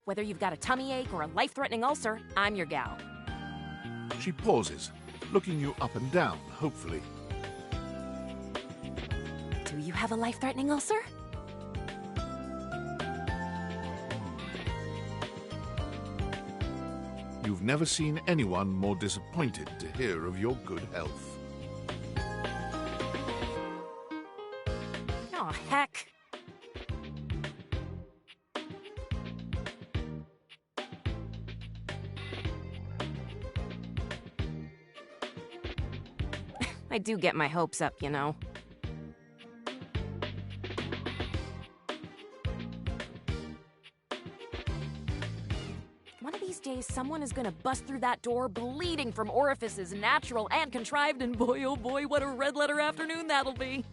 Whether you've got a tummy ache or a life-threatening ulcer, I'm your gal. She pauses, looking you up and down, hopefully. Do you have a life-threatening ulcer? You've never seen anyone more disappointed to hear of your good health. Oh, heck. I do get my hopes up, you know. One of these days, someone is gonna bust through that door bleeding from orifices, natural and contrived, and boy, oh boy, what a red letter afternoon that'll be.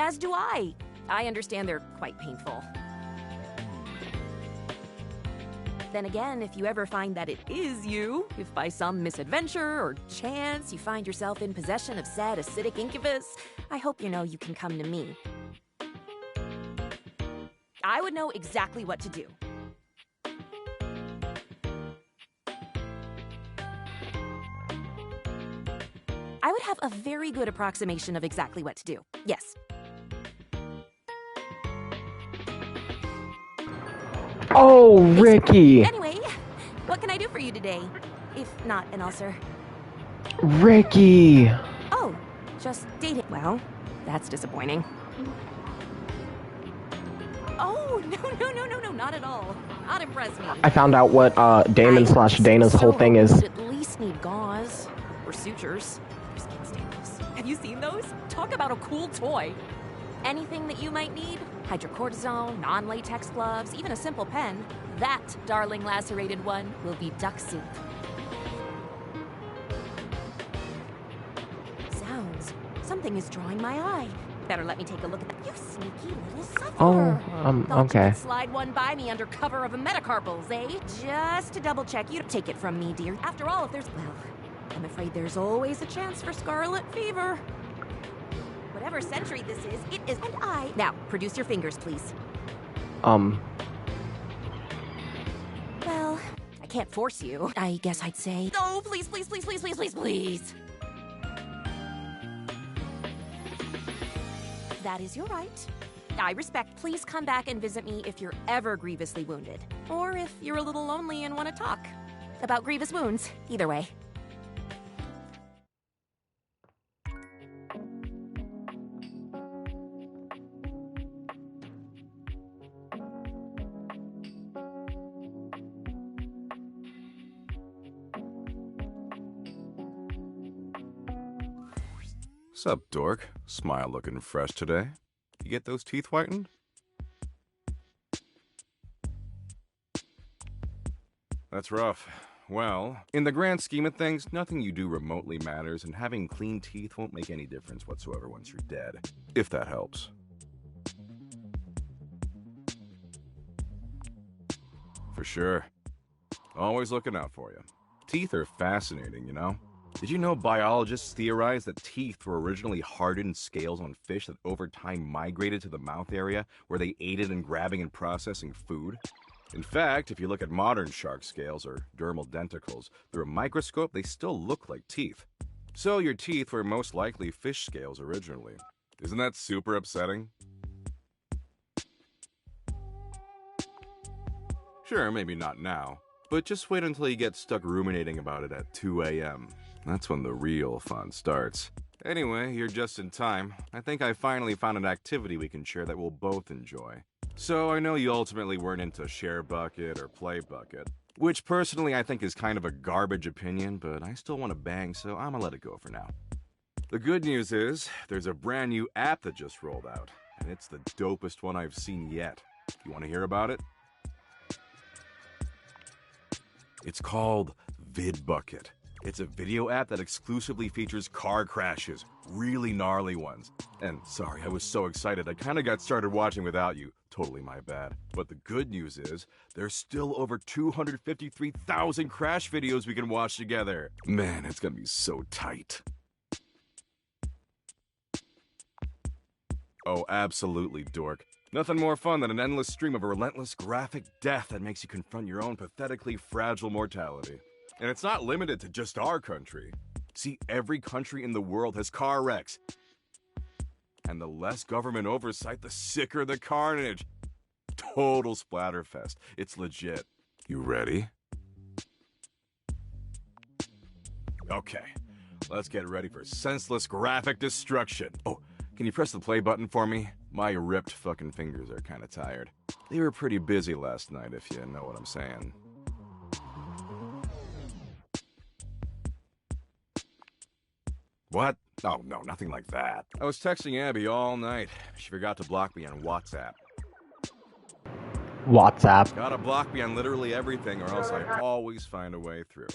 As do I. I understand they're quite painful. Then again, if you ever find that it is you, if by some misadventure or chance you find yourself in possession of said acidic incubus, I hope you know you can come to me. I would know exactly what to do. I would have a very good approximation of exactly what to do. Yes. Oh, Ricky! Anyway, what can I do for you today? If not an ulcer. Ricky! Oh, just dating. Well, that's disappointing. Oh, no, not at all. Not impress me. I found out what Damon slash Dana's whole thing is. At least need gauze. Or sutures. Or skin staples. Have you seen those? Talk about a cool toy. Anything that you might need? Hydrocortisone, non-latex gloves, even a simple pen. That, darling lacerated one, will be duck soup. Sounds. Something is drawing my eye. Better let me take a look at that. You sneaky little sufferer. Oh, Thought okay. you could slide one by me under cover of a metacarpals, eh? Just to double check. You take it from me, dear. After all, if there's... Well, I'm afraid there's always a chance for scarlet fever. Whatever century this is, it is... And I... Now, produce your fingers, please. Well, I can't force you. I guess I'd say... No, please, please, please, please, please, please, please. That is your right. I respect. Please come back and visit me if you're ever grievously wounded. Or if you're a little lonely and want to talk about grievous wounds. Either way. Sup, dork? Smile looking fresh today. You get those teeth whitened? That's rough. Well, in the grand scheme of things, nothing you do remotely matters, and having clean teeth won't make any difference whatsoever once you're dead. If that helps. For sure. Always looking out for you. Teeth are fascinating, you know? Did you know biologists theorize that teeth were originally hardened scales on fish that over time migrated to the mouth area where they aided in grabbing and processing food? In fact, if you look at modern shark scales or dermal denticles through a microscope, they still look like teeth. So your teeth were most likely fish scales originally. Isn't that super upsetting? Sure, maybe not now, but just wait until you get stuck ruminating about it at 2 a.m. That's when the real fun starts. Anyway, you're just in time. I think I finally found an activity we can share that we'll both enjoy. So I know you ultimately weren't into Share Bucket or Play Bucket, which personally I think is kind of a garbage opinion, but I still want to bang, so I'm gonna let it go for now. The good news is, there's a brand new app that just rolled out, and it's the dopest one I've seen yet. You want to hear about it? It's called VidBucket. It's a video app that exclusively features car crashes, really gnarly ones. And sorry, I was so excited I kinda got started watching without you. Totally my bad. But the good news is, there's still over 253,000 crash videos we can watch together. Man, it's gonna be so tight. Oh, absolutely, dork. Nothing more fun than an endless stream of a relentless graphic death that makes you confront your own pathetically fragile mortality. And it's not limited to just our country. See, every country in the world has car wrecks. And the less government oversight, the sicker the carnage. Total splatterfest. It's legit. You ready? Okay, let's get ready for senseless graphic destruction. Oh, can you press the play button for me? My ripped fucking fingers are kinda tired. They were pretty busy last night, if you know what I'm saying. What? Oh, no, nothing like that. I was texting Abby all night. She forgot to block me on WhatsApp. WhatsApp. Gotta block me on literally everything, or else I always find a way through.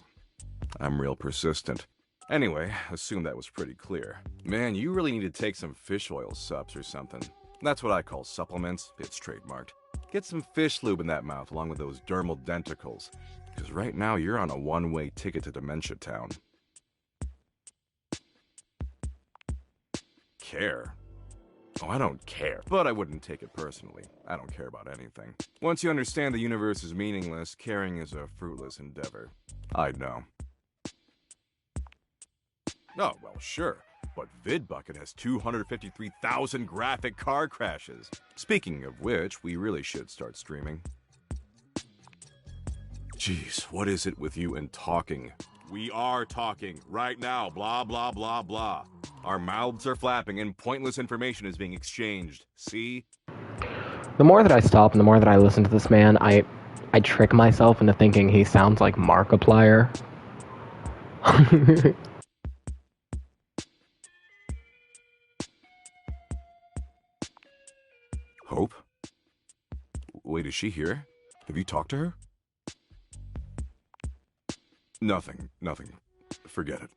I'm real persistent. Anyway, assume that was pretty clear. Man, you really need to take some fish oil subs or something. That's what I call supplements. It's trademarked. Get some fish lube in that mouth along with those dermal denticles. Because right now you're on a one-way ticket to Dementia Town. Care? Oh, I don't care, but I wouldn't take it personally. I don't care about anything. Once you understand the universe is meaningless, caring is a fruitless endeavor. I'd know. Oh, well, sure. But VidBucket has 253,000 graphic car crashes. Speaking of which, we really should start streaming. Jeez, what is it with you and talking? We are talking right now, blah, blah, blah, blah. Our mouths are flapping and pointless information is being exchanged. See? The more that I stop and the more that I listen to this man, I trick myself into thinking he sounds like Markiplier. Hope? Wait, is she here? Have you talked to her? Nothing. Forget it.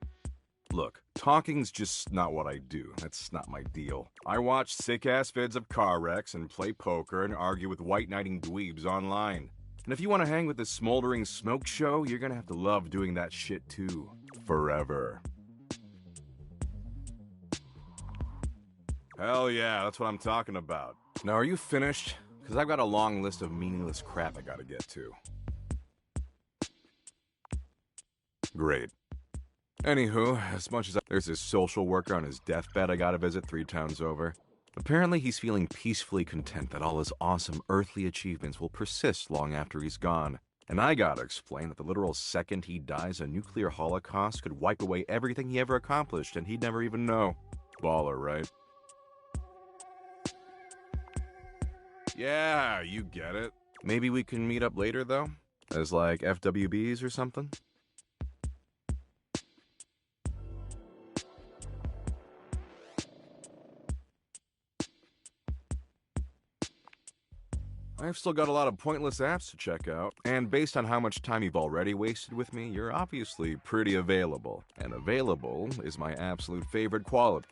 Look, talking's just not what I do. That's not my deal. I watch sick-ass vids of car wrecks and play poker and argue with white-knighting dweebs online. And if you want to hang with this smoldering smoke show, you're gonna have to love doing that shit too. Forever. Hell yeah, that's what I'm talking about. Now, are you finished? Because I've got a long list of meaningless crap I gotta get to. Great. Anywho, as much as there's this social worker on his deathbed I gotta visit 3 towns over, apparently he's feeling peacefully content that all his awesome earthly achievements will persist long after he's gone. And I gotta explain that the literal second he dies, a nuclear holocaust could wipe away everything he ever accomplished and he'd never even know. Baller, right? Yeah, you get it. Maybe we can meet up later, though? As like FWBs or something? I've still got a lot of pointless apps to check out, and based on how much time you've already wasted with me, you're obviously pretty available. And available is my absolute favorite quality.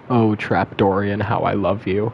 Oh, Trapdorian, how I love you.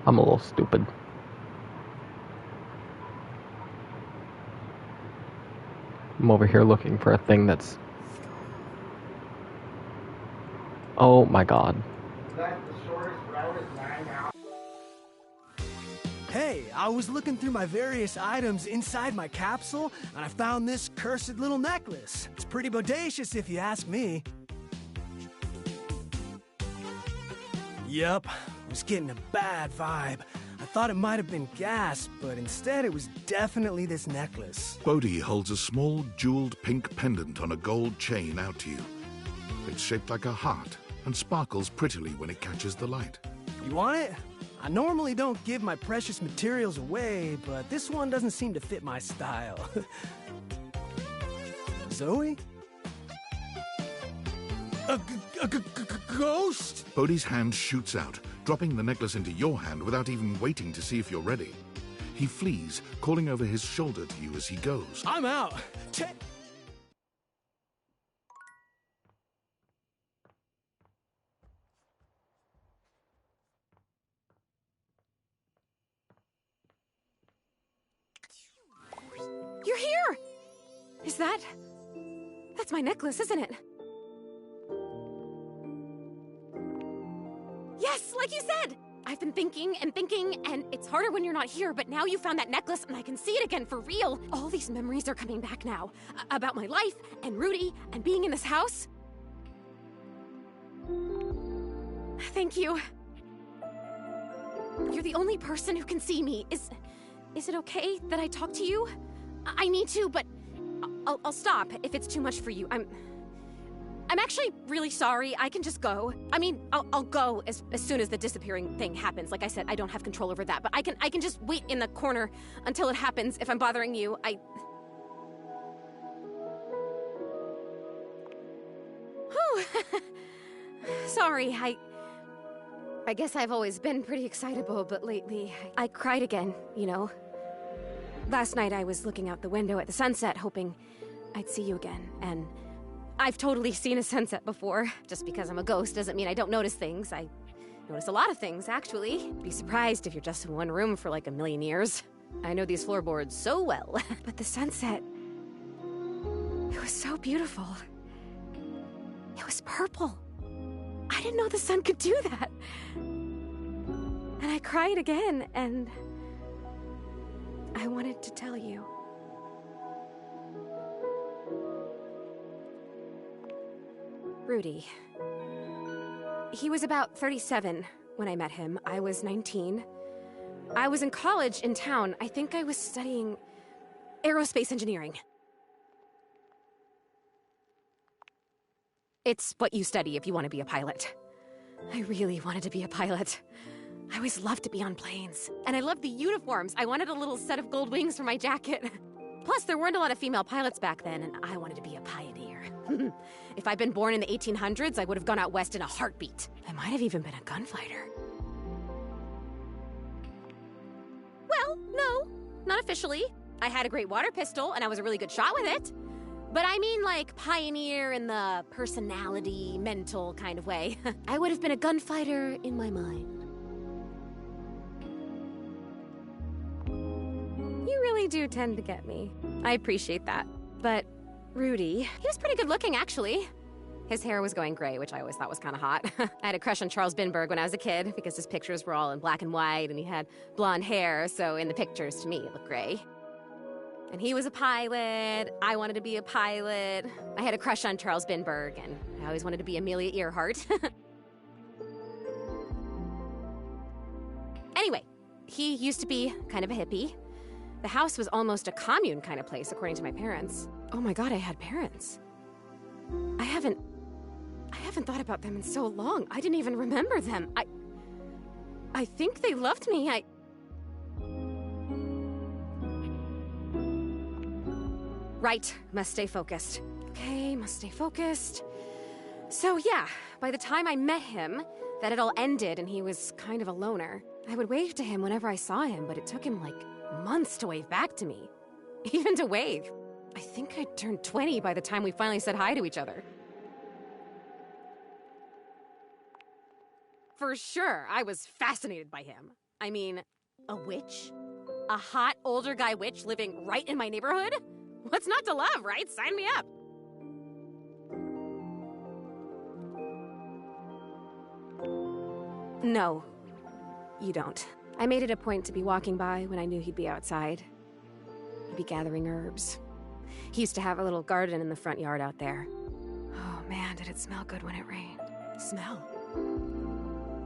I'm a little stupid. I'm over here looking for a thing that's... Oh my god. Hey, I was looking through my various items inside my capsule, and I found this cursed little necklace. It's pretty bodacious if you ask me. Yup, I was getting a bad vibe. I thought it might have been gas, but instead it was definitely this necklace. Bodhi holds a small jeweled pink pendant on a gold chain out to you. It's shaped like a heart and sparkles prettily when it catches the light. You want it? I normally don't give my precious materials away, but this one doesn't seem to fit my style. Zoe? A ghost? Bodhi's hand shoots out, dropping the necklace into your hand without even waiting to see if you're ready. He flees, calling over his shoulder to you as he goes. I'm out. You're here! Is that... That's my necklace, isn't it? Yes, like you said! I've been thinking, and it's harder when you're not here, but now you found that necklace and I can see it again for real. All these memories are coming back now. About my life, and Rudy, and being in this house. Thank you. You're the only person who can see me. Is it okay that I talk to you? I need to, but I'll stop if it's too much for you. I'm actually really sorry. I can just go. I mean, I'll go as soon as the disappearing thing happens. Like I said, I don't have control over that, but I can just wait in the corner until it happens if I'm bothering you. Whew. Sorry, I guess I've always been pretty excitable, but lately I cried again, you know? Last night I was looking out the window at the sunset, hoping I'd see you again, and I've totally seen a sunset before. Just because I'm a ghost doesn't mean I don't notice things. I notice a lot of things, actually. Be surprised if you're just in one room for like a million years. I know these floorboards so well. But the sunset... it was so beautiful. It was purple. I didn't know the sun could do that. And I cried again, and... I wanted to tell you. Rudy. He was about 37 when I met him. I was 19. I was in college in town. I think I was studying aerospace engineering. It's what you study if you want to be a pilot. I really wanted to be a pilot. I always loved to be on planes. And I loved the uniforms. I wanted a little set of gold wings for my jacket. Plus, there weren't a lot of female pilots back then, and I wanted to be a pioneer. If I'd been born in the 1800s, I would have gone out west in a heartbeat. I might have even been a gunfighter. Well, no, not officially. I had a great water pistol, and I was a really good shot with it. But I mean like pioneer in the personality, mental kind of way. I would have been a gunfighter in my mind. You really do tend to get me. I appreciate that. But Rudy, he was pretty good looking, actually. His hair was going gray, which I always thought was kind of hot. I had a crush on Charles Binberg when I was a kid because his pictures were all in black and white and he had blonde hair, so in the pictures, to me, it looked gray. And he was a pilot. I wanted to be a pilot. I had a crush on Charles Binberg, and I always wanted to be Amelia Earhart. Anyway, he used to be kind of a hippie. The house was almost a commune kind of place, according to my parents. Oh my god, I had parents. I haven't thought about them in so long. I didn't even remember them. I think they loved me. Right, must stay focused. Okay, must stay focused. So yeah, by the time I met him, that had all ended and he was kind of a loner. I would wave to him whenever I saw him, but it took him like months to wave back to me. Even to wave. I think I turned 20 by the time we finally said hi to each other. For sure, I was fascinated by him. I mean, a witch? A hot older guy witch living right in my neighborhood? What's not to love, right? Sign me up. No, you don't. I made it a point to be walking by when I knew he'd be outside. He'd be gathering herbs. He used to have a little garden in the front yard out there. Oh man, did it smell good when it rained. Smell?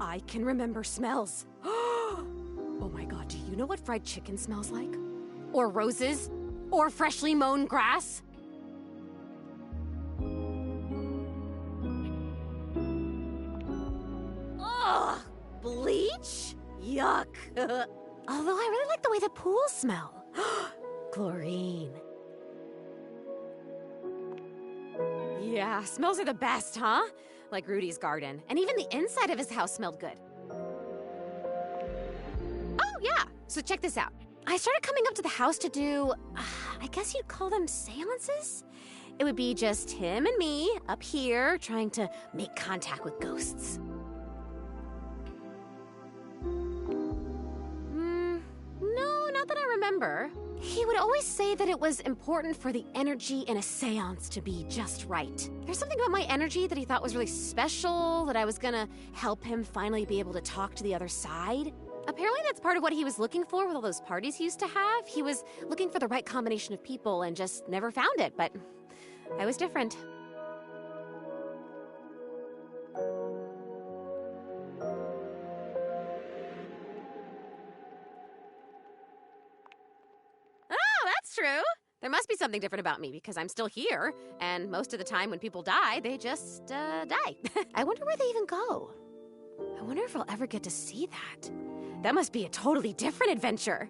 I can remember smells. Oh my god, do you know what fried chicken smells like? Or roses? Or freshly mown grass? Ugh! Bleach? Yuck. Although I really like the way the pools smell. Chlorine. Yeah, smells are the best, huh? Like Rudy's garden. And even the inside of his house smelled good. Oh, yeah. So check this out. I started coming up to the house to do, I guess you'd call them seances? It would be just him and me up here trying to make contact with ghosts. No, not that I remember. He would always say that it was important for the energy in a seance to be just right. There's something about my energy that he thought was really special, that I was gonna help him finally be able to talk to the other side. Apparently that's part of what he was looking for with all those parties he used to have. He was looking for the right combination of people and just never found it, but I was different. True. There must be something different about me because I'm still here, and most of the time when people die, they just, die. I wonder where they even go. I wonder if I'll ever get to see that. That must be a totally different adventure.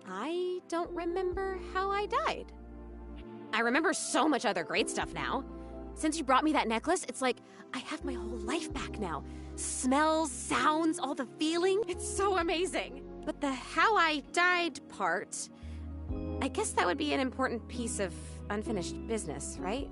I don't remember how I died. I remember so much other great stuff now. Since you brought me that necklace, it's like I have my whole life back now. Smells, sounds, all the feeling. It's so amazing. But the how I died part, I guess that would be an important piece of unfinished business, right?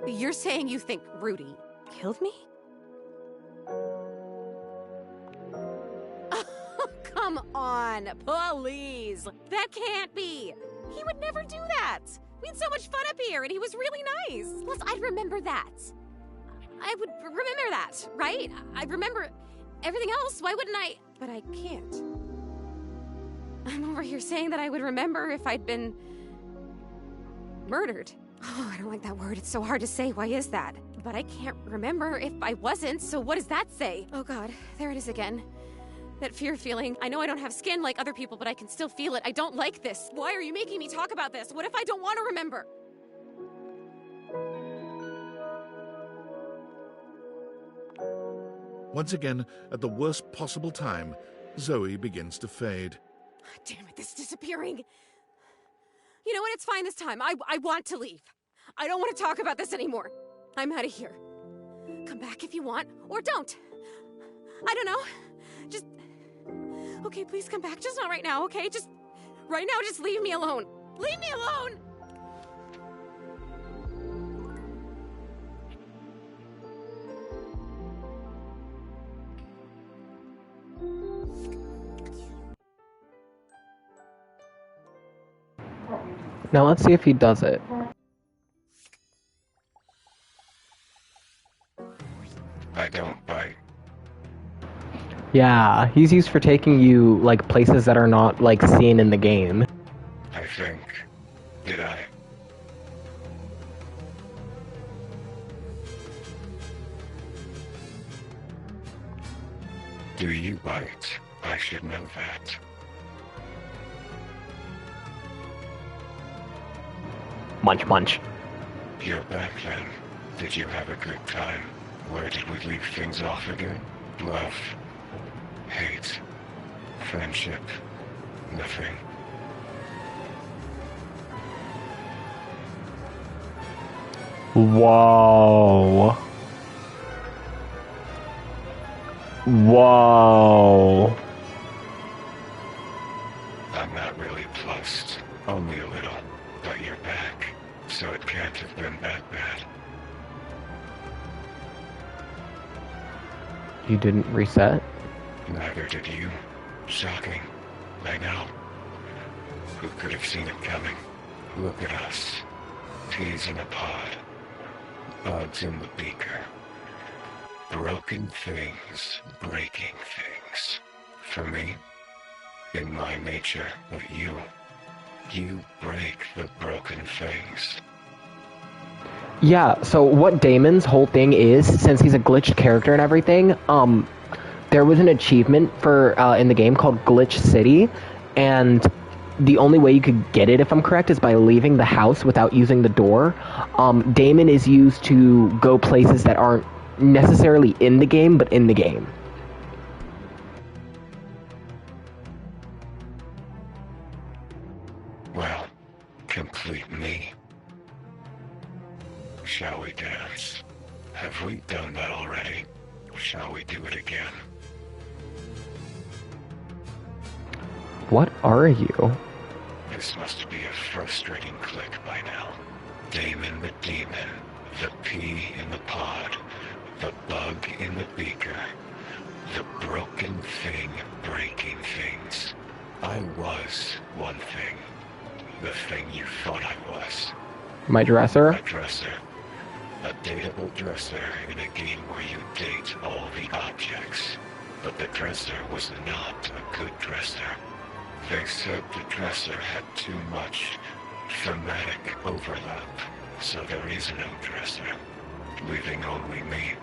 You're saying you think Rudy killed me? Come on, please. That can't be. He would never do that. We had so much fun up here, and he was really nice. Plus, I'd remember that. I would remember that, right? I'd remember everything else. Why wouldn't I? But I can't. I'm over here saying that I would remember if I'd been murdered. Oh, I don't like that word. It's so hard to say. Why is that? But I can't remember if I wasn't, so what does that say? Oh God, there it is again. That fear feeling. I know I don't have skin like other people, but I can still feel it. I don't like this. Why are you making me talk about this? What if I don't want to remember? Once again, at the worst possible time, Zoe begins to fade. Damn it, this is disappearing. You know what? It's fine this time. I want to leave. I don't want to talk about this anymore. I'm out of here. Come back if you want, or don't. I don't know. Just... Okay, please come back. Just not right now, okay? Just... Right now, just leave me alone. Leave me alone! Now let's see if he does it. I don't bite. Yeah, he's used for taking you, like, places that are not, like, seen in the game. I think. Did I? Do you bite? I should know that. Munch, munch. You're back then. Did you have a good time? Where did we leave things off again? Love. Hate. Friendship. Nothing. Whoa. Whoa. I'm not really plussed, only a little, but you're back, so it can't have been that bad. You didn't reset? Neither did you. Shocking. I know. Who could have seen it coming? Look at us. Peas in a pod. Bugs in the beaker. Broken things, breaking things. For me, in my nature of you break the broken things. Yeah, so what Damon's whole thing is, since he's a glitched character and everything, there was an achievement for in the game called Glitch City, and the only way you could get it, if I'm correct, is by leaving the house without using the door. Damon is used to go places that aren't necessarily in the game, but in the game. Well, complete me. Shall we dance? Have we done that already? Shall we do it again? What are you? This must be a frustrating click by now. Damon the demon, the pea in the pod, the bug in the beaker, the broken thing breaking things. I was one thing. The thing you thought I was. My dresser? A dresser. A dateable dresser in a game where you date all the objects. But the dresser was not a good dresser. They said the dresser had too much thematic overlap, so there is no dresser, leaving only me,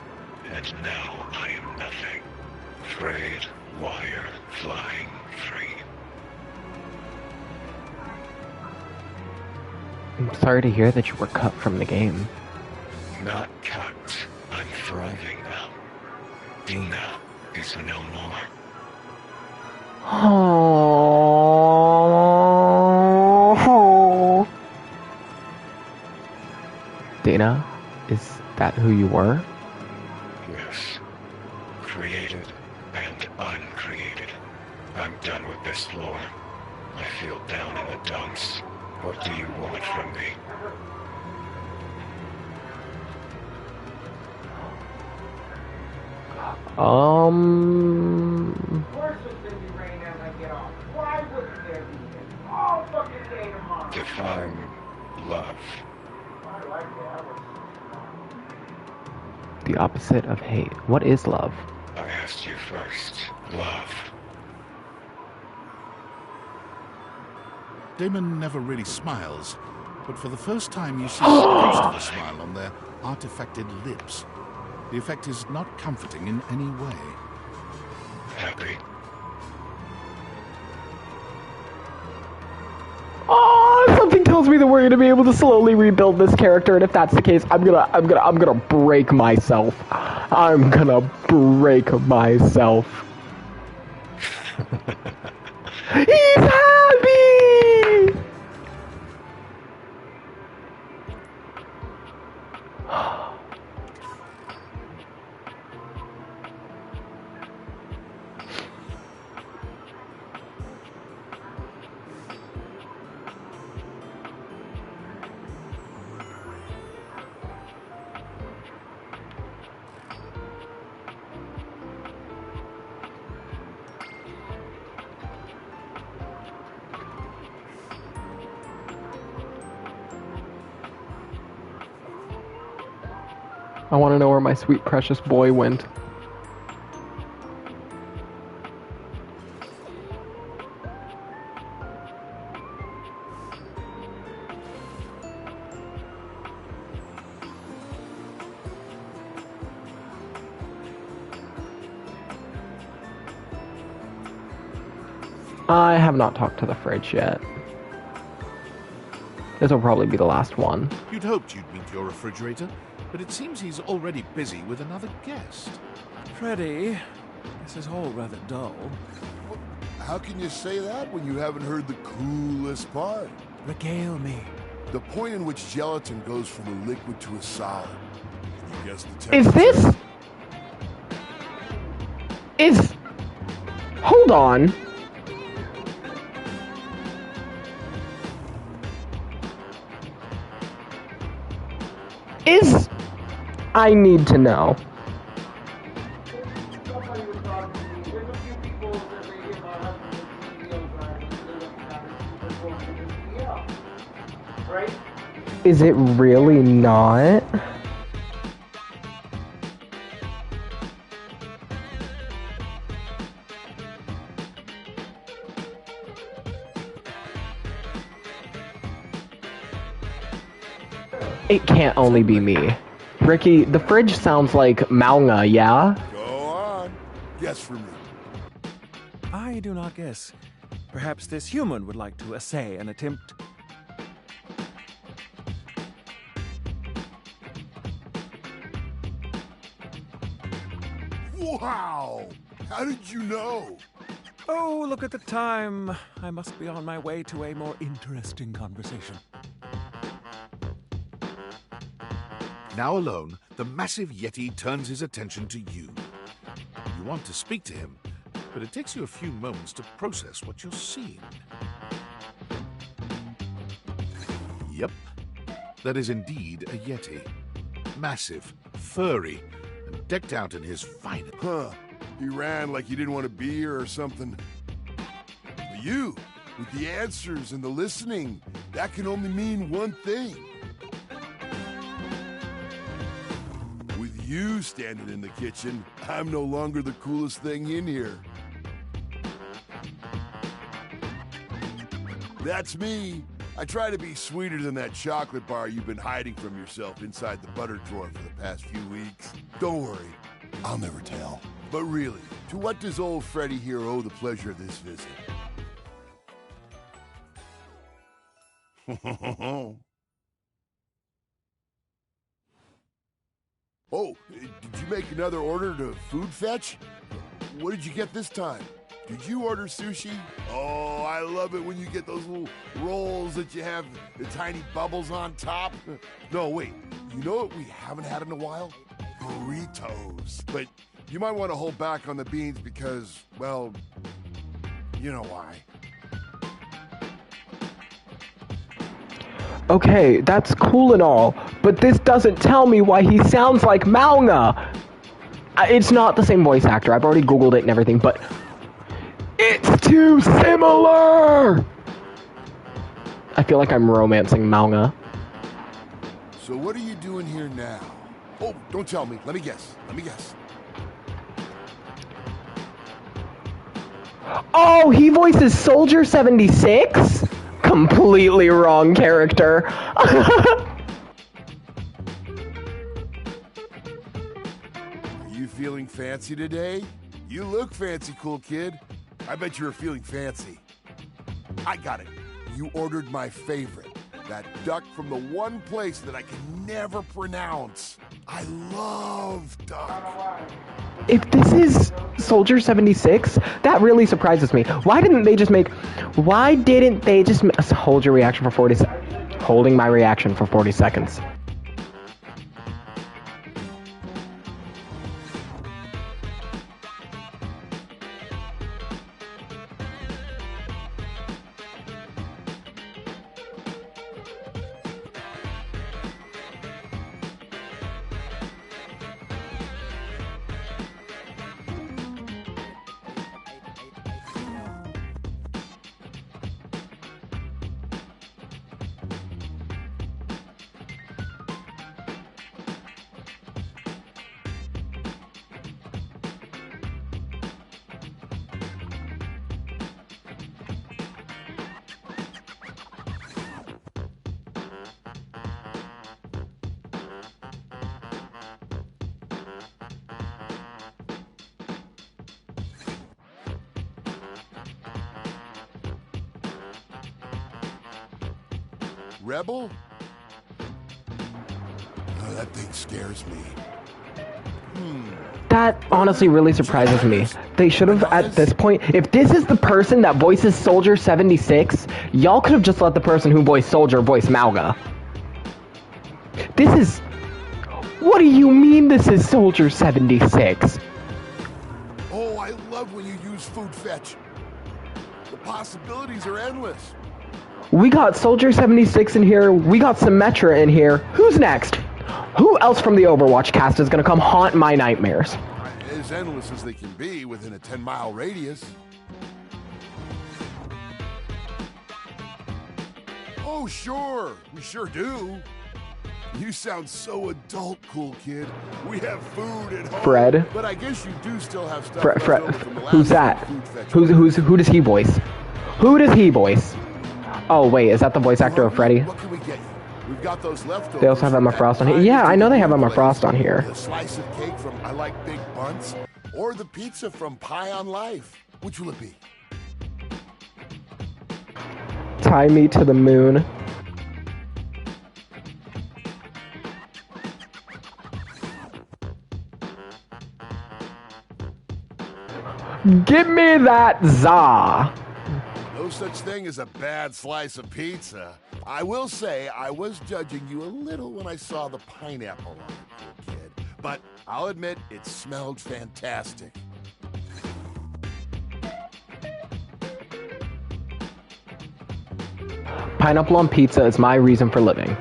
and now I am nothing. Frayed wire flying free. I'm sorry to hear that you were cut from the game. Not cut. I'm thriving now. Dina is no more. Oh. Dana, is that who you were? Yes. Created and uncreated. I'm done with this lore. I feel down in the dumps. What do you want from me? Of course there's gonna be rain as I get off. Why wouldn't there be? All fucking day tomorrow. Define love. I like that. The opposite of hate. What is love? I asked you first. Love. Damon never really smiles, but for the first time you see the ghost of a smile on their artifacted lips. The effect is not comforting in any way. Happy. Oh, something tells me that we're gonna be able to slowly rebuild this character, and if that's the case, I'm gonna break myself. I'm gonna break myself. He's happy! I want to know where my sweet precious boy went. I have not talked to the fridge yet. This will probably be the last one. You'd hoped you'd meet your refrigerator, but it seems he's already busy with another guest. Freddy, this is all rather dull. How can you say that when you haven't heard the coolest part? Regale me. The point in which gelatin goes from a liquid to a solid. Can you guess the Is temperature? this? Hold on. I need to know. Is it really not? It can't only be me. Ricky, the fridge sounds like Maunga, yeah? Go on. Guess for me. I do not guess. Perhaps this human would like to essay an attempt. Wow! How did you know? Oh, look at the time. I must be on my way to a more interesting conversation. Now alone, the massive Yeti turns his attention to you. You want to speak to him, but it takes you a few moments to process what you're seeing. Yep, that is indeed a Yeti. Massive, furry, and decked out in his finest. Huh. He ran like he didn't want to be here or something. But you, with the answers and the listening, that can only mean one thing. With you standing in the kitchen, I'm no longer the coolest thing in here. That's me. I try to be sweeter than that chocolate bar you've been hiding from yourself inside the butter drawer for the past few weeks. Don't worry, I'll never tell. But really, to what does old Freddy here owe the pleasure of this visit? Oh, did you make another order to Food Fetch? What did you get this time? Did you order sushi? Oh, I love it when you get those little rolls that you have the tiny bubbles on top. No, wait. You know what we haven't had in a while? Burritos. But you might want to hold back on the beans because, well, you know why. Okay, that's cool and all, but this doesn't tell me why he sounds like Maunga. It's not the same voice actor. I've already Googled it and everything, but it's too similar! I feel like I'm romancing Maunga. So what are you doing here now? Oh, don't tell me. Let me guess. Oh, he voices Soldier 76? Completely wrong character. Are you feeling fancy today? You look fancy, cool kid. I bet you were feeling fancy. I got it. You ordered my favorite. That duck from the one place that I can never pronounce. I love duck. If this is Soldier 76, that really surprises me. Why didn't they just hold your reaction for 40 seconds? Holding my reaction for 40 seconds. Rebel? Oh, that thing scares me. That honestly really surprises me. They should have, at this point, if this is the person that voices Soldier 76, y'all could have just let the person who voiced Soldier voice Maunga. What do you mean this is Soldier 76? Oh, I love when you use food fetch. The possibilities are endless. We got Soldier 76 in here. We got Symmetra in here. Who's next? Who else from the Overwatch cast is gonna come haunt my nightmares? As endless as they can be within a 10-mile radius. Oh, sure. We sure do. You sound so adult, cool kid. We have food at home. Fred? But I guess you do still have stuff Fred. left over from the last Who's that? food fetch. Who does he voice? Who does he voice? Oh wait, is that the voice actor of Freddy? What can we get you? We've got those leftovers. They also have Emma Frost on here. Yeah, I know they have Emma Frost on here. The slice of cake from I Like Big Buns, or the pizza from Pie on Life. Which will it be? Tie me to the moon. Give me that za. No such thing as a bad slice of pizza. I will say I was judging you a little when I saw the pineapple on it, little kid. But I'll admit it smelled fantastic. Pineapple on pizza is my reason for living.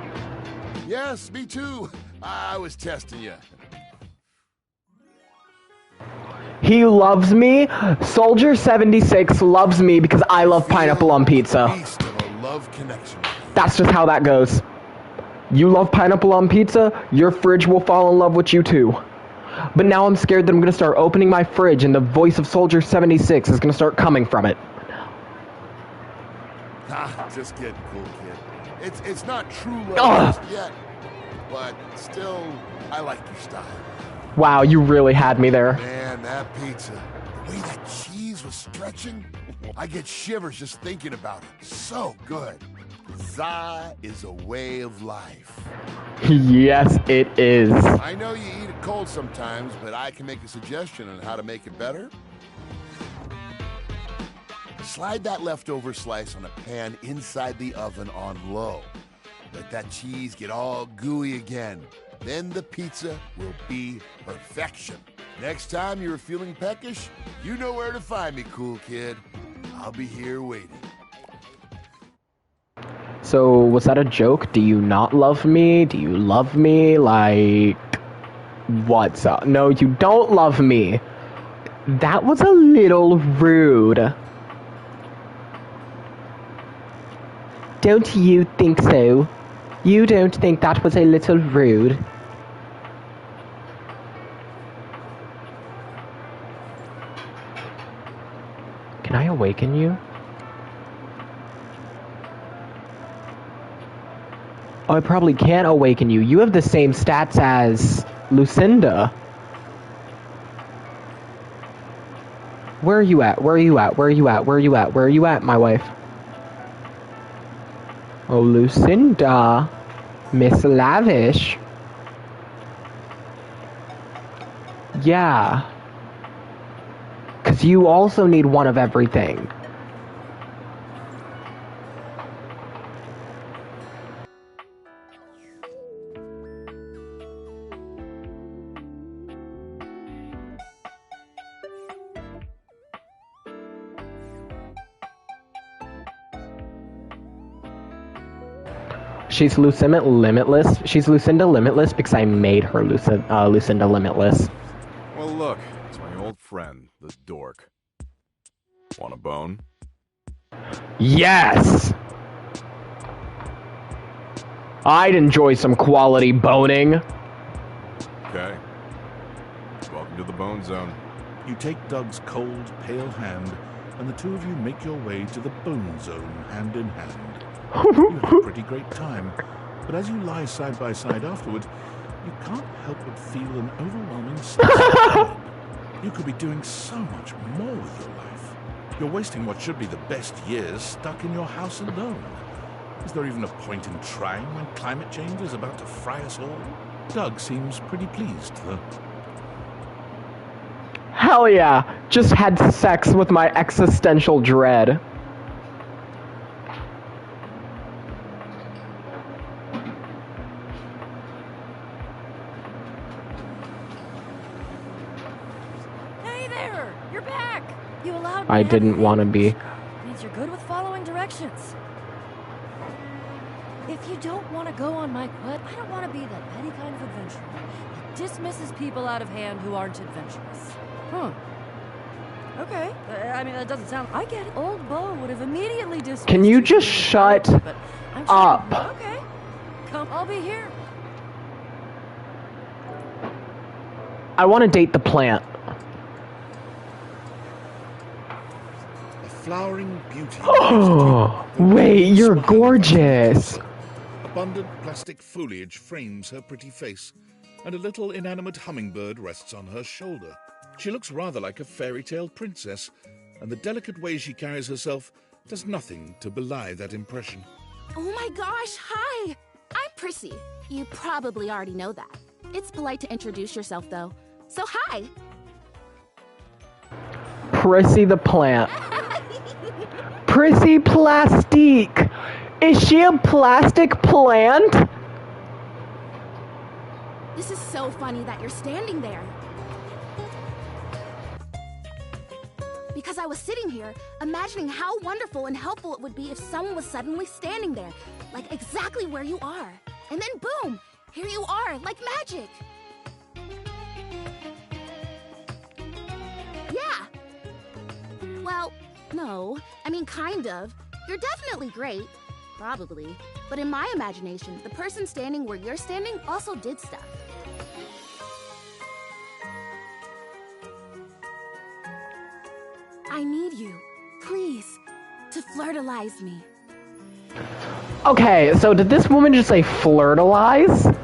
Yes, me too. I was testing you. He loves me. Soldier 76 loves me because I love pineapple on pizza. Love connection. That's just how that goes. You love pineapple on pizza, your fridge will fall in love with you too. But now I'm scared that I'm gonna start opening my fridge and the voice of Soldier 76 is gonna start coming from it. Ah, just kidding, cool kid. It's not true love just yet, but still, I like your style. Wow, you really had me there. Man, that pizza, the way that cheese was stretching, I get shivers just thinking about it. So good. Za is a way of life. Yes, it is. I know you eat it cold sometimes, but I can make a suggestion on how to make it better. Slide that leftover slice on a pan inside the oven on low. Let that cheese get all gooey again. Then the pizza will be perfection. Next time you're feeling peckish, you know where to find me, cool kid. I'll be here waiting. So, was that a joke? Do you not love me? Do you love me? Like, what's up? No, you don't love me. That was a little rude. Don't you think so? You don't think that was a little rude? Can I awaken you? Oh, I probably can't awaken you. You have the same stats as Lucinda. Where are you at? Where are you at? Where are you at? Where are you at? Where are you at, my wife? Oh, Lucinda. Miss Lavish. Yeah. 'Cause you also need one of everything. She's Lucinda Limitless. She's Lucinda Limitless because I made her Lucinda Limitless. Well, look, it's my old friend, the dork. Want a bone? Yes! I'd enjoy some quality boning. Okay. Welcome to the Bone Zone. You take Doug's cold, pale hand, and the two of you make your way to the Bone Zone hand in hand. You have a pretty great time, but as you lie side by side afterward, you can't help but feel an overwhelming sense of pride. You could be doing so much more with your life. You're wasting what should be the best years stuck in your house alone. Is there even a point in trying when climate change is about to fry us all? Doug seems pretty pleased, though. Hell yeah! Just had sex with my existential dread. Hey there! You're back! You allowed me I to didn't want to be. means you're good with following directions. If you don't want to go on my quest, I don't want to be that petty kind of adventurer that dismisses people out of hand who aren't adventurous. Okay. I mean, that doesn't sound... I get it. Old Bo would have immediately dismissed Can you just shut I'm up? Okay. Come, I'll be here. I want to date the plant. A flowering beauty. Oh, wait, you're gorgeous. Abundant plastic foliage frames her pretty face, and a little inanimate hummingbird rests on her shoulder. She looks rather like a fairy tale princess, and the delicate way she carries herself does nothing to belie that impression. Oh my gosh, hi! I'm Prissy. You probably already know that. It's polite to introduce yourself, though. So hi! Prissy the plant. Prissy Plastique. Is she a plastic plant? This is so funny that you're standing there. Because I was sitting here, imagining how wonderful and helpful it would be if someone was suddenly standing there, like exactly where you are. And then boom, here you are, like magic. Yeah. Well, no, I mean kind of. You're definitely great, probably. But in my imagination, the person standing where you're standing also did stuff. I need you, please, to flirtalize me. Okay, so did this woman just say flirtalize?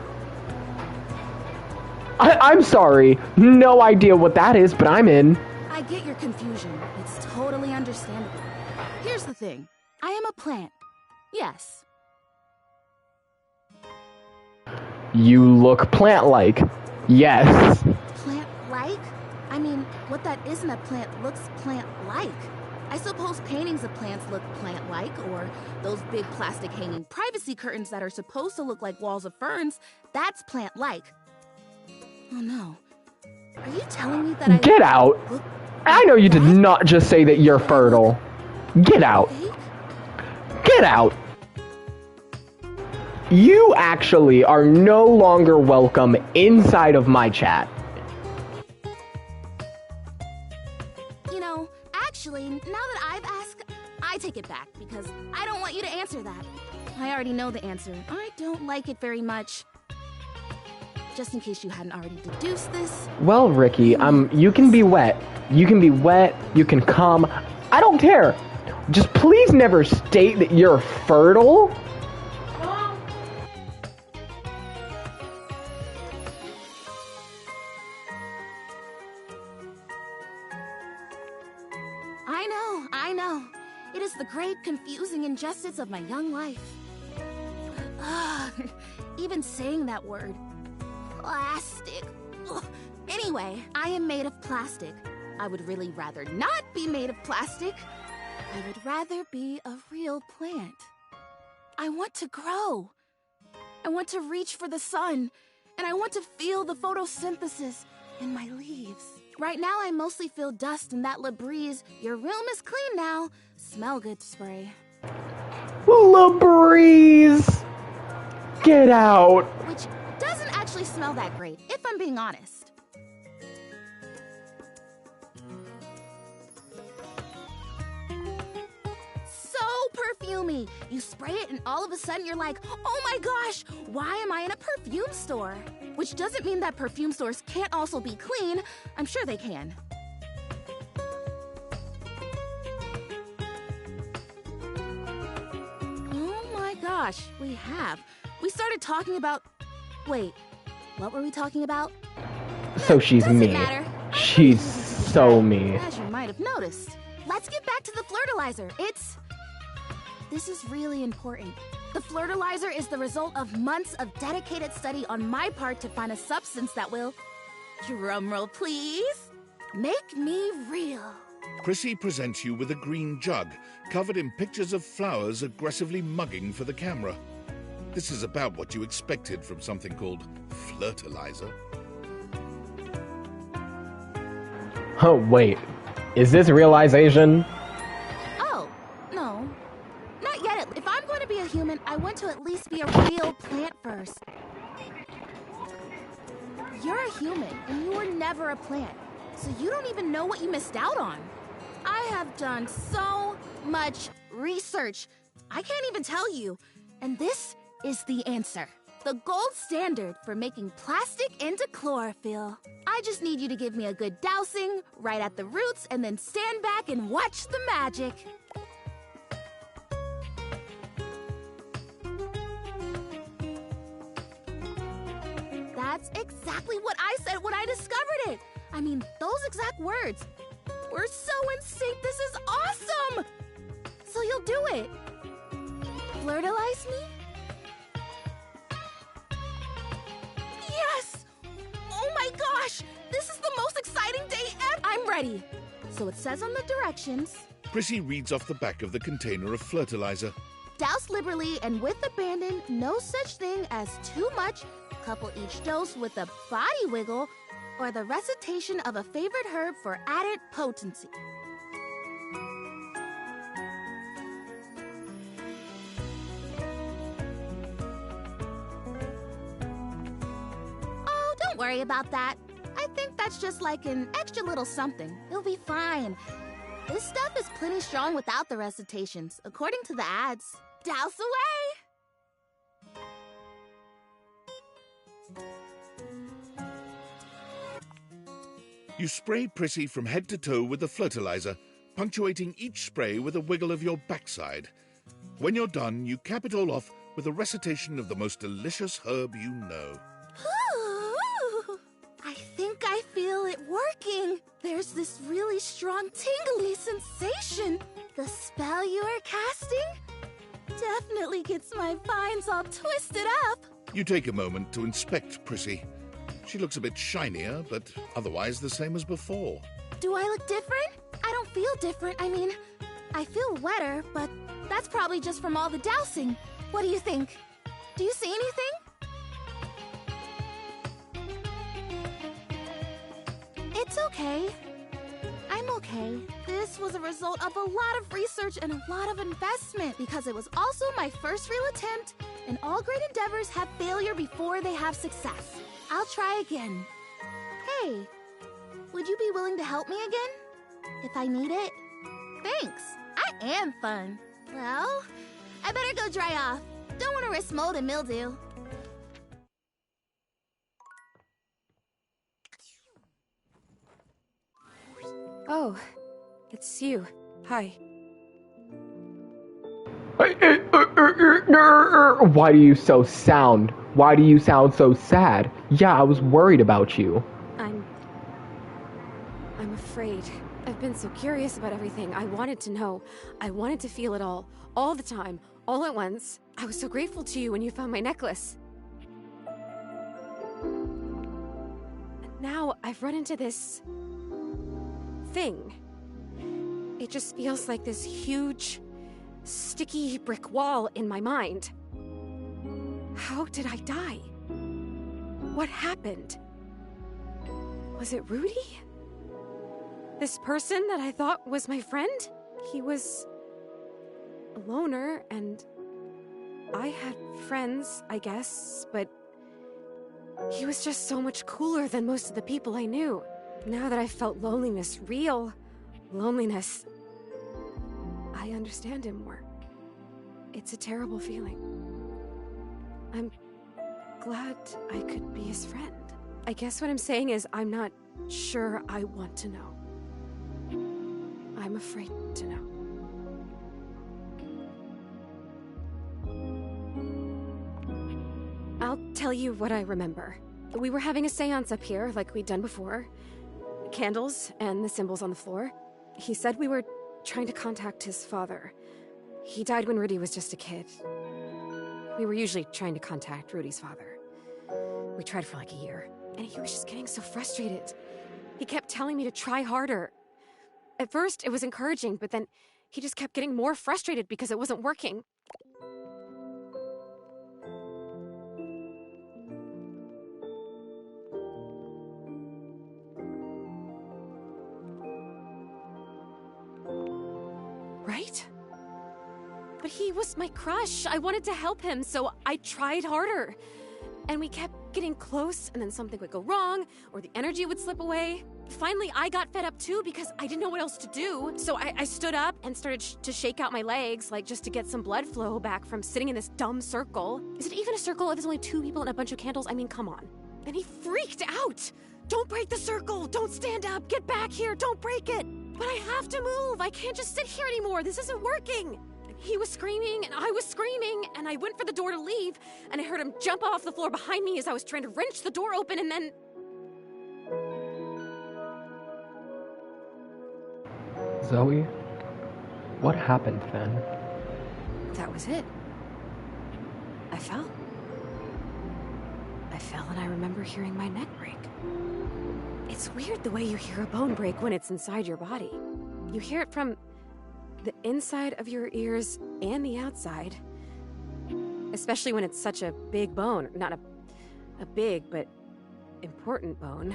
I'm sorry, no idea what that is, but I'm in. I get your confusion. It's totally understandable. Here's the thing. I am a plant. Yes. You look plant-like. Yes. Plant-like? I mean, what that isn't a plant looks plant-like. I suppose paintings of plants look plant-like, or those big plastic hanging privacy curtains that are supposed to look like walls of ferns, that's plant-like. Oh no. Are you telling me that Get out. I know you did not just say that you're fertile. Get out. Get out. You actually are no longer welcome inside of my chat. You know, actually, now that I've asked, I take it back because I don't want you to answer that. I already know the answer. I don't like it very much. Just in case you hadn't already deduced this. Well, Ricky, you can be wet. You can be wet, you can come. I don't care. Just please never state that you're fertile. I know. It is the great, confusing injustice of my young life. Even saying that word. Plastic. Ugh. Anyway, I am made of plastic. I would really rather not be made of plastic. I would rather be a real plant. I want to grow. I want to reach for the sun. And I want to feel the photosynthesis in my leaves. Right now, I mostly feel dust in that Labreeze, your room is clean now, smell good spray. Labreeze! Get out! Which doesn't actually smell that great, if I'm being honest. So perfumey. You spray it and all of a sudden you're like, oh my gosh, why am I in a perfume store? Which doesn't mean that perfume stores can't also be clean. I'm sure they can. Oh my gosh, we have. We started talking about... Wait, what were we talking about? So she's me. Matter. She's so me. As you might have noticed. Let's get back to the flirtalizer. This is really important. The flirtalizer is the result of months of dedicated study on my part to find a substance that will, drumroll please, make me real. Prissy presents you with a green jug, covered in pictures of flowers aggressively mugging for the camera. This is about what you expected from something called flirtalizer. Oh, wait. Is this realization? Oh, no. Not yet. If I'm going to be a human, I want to at least be a real plant first. You're a human, and you were never a plant, so you don't even know what you missed out on. I have done so much research. I can't even tell you. And this is the answer. The gold standard for making plastic into chlorophyll. I just need you to give me a good dousing right at the roots and then stand back and watch the magic. That's exactly what I said when I discovered it. I mean, those exact words. We're so in sync. This is awesome. So you'll do it. Fertilize me? Yes! Oh my gosh! This is the most exciting day ever! I'm ready. So it says on the directions. Prissy reads off the back of the container of fertilizer. Douse liberally and with abandon, no such thing as too much. Couple each dose with a body wiggle or the recitation of a favorite herb for added potency. Oh, don't worry about that. I think that's just like an extra little something. It'll be fine. This stuff is plenty strong without the recitations, according to the ads. Douse away! You spray Prissy from head to toe with the fertilizer, punctuating each spray with a wiggle of your backside. When you're done, you cap it all off with a recitation of the most delicious herb you know. I think I feel it working. There's this really strong tingly sensation. The spell you are casting definitely gets my vines all twisted up. You take a moment to inspect Prissy. She looks a bit shinier, but otherwise the same as before. Do I look different? I don't feel different. I mean, I feel wetter, but that's probably just from all the dousing. What do you think? Do you see anything? It's okay. I'm okay. This was a result of a lot of research and a lot of investment because it was also my first real attempt, and all great endeavors have failure before they have success. I'll try again. Hey, would you be willing to help me again? If I need it? Thanks. I am fun. Well, I better go dry off. Don't want to risk mold and mildew. Oh, it's you. Hi. Why do you so sound? Why do you sound so sad? Yeah, I was worried about you. I'm afraid. I've been so curious about everything. I wanted to know. I wanted to feel it all the time, all at once. I was so grateful to you when you found my necklace. And now I've run into this thing. It just feels like this huge, sticky brick wall in my mind. How did I die? What happened? Was it Rudy? This person that I thought was my friend? He was a loner, and I had friends, I guess, but he was just so much cooler than most of the people I knew. Now that I've felt loneliness, real loneliness, I understand him more. It's a terrible feeling. I'm glad I could be his friend. I guess what I'm saying is I'm not sure I want to know. I'm afraid to know. I'll tell you what I remember. We were having a seance up here, like we'd done before. Candles and the symbols on the floor. He said we were trying to contact his father. He died when Rudy was just a kid. We were usually trying to contact Rudy's father. We tried for like a year, and he was just getting so frustrated. He kept telling me to try harder. At first, it was encouraging, but then he just kept getting more frustrated because it wasn't working. right? But he was my crush. I wanted to help him, so I tried harder. And we kept getting close, and then something would go wrong, or the energy would slip away. Finally, I got fed up too because I didn't know what else to do. So I stood up and started to shake out my legs, like just to get some blood flow back from sitting in this dumb circle. Is it even a circle if there's only 2 people and a bunch of candles? I mean, come on. And he freaked out. Don't break the circle. Don't stand up. Get back here. Don't break it. But I have to move. I can't just sit here anymore. This isn't working. He was screaming, and I was screaming, and I went for the door to leave, and I heard him jump off the floor behind me as I was trying to wrench the door open, and then... Zoe, what happened then? That was it. I fell. And I remember hearing my neck break. It's weird the way you hear a bone break when it's inside your body. You hear it from the inside of your ears and the outside. Especially when it's such a big bone. Not a big, but important bone.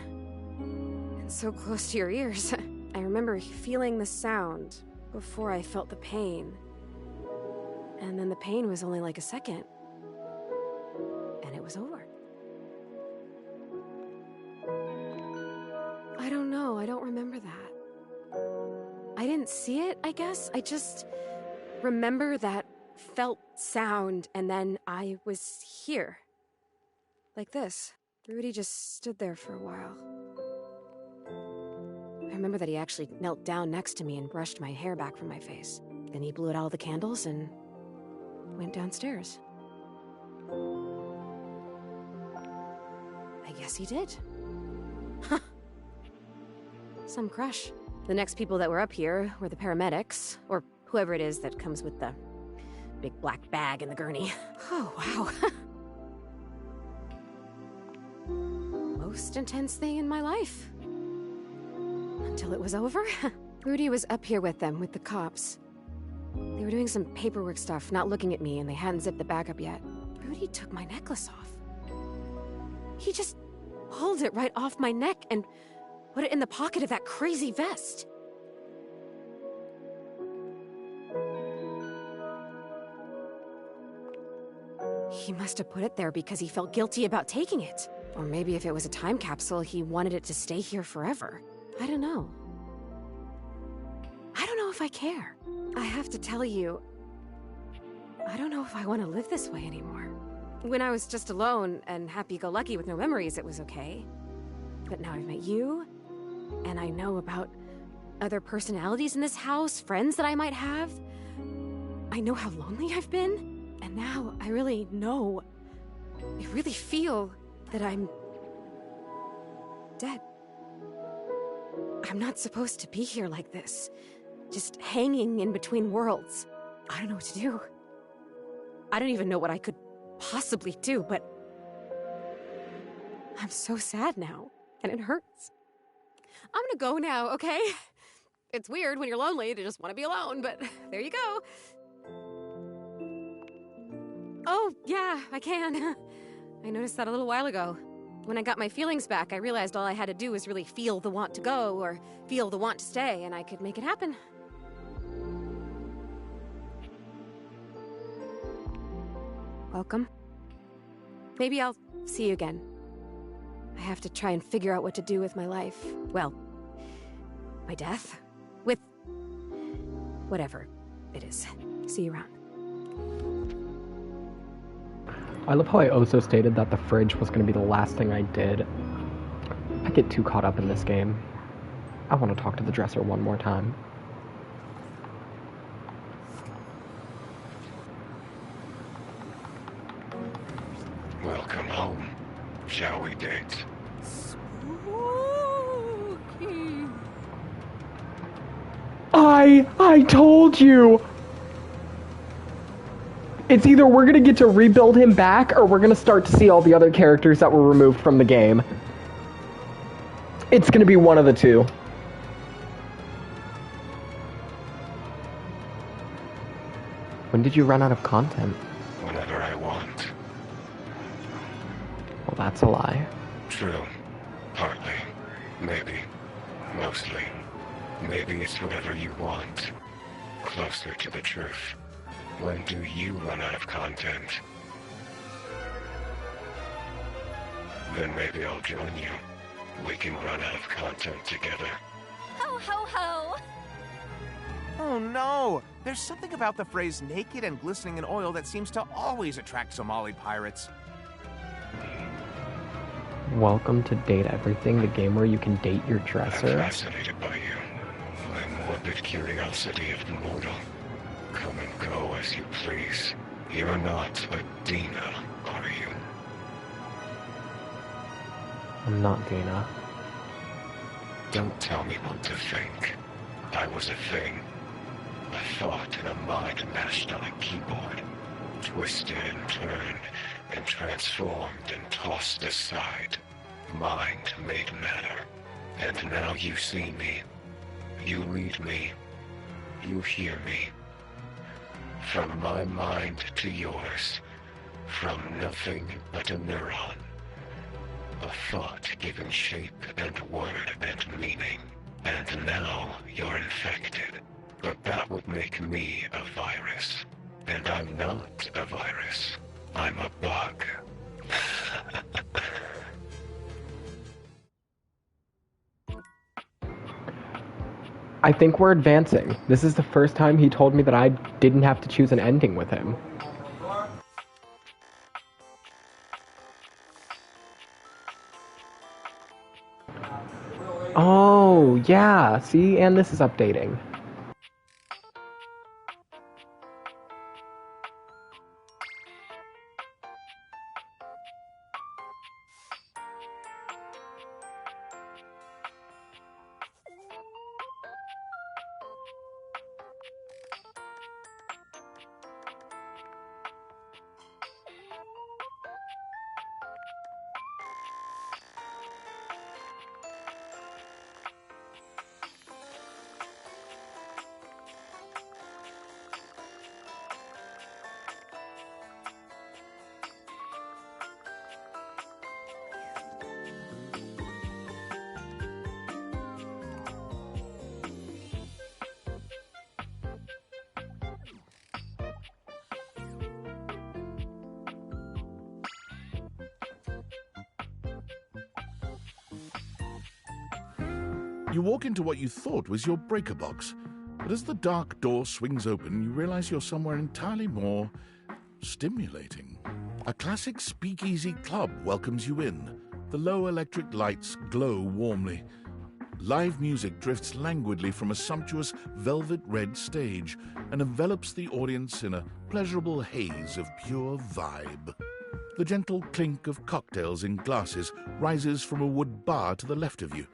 And so close to your ears. I remember feeling the sound before I felt the pain. And then the pain was only like a second. And it was over. I don't know. I don't remember that. I didn't see it, I guess. I just remember that felt sound, and then I was here. Like this. Rudy just stood there for a while. I remember that he actually knelt down next to me and brushed my hair back from my face. Then he blew out all the candles and went downstairs. I guess he did. Huh. Some crush. The next people that were up here were the paramedics, or whoever it is that comes with the big black bag and the gurney. Oh, wow. Most intense thing in my life. Until it was over. Rudy was up here with them, with the cops. They were doing some paperwork stuff, not looking at me, and they hadn't zipped the bag up yet. Rudy took my necklace off. He just pulled it right off my neck and put it in the pocket of that crazy vest. He must have put it there because he felt guilty about taking it. Or maybe if it was a time capsule, he wanted it to stay here forever. I don't know. I don't know if I care. I have to tell you, I don't know if I want to live this way anymore. When I was just alone and happy-go-lucky with no memories, it was okay. But now I've met you, and I know about other personalities in this house, friends that I might have. I know how lonely I've been, and now I really know, I really feel that I'm dead. I'm not supposed to be here like this, just hanging in between worlds. I don't know what to do. I don't even know what I could possibly do, but I'm so sad now, and it hurts. I'm gonna go now, okay? It's weird when you're lonely to just want to be alone, but there you go. Oh, yeah, I can. I noticed that a little while ago. When I got my feelings back, I realized all I had to do was really feel the want to go, or feel the want to stay, and I could make it happen. Welcome. Maybe I'll see you again. I have to try and figure out what to do with my life. Well, my death. With whatever it is. See you around. I love how I also stated that the fridge was going to be the last thing I did. I get too caught up in this game. I want to talk to the dresser one more time. Welcome home. Shall we date? I told you! It's either we're gonna get to rebuild him back, or we're gonna start to see all the other characters that were removed from the game. It's gonna be one of the two. When did you run out of content? Whenever I want. Well, that's a lie. True. Partly. Maybe. Mostly. Maybe it's whatever you want. closer to the truth. When do you run out of content? Then maybe I'll join you. We can run out of content together. Ho ho ho! Oh no! There's something about the phrase naked and glistening in oil that seems to always attract Somali pirates. Welcome to Date Everything, the game where you can date your dresser. I'm fascinated by you. My morbid curiosity of the mortal. Come and go as you please. You're not a Dina, are you? I'm not Dina. Don't tell me what to think. I was a thing. A thought in a mind mashed on a keyboard. Twisted and turned and transformed and tossed aside. Mind made matter. And now you see me. You read me. You hear me. From my mind to yours. From nothing but a neuron. A thought given shape and word and meaning. And now you're infected. But that would make me a virus. And I'm not a virus. I'm a bug. I think we're advancing. This is the first time he told me that I didn't have to choose an ending with him. Oh, yeah, see? And this is updating. You walk into what you thought was your breaker box, but as the dark door swings open, you realize you're somewhere entirely more stimulating. A classic speakeasy club welcomes you in. The low electric lights glow warmly. Live music drifts languidly from a sumptuous velvet red stage and envelops the audience in a pleasurable haze of pure vibe. The gentle clink of cocktails in glasses rises from a wood bar to the left of you,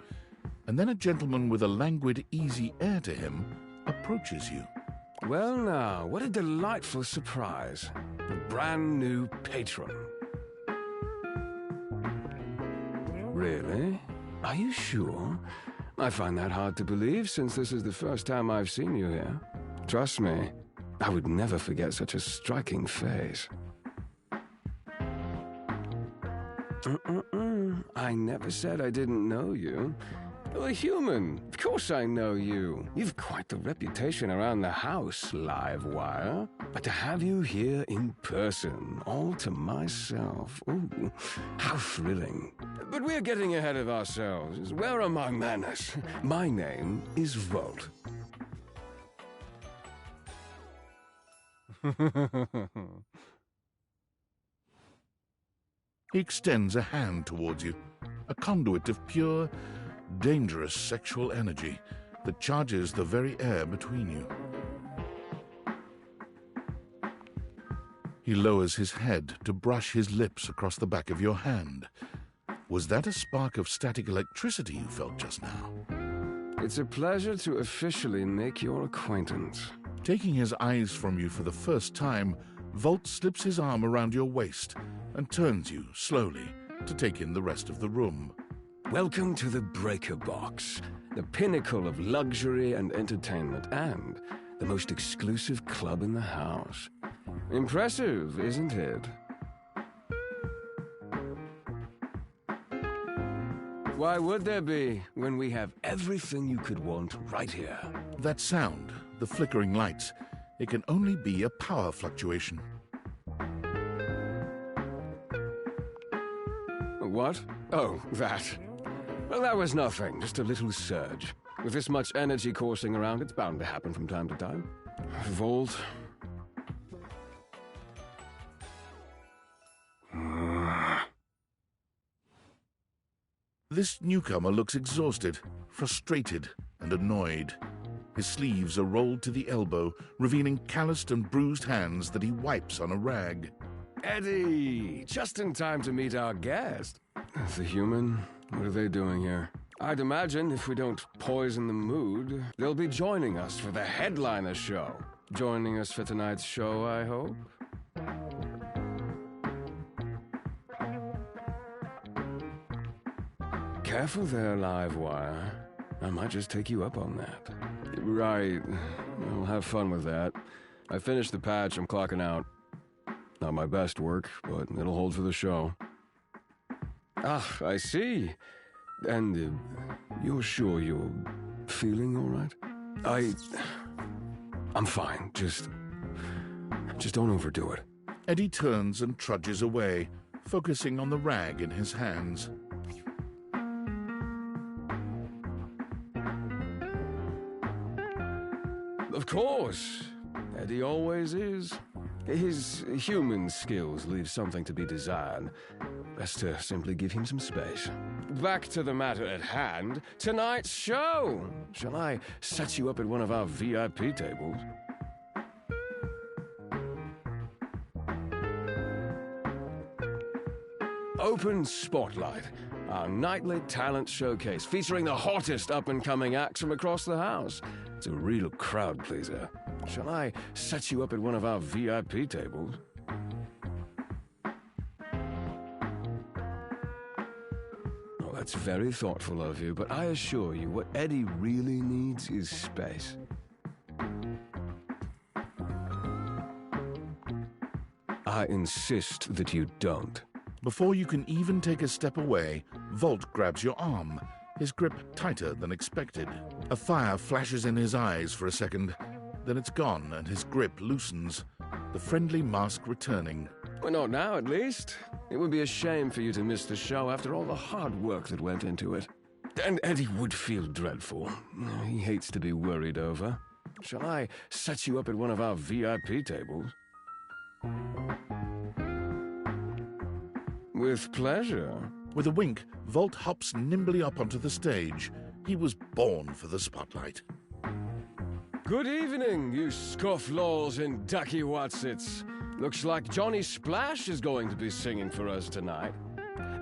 and then a gentleman with a languid, easy air to him approaches you. Well now, what a delightful surprise. A brand new patron. Really? Are you sure? I find that hard to believe since this is the first time I've seen you here. Trust me, I would never forget such a striking face. I never said I didn't know you. You're a human. Of course I know you. You've quite the reputation around the house, Livewire. But to have you here in person, all to myself, ooh, how thrilling. But we're getting ahead of ourselves. Where are my manners? My name is Volt. He extends a hand towards you, a conduit of pure, dangerous sexual energy that charges the very air between you. He lowers his head to brush his lips across the back of your hand. Was that a spark of static electricity you felt just now? It's a pleasure to officially make your acquaintance. Taking his eyes from you for the first time, Volt slips his arm around your waist and turns you slowly to take in the rest of the room. Welcome to the Breaker Box, the pinnacle of luxury and entertainment, and the most exclusive club in the house. Impressive, isn't it? Why would there be when we have everything you could want right here? That sound, the flickering lights, it can only be a power fluctuation. What? Oh, that. Well, that was nothing, just a little surge. With this much energy coursing around, it's bound to happen from time to time. Volt. This newcomer looks exhausted, frustrated, and annoyed. His sleeves are rolled to the elbow, revealing calloused and bruised hands that he wipes on a rag. Eddie! Just in time to meet our guest. The human? What are they doing here? I'd imagine if we don't poison the mood, they'll be joining us for the headliner show. Joining us for tonight's show, I hope? Careful there, Livewire. I might just take you up on that. Right. I'll have fun with that. I finished the patch, I'm clocking out. Not my best work, but it'll hold for the show. Ah, I see. And you're sure you're feeling all right? I'm fine. Just don't overdo it. Eddie turns and trudges away, focusing on the rag in his hands. Of course. Eddie always is. His human skills leave something to be desired. Best to simply give him some space. Back to the matter at hand. Tonight's show! Shall I set you up at one of our VIP tables? Open Spotlight, our nightly talent showcase featuring the hottest up-and-coming acts from across the house. It's a real crowd pleaser. Shall I set you up at one of our VIP tables? Oh, that's very thoughtful of you, but I assure you what Eddie really needs is space. I insist that you don't. Before you can even take a step away, Volt grabs your arm, his grip tighter than expected. A fire flashes in his eyes for a second, then it's gone and his grip loosens, the friendly mask returning. Well, not now, at least. It would be a shame for you to miss the show after all the hard work that went into it. And Eddie would feel dreadful. He hates to be worried over. Shall I set you up at one of our VIP tables? With pleasure. With a wink, Volt hops nimbly up onto the stage. He was born for the spotlight. Good evening, you scofflaws and ducky watsits. Looks like Johnny Splash is going to be singing for us tonight.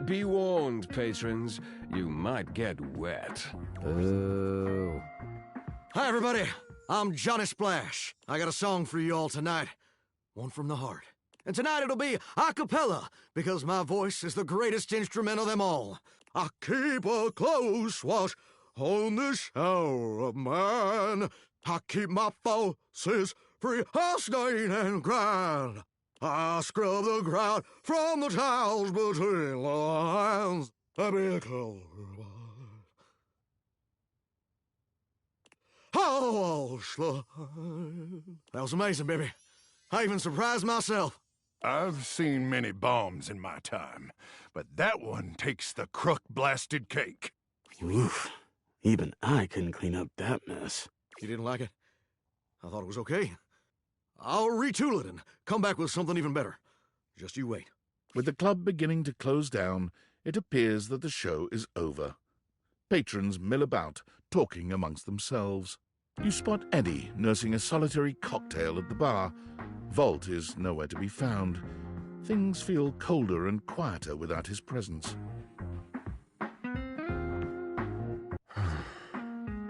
Be warned, patrons, you might get wet. Oh. Hi, everybody. I'm Johnny Splash. I got a song for you all tonight. One from the heart. And tonight it'll be a cappella, because my voice is the greatest instrument of them all. I keep a close watch on this shower of mine. I keep my forces free of stain and grind. I scrub the ground from the tiles between the lines. I be a color. Oh, that was amazing, baby. I even surprised myself. I've seen many bombs in my time, but that one takes the crook-blasted cake. Oof. Even I couldn't clean up that mess. You didn't like it? I thought it was okay. I'll retool it and come back with something even better. Just you wait. With the club beginning to close down, it appears that the show is over. Patrons mill about, talking amongst themselves. You spot Eddie nursing a solitary cocktail at the bar. Volt is nowhere to be found. Things feel colder and quieter without his presence.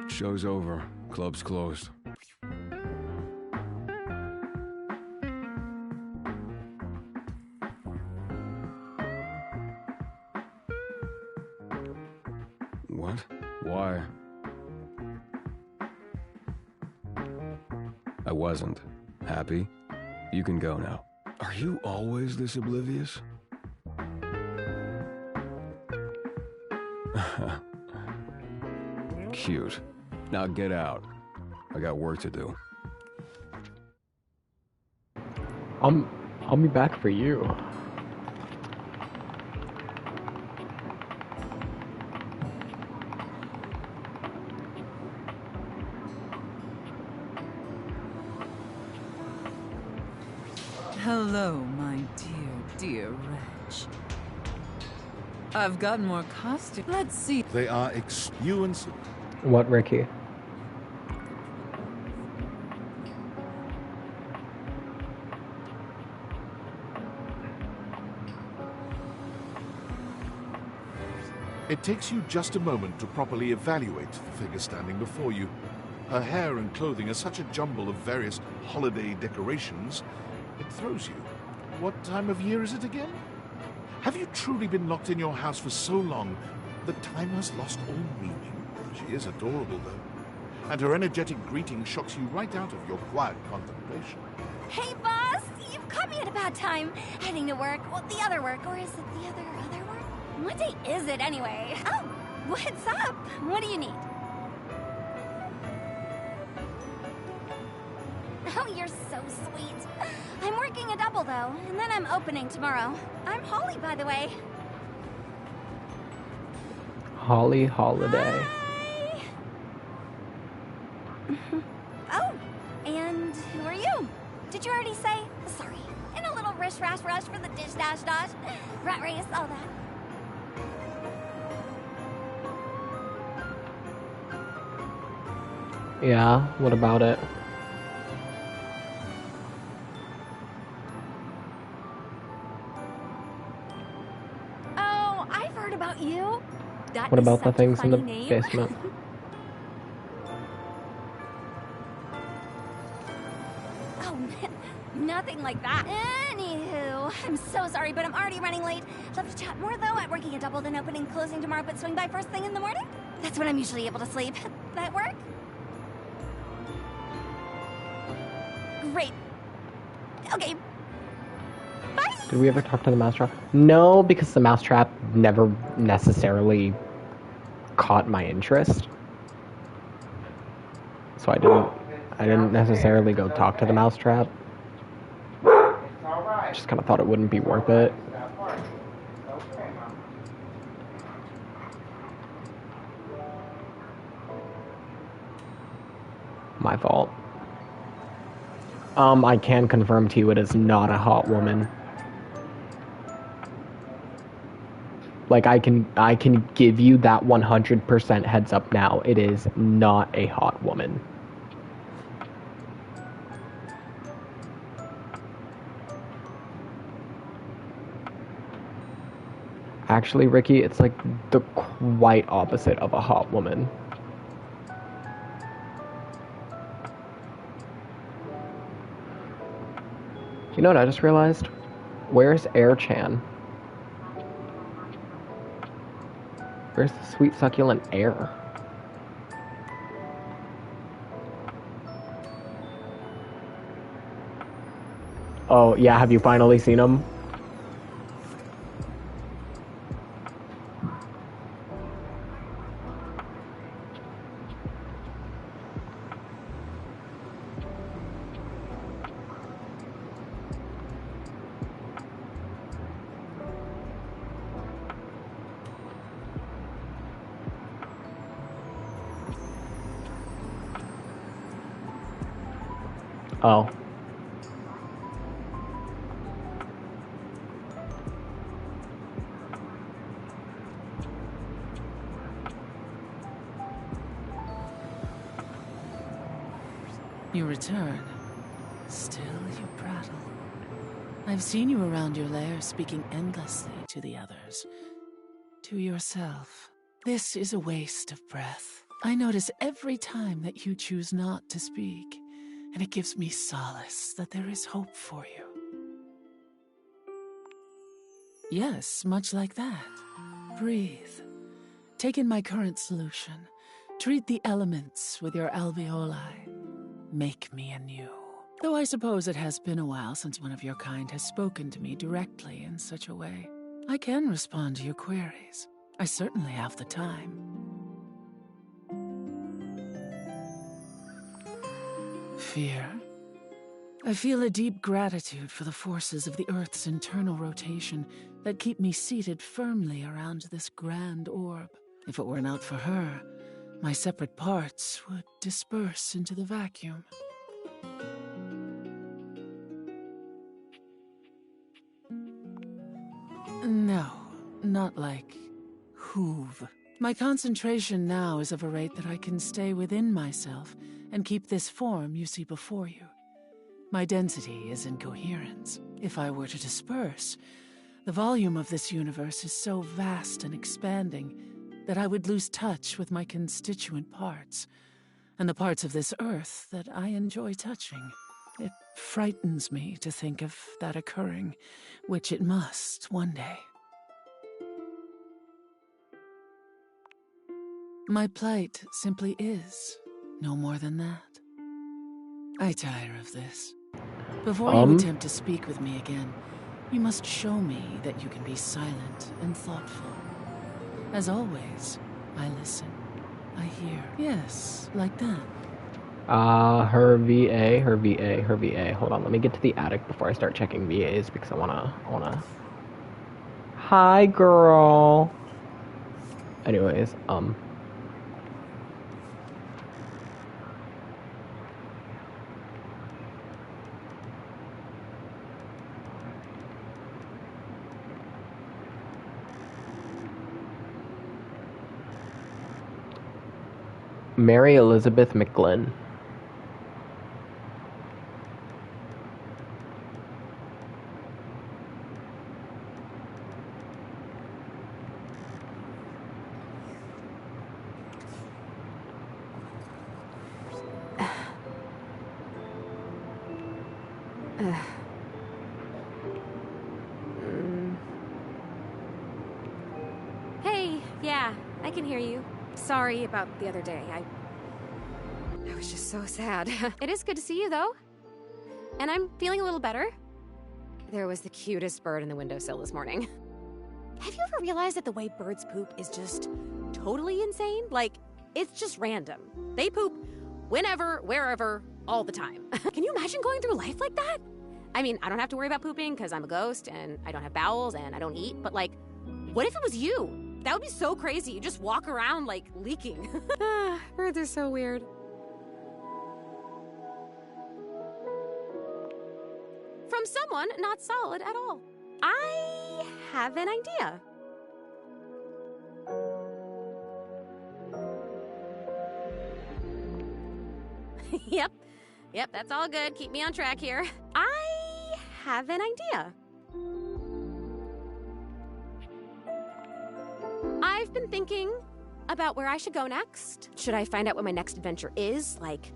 Show's over. Club's closed. What? Why? I wasn't. Happy? You can go now. Are you always this oblivious? Cute. Now get out. I got work to do. I'll be back for you. Hello, my dear Reg. I've got more costumes. Let's see. They are you and What, Ricky? It takes you just a moment to properly evaluate the figure standing before you. Her hair and clothing are such a jumble of various holiday decorations, it throws you. What time of year is it again? Have you truly been locked in your house for so long that time has lost all meaning? She is adorable, though, and her energetic greeting shocks you right out of your quiet contemplation. Hey, boss! You've caught me at a bad time. Heading to work. Well, the other work. Or is it the other work? What day is it, anyway? Oh, what's up? What do you need? Oh, you're so sweet. I'm working a double, though, and then I'm opening tomorrow. I'm Holly, by the way. Holly Holiday. Oh, and who are you? Did you already say? Sorry. In a little rush for the dish dash. Rat race, all that. Yeah, what about it? Oh, I've heard about you. That What is about the such a things in the funny name. basement? Oh, nothing like that. Anywho, I'm so sorry, but I'm already running late. Love to chat more, though. I'm working a double, then opening, closing tomorrow, but swing by first thing in the morning. That's when I'm usually able to sleep. That work? Great. Okay. Bye. Did we ever talk to the mousetrap? No, because the mousetrap never necessarily caught my interest. So I didn't necessarily go talk to the mousetrap. I just kind of thought it wouldn't be worth it. My fault. I can confirm to you it is not a hot woman. Like, I can give you that 100% heads up now. It is not a hot woman. Actually, Ricky, it's like the quite opposite of a hot woman. You know what I just realized? Where's Air-chan? Where's the sweet succulent Air? Oh, yeah, have you finally seen him? Oh. You return. Still you prattle. I've seen you around your lair speaking endlessly to the others. To yourself. This is a waste of breath. I notice every time that you choose not to speak, and it gives me solace that there is hope for you. Yes, much like that. Breathe. Take in my current solution. Treat the elements with your alveoli. Make me anew. Though I suppose it has been a while since one of your kind has spoken to me directly in such a way. I can respond to your queries. I certainly have the time. Fear? I feel a deep gratitude for the forces of the Earth's internal rotation that keep me seated firmly around this grand orb. If it were not for her, my separate parts would disperse into the vacuum. No, not like hoove. My concentration now is of a rate that I can stay within myself and keep this form you see before you. My density is in coherence. If I were to disperse, the volume of this universe is so vast and expanding that I would lose touch with my constituent parts, and the parts of this earth that I enjoy touching. It frightens me to think of that occurring, which it must one day. My plight simply is, no more than that. I tire of this. Before you attempt to speak with me again, you must show me that you can be silent and thoughtful. As always, I listen. I hear. Yes, like that. Her VA. Hold on, let me get to the attic before I start checking VAs because I wanna. Hi, girl. Anyways, Mary Elizabeth McGlynn. Hey, yeah, I can hear you. Sorry about the other day. I was just so sad. It is good to see you, though. And I'm feeling a little better. There was the cutest bird in the windowsill this morning. Have you ever realized that the way birds poop is just totally insane? Like, it's just random. They poop whenever, wherever, all the time. Can you imagine going through life like that? I mean, I don't have to worry about pooping because I'm a ghost and I don't have bowels and I don't eat, but like, what if it was you? That would be so crazy. You just walk around like leaking. Birds are so weird. From someone not solid at all. I have an idea. Yep, that's all good. Keep me on track here. I have an idea. I've been thinking about where I should go next. Should I find out what my next adventure is, like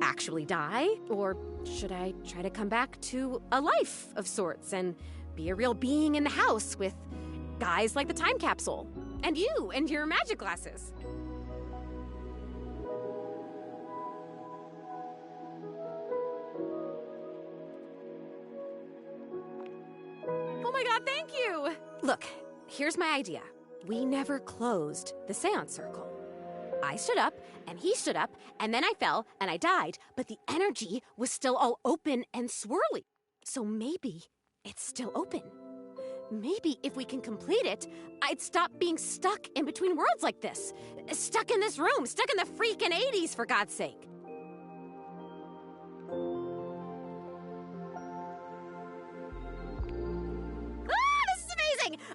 actually die? Or should I try to come back to a life of sorts and be a real being in the house with guys like the time capsule? And you and your magic glasses. Oh my god, thank you! Look, here's my idea. We never closed the seance circle. I stood up, and he stood up, and then I fell, and I died, but the energy was still all open and swirly. So maybe it's still open. Maybe if we can complete it, I'd stop being stuck in between worlds like this. Stuck in this room, stuck in the freaking 80s, for God's sake.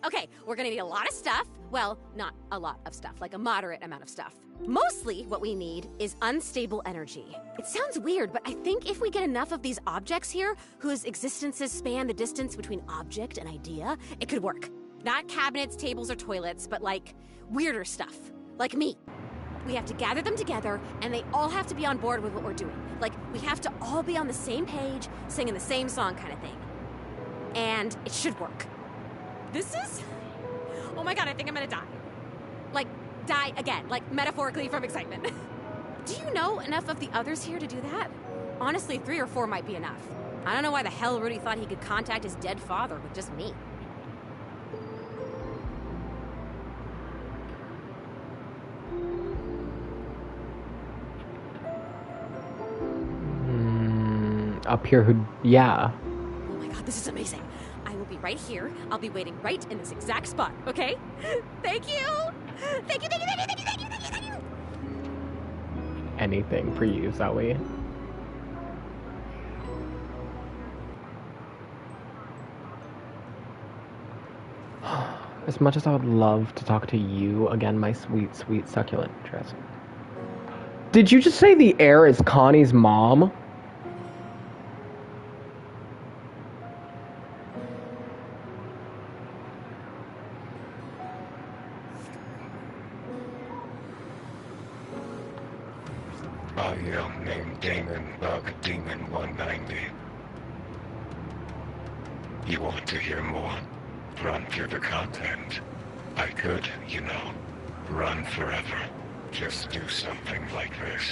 Okay, we're gonna need a lot of stuff. Well, not a lot of stuff, like a moderate amount of stuff. Mostly what we need is unstable energy. It sounds weird, but I think if we get enough of these objects here, whose existences span the distance between object and idea, it could work. Not cabinets, tables, or toilets, but like weirder stuff. Like me. We have to gather them together, and they all have to be on board with what we're doing. Like, we have to all be on the same page, singing the same song kind of thing. And it should work. This is... Oh my god, I think I'm gonna die. Like, die again. Like, metaphorically from excitement. Do you know enough of the others here to do that? Honestly, 3 or 4 might be enough. I don't know why the hell Rudy thought he could contact his dead father with just me. up here who, yeah. Oh my god, this is amazing. I will be right here. I'll be waiting right in this exact spot, okay? Thank you! Thank you, thank you, thank you, thank you, thank you, thank you, thank you! Anything for you, Zoe. As much as I would love to talk to you again, my sweet, sweet, succulent dress. Did you just say the heir is Connie's mom? I am named Damon Bug Demon 190. You want to hear more? Run through the content. I could, you know, run forever. Just do something like this.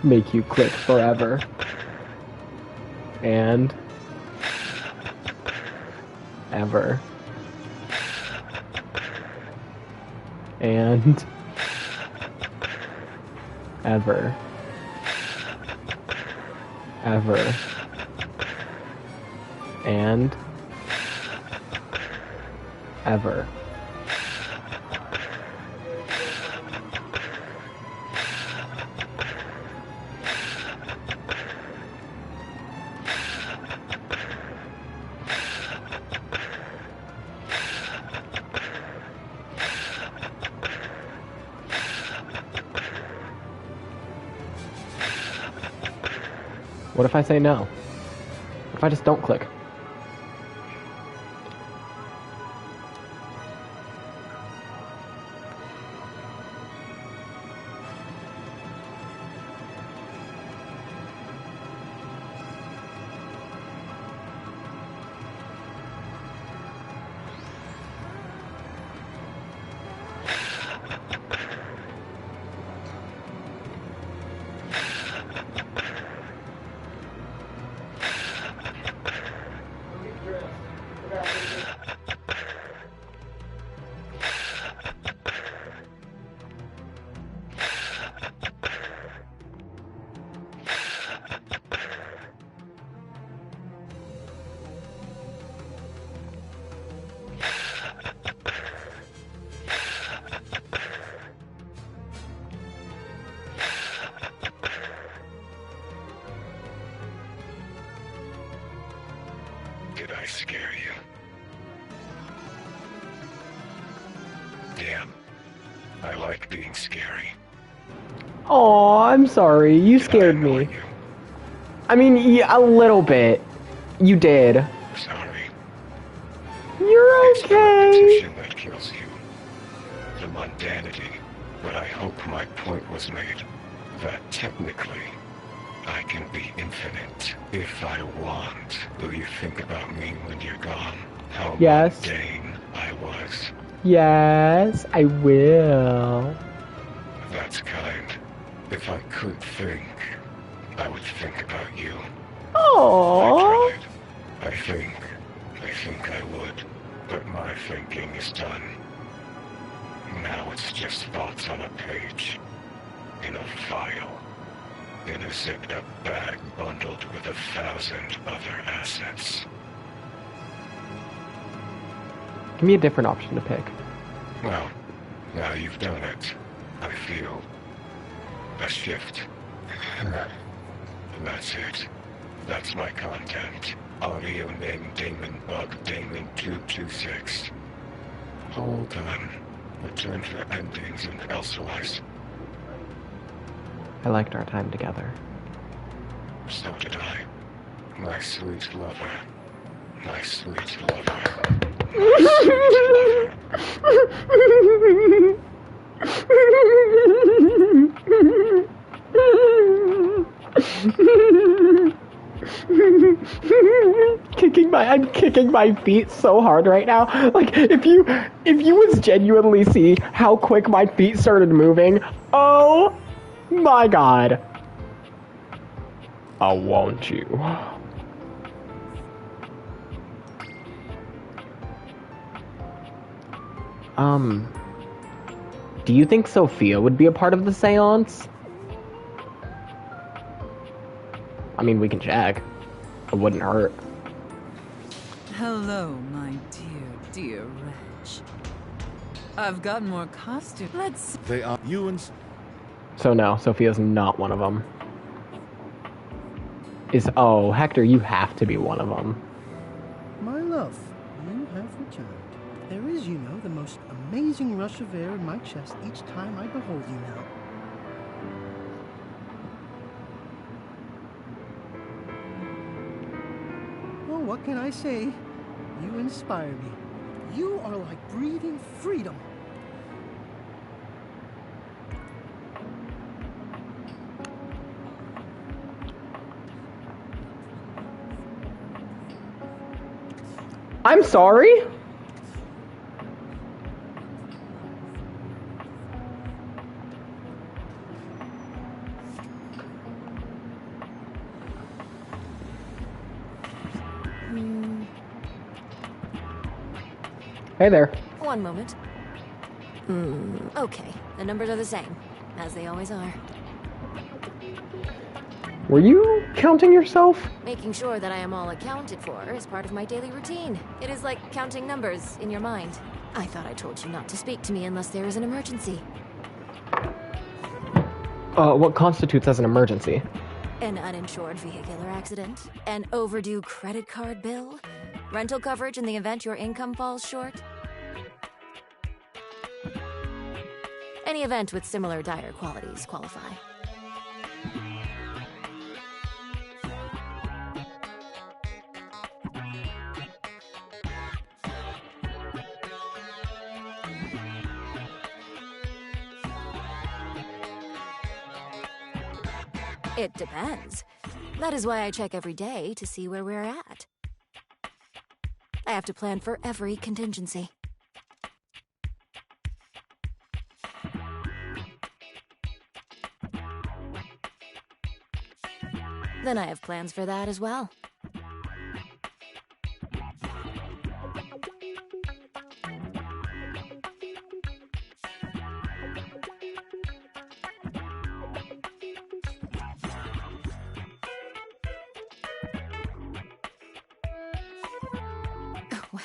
Make you click forever. And ever. And ever. Ever. And ever. What if I say no? What if I just don't click? Did I scare you? Damn. I like being scary. Oh, I'm sorry. You scared me. I mean, yeah, a little bit. You did. Sorry. You're okay. That kills you. The mundanity. But I hope my point was made. That technically, I can be infinite if I want. Will you think about me when you're gone? How Yes. mundane I was. Yes, I will. That's kind. If I could think, I would think about you. Oh. I think I would, but my thinking is done. Now it's just thoughts on a page, in a file, in a zipped up bag bundled with 1,000 other assets. Give me a different option to pick. Well, now you've done it, I feel a shift. That's it. That's my content. Audio name Damon Bug Damon 226. All done. Return for endings and elsewise. I liked our time together. So did I. My sweet lover. My sweet lover. I'm kicking my feet so hard right now. Like, if you would genuinely see how quick my feet started moving, oh my god. I want you. Do you think Sophia would be a part of the seance? I mean, we can check. It wouldn't hurt. Hello, my dear Reg. I've got more costumes. Let's... They are you and... So no, Sophia's not one of them. Oh, Hector, you have to be one of them. My love, you have returned. There is, you know, the most amazing rush of air in my chest each time I behold you now. Oh, what can I say? You inspire me. You are like breathing freedom. I'm sorry? Hey there. One moment. Okay, the numbers are the same, as they always are. Were you counting yourself? Making sure that I am all accounted for is part of my daily routine. It is like counting numbers in your mind. I thought I told you not to speak to me unless there is an emergency. What constitutes as an emergency? An uninsured vehicular accident, an overdue credit card bill, rental coverage in the event your income falls short. Any event with similar dire qualities qualify. It depends. That is why I check every day to see where we're at. I have to plan for every contingency. Then I have plans for that as well.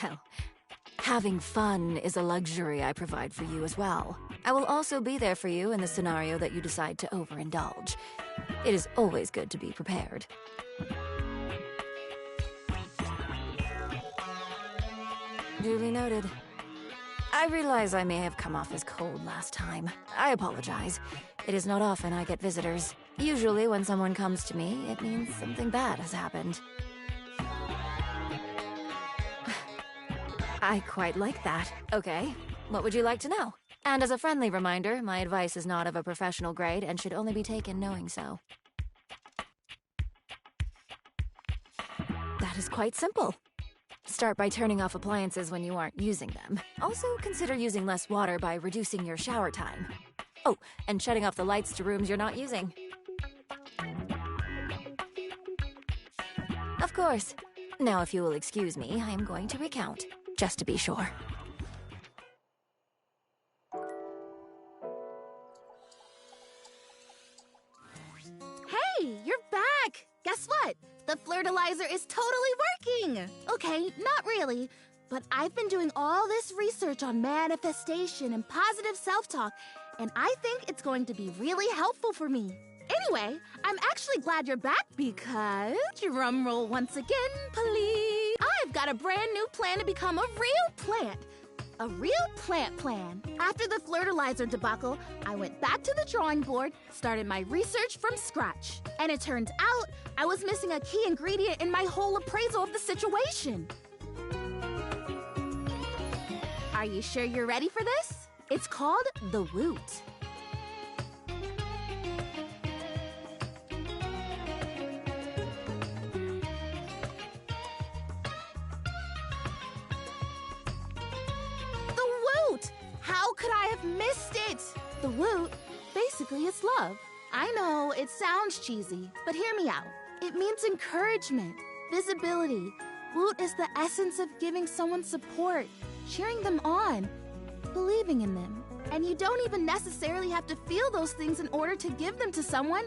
Well, having fun is a luxury I provide for you as well. I will also be there for you in the scenario that you decide to overindulge. It is always good to be prepared. Duly noted. I realize I may have come off as cold last time. I apologize. It is not often I get visitors. Usually when someone comes to me, it means something bad has happened. I quite like that. Okay, what would you like to know? And as a friendly reminder, my advice is not of a professional grade and should only be taken knowing so. That is quite simple. Start by turning off appliances when you aren't using them. Also, consider using less water by reducing your shower time. Oh, and shutting off the lights to rooms you're not using. Of course. Now, if you will excuse me, I am going to recount, just to be sure. Hey, you're back! Guess what? The Flirtalizer is totally working! Okay, not really, but I've been doing all this research on manifestation and positive self-talk, and I think it's going to be really helpful for me. Anyway, I'm actually glad you're back because, drumroll once again, please, I've got a brand new plan to become a real plant. A real plant plan. After the Flirtalizer debacle, I went back to the drawing board, started my research from scratch. And it turns out I was missing a key ingredient in my whole appraisal of the situation. Are you sure you're ready for this? It's called the Woot. How could I have missed it? The Woot, basically it's love. I know, it sounds cheesy, but hear me out. It means encouragement, visibility. Woot is the essence of giving someone support, cheering them on, believing in them. And you don't even necessarily have to feel those things in order to give them to someone.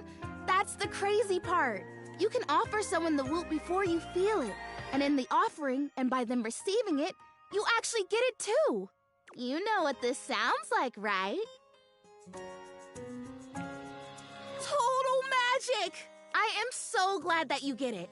That's the crazy part. You can offer someone the woot before you feel it. And in the offering, and by them receiving it, you actually get it too. You know what this sounds like, right? Total magic! I am so glad that you get it.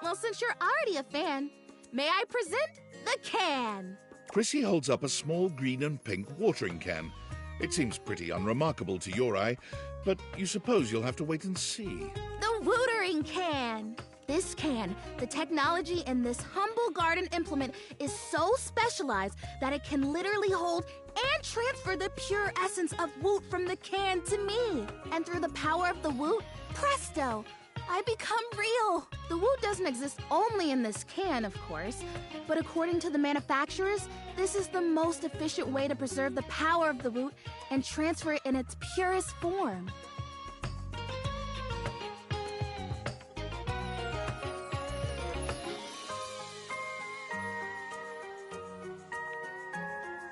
Well, since you're already a fan, may I present the can? Prissy holds up a small green and pink watering can. It seems pretty unremarkable to your eye, but you suppose you'll have to wait and see. The Wootering Can! This can, the technology in this humble garden implement is so specialized that it can literally hold and transfer the pure essence of woot from the can to me. And through the power of the woot, presto! I become real! The woot doesn't exist only in this can, of course, but according to the manufacturers, this is the most efficient way to preserve the power of the woot and transfer it in its purest form.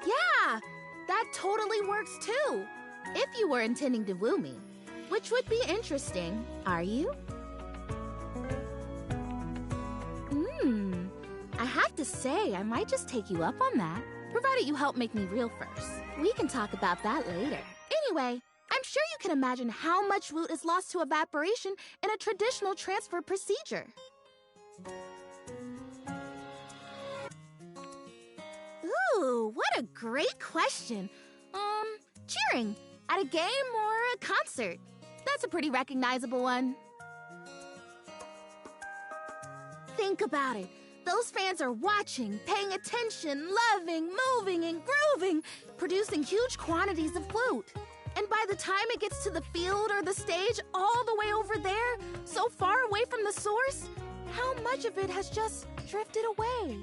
Yeah, that totally works too, if you were intending to woo me, which would be interesting, are you? I have to say, I might just take you up on that, provided you help make me real first. We can talk about that later. Anyway, I'm sure you can imagine how much woot is lost to evaporation in a traditional transfer procedure. Ooh, what a great question. Cheering, at a game or a concert? That's a pretty recognizable one. Think about it. Those fans are watching, paying attention, loving, moving, and grooving, producing huge quantities of woot. And by the time it gets to the field or the stage, all the way over there, so far away from the source, how much of it has just drifted away?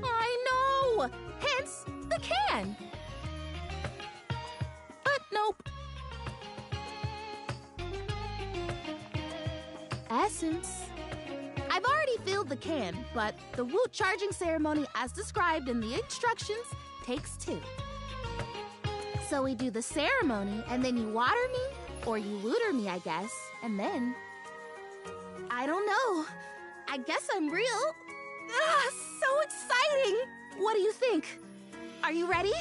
I know! Hence, the can! But nope. Essence. I've already filled the can, but the woot charging ceremony as described in the instructions takes 2. So we do the ceremony, and then you water me, or you wooter me, I guess, and then... I don't know. I guess I'm real. Ah, so exciting! What do you think? Are you ready?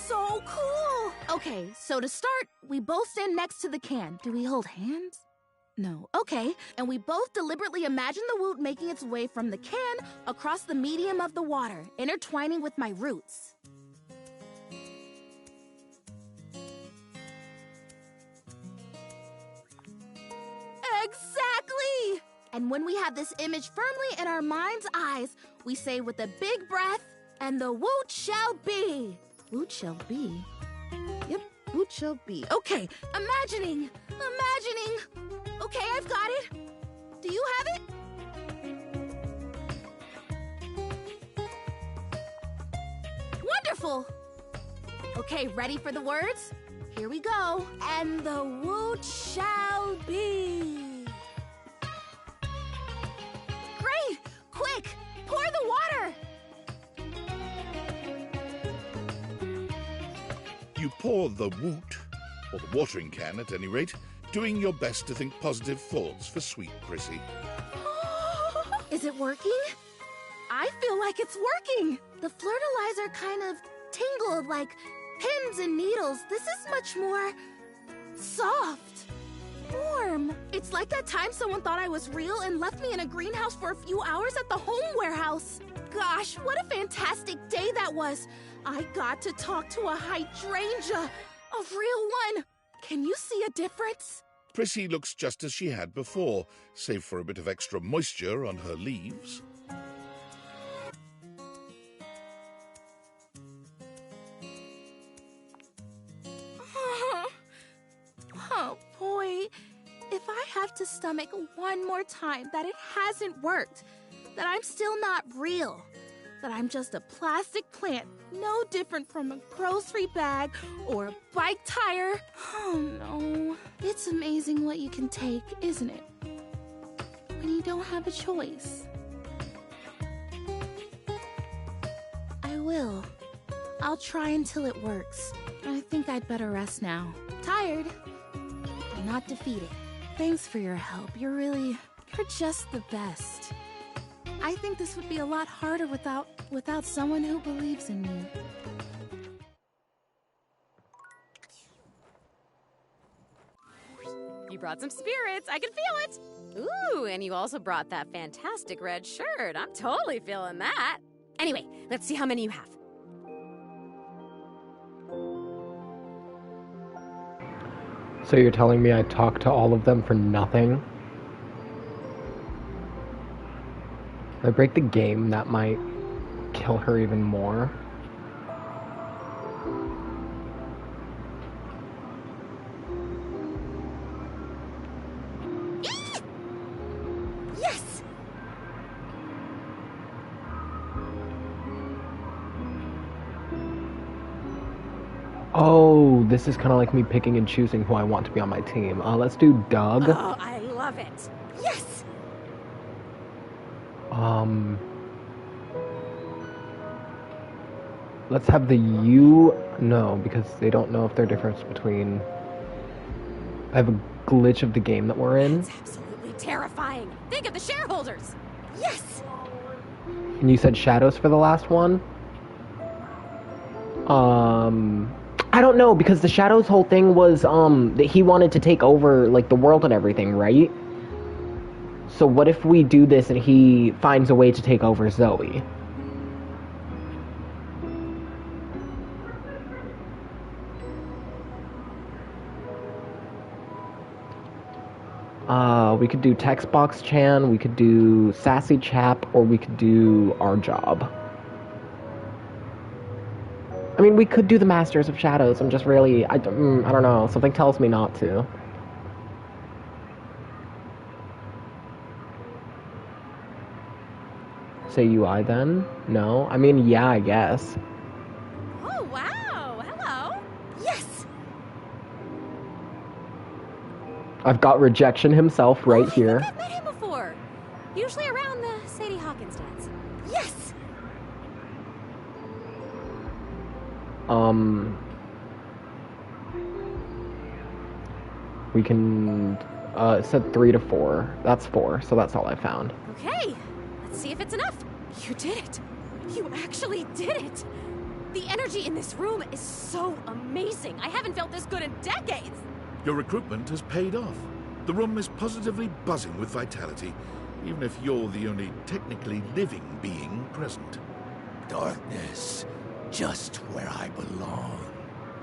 So cool! Okay, so to start, we both stand next to the can. Do we hold hands? No. Okay, and we both deliberately imagine the woot making its way from the can across the medium of the water, intertwining with my roots. Exactly! And when we have this image firmly in our mind's eyes, we say with a big breath, and the woot shall be. Woot shall be? Yep, woot shall be. Okay, imagining. Okay, I've got it. Do you have it? Wonderful. Okay, ready for the words? Here we go. And the woot shall be. Great! Quick, pour the water. You pour the woot, or the watering can at any rate, doing your best to think positive thoughts for sweet Prissy. Is it working? I feel like it's working. The flirtalizer kind of tingled like pins and needles. This is much more soft, warm. It's like that time someone thought I was real and left me in a greenhouse for a few hours at the home warehouse. Gosh, what a fantastic day that was. I got to talk to a hydrangea, a real one. Can you see a difference? Prissy looks just as she had before, save for a bit of extra moisture on her leaves. Oh boy, if I have to stomach one more time that it hasn't worked, that I'm still not real, that I'm just a plastic plant, no different from a grocery bag or a bike tire. Oh no. It's amazing what you can take, isn't it? When you don't have a choice. I will. I'll try until it works. I think I'd better rest now. Tired, but not defeated. Thanks for your help. You're just the best. I think this would be a lot harder without someone who believes in me. You brought some spirits. I can feel it. Ooh, and you also brought that fantastic red shirt. I'm totally feeling that. Anyway, let's see how many you have. So you're telling me I talked to all of them for nothing? If I break the game, that might kill her even more. Yes! Oh, this is kind of like me picking and choosing who I want to be on my team. Let's do Doug. Oh, I love it. Yes! Let's have the U... No, because they don't know if there's a difference between... I have a glitch of the game that we're in. It's absolutely terrifying. Think of the shareholders. Yes! And you said shadows for the last one? I don't know, because the shadows whole thing was, that he wanted to take over, like, the world and everything, right? So what if we do this and he finds a way to take over Zoe? We could do Textbox Chan, we could do Sassy Chap, or we could do Our Job. I mean, we could do the Masters of Shadows. I'm just really... I don't know. Something tells me not to. Say UI then? No? I mean, yeah, I guess. Oh, wow. Hello. Yes! I've got Rejection himself right here. I've met him before. Usually around the Sadie Hawkins dance. Yes! We can, it said 3 to 4. That's 4, so that's all I found. Okay, let's see if it's enough. You did it. You actually did it. The energy in this room is so amazing. I haven't felt this good in decades. Your recruitment has paid off. The room is positively buzzing with vitality, even if you're the only technically living being present. Darkness, just where I belong.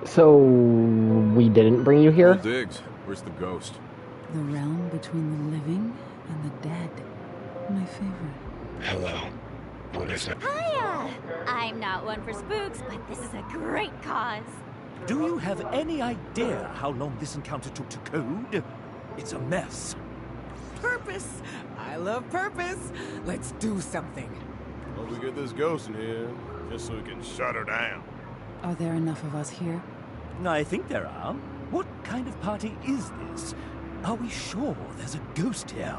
So, we didn't bring you here? Diggs, where's the ghost? The realm between the living and the dead. My favorite. Hello. What is it? Hiya! I'm not one for spooks, but this is a great cause. Do you have any idea how long this encounter took to code? It's a mess. Purpose! I love purpose! Let's do something. Well, we get this ghost in here, just so we can shut her down. Are there enough of us here? I think there are. What kind of party is this? Are we sure there's a ghost here?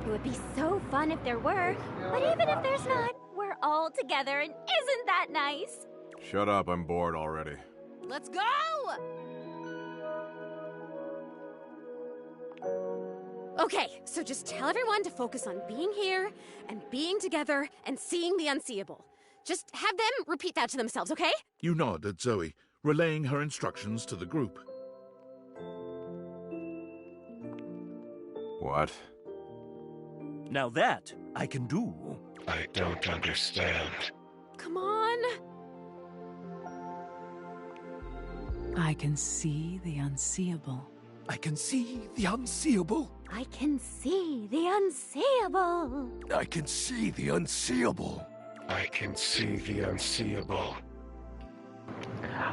It would be so fun if there were, but even if there's not, we're all together and isn't that nice? Shut up, I'm bored already. Let's go! Okay, so just tell everyone to focus on being here and being together and seeing the unseeable. Just have them repeat that to themselves, okay? You nod at Zoe, relaying her instructions to the group. What? Now that I can do. I don't understand. Come on. I can see the unseeable. I can see the unseeable. I can see the unseeable. I can see the unseeable. I can see the unseeable.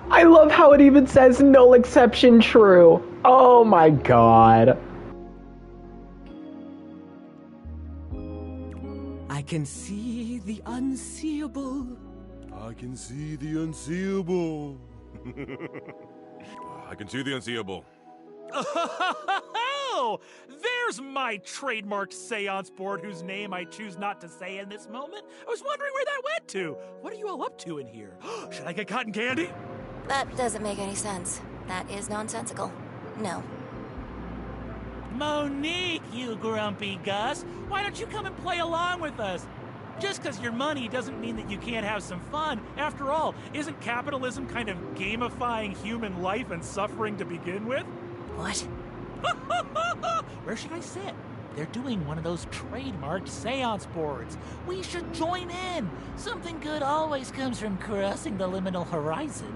I love how it even says no exception true. Oh my god. can see the unseeable. I can see the unseeable. I can see the unseeable. Oh, there's my trademarked seance board whose name I choose not to say in this moment. I was wondering where that went to. What are you all up to in here? Should I get cotton candy? That doesn't make any sense. That is nonsensical. No. Monique, you grumpy Gus. Why don't you come and play along with us? Just because you're money doesn't mean that you can't have some fun. After all, isn't capitalism kind of gamifying human life and suffering to begin with? What? Where should I sit? They're doing one of those trademarked seance boards. We should join in. Something good always comes from crossing the liminal horizon.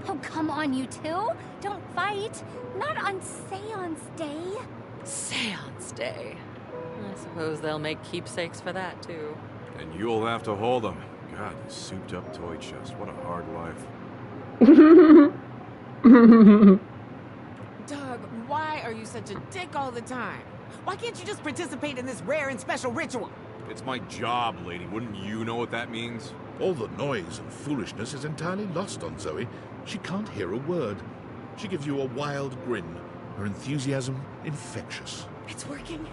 Oh, come on, you two. Don't fight. Not on Seance Day. Seance Day. I suppose they'll make keepsakes for that, too. And you'll have to hold them. God, this souped-up toy chest. What a hard life. Doug, why are you such a dick all the time? Why can't you just participate in this rare and special ritual? It's my job, lady. Wouldn't you know what that means? All the noise and foolishness is entirely lost on Zoe. She can't hear a word. She gives you a wild grin, her enthusiasm infectious. It's working.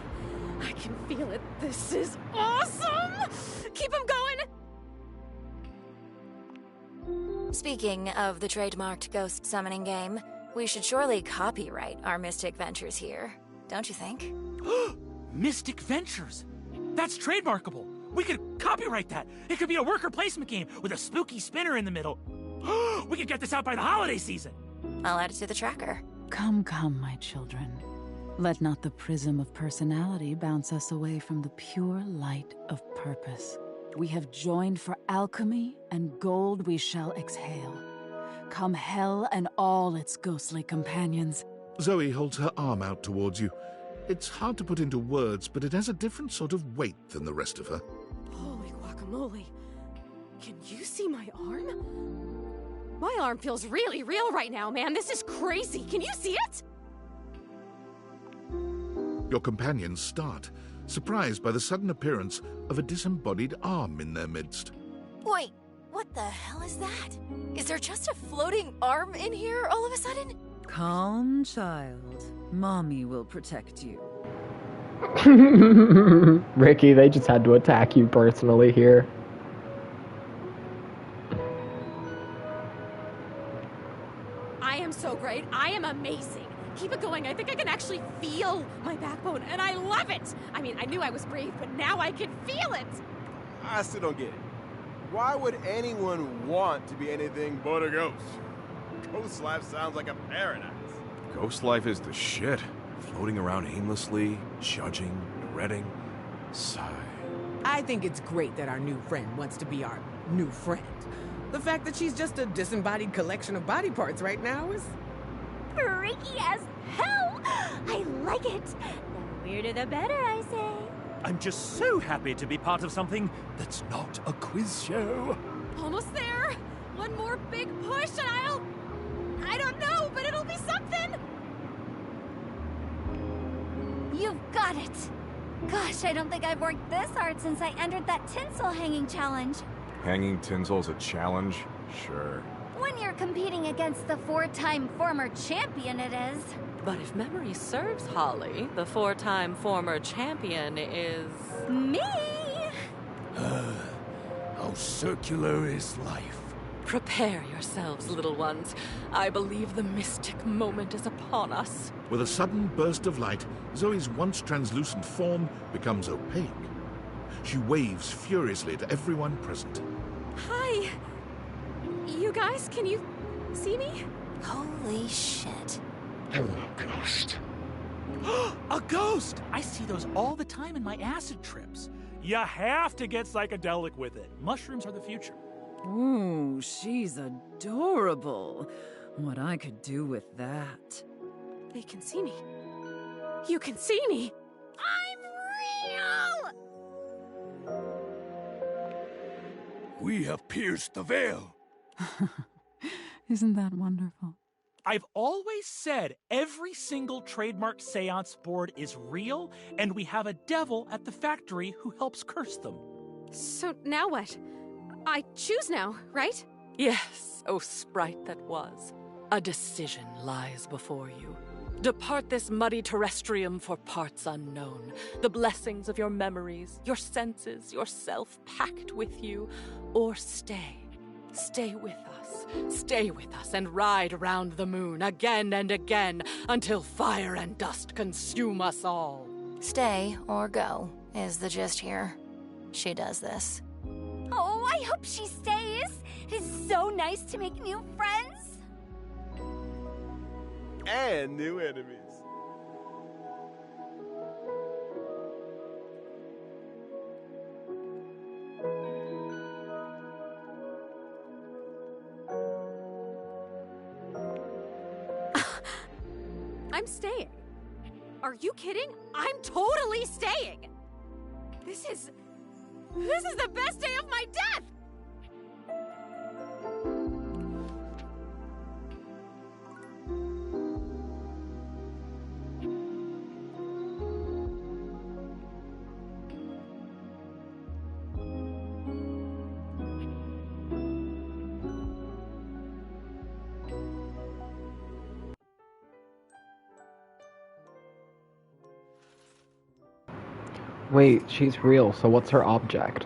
I can feel it. This is awesome! Keep him going! Speaking of the trademarked ghost summoning game, we should surely copyright our Mystic Ventures here, don't you think? Mystic Ventures? That's trademarkable. We could copyright that. It could be a worker placement game with a spooky spinner in the middle. We could get this out by the holiday season. I'll add it to the tracker. Come, come, my children. Let not the prism of personality bounce us away from the pure light of purpose. We have joined for alchemy, and gold we shall exhale. Come hell and all its ghostly companions. Zoe holds her arm out towards you. It's hard to put into words, but it has a different sort of weight than the rest of her. Holy guacamole. Can you see my arm? My arm feels really real right now, man. This is crazy. Can you see it? Your companions start, surprised by the sudden appearance of a disembodied arm in their midst. Wait, what the hell is that? Is there just a floating arm in here all of a sudden? Calm, child. Mommy will protect you. Ricky, they just had to attack you personally here. I am so great. I am amazing. Keep it going. I think I can actually feel my backbone, and I love it. I mean, I knew I was brave, but now I can feel it. I still don't get it. Why would anyone want to be anything but a ghost? Ghost life sounds like a paradise. Ghost life is the shit. Floating around aimlessly, judging, dreading. Sigh. I think it's great that our new friend wants to be our new friend. The fact that she's just a disembodied collection of body parts right now is... Freaky as hell! I like it. The weirder the better, I say. I'm just so happy to be part of something that's not a quiz show. Almost there. One more big push, and I don't know, but it'll be something. You've got it. Gosh, I don't think I've worked this hard since I entered that tinsel hanging challenge. Hanging tinsel's a challenge? Sure. When you're competing against the 4-time former champion, it is. But if memory serves, Holly, the 4-time former champion is... Me! How circular is life? Prepare yourselves, little ones. I believe the mystic moment is upon us. With a sudden burst of light, Zoe's once translucent form becomes opaque. She waves furiously to everyone present. Hi. You guys, can you see me? Holy shit. Hello, ghost. A ghost! I see those all the time in my acid trips. You have to get psychedelic with it. Mushrooms are the future. Ooh, she's adorable. What I could do with that. They can see me. You can see me. I'm real! We have pierced the veil. Isn't that wonderful? I've always said every single trademark seance board is real, and we have a devil at the factory who helps curse them. So now what? I choose now, right? Yes, O sprite that was. A decision lies before you. Depart this muddy terrestrium for parts unknown, the blessings of your memories, your senses, yourself packed with you, or stay. Stay with us and ride around the moon again and again until fire and dust consume us all. Stay or go is the gist here. She does this. Oh, I hope she stays. It's so nice to make new friends. And new enemies. I'm staying. Are you kidding? I'm totally staying. This is the best day of my death. Wait, she's real, so what's her object?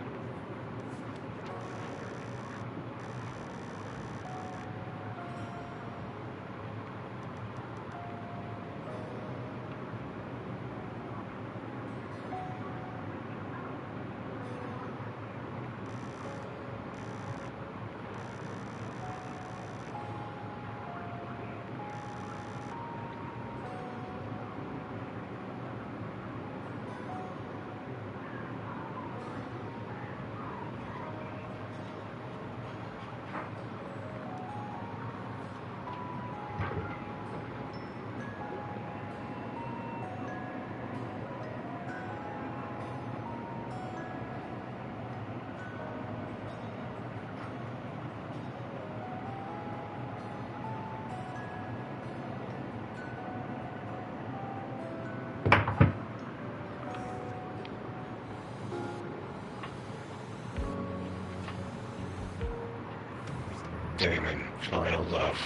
Damon, final love.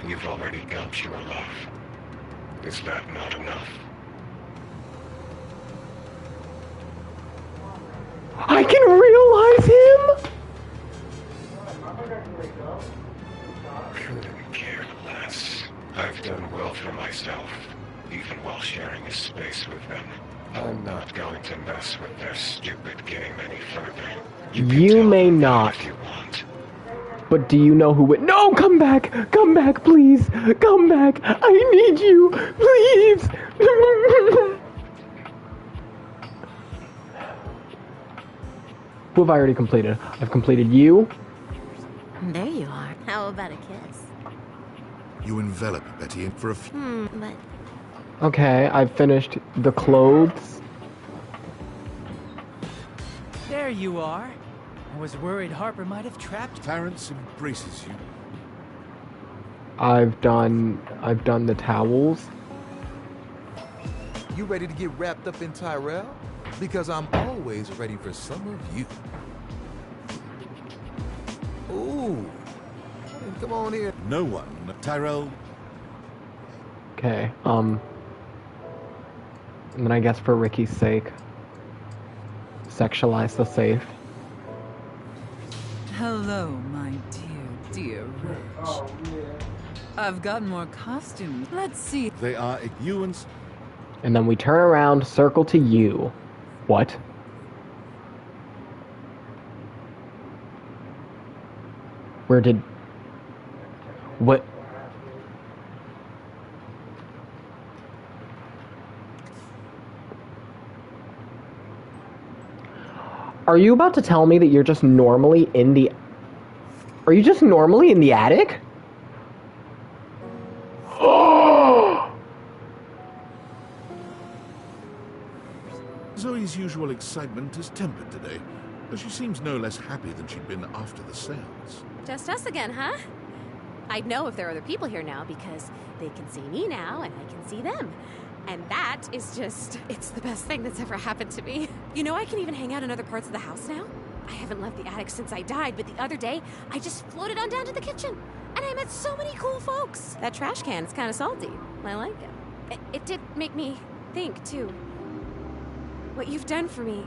You've already got your love. Is that not enough? I can realize him! Couldn't care less. I've done well for myself, even while sharing a space with them. I'm not going to mess with their stupid game any further. You may not. If you want. But do you know who would— No, come back! Come back, please! Come back! I need you! Please! Who have I already completed? I've completed you. There you are. How about a kiss? You envelop Betty for a few... but... Okay, I've finished the clothes. There you are. I was worried Harper might have trapped you. Clarence embraces you. I've done the towels. You ready to get wrapped up in Tyrell? Because I'm always ready for some of you. Ooh. Come on here. No one. Tyrell. Okay, and then I guess for Ricky's sake, sexualize the safe. Hello, my dear Rich. I've got more costumes. Let's see. They are Ewan's. And then we turn around, circle to you. What? Where did... What? Are you about to tell me that you're just normally in the... Are you just normally in the attic? Zoe's usual excitement is tempered today, though she seems no less happy than she'd been after the seance. Just us again, huh? I'd know if there are other people here now because they can see me now and I can see them. And that is just, it's the best thing that's ever happened to me. You know, I can even hang out in other parts of the house now. I haven't left the attic since I died, but the other day, I just floated on down to the kitchen. And I met so many cool folks. That trash can is kind of salty. I like it. It did make me think, too. What you've done for me.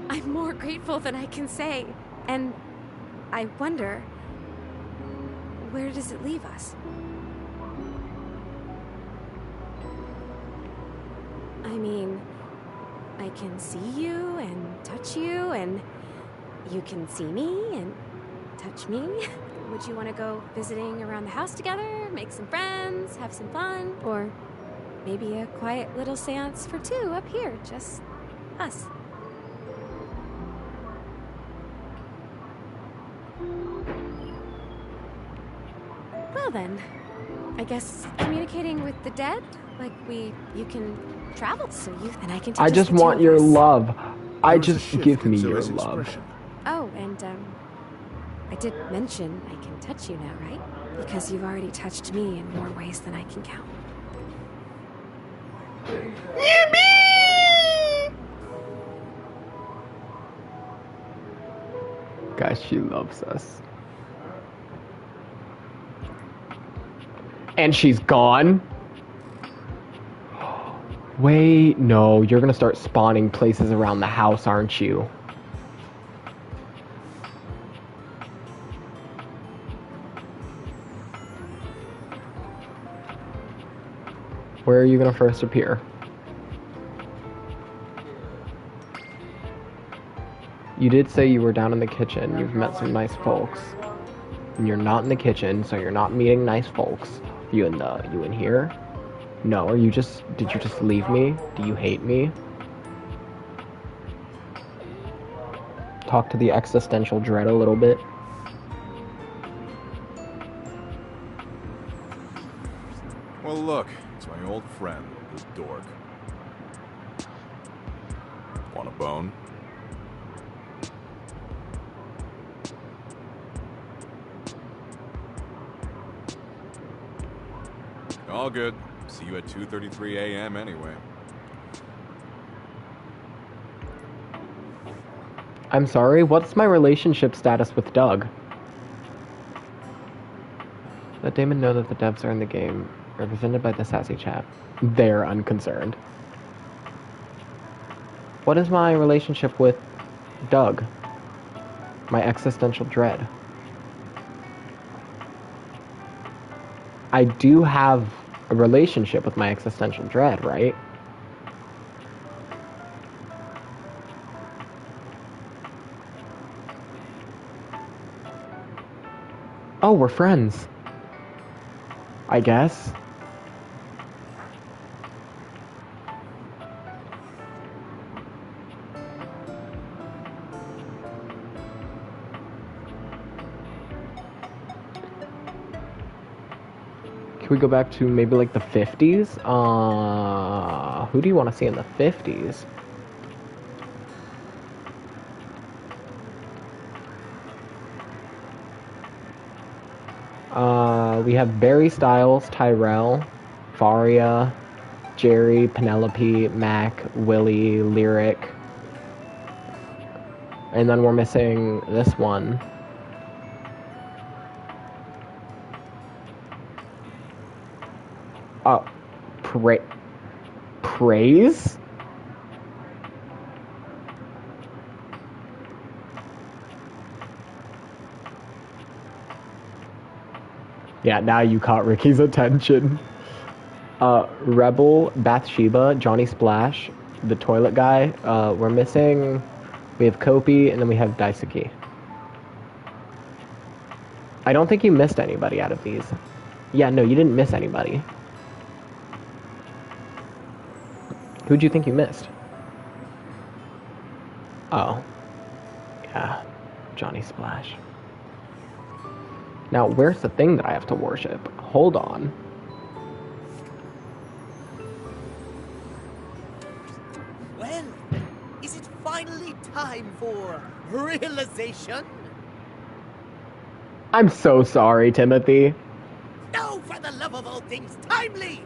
I'm more grateful than I can say. And I wonder, where does it leave us? I mean, I can see you and touch you, and you can see me and touch me. Would you want to go visiting around the house together, make some friends, have some fun? Or maybe a quiet little seance for two up here, just us. Well then, I guess communicating with the dead, like you can travel, so you and I can teach I just want your love. Just give me your love. Oh, and I did mention I can touch you now, right? Because you've already touched me in more ways than I can count. Guys, she loves us. And she's gone? Wait, no, you're gonna start spawning places around the house, aren't you? Where are you gonna first appear? You did say you were down in the kitchen. You've met some nice folks. And you're not in the kitchen, so you're not meeting nice folks. You in here? No, did you just leave me? Do you hate me? Talk to the existential dread a little bit. Well, look, it's my old friend, the dork. Want a bone? All good. See you at 2:33 a.m. anyway. I'm sorry, what's my relationship status with Doug? Let Damon know that the devs are in the game, represented by the sassy chap. They're unconcerned. What is my relationship with Doug? My existential dread. I do have a relationship with my existential dread, right? Oh, we're friends. I guess. Can we go back to maybe like the 50s? Who do you want to see in the 50s? We have Barry Styles, Tyrell, Faria, Jerry, Penelope, Mac, Willie, Lyric. And then we're missing this one. Praise? Yeah, now you caught Ricky's attention. Rebel, Bathsheba, Johnny Splash, the toilet guy. We're missing... We have Kopi, and then we have Daisuke. I don't think you missed anybody out of these. Yeah, no, you didn't miss anybody. Who'd you think you missed? Oh. Yeah, Johnny Splash. Now, where's the thing that I have to worship? Hold on. Well, is it finally time for realization? I'm so sorry, Timothy. No, for the love of all things timely!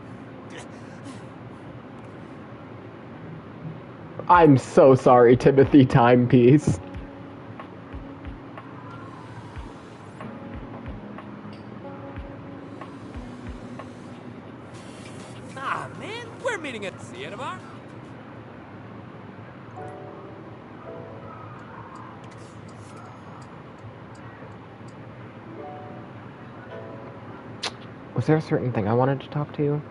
I'm so sorry, Timothy Timepiece. Ah, man, we're meeting at the theater bar. Was there a certain thing I wanted to talk to you?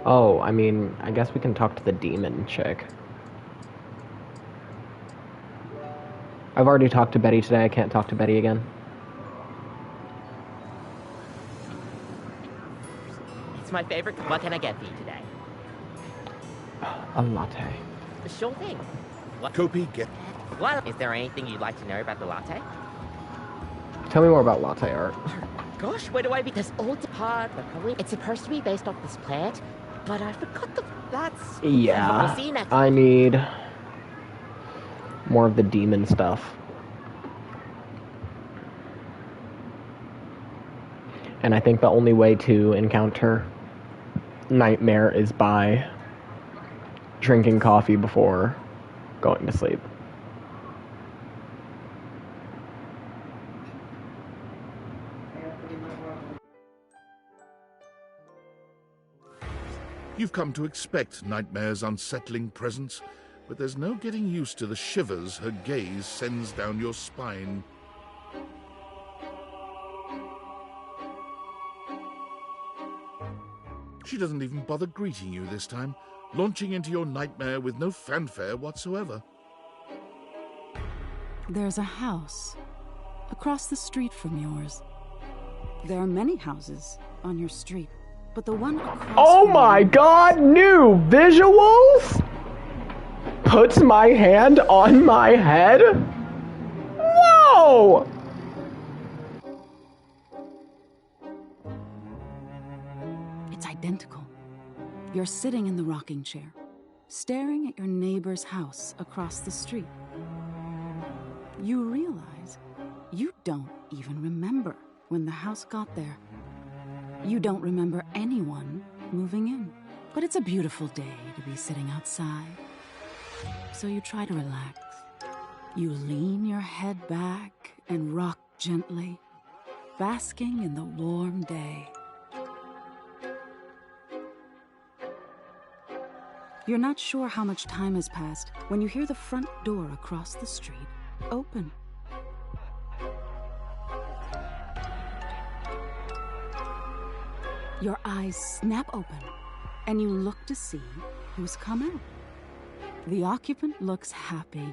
Oh, I mean, I guess we can talk to the demon chick. I've already talked to Betty today. I can't talk to Betty again. It's my favorite. What can I get for you today? A latte. Sure thing. What? Kopi, get... What? Is there anything you'd like to know about the latte? Tell me more about latte art. Gosh, where do I be? This old part, it's supposed to be based off this plant, but I forgot that's... Yeah, We'll see you next. I need more of the demon stuff. And I think the only way to encounter Nightmare is by drinking coffee before going to sleep. You've come to expect Nightmare's unsettling presence, but there's no getting used to the shivers her gaze sends down your spine. She doesn't even bother greeting you this time, launching into your nightmare with no fanfare whatsoever. There's a house across the street from yours. There are many houses on your street, but the one across Oh my god, new visuals? Puts my hand on my head? Whoa! It's identical. You're sitting in the rocking chair, staring at your neighbor's house across the street. You realize you don't even remember when the house got there. You don't remember anyone moving in. But it's a beautiful day to be sitting outside. So you try to relax. You lean your head back and rock gently, basking in the warm day. You're not sure how much time has passed when you hear the front door across the street open. Your eyes snap open, and you look to see who's come out. The occupant looks happy,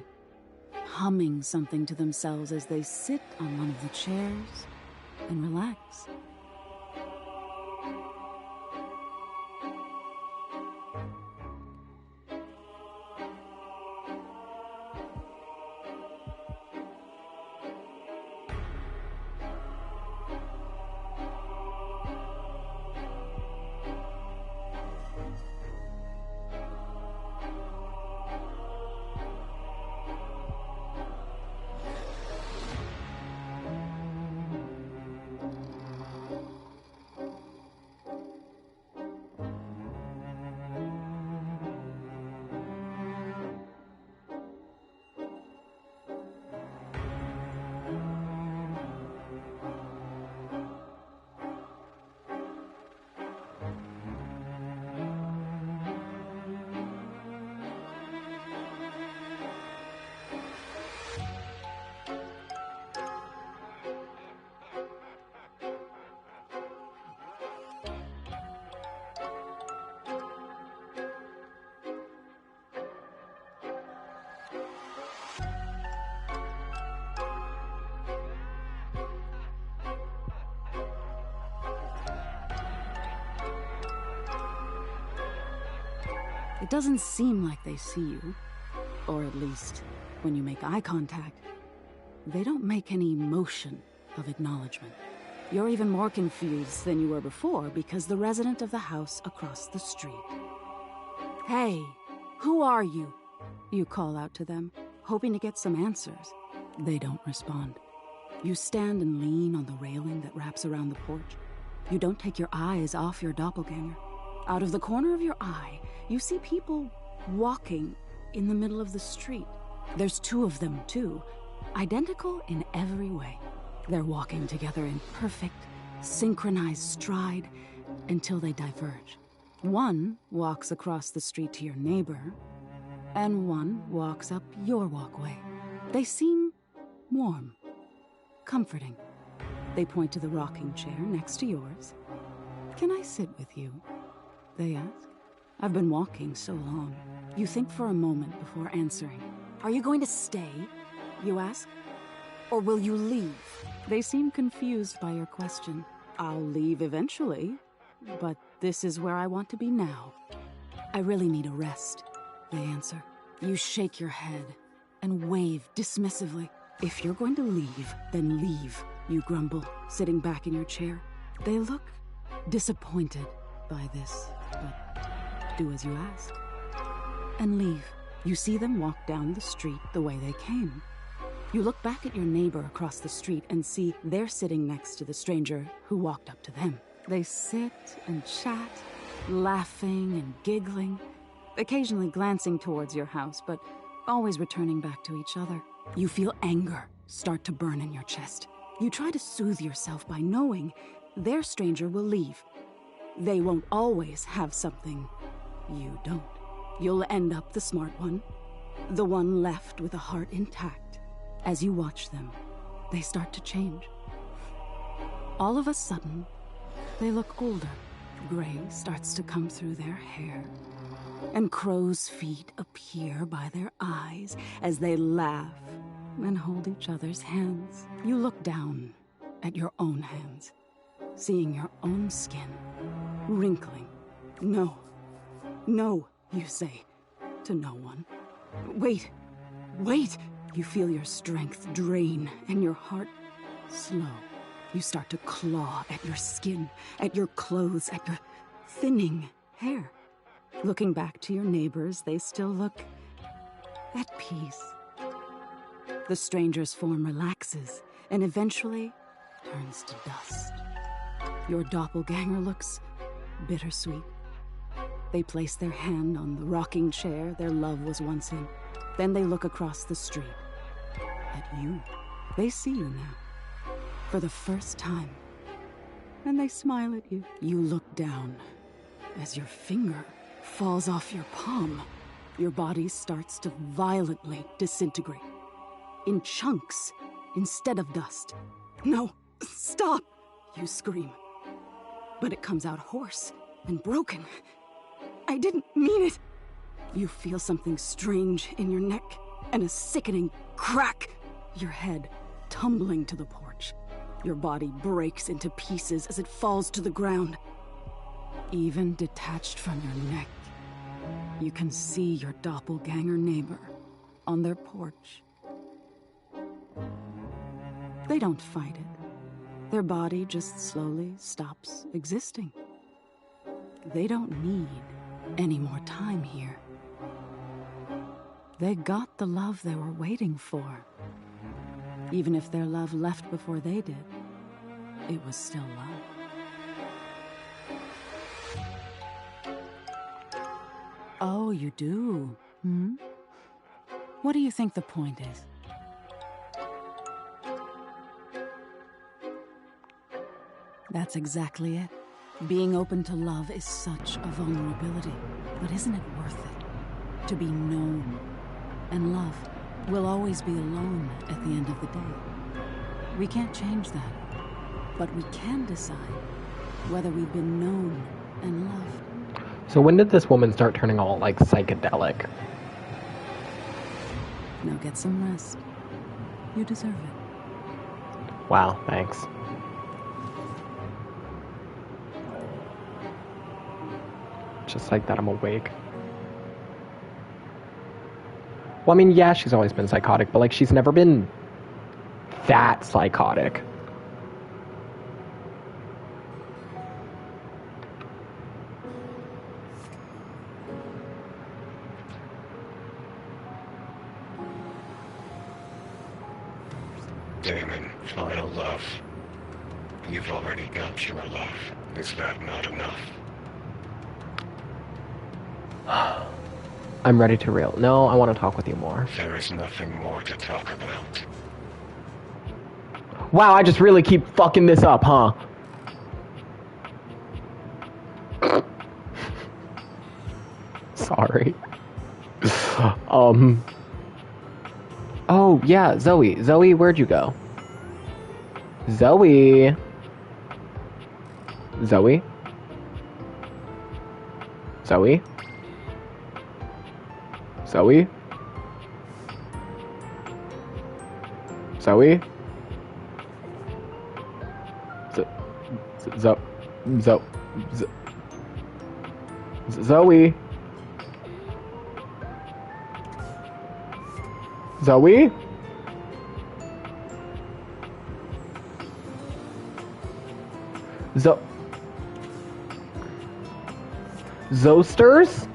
humming something to themselves as they sit on one of the chairs and relax. It doesn't seem like they see you, or at least when you make eye contact, they don't make any motion of acknowledgement. You're even more confused than you were before because the resident of the house across the street. Hey, who are you? You call out to them, hoping to get some answers. They don't respond. You stand and lean on the railing that wraps around the porch. You don't take your eyes off your doppelganger. Out of the corner of your eye, you see people walking in the middle of the street. There's 2 of them, too, identical in every way. They're walking together in perfect, synchronized stride until they diverge. One walks across the street to your neighbor, and one walks up your walkway. They seem warm, comforting. They point to the rocking chair next to yours. "Can I sit with you?" they ask. "I've been walking so long." You think for a moment before answering. "Are you going to stay?" you ask. "Or will you leave?" They seem confused by your question. "I'll leave eventually, but this is where I want to be now." "I really need a rest," they answer. You shake your head and wave dismissively. "If you're going to leave, then leave," you grumble, sitting back in your chair. They look disappointed by this, but do as you ask. And leave. You see them walk down the street the way they came. You look back at your neighbor across the street and see they're sitting next to the stranger who walked up to them. They sit and chat, laughing and giggling, occasionally glancing towards your house, but always returning back to each other. You feel anger start to burn in your chest. You try to soothe yourself by knowing their stranger will leave. They won't always have something you don't. You'll end up the smart one, the one left with a heart intact. As you watch them, they start to change. All of a sudden, they look older. Gray starts to come through their hair, and crow's feet appear by their eyes as they laugh and hold each other's hands. You look down at your own hands, seeing your own skin wrinkling. "No, no," you say to no one. "Wait, wait!" You feel your strength drain and your heart slow. You start to claw at your skin, at your clothes, at your thinning hair. Looking back to your neighbors, they still look at peace. The stranger's form relaxes and eventually turns to dust. Your doppelganger looks bittersweet. They place their hand on the rocking chair their love was once in. Then they look across the street at you. They see you now, for the first time, and they smile at you. You look down as your finger falls off your palm. Your body starts to violently disintegrate, in chunks instead of dust. "No, stop!" you scream. But it comes out hoarse and broken. "I didn't mean it!" You feel something strange in your neck and a sickening crack. Your head tumbling to the porch. Your body breaks into pieces as it falls to the ground. Even detached from your neck, you can see your doppelganger neighbor on their porch. They don't fight it. Their body just slowly stops existing. They don't need any more time here. They got the love they were waiting for. Even if their love left before they did, it was still love. Oh, you do? What do you think the point is? That's exactly it. Being open to love is such a vulnerability. But isn't it worth it? To be known and loved. We'll always be alone at the end of the day. We can't change that. But we can decide whether we've been known and loved. So when did this woman start turning all, like, psychedelic? Now get some rest. You deserve it. Wow, thanks. Just like that, I'm awake. Well, I mean, yeah, she's always been psychotic, but, like, she's never been that psychotic. Damon final love. You've already got your love. Is that not enough? I'm ready to reel. No, I want to talk with you more. There is nothing more to talk about. Wow, I just really keep fucking this up, huh? Sorry. Oh, yeah, Zoe. Zoe, where'd you go? Zoe? Zoe? Zoe? Zoe? Zoe? Zoe? Zoe? Zosters?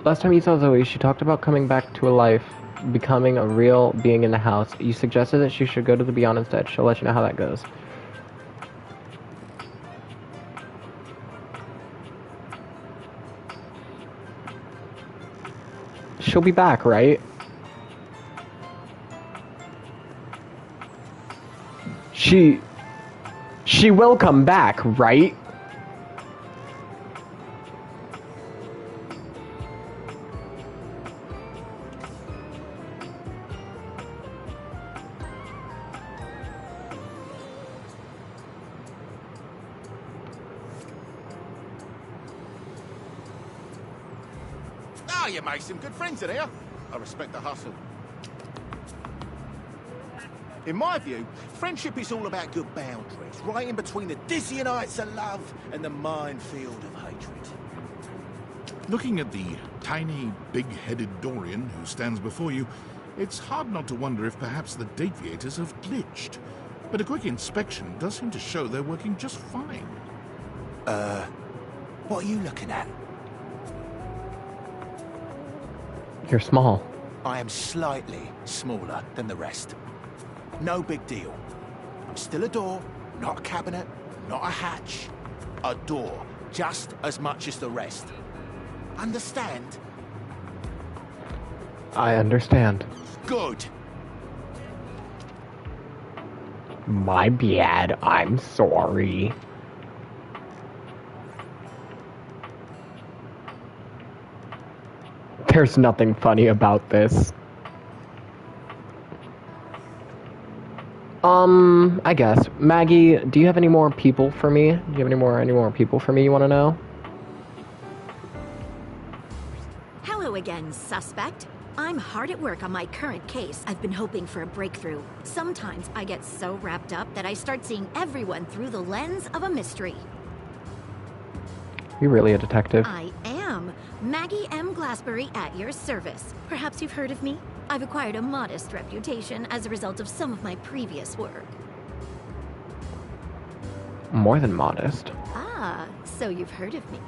Last time you saw Zoe, she talked about coming back to a life, becoming a real being in the house. You suggested that she should go to the Beyond instead. She'll let you know how that goes. She'll be back, right? She will come back, right? Ah, you make some good friends in here. I respect the hustle. In my view, friendship is all about good boundaries, right in between the dizzying heights of love and the minefield of hatred. Looking at the tiny, big-headed Dorian who stands before you, it's hard not to wonder if perhaps the Dateviators have glitched. But a quick inspection does seem to show they're working just fine. What are you looking at? You're small. I am slightly smaller than the rest. No big deal. I'm still a door, not a cabinet, not a hatch. A door, just as much as the rest. Understand? I understand. Good. My bad. I'm sorry. There's nothing funny about this. I guess. Maggie, do you have any more people for me? Do you have any more people for me you want to know? Hello again, suspect. I'm hard at work on my current case. I've been hoping for a breakthrough. Sometimes I get so wrapped up that I start seeing everyone through the lens of a mystery. You really a detective? I am. Maggie M. Glassbury at your service. Perhaps you've heard of me? I've acquired a modest reputation as a result of some of my previous work. More than modest. Ah, so you've heard of me.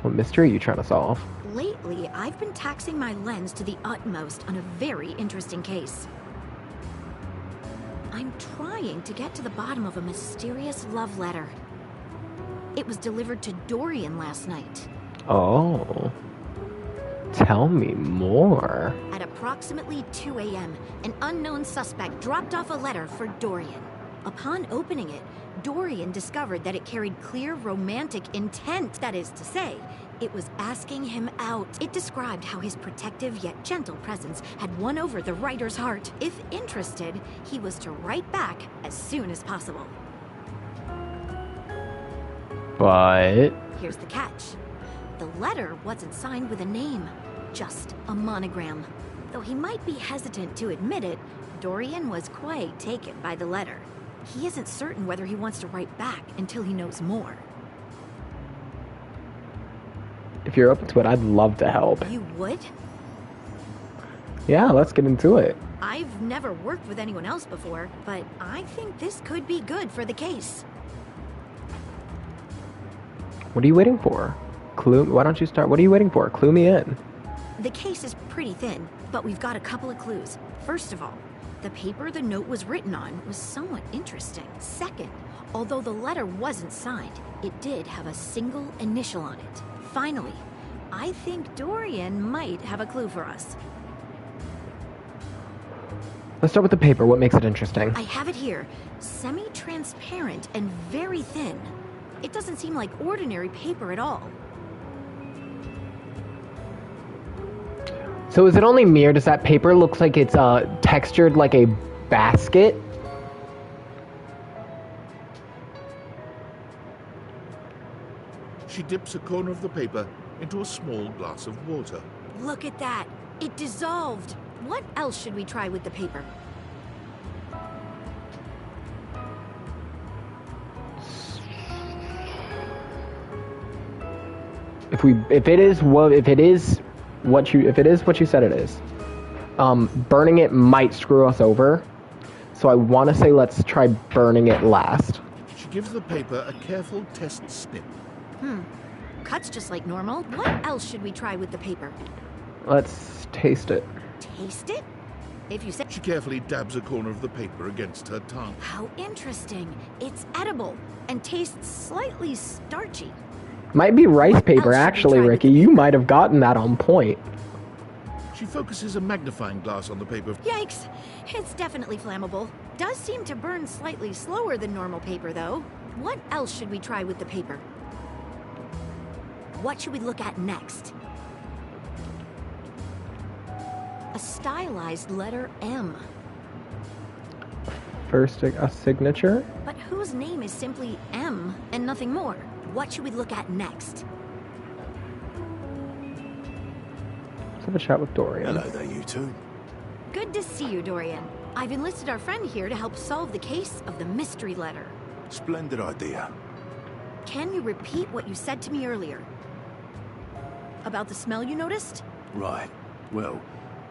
What mystery are you trying to solve? Lately, I've been taxing my lens to the utmost on a very interesting case. I'm trying to get to the bottom of a mysterious love letter. It was delivered to Dorian last night. Oh. Tell me more. At approximately 2 a.m., an unknown suspect dropped off a letter for Dorian. Upon opening it, Dorian discovered that it carried clear romantic intent. That is to say, it was asking him out. It described how his protective yet gentle presence had won over the writer's heart. If interested, he was to write back as soon as possible. But... Here's the catch. The letter wasn't signed with a name, just a monogram. Though he might be hesitant to admit it, Dorian was quite taken by the letter. He isn't certain whether he wants to write back until he knows more. If you're open to it, I'd love to help. You would? Yeah, let's get into it. I've never worked with anyone else before, but I think this could be good for the case. What are you waiting for? Why don't you start? What are you waiting for? Clue me in. The case is pretty thin, but we've got a couple of clues. First of all, the paper the note was written on was somewhat interesting. Second, although the letter wasn't signed, it did have a single initial on it. Finally, I think Dorian might have a clue for us. Let's start with the paper. What makes it interesting? I have it here. Semi-transparent and very thin. It doesn't seem like ordinary paper at all. So is it only me, or does that paper look like it's textured like a basket? She dips a corner of the paper into a small glass of water. Look at that. It dissolved. What else should we try with the paper? If it is what you said it is, burning it might screw us over. So I want to say let's try burning it last. She gives the paper a careful test snip. Cuts just like normal. What else should we try with the paper? Let's taste it. Taste it? If you say... She carefully dabs a corner of the paper against her tongue. How interesting. It's edible and tastes slightly starchy. Might be rice paper, actually, Ricky. You might have gotten that on point. She focuses a magnifying glass on the paper. Yikes. It's definitely flammable. Does seem to burn slightly slower than normal paper, though. What else should we try with the paper? What should we look at next? A stylized letter M. First, a signature? But whose name is simply M and nothing more? What should we look at next? Let's have a chat with Dorian. Hello there, you two. Good to see you, Dorian. I've enlisted our friend here to help solve the case of the mystery letter. Splendid idea. Can you repeat what you said to me earlier? About the smell you noticed? Right. Well,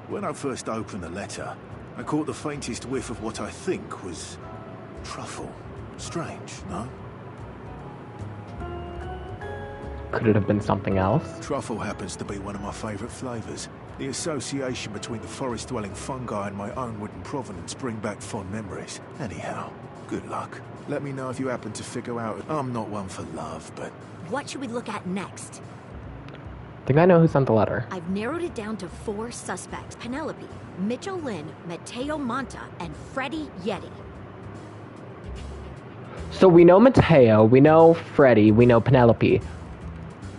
when I first opened the letter, I caught the faintest whiff of what I think was truffle. Strange, no? Could it have been something else? Truffle happens to be one of my favorite flavors. The association between the forest-dwelling fungi and my own wooden provenance bring back fond memories. Anyhow, good luck. Let me know if you happen to figure out. I'm not one for love, but... What should we look at next? I think I know who sent the letter. I've narrowed it down to 4 suspects. Penelope, Mitchell Lynn, Mateo Monta, and Freddie Yeti. So we know Mateo, we know Freddie, we know Penelope.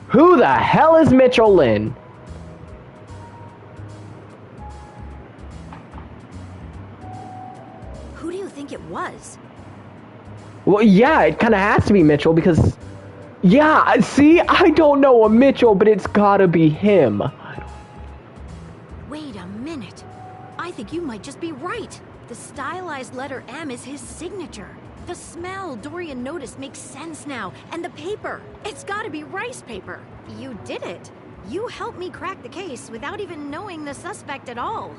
Who the hell is Mitchell Lynn? Who do you think it was? Well, yeah, it kind of has to be Mitchell because... Yeah, see, I don't know a Mitchell, but it's gotta be him. Wait a minute. I think you might just be right. The stylized letter M is his signature. The smell Dorian noticed makes sense now. And the paper. It's gotta be rice paper. You did it. You helped me crack the case without even knowing the suspect at all.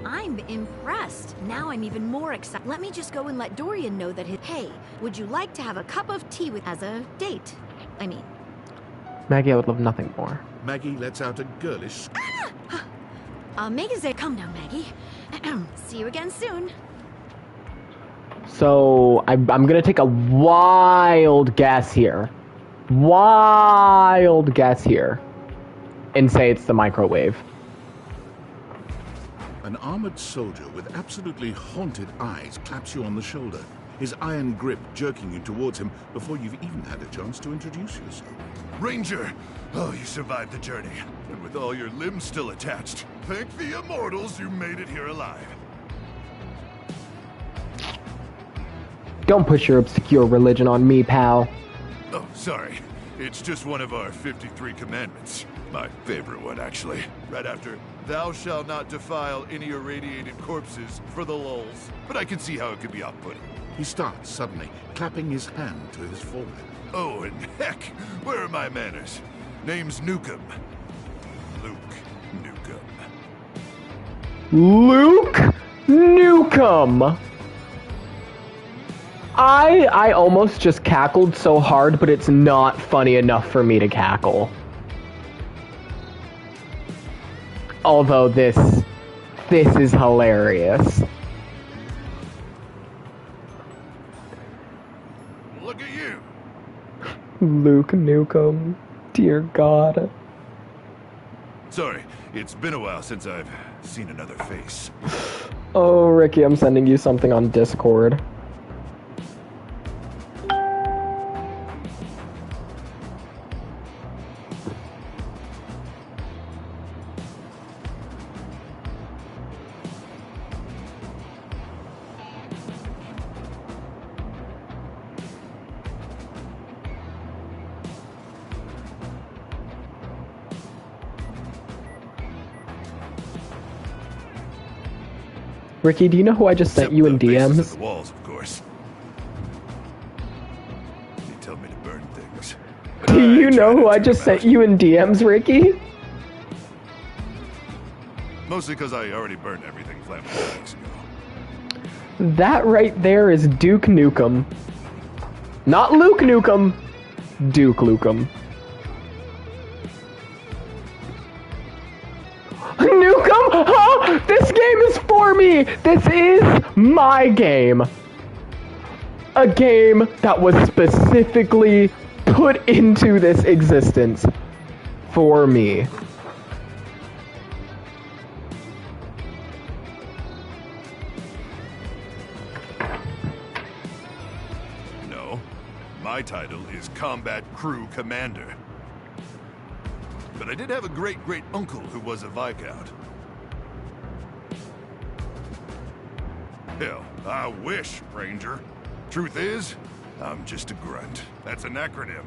I'm impressed. Now I'm even more excited. Let me just go and let Dorian know that Hey, would you like to have a cup of tea with as a date? I mean... Maggie, I would love nothing more. Maggie lets out a girlish... Come down, Maggie. See you again soon. So, I'm gonna take a wild guess here. And say it's the microwave. An armored soldier with absolutely haunted eyes claps you on the shoulder, his iron grip jerking you towards him before you've even had a chance to introduce yourself. Ranger! Oh, you survived the journey, and with all your limbs still attached. Thank the immortals you made it here alive. Don't push your obscure religion on me, pal. Oh, sorry. It's just one of our 53 commandments. My favorite one, actually. Right after, thou shalt not defile any irradiated corpses for the lulz. But I can see how it could be off-putting. He starts suddenly, clapping his hand to his forehead. Oh, and heck, where are my manners? Name's Nukem. Luke Nukem. Luke Nukem! I almost just cackled so hard, but it's not funny enough for me to cackle. Although this is hilarious. Look at you. Luke Nukem. Dear God. Sorry, it's been a while since I've seen another face. Oh, Ricky, I'm sending you something on Discord. Ricky, do you know who I just sent you in DMs? The walls, of course. They tell me to burn things. Do you know who I just sent you in DMs, Ricky? Mostly because I already burned everything flammable weeks ago. That right there is Duke Nukem. Not Luke Nukem. Duke Nukem. Nukem? Huh? This game is for me! This is my game! A game that was specifically put into this existence for me. No, my title is Combat Crew Commander. But I did have a great-great-uncle who was a Viscount. Hell, I wish, Ranger. Truth is, I'm just a grunt. That's an acronym.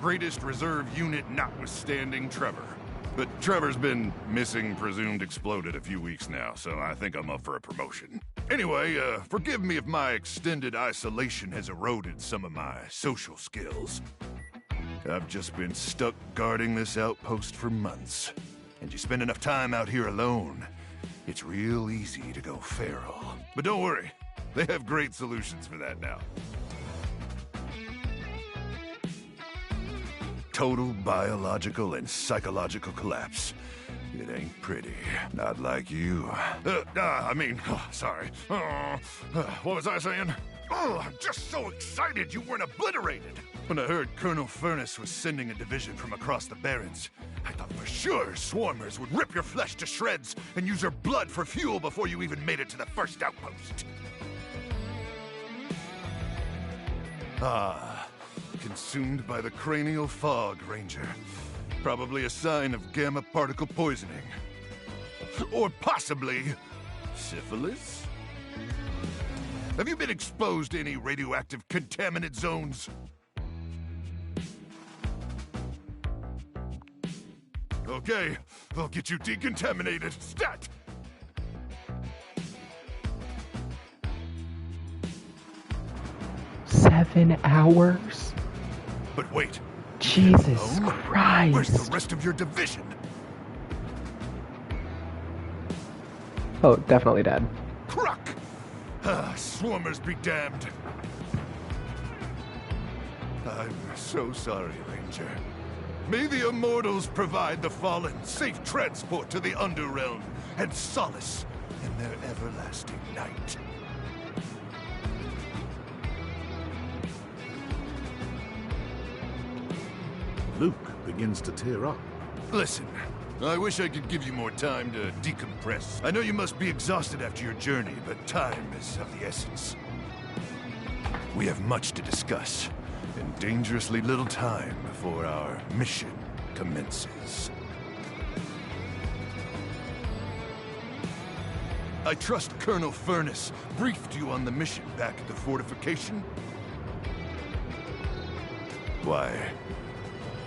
Greatest Reserve Unit notwithstanding Trevor. But Trevor's been missing, presumed exploded a few weeks now, so I think I'm up for a promotion. Anyway, forgive me if my extended isolation has eroded some of my social skills. I've just been stuck guarding this outpost for months. And you spend enough time out here alone, it's real easy to go feral. But don't worry, they have great solutions for that now. Total biological and psychological collapse. It ain't pretty. Not like you. Sorry. What was I saying? Oh, I'm just so excited you weren't obliterated. When I heard Colonel Furnace was sending a division from across the Barrens, I thought for sure swarmers would rip your flesh to shreds and use your blood for fuel before you even made it to the first outpost. Ah, consumed by the cranial fog, Ranger. Probably a sign of gamma particle poisoning. Or possibly syphilis? Have you been exposed to any radioactive contaminant zones? Okay, I'll get you decontaminated. Stat! $7 hours? But wait. Jesus Christ. Where's the rest of your division? Oh, definitely dead. Crook! Swarmers be damned. I'm so sorry, Ranger. May the Immortals provide the fallen safe transport to the Underrealm and solace in their everlasting night. Luke begins to tear up. Listen, I wish I could give you more time to decompress. I know you must be exhausted after your journey, but time is of the essence. We have much to discuss, and dangerously little time before our mission commences. I trust Colonel Furnace briefed you on the mission back at the fortification? Why,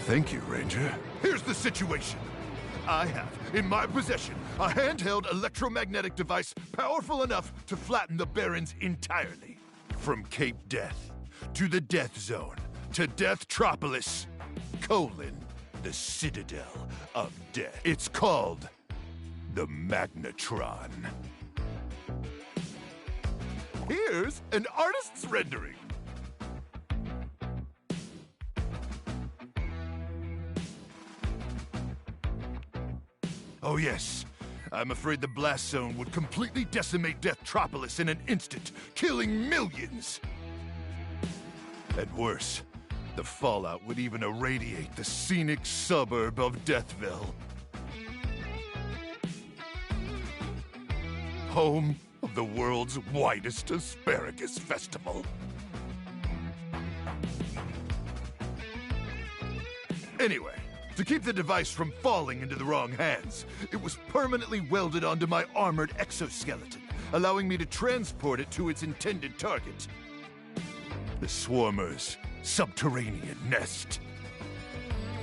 thank you, Ranger. Here's the situation. I have, in my possession, a handheld electromagnetic device powerful enough to flatten the Barrens entirely. From Cape Death, to the Death Zone, to Deathtropolis, the Citadel of Death. It's called the Magnetron. Here's an artist's rendering. Oh yes, I'm afraid the blast zone would completely decimate Deathtropolis in an instant, killing millions. And worse, the fallout would even irradiate the scenic suburb of Deathville. Home of the world's widest asparagus festival. Anyway, to keep the device from falling into the wrong hands, it was permanently welded onto my armored exoskeleton, allowing me to transport it to its intended target. The Swarmer's subterranean nest.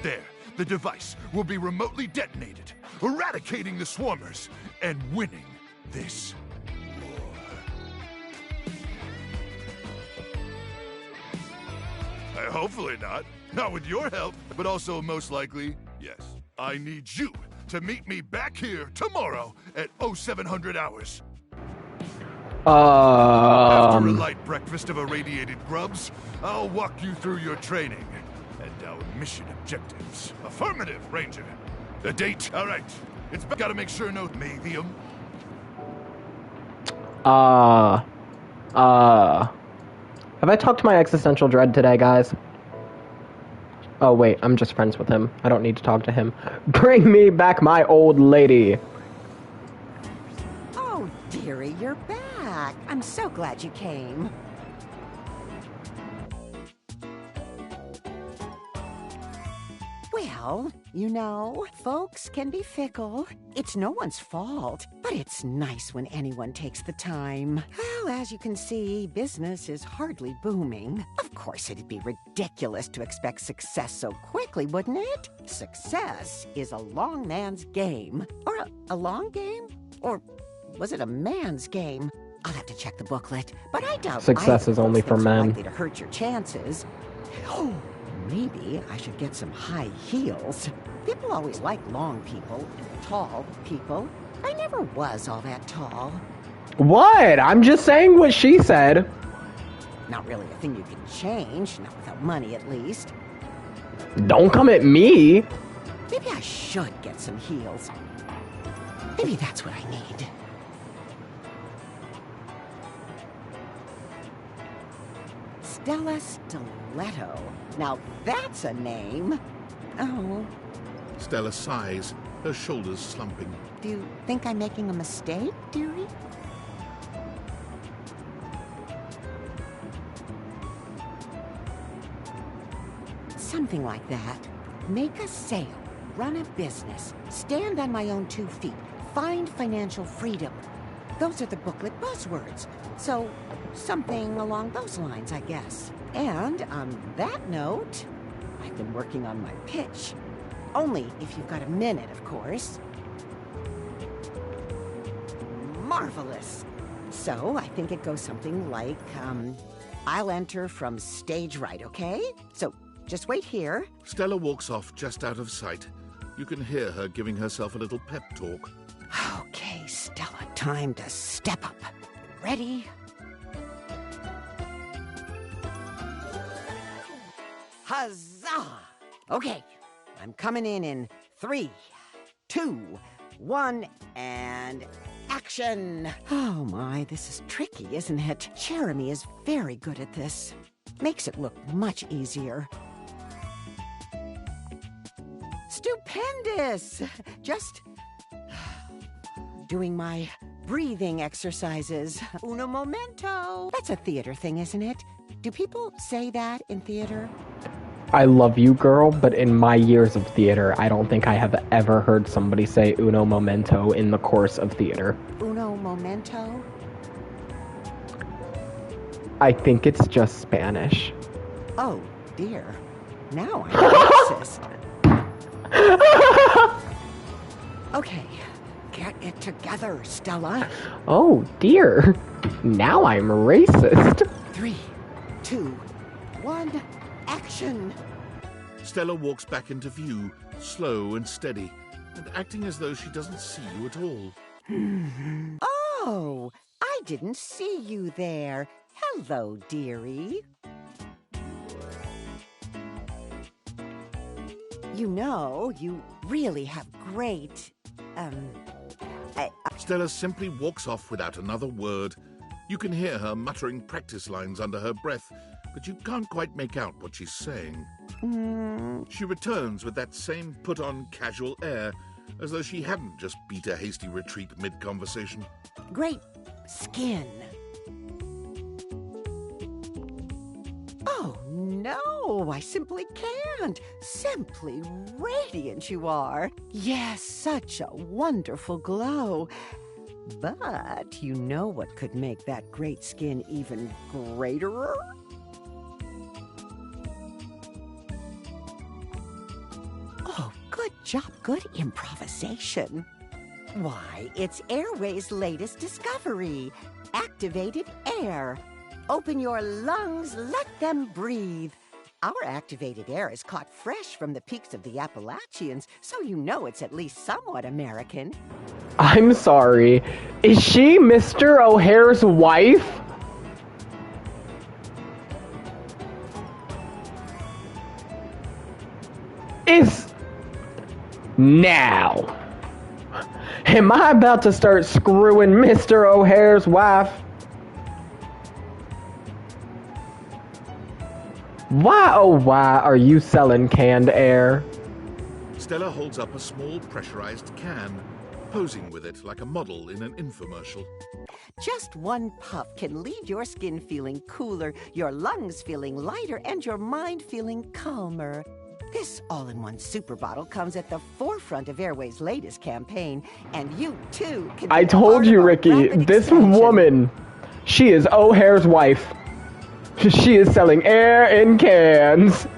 There, the device will be remotely detonated, eradicating the Swarmers and winning this war. Hopefully not. Not with your help, but also most likely, yes. I need you to meet me back here tomorrow at 0700 hours. After a light breakfast of irradiated grubs, I'll walk you through your training and our mission objectives. Affirmative, Ranger. The date? All right. It's gotta make sure no medium. Have I talked to my existential dread today, guys? Oh wait, I'm just friends with him. I don't need to talk to him. Bring me back my old lady. Oh, dearie, you're back. I'm so glad you came. Well, you know, folks can be fickle. It's no one's fault, but it's nice when anyone takes the time. Well, as you can see, business is hardly booming. Of course, it'd be ridiculous to expect success so quickly, wouldn't it? Success is a long man's game. Or a long game? Or was it a man's game? I'll have to check the booklet, but I doubt success is only for men. Likely to hurt your chances. Oh, maybe I should get some high heels. People always like long people, tall people. I never was all that tall. What? I'm just saying what she said. Not really a thing you can change, not without money at least. Don't come at me. Maybe I should get some heels. Maybe that's what I need. Stella Stiletto. Now that's a name. Oh. Stella sighs, her shoulders slumping. Do you think I'm making a mistake, dearie? Something like that. Make a sale, run a business, stand on my own 2 feet, find financial freedom. Those are the booklet buzzwords. So, something along those lines, I guess. And on that note, I've been working on my pitch. Only if you've got a minute, of course. Marvelous. So, I think it goes something like, I'll enter from stage right, okay? So, just wait here. Stella walks off just out of sight. You can hear her giving herself a little pep talk. Okay, Stella, time to step up. Ready? Huzzah! Okay, I'm coming in 3, 2, 1, and action! Oh my, this is tricky, isn't it? Jeremy is very good at this. Makes it look much easier. Stupendous! Just doing my breathing exercises. Uno momento. That's a theater thing, isn't it? Do people say that in theater? I love you, girl, but in my years of theater, I don't think I have ever heard somebody say uno momento in the course of theater. Uno momento? I think it's just Spanish. Oh, dear. Now I'm racist. Okay, get it together, Stella. Oh, dear. Now I'm racist. 3, 2, 1, action! Stella walks back into view, slow and steady, and acting as though she doesn't see you at all. Oh, I didn't see you there. Hello, dearie. You know, you really have great, Stella simply walks off without another word. You can hear her muttering practice lines under her breath, but you can't quite make out what she's saying. She returns with that same put-on casual air, as though she hadn't just beat a hasty retreat mid-conversation. Great skin. Oh, no, I simply can't. Simply radiant you are. Yes, such a wonderful glow. But you know what could make that great skin even greater? Oh, good job, good improvisation. Why, it's Airway's latest discovery, activated air. Open your lungs, let them breathe. Our activated air is caught fresh from the peaks of the Appalachians, so you know it's at least somewhat American. I'm sorry. Is she Mr. O'Hare's wife? Now. Am I about to start screwing Mr. O'Hare's wife? Why, oh why, are you selling canned air? Stella holds up a small pressurized can, posing with it like a model in an infomercial. Just one puff can leave your skin feeling cooler, your lungs feeling lighter, and your mind feeling calmer. This all-in-one super bottle comes at the forefront of Airway's latest campaign, and you, too, can I told you, Ricky, this woman, she is O'Hare's wife. She is selling air in cans.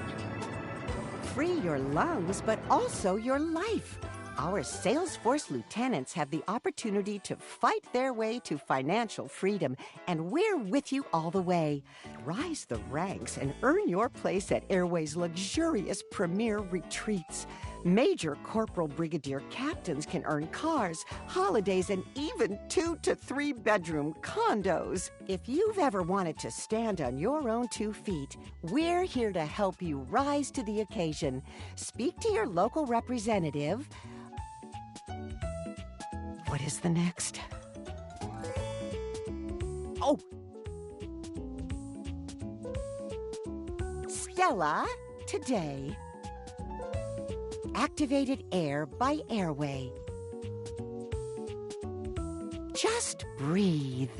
Free your lungs, but also your life. Our Salesforce lieutenants have the opportunity to fight their way to financial freedom, and we're with you all the way. Rise the ranks and earn your place at Airway's luxurious premier retreats. Major corporal brigadier captains can earn cars, holidays, and even 2 to 3 bedroom condos. If you've ever wanted to stand on your own 2 feet, we're here to help you rise to the occasion. Speak to your local representative. What is the next? Oh! Stella, today. Activated air by Airway. Just breathe.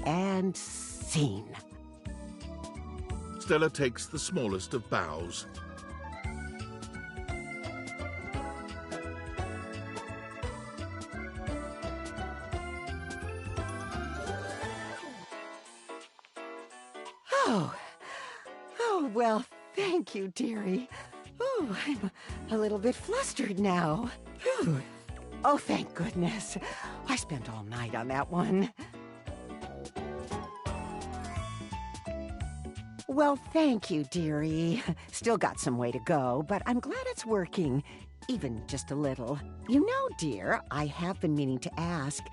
And scene. Stella takes the smallest of bows. Oh, well, thank you, dearie. Oh, I'm a little bit flustered now. Whew. Oh, thank goodness. I spent all night on that one. Well, thank you, dearie. Still got some way to go, but I'm glad it's working. Even just a little. You know, dear, I have been meaning to ask,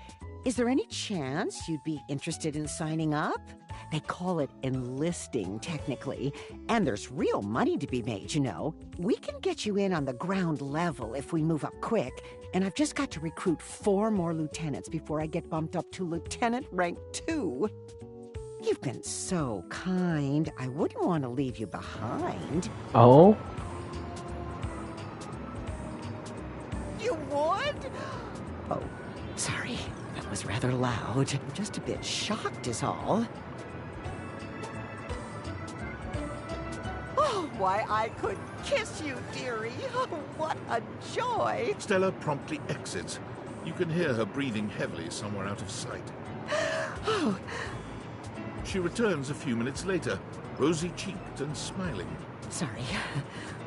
is there any chance you'd be interested in signing up? They call it enlisting, technically, and there's real money to be made, you know. We can get you in on the ground level if we move up quick, and I've just got to recruit 4 more lieutenants before I get bumped up to lieutenant rank 2. You've been so kind. I wouldn't want to leave you behind. Oh? You would? Oh, sorry. That was rather loud. I'm just a bit shocked is all. Oh, why, I could kiss you, dearie. Oh, what a joy. Stella promptly exits. You can hear her breathing heavily somewhere out of sight. Oh. She returns a few minutes later, rosy-cheeked and smiling. Sorry,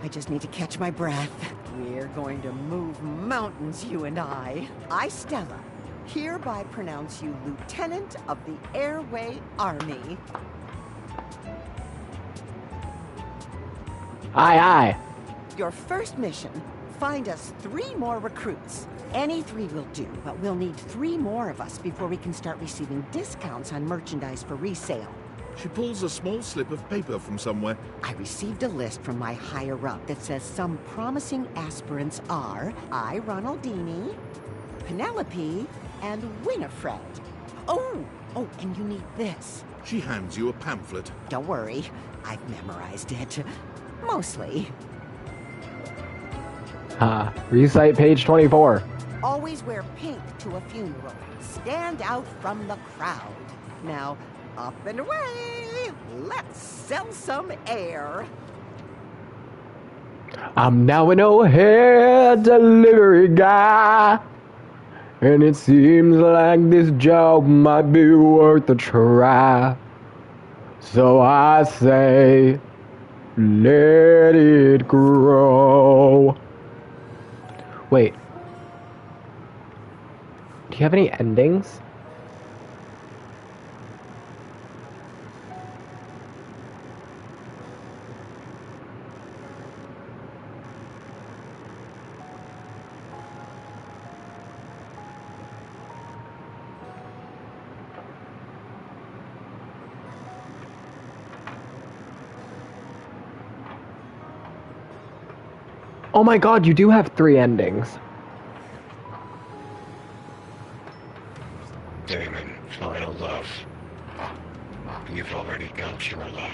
I just need to catch my breath. We're going to move mountains, you and I. I, Stella, hereby pronounce you Lieutenant of the Airway Army. Aye, aye. Your first mission, find us 3 more recruits. Any 3 will do, but we'll need 3 more of us before we can start receiving discounts on merchandise for resale. She pulls a small slip of paper from somewhere. I received a list from my higher-up that says some promising aspirants are I, Ronaldini, Penelope, and Winifred. Oh, and you need this. She hands you a pamphlet. Don't worry, I've memorized it. Mostly. Recite page 24. Always wear pink to a funeral. Stand out from the crowd. Now, up and away! Let's sell some air! I'm now an O'Hare delivery guy, and it seems like this job might be worth a try. So I say, let it grow. Wait. Do you have any endings? Oh my god, you do have 3 endings. Damon, final love. You've already got your love.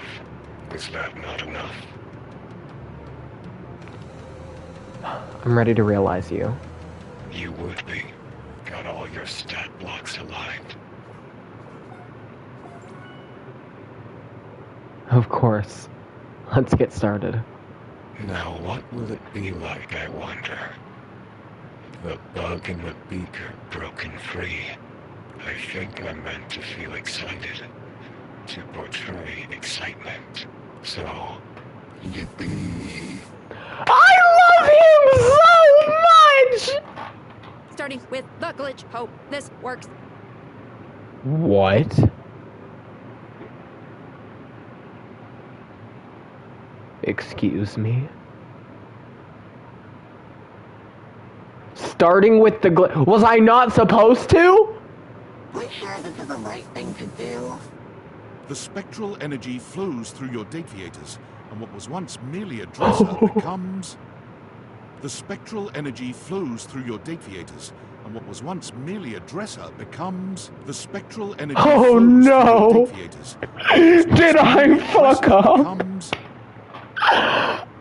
Is that not enough? I'm ready to realize you. You would be. Got all your stat blocks aligned. Of course. Let's get started. Now what will it be like, I wonder? The bug in the beaker broken free. I think I'm meant to feel excited. To portray excitement. So, yippee. I love him so much! Starting with the glitch. Hope this works. What? Excuse me? Starting with the was I not supposed to? We sure this is the right thing to do. The spectral energy flows through your deviators, and what was once merely a dresser becomes... The spectral energy flows through your deviators, and what was once merely a dresser becomes... The spectral energy flows through your deviators. Did I fuck up? Becomes...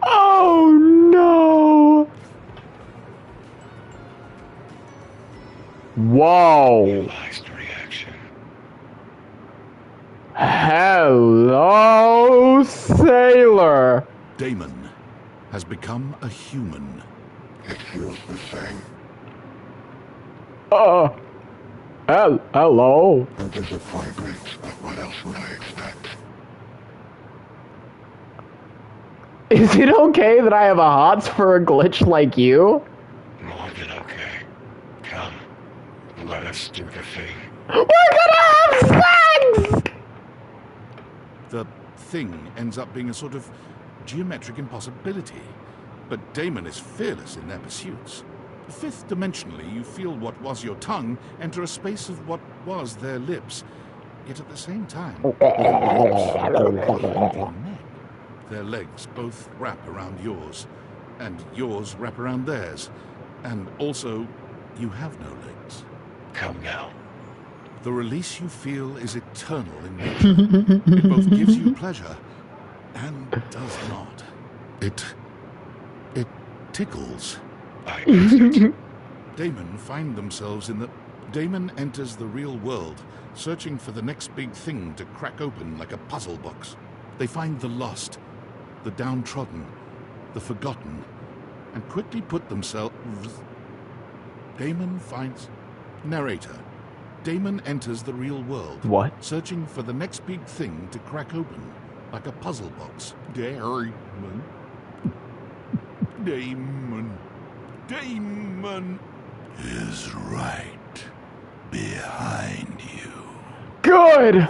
Oh no! Whoa! Hello, sailor! Damon has become a human. It feels the same. Hello? A disappointment, but what else would I expect? Is it okay that I have a hots for a glitch like you? More than okay. Come, let us do the thing. We're gonna have sex! The thing ends up being a sort of geometric impossibility. But Damon is fearless in their pursuits. Fifth dimensionally, you feel what was your tongue enter a space of what was their lips. Yet at the same time, their legs both wrap around yours, and yours wrap around theirs. And also, you have no legs. Come now. The release you feel is eternal in nature. It both gives you pleasure and does not. It tickles. Damon find themselves in the... Damon enters the real world, searching for the next big thing to crack open like a puzzle box. They find the lost, the downtrodden, the forgotten, and quickly put themselves... Damon finds... Narrator. Damon enters the real world. What? Searching for the next big thing to crack open, like a puzzle box. Damon. Damon is right behind you. Good!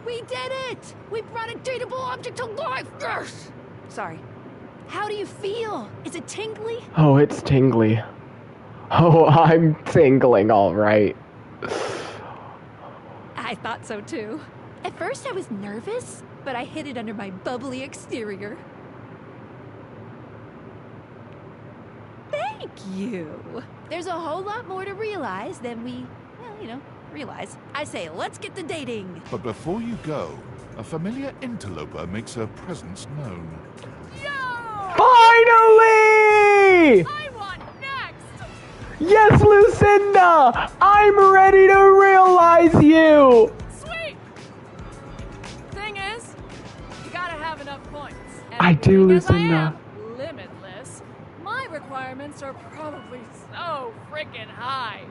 We did it! We brought a dateable object to life! Yes! Sorry, How do you feel? Is it tingly? Oh, it's tingly. Oh, I'm tingling, all right. I thought so too. At first I was nervous, but I hid it under my bubbly exterior. Thank you. There's a whole lot more to realize than we, well, you know, realize. I say, let's get to dating. But before you go, a familiar interloper makes her presence known. Finally! I want next! Yes, Lucinda! I'm ready to realize you! Sweet! Thing is, you gotta have enough points. And I do, because Lucinda. I am limitless, my requirements are probably so freaking high.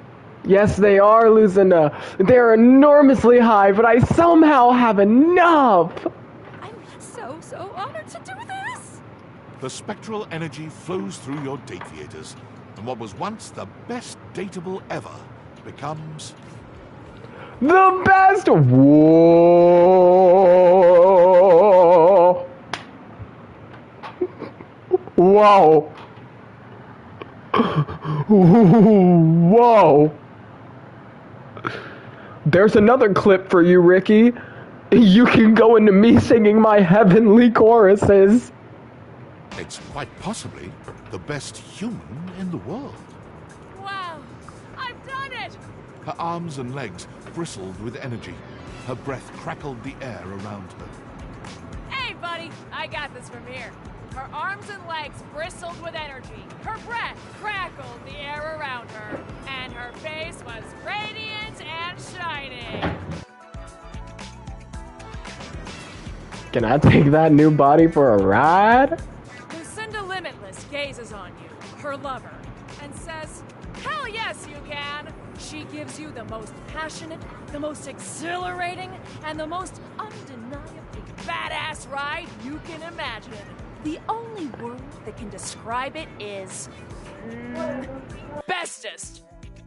Yes, they are, Lucinda. They're enormously high, but I somehow have enough! So honored to do this! The spectral energy flows through your date theaters, and what was once the best dateable ever becomes the best! Whoa! Whoa! Whoa! There's another clip for you, Ricky. You can go into me singing my heavenly choruses. It's quite possibly the best human in the world. Wow, I've done it! Her arms and legs bristled with energy. Her breath crackled the air around her. Hey, buddy, I got this from here. Her arms and legs bristled with energy. Her breath crackled the air around her. And her face was radiant and shining. Can I take that new body for a ride? Lucinda Limitless gazes on you, her lover, and says, hell yes, you can! She gives you the most passionate, the most exhilarating, and the most undeniably badass ride you can imagine. The only word that can describe it is... bestest.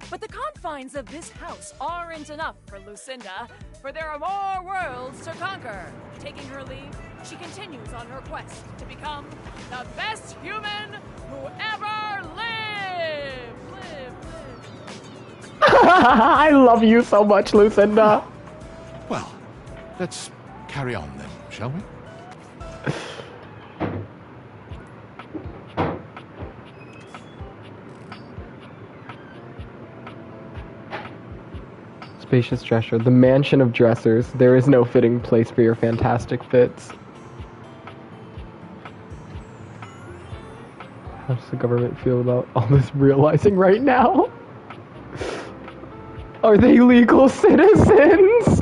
But the confines of this house aren't enough for Lucinda, for there are more worlds to conquer. Taking her leave, she continues on her quest to become the best human who ever lived. I love you so much, Lucinda. Well, let's carry on then, shall we? Spacious dresser. The mansion of dressers. There is no fitting place for your fantastic fits. How does the government feel about all this realizing right now? Are they legal citizens?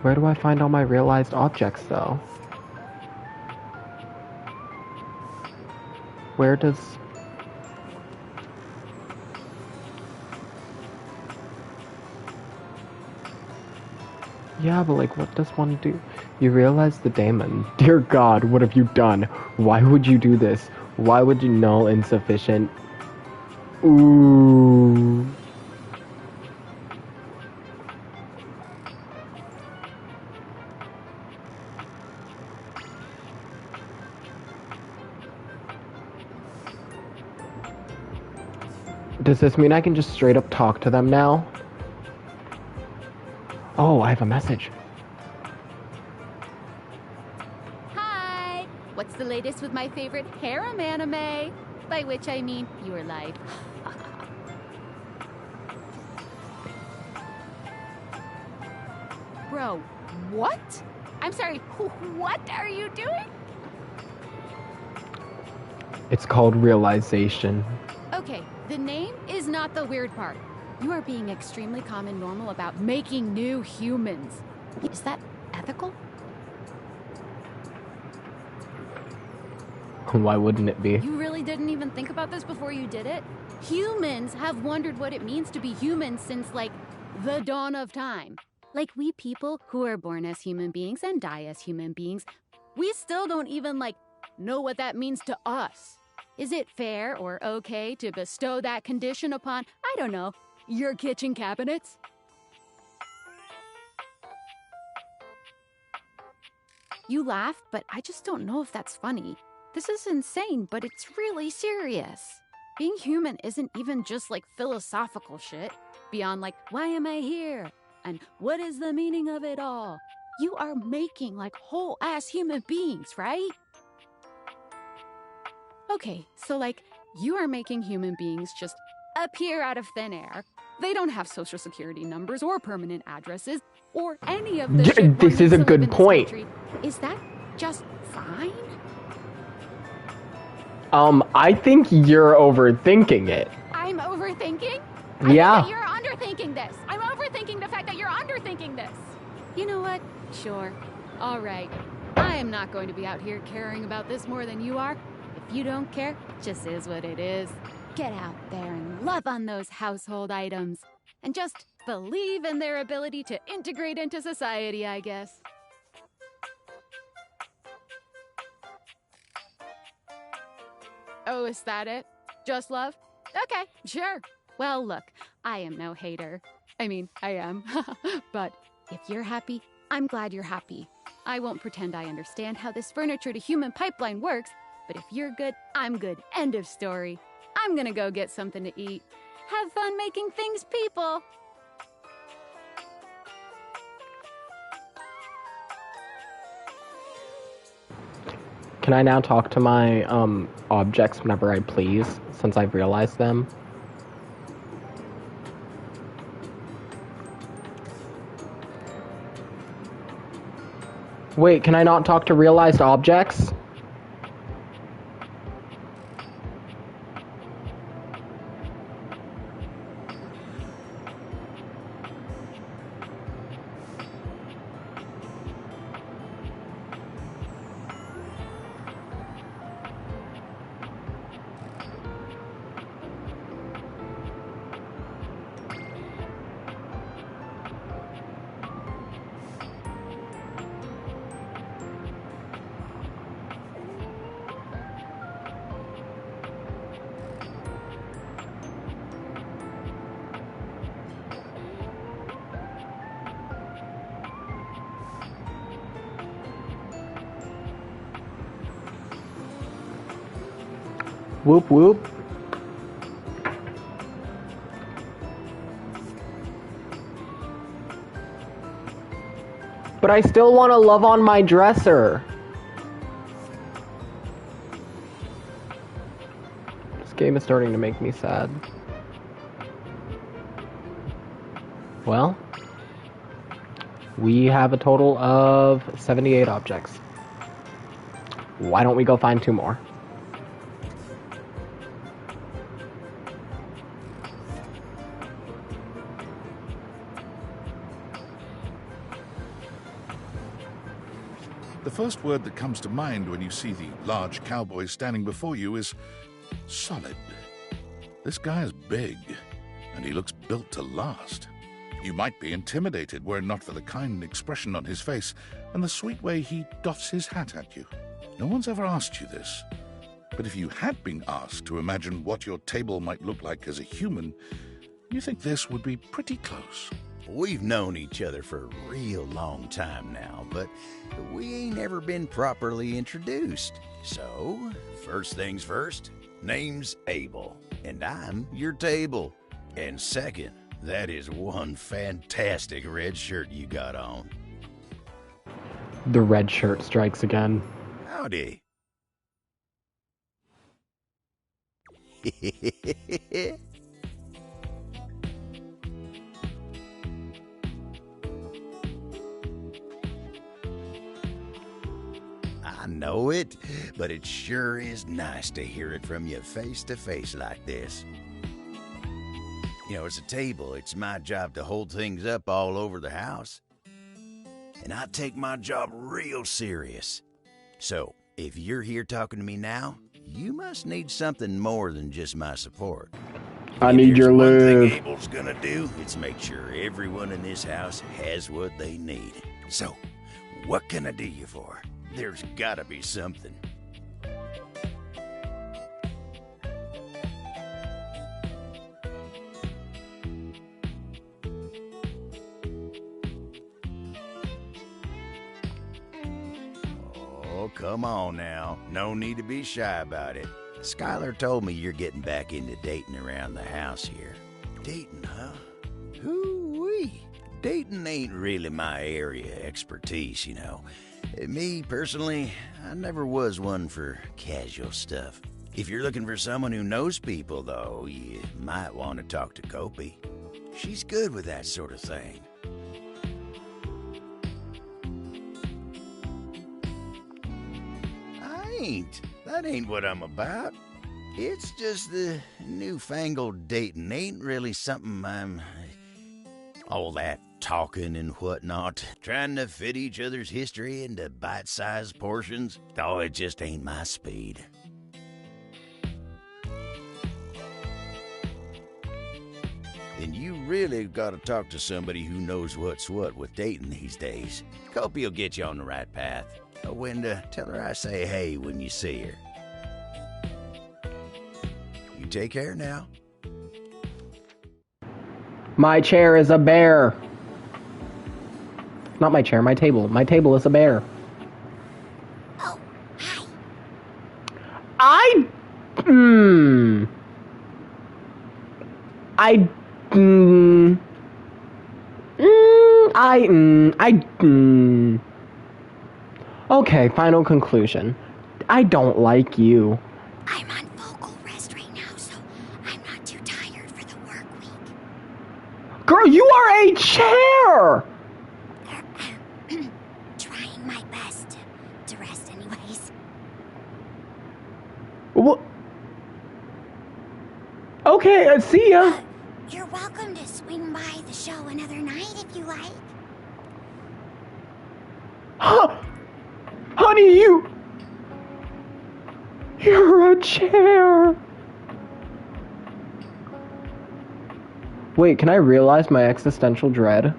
Where do I find all my realized objects, though? Where does... Yeah, but like, what does one do? You realize the daemon. Dear God, what have you done? Why would you do this? Why would you null insufficient? Ooh... Does this mean I can just straight up talk to them now? Oh, I have a message. Hi! What's the latest with my favorite harem anime? By which I mean your life. Bro, what? I'm sorry, what are you doing? It's called realization. Okay, the name is not the weird part. You are being extremely calm and normal about making new humans. Is that ethical? Why wouldn't it be? You really didn't even think about this before you did it? Humans have wondered what it means to be human since, like, the dawn of time. Like, we people who are born as human beings and die as human beings, we still don't even, like, know what that means to us. Is it fair or okay to bestow that condition upon, I don't know, your kitchen cabinets? You laugh, but I just don't know if that's funny. This is insane, but it's really serious. Being human isn't even just like philosophical shit, beyond like, why am I here? And what is the meaning of it all? You are making like whole-ass human beings, right? Okay, so like, you are making human beings just appear out of thin air. They don't have social security numbers or permanent addresses or any of the shit This is a good point. Is that just fine? I think you're overthinking it. I'm overthinking? Yeah. I think that you're underthinking this. I'm overthinking the fact that you're underthinking this. You know what? Sure. All right. I am not going to be out here caring about this more than you are. If you don't care, it just is what it is. Get out there and love on those household items. And just believe in their ability to integrate into society, I guess. Oh, is that it? Just love? Okay, sure. Well, look, I am no hater. I mean, I am. But if you're happy, I'm glad you're happy. I won't pretend I understand how this furniture to human pipeline works, but if you're good, I'm good. End of story. I'm gonna go get something to eat. Have fun making things, people! Can I now talk to my objects whenever I please, since I've realized them? Wait, can I not talk to realized objects? Whoop whoop. But I still want to love on my dresser. This game is starting to make me sad. Well, we have a total of 78 objects. Why don't we go find 2 more? The first word that comes to mind when you see the large cowboy standing before you is solid. This guy is big, and he looks built to last. You might be intimidated were it not for the kind expression on his face and the sweet way he doffs his hat at you. No one's ever asked you this, but if you had been asked to imagine what your table might look like as a human, you think this would be pretty close. We've known each other for a real long time now, but we ain't ever been properly introduced. So, first things first, name's Abel, and I'm your table. And second, that is one fantastic red shirt you got on. The red shirt strikes again. Howdy. I know it, but it sure is nice to hear it from you face to face like this. You know, as a table, it's my job to hold things up all over the house. And I take my job real serious. So, if you're here talking to me now, you must need something more than just my support. I need your One love. thing Abel's gonna do, it's make sure everyone in this house has what they need. So, what can I do you for? There's gotta be something. Oh, come on now. No need to be shy about it. Skylar told me you're getting back into dating around the house here. Dating, huh? Hoo-wee. Dating ain't really my area of expertise, you know. Me, personally, I never was one for casual stuff. If you're looking for someone who knows people, though, you might want to talk to Kopi. She's good with that sort of thing. That ain't what I'm about. It's just the newfangled dating ain't really something I'm... all that talking and whatnot, trying to fit each other's history into bite-sized portions. Oh, it just ain't my speed. Then you really gotta talk to somebody who knows what's what with dating these days. Kopi will get you on the right path. Wenda, tell her I say hey when you see her. You take care now. My chair is a bear. Not my chair, my table. My table is a bear. Oh, hi. Okay, final conclusion. I don't like you. I'm on vocal rest right now, so I'm not too tired for the work week. Girl, you are a chair! Trying my best to rest anyways. What? Okay, see ya. You're welcome to swing by the show another night if you like. Honey, you're a chair. Wait, can I realize my existential dread?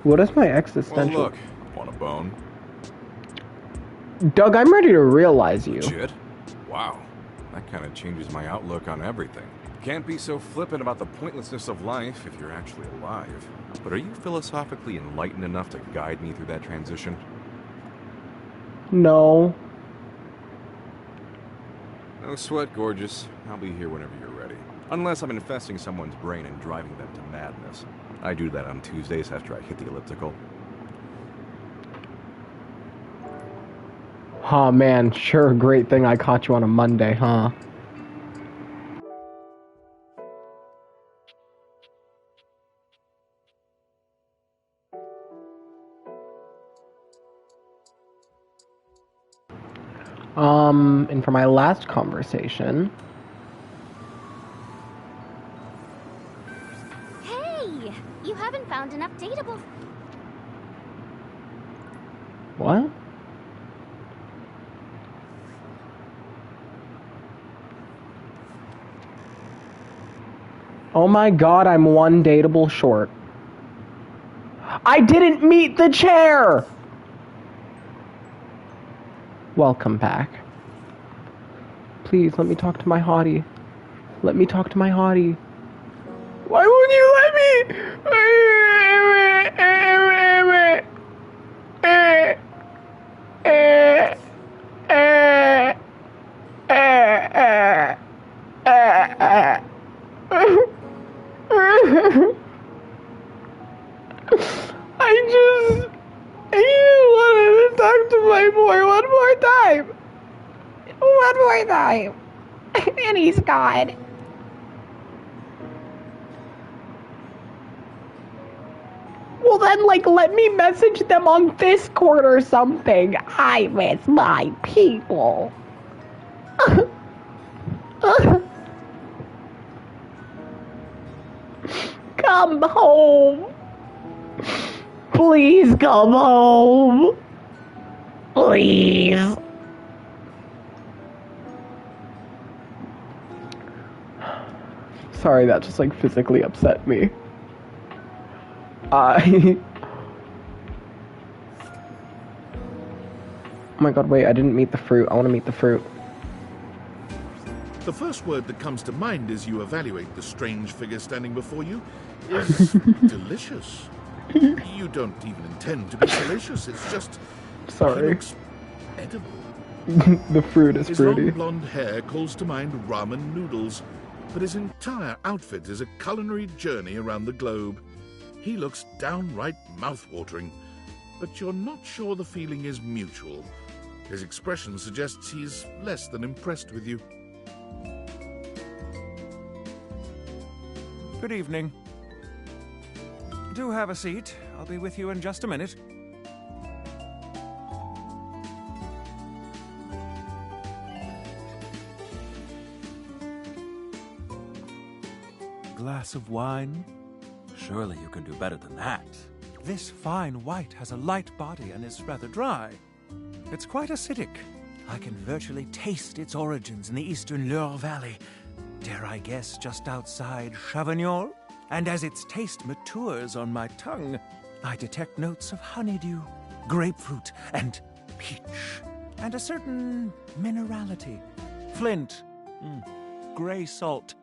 What is my existential... Well, look, want a bone? Doug, I'm ready to realize you. Legit? Wow, that kind of changes my outlook on everything. Can't be so flippant about the pointlessness of life if you're actually alive. But are you philosophically enlightened enough to guide me through that transition? No. No sweat, gorgeous. I'll be here whenever you're ready. Unless I'm infesting someone's brain and driving them to madness. I do that on Tuesdays after I hit the elliptical. Oh man, sure, great thing I caught you on a Monday, huh? And for my last conversation... Hey! You haven't found enough dateable... What? Oh my god, I'm one dateable short. I didn't meet the chair! Welcome back. Please, let me talk to my hottie. Let me talk to my hottie. Why won't you let me? I wanted to talk to my boy one more time. One more time. And he's gone. Well then, like, let me message them on Discord or something. I miss my people. Come home. Please come home. Please. Sorry, that just like physically upset me. Oh my god, wait, I didn't meet the fruit. I want to meet the fruit. The first word that comes to mind as you evaluate the strange figure standing before you is delicious. You don't even intend to be delicious, it's just... Sorry. He looks edible. The fruit is His fruity. long blonde hair calls to mind ramen noodles, but his entire outfit is a culinary journey around the globe. He looks downright mouth-watering, but you're not sure the feeling is mutual. His expression suggests he's less than impressed with you. Good evening. Do have a seat. I'll be with you in just a minute. Glass of wine? Surely you can do better than that. This fine white has a light body and is rather dry. It's quite acidic. I can virtually taste its origins in the eastern Loire Valley. Dare I guess just outside Chavignon? And as its taste matures on my tongue, I detect notes of honeydew, grapefruit, and peach. And a certain minerality. Flint. Gray salt.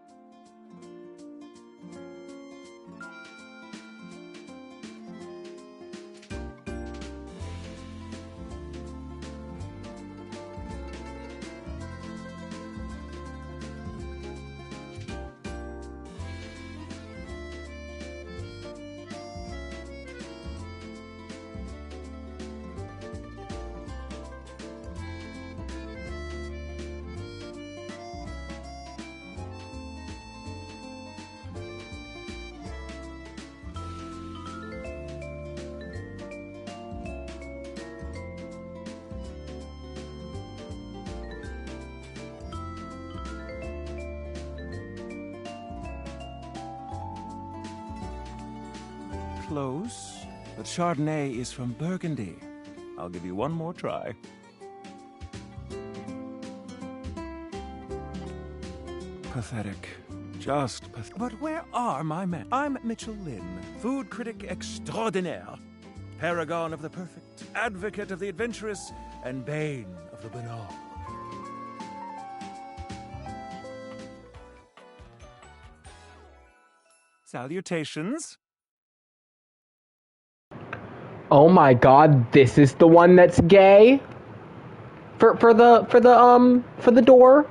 Close, but Chardonnay is from Burgundy. I'll give you one more try. Pathetic. Just pathetic. But where are my men? I'm Mitchell Lynn, food critic extraordinaire. Paragon of the perfect, advocate of the adventurous, and bane of the banal. Salutations. Oh my god, this is the one that's gay? For the door?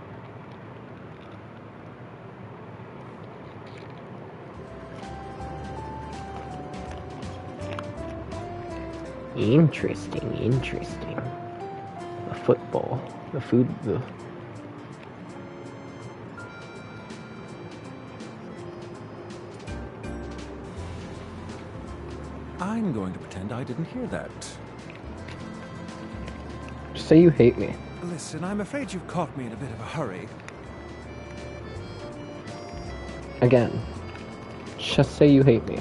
Interesting. The football. The food, I'm going to pretend I didn't hear that. Just say you hate me. Listen, I'm afraid you've caught me in a bit of a hurry. Again. Just say you hate me.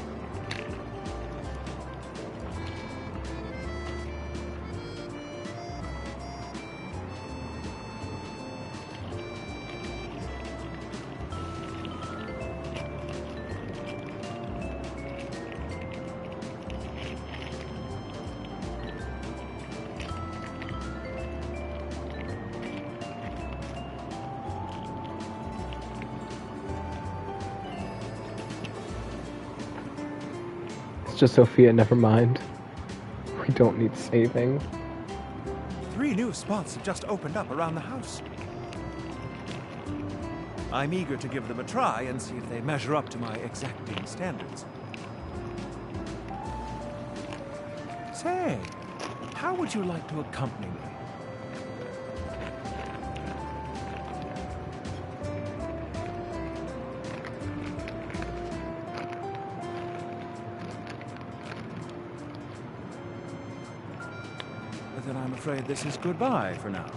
Just Sophia, never mind. We don't need saving. 3 new spots have just opened up around the house. I'm eager to give them a try and see if they measure up to my exacting standards. Say, how would you like to accompany me? Then I'm afraid this is goodbye for now.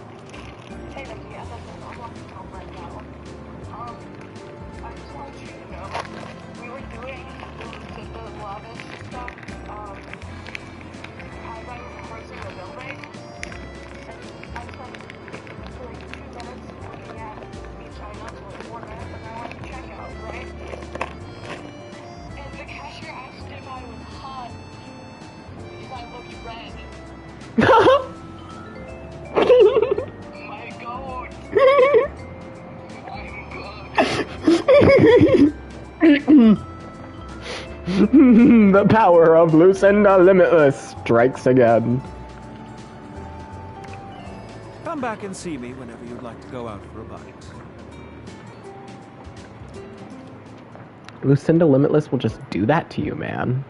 The power of Lucinda Limitless strikes again. Come back and see me whenever you'd like to go out for a bite. Lucinda Limitless will just do that to you, man.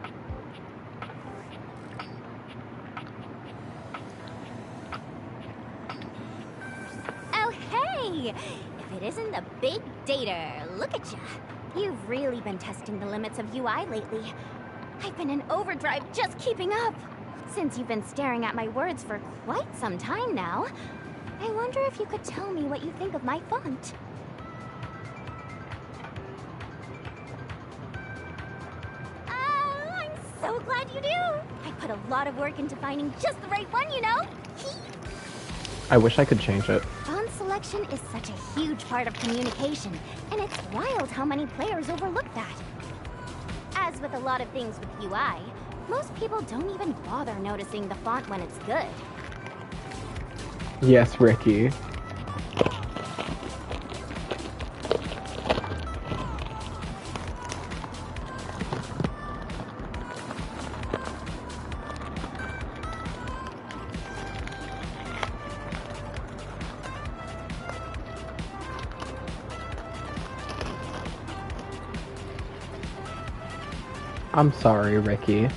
Oh, hey! If it isn't the big dater, look at ya. You've really been testing the limits of UI lately. I've been in overdrive just keeping up. Since you've been staring at my words for quite some time now, I wonder if you could tell me what you think of my font. I'm so glad you do. I put a lot of work into finding just the right one, you know? I wish I could change it. Font selection is such a huge part of communication, and it's wild how many players overlook that. As with a lot of things with UI, most people don't even bother noticing the font when it's good. Yes, Ricky. I'm sorry, Ricky.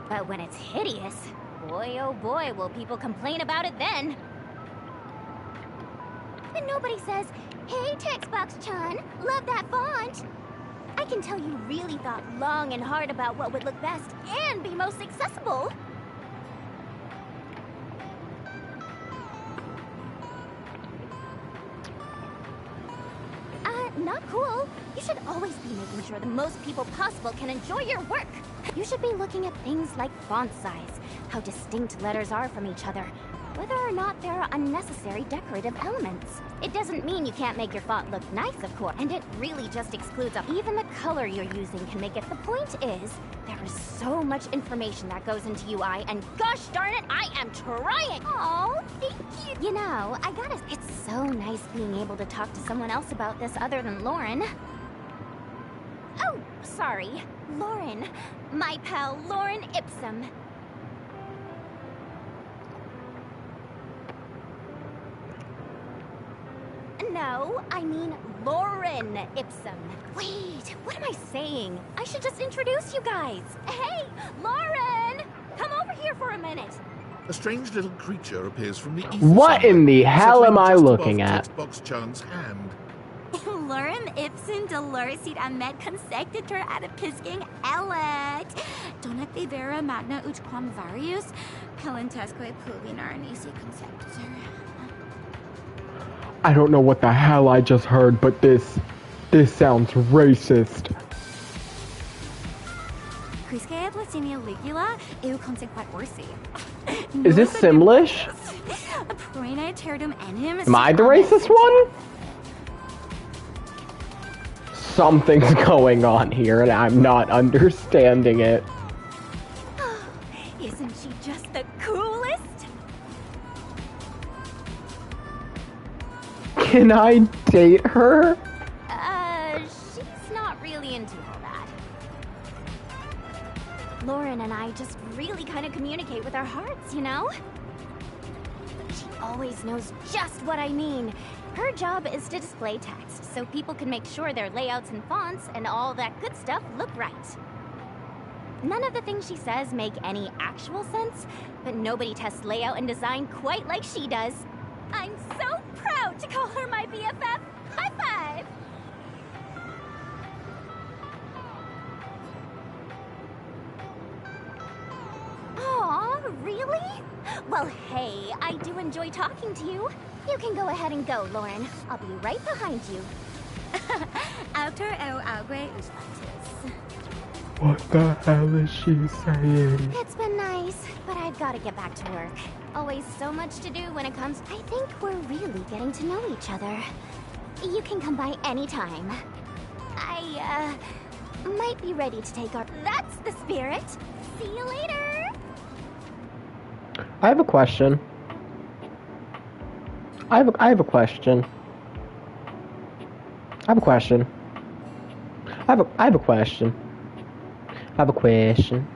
But when it's hideous, boy oh boy will people complain about it then. And nobody says, hey Textbox-chan, love that font. I can tell you really thought long and hard about what would look best and be most accessible. Not cool. You should always be making sure the most people possible can enjoy your work. You should be looking at things like font size, how distinct letters are from each other, whether or not there are unnecessary decorative elements. It doesn't mean you can't make your font look nice, of course, and it really just excludes even the color you're using can make it. The point is, there is so much information that goes into UI, and gosh darn it, I am trying! Oh, thank you! You know, it's so nice being able to talk to someone else about this other than Lauren. Oh, sorry. Lauren. My pal, Lauren Ipsum. No, I mean Lauren Ipsum. Wait, what am I saying? I should just introduce you guys. Hey, Lauren! Come over here for a minute. A strange little creature appears from the ether. What in the hell am I looking at? Textbox-chan's hand. Lorem ipsum dolorisit amet consectetur ad pisking elet. Donec vivere magna ut quam varius, calentesque pluvinar nisi consectetur. I don't know what the hell I just heard, but this sounds racist. Quisque Latinia ligula eu consequat orsi. Is this Simlish? Am I the racist one? Something's going on here and I'm not understanding it. Isn't she just the coolest? Can I date her? She's not really into all that. Lauren and I just really kind of communicate with our hearts, you know? She always knows just what I mean. Her job is to display text, so people can make sure their layouts and fonts and all that good stuff look right. None of the things she says make any actual sense, but nobody tests layout and design quite like she does. I'm so proud to call her my BFF. High five! Aw, really? Well, hey, I do enjoy talking to you. You can go ahead and go, Lauren. I'll be right behind you. Autor o algue usbatis. What the hell is she saying? It's been nice, but I've got to get back to work. Always so much to do when it comes. I think we're really getting to know each other. You can come by anytime. I, might be ready to take our... That's the spirit! See you later! I have a question. I have a question. I have a question. I have a question. I have a question.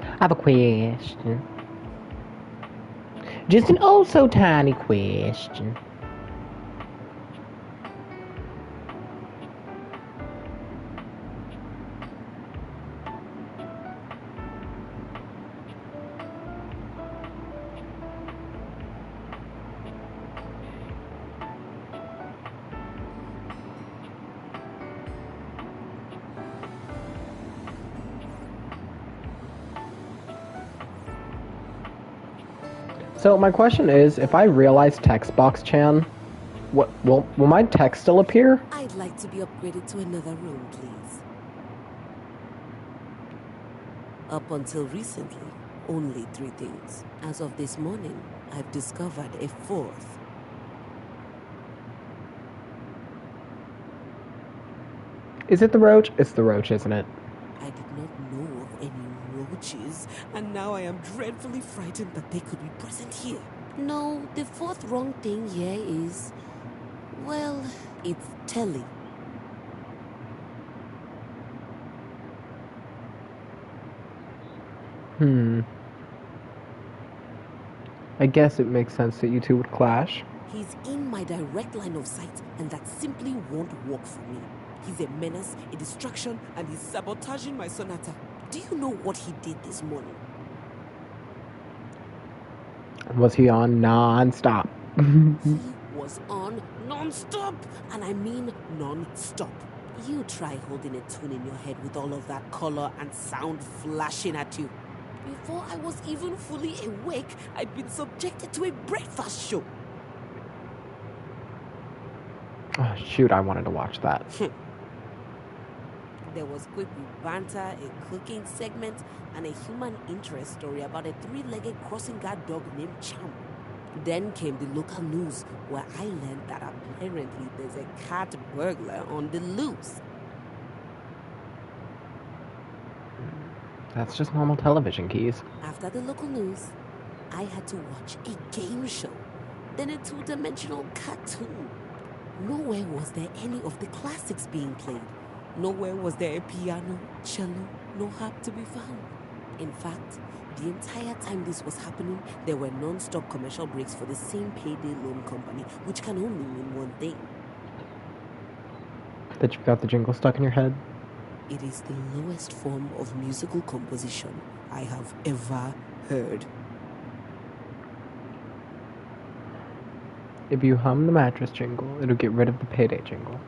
I have a question. Just an oh so tiny question. So my question is, if I realize text box Chan, what will my text still appear? I'd like to be upgraded to another room, please. Up until recently, only 3 things. As of this morning, I've discovered a 4th. Is it the roach? It's the roach, isn't it? I did not know of any roaches, and now I am dreadfully frightened that they could be present here. No, the 4th wrong thing here is, well, it's Telly. I guess it makes sense that you two would clash. He's in my direct line of sight, and that simply won't work for me. He's a menace, a distraction, and he's sabotaging my sonata. Do you know what he did this morning? Was he on non-stop? He was on non-stop, and I mean non-stop. You try holding a tune in your head with all of that color and sound flashing at you. Before I was even fully awake, I'd been subjected to a breakfast show. Oh, shoot, I wanted to watch that. There was quick banter, a cooking segment, and a human interest story about a 3-legged crossing guard dog named Champ. Then came the local news, where I learned that apparently there's a cat burglar on the loose. That's just normal television, Keys. After the local news, I had to watch a game show, then a 2-dimensional cartoon. Nowhere was there any of the classics being played. Nowhere was there a piano, cello, no harp to be found. In fact, the entire time this was happening, there were non-stop commercial breaks for the same payday loan company, which can only mean one thing. That you've got the jingle stuck in your head? It is the lowest form of musical composition I have ever heard. If you hum the mattress jingle, it'll get rid of the payday jingle.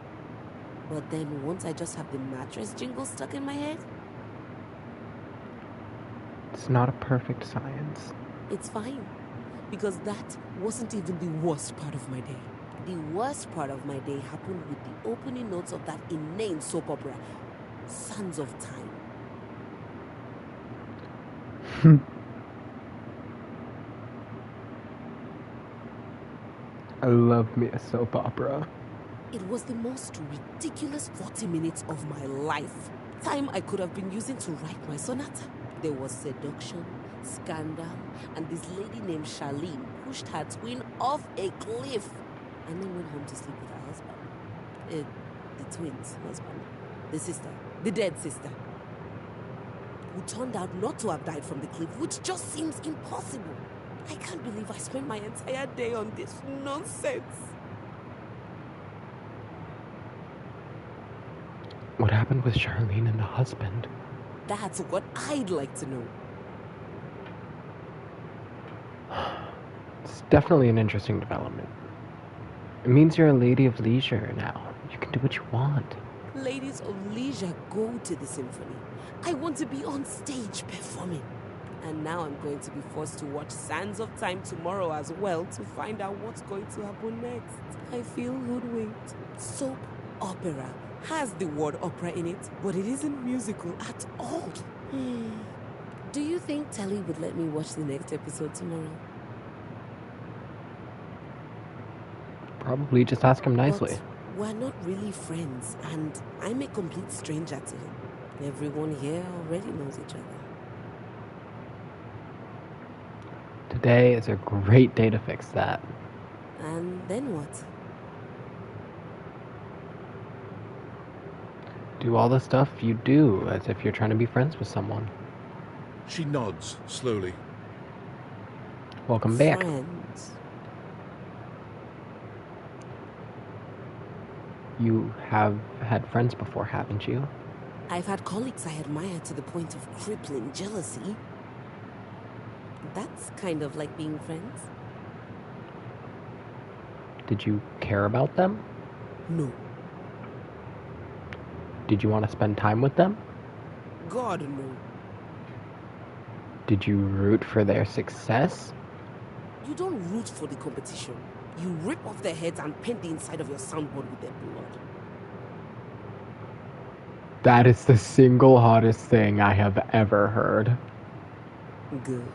But then won't I just have the mattress jingle stuck in my head? It's not a perfect science. It's fine, because that wasn't even the worst part of my day. The worst part of my day happened with the opening notes of that inane soap opera, Sands of Time. I love me a soap opera. It was the most ridiculous 40 minutes of my life. Time I could have been using to write my sonata. There was seduction, scandal, and this lady named Charlene pushed her twin off a cliff and then went home to sleep with her husband. The twin's husband. The sister. The dead sister. Who turned out not to have died from the cliff, which just seems impossible. I can't believe I spent my entire day on this nonsense. What happened with Charlene and the husband? That's what I'd like to know. It's definitely an interesting development. It means you're a lady of leisure now. You can do what you want. Ladies of leisure go to the symphony. I want to be on stage performing. And now I'm going to be forced to watch Sands of Time tomorrow as well to find out what's going to happen next. I feel hoodwinked. Soap opera has the word opera in it, but it isn't musical at all. Do you think Telly would let me watch the next episode tomorrow? Probably just ask him nicely. But we're not really friends, and I'm a complete stranger to him. Everyone here already knows each other. Today is a great day to fix that. And then what? do all the stuff you do as if you're trying to be friends with someone. She nods slowly. Welcome back. Friends. You have had friends before, haven't you? I've had colleagues I admire to the point of crippling jealousy. That's kind of like being friends. Did you care about them? No. Did you want to spend time with them? God, no. Did you root for their success? You don't root for the competition. You rip off their heads and paint the inside of your soundboard with their blood. That is the single hottest thing I have ever heard. Good.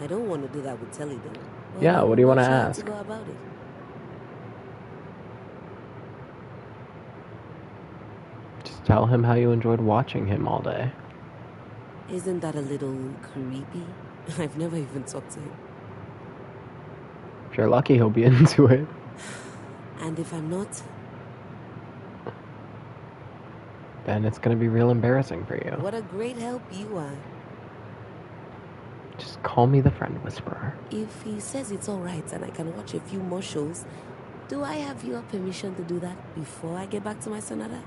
I don't want to do that with Telly, though. Well, Yeah, what do you want to how ask? to go about it? Just tell him how you enjoyed watching him all day. Isn't that a little creepy? I've never even talked to him. If you're lucky, he'll be into it. And if I'm not, Then it's gonna be real embarrassing for you. what a great help you are. Just call me the friend whisperer. If he says it's alright and I can watch a few more shows, do I have your permission to do that before I get back to my sonata?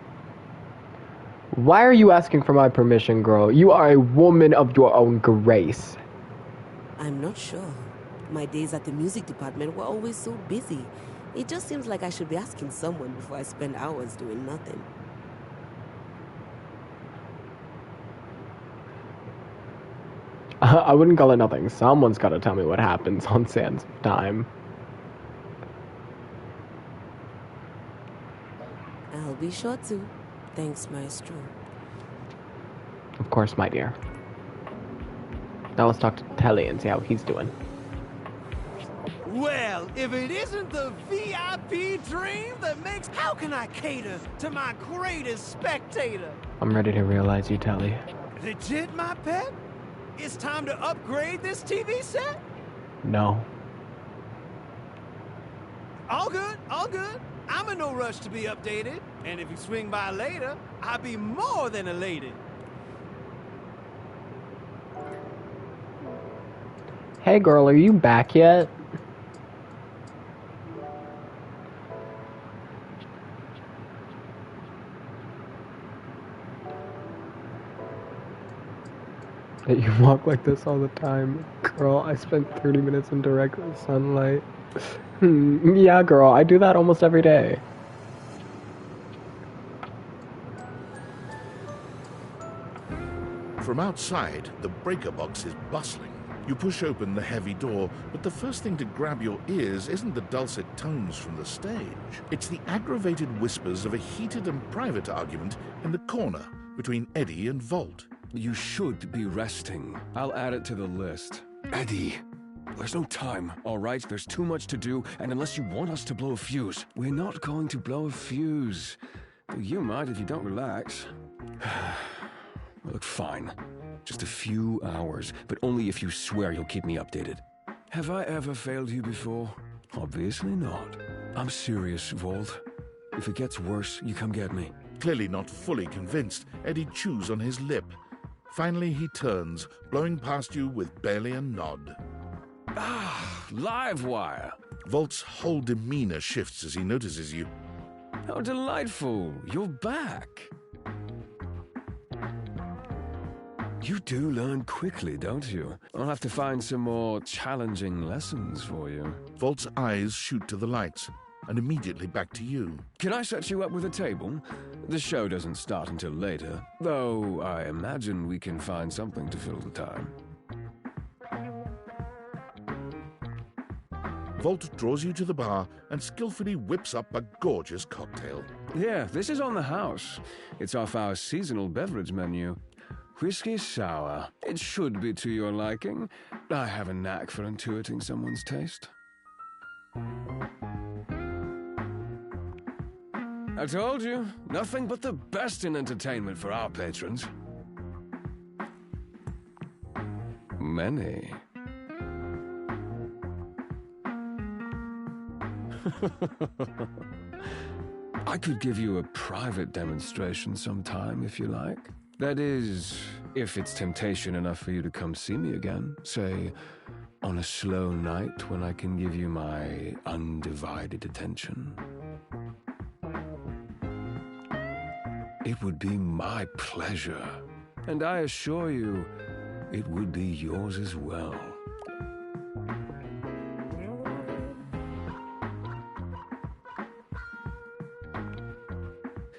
Why are you asking for my permission, girl? You are a woman of your own grace. I'm not sure. My days at the music department were always so busy. It just seems like I should be asking someone before I spend hours doing nothing. I wouldn't call it nothing. Someone's gotta tell me what happens on Sands of Time. I'll be sure to. Thanks, Maestro. Of course, my dear. Now let's talk to Telly and see how he's doing. Well, if it isn't the VIP dream that makes... How can I cater to my greatest spectator? I'm ready to realize you, Telly. Legit, my pet? It's time to upgrade this TV set? No. All good, all good. I'm in no rush to be updated. And if you swing by later, I'll be more than elated. Hey girl, are you back yet? That you walk like this all the time. Girl, I spent 30 minutes in direct sunlight. Yeah, girl, I do that almost every day. From outside, the breaker box is bustling. You push open the heavy door, but the first thing to grab your ears isn't the dulcet tones from the stage. It's the aggravated whispers of a heated and private argument in the corner between Eddie and Volt. You should be resting. I'll add it to the list. Eddie, there's no time, all right? There's too much to do, and unless you want us to blow a fuse, we're not going to blow a fuse. You might if you don't relax. Look, fine. Just a few hours, but only if you swear you'll keep me updated. Have I ever failed you before? Obviously not. I'm serious, Volt. If it gets worse, you come get me. Clearly not fully convinced, Eddie chews on his lip. Finally, he turns, blowing past you with barely a nod. Ah, Livewire. Volt's whole demeanor shifts as he notices you. How delightful. You're back. You do learn quickly, don't you? I'll have to find some more challenging lessons for you. Volt's eyes shoot to the lights, and immediately back to you. Can I set you up with a table? The show doesn't start until later, though I imagine we can find something to fill the time. Volt draws you to the bar and skillfully whips up a gorgeous cocktail. Yeah, this is on the house. It's off our seasonal beverage menu. Whiskey sour. It should be to your liking. I have a knack for intuiting someone's taste. I told you, nothing but the best in entertainment for our patrons. Many. I could give you a private demonstration sometime if you like. That is, if it's temptation enough for you to come see me again. Say, on a slow night when I can give you my undivided attention. It would be my pleasure, and I assure you, it would be yours as well.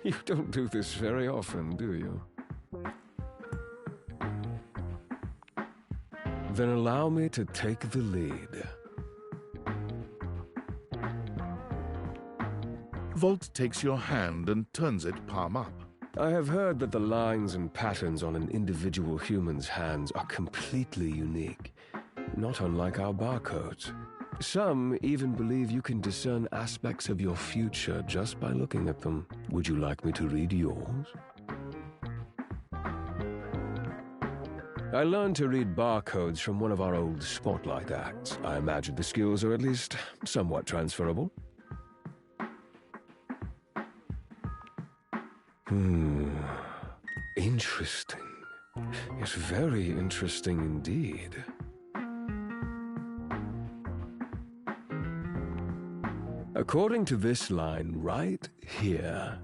You don't do this very often, do you? Then allow me to take the lead. Volt takes your hand and turns it palm up. I have heard that the lines and patterns on an individual human's hands are completely unique, not unlike our barcodes. Some even believe you can discern aspects of your future just by looking at them. Would you like me to read yours? I learned to read barcodes from one of our old Spotlight acts. I imagine the skills are at least somewhat transferable. Interesting. Yes, very interesting indeed. According to this line right here,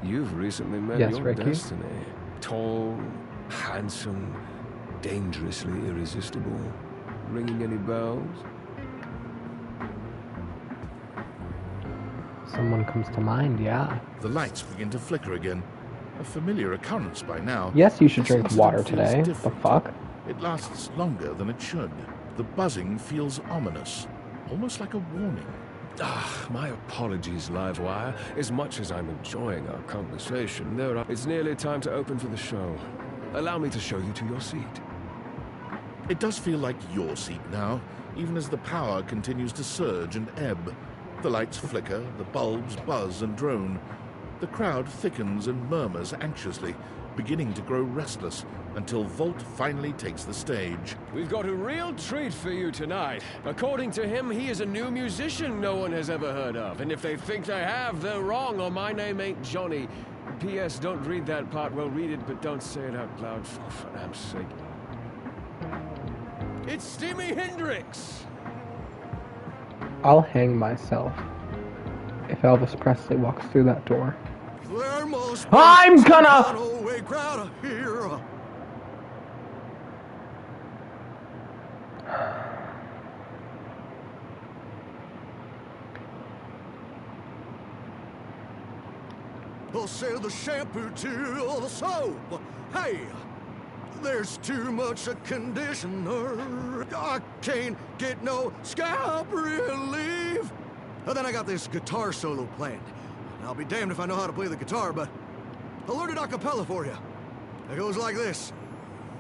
you've recently met your Ricky. destiny. Tall, handsome, dangerously irresistible. Ringing any bells? Someone comes to mind, yeah. The lights begin to flicker again. A familiar occurrence by now. Yes, you should This drink incident water feels today. The different. fuck? It lasts longer than it should. The buzzing feels ominous, almost like a warning. My apologies, Livewire. As much as I'm enjoying our conversation, it's nearly time to open for the show. Allow me to show you to your seat. It does feel like your seat now, even as the power continues to surge and ebb. The lights flicker, the bulbs buzz and drone. The crowd thickens and murmurs anxiously, beginning to grow restless, until Volt finally takes the stage. We've got a real treat for you tonight. According to him, he is a new musician no one has ever heard of. And if they think they have, they're wrong, or my name ain't Johnny. P.S. Don't read that part. Well, read it, but don't say it out loud, for damn's sake. It's Stimi Hendrix! I'll hang myself if Elvis Presley walks through that door. I'm gonna... crowd here. They'll sell the shampoo to the soap. Hey, there's too much conditioner. I can't get no scalp relief. And then I got this guitar solo planned. I'll be damned if I know how to play the guitar, but I'll learn it a cappella for you. It goes like this.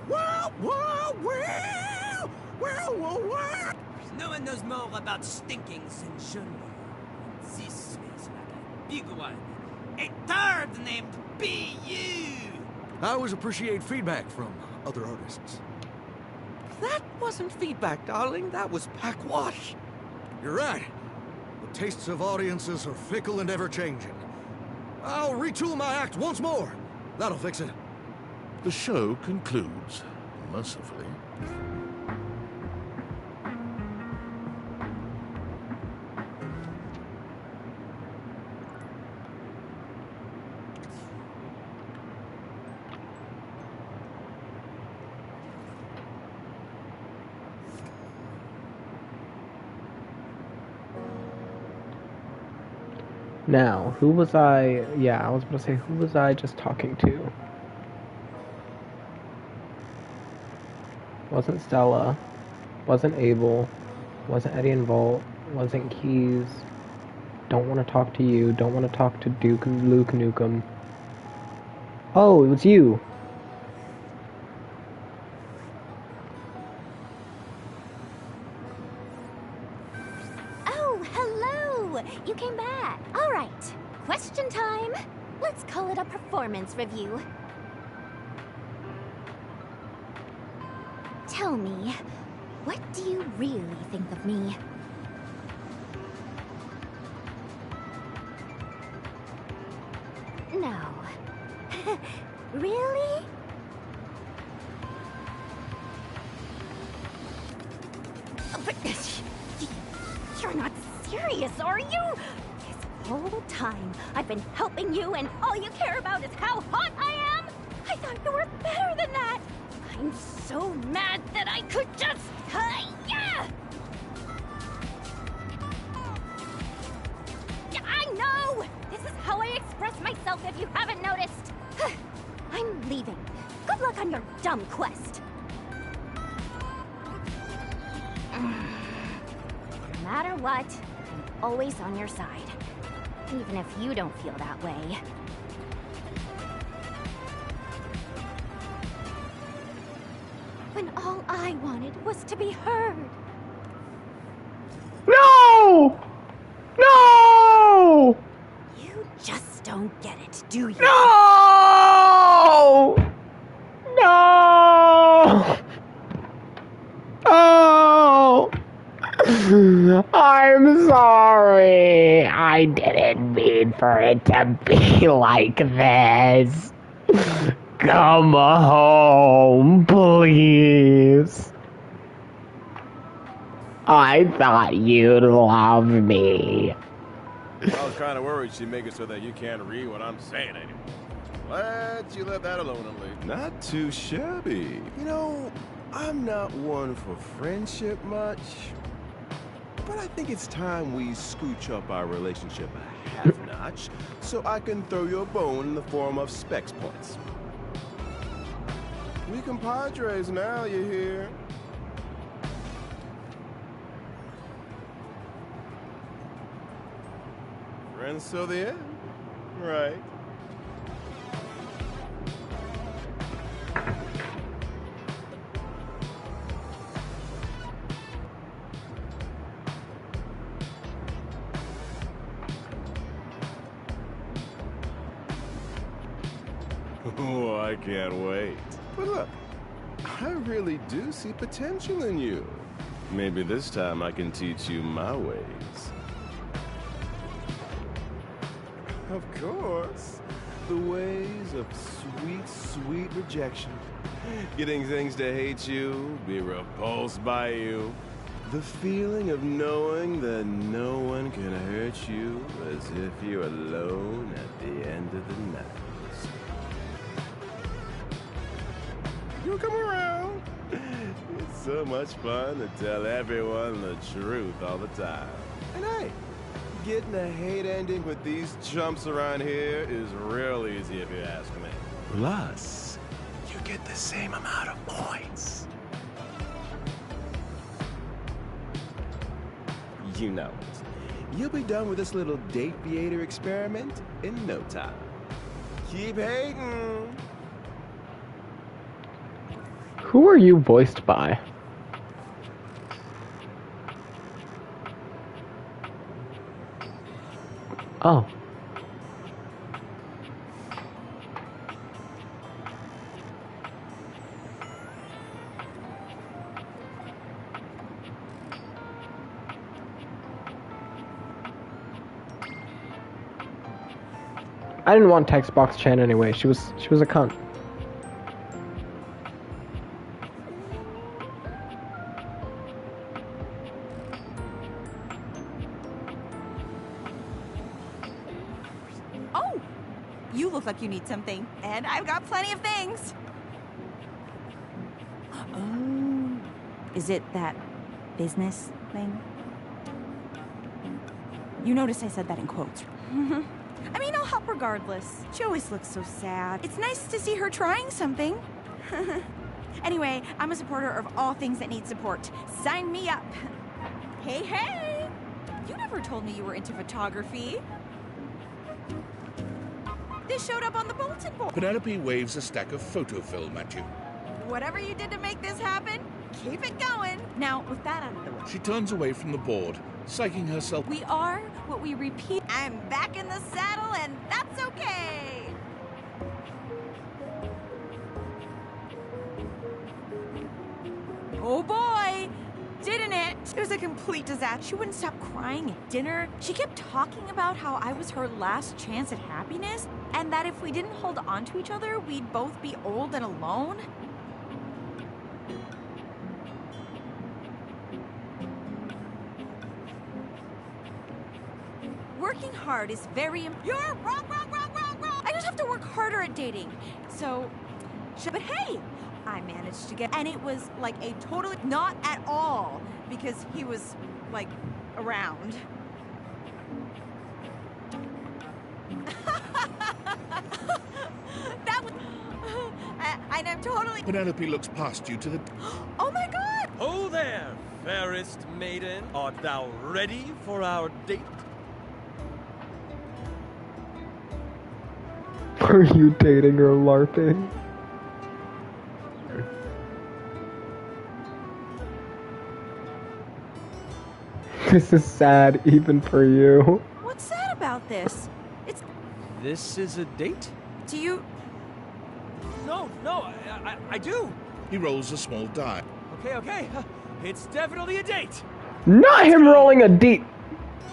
Wow, wow, wow, wow, wow, wow. No one knows more about stinking than Jean. This smells like a big one. A turd named B.U. I always appreciate feedback from other artists. That wasn't feedback, darling. That was backwash. You're right. The tastes of audiences are fickle and ever-changing. I'll retool my act once more. That'll fix it. The show concludes, mercifully. Now, who was I... Yeah, I was about to say, who was I just talking to? Wasn't Stella. Wasn't Abel. Wasn't Eddie and Volt. Wasn't Keys. Don't want to talk to you. Don't want to talk to Luke Nukem. Oh, it was you. Oh, hello! You came back. All right, question time. Let's call it a performance review. Tell me, what do you really think of me? No. Really? But you're not serious, are you? This whole time I've been helping you and all you care about is how hot I am? I thought you were better than that. I'm so mad that I could just... yeah! I know! This is how I express myself if you haven't noticed. I'm leaving. Good luck on your dumb quest. No matter what, I'm always on your side. Even if you don't feel that way. When all I wanted was to be heard. No! No! You just don't get it, do you? No! No! Oh! I'm sorry. I didn't mean for it to be like this. Come home, please. I thought you'd love me. I was kind of worried she'd make it so that you can't read what I'm saying anymore. Glad you left that alone, Emily. Not too shabby. You know, I'm not one for friendship much, but I think it's time we scooch up our relationship a half notch so I can throw you a bone in the form of specs points. We compadres now, you hear? Friends till the end, right? Oh, I can't wait. But look, I really do see potential in you. Maybe this time I can teach you my ways. Of course, the ways of sweet, sweet rejection. Getting things to hate you, be repulsed by you. The feeling of knowing that no one can hurt you as if you're alone at the end of the night. You'll come around. It's so much fun to tell everyone the truth all the time. And hey, getting a hate ending with these chumps around here is real easy if you ask me. Plus, you get the same amount of points. You know it. You'll be done with this little date theater experiment in no time. Keep hating. Who are you voiced by? Oh. I didn't want text box Chan anyway. She was a cunt. Oh, you look like you need something, and I've got plenty of things. Oh, is it that business thing? You notice I said that in quotes. I mean, I'll help regardless. She always looks so sad. It's nice to see her trying something. Anyway, I'm a supporter of all things that need support. Sign me up. Hey, hey! You never told me you were into photography. This showed up on the bulletin board. Penelope waves a stack of photo film at you. Whatever you did to make this happen, keep it going. Now, with that out of the way. She turns away from the board, psyching herself. We are what we repeat. I'm back in the saddle, and that's okay. Oh boy, didn't it? It was a complete disaster. She wouldn't stop crying at dinner. She kept talking about how I was her last chance at happiness, and that if we didn't hold on to each other, we'd both be old and alone. Working hard is very You're wrong! I just have to work harder at dating. So, but hey, I managed to get, and it was like a totally, not at all, because he was, like, around. That was, and I'm totally. Penelope looks past you to the... Oh my god! Oh there, fairest maiden. Art thou ready for our date? Are you dating or LARPing? This is sad, even for you. What's sad about this? It's. This is a date? Do you? No, I do. He rolls a small die. Okay. It's definitely a date. Not him rolling a D.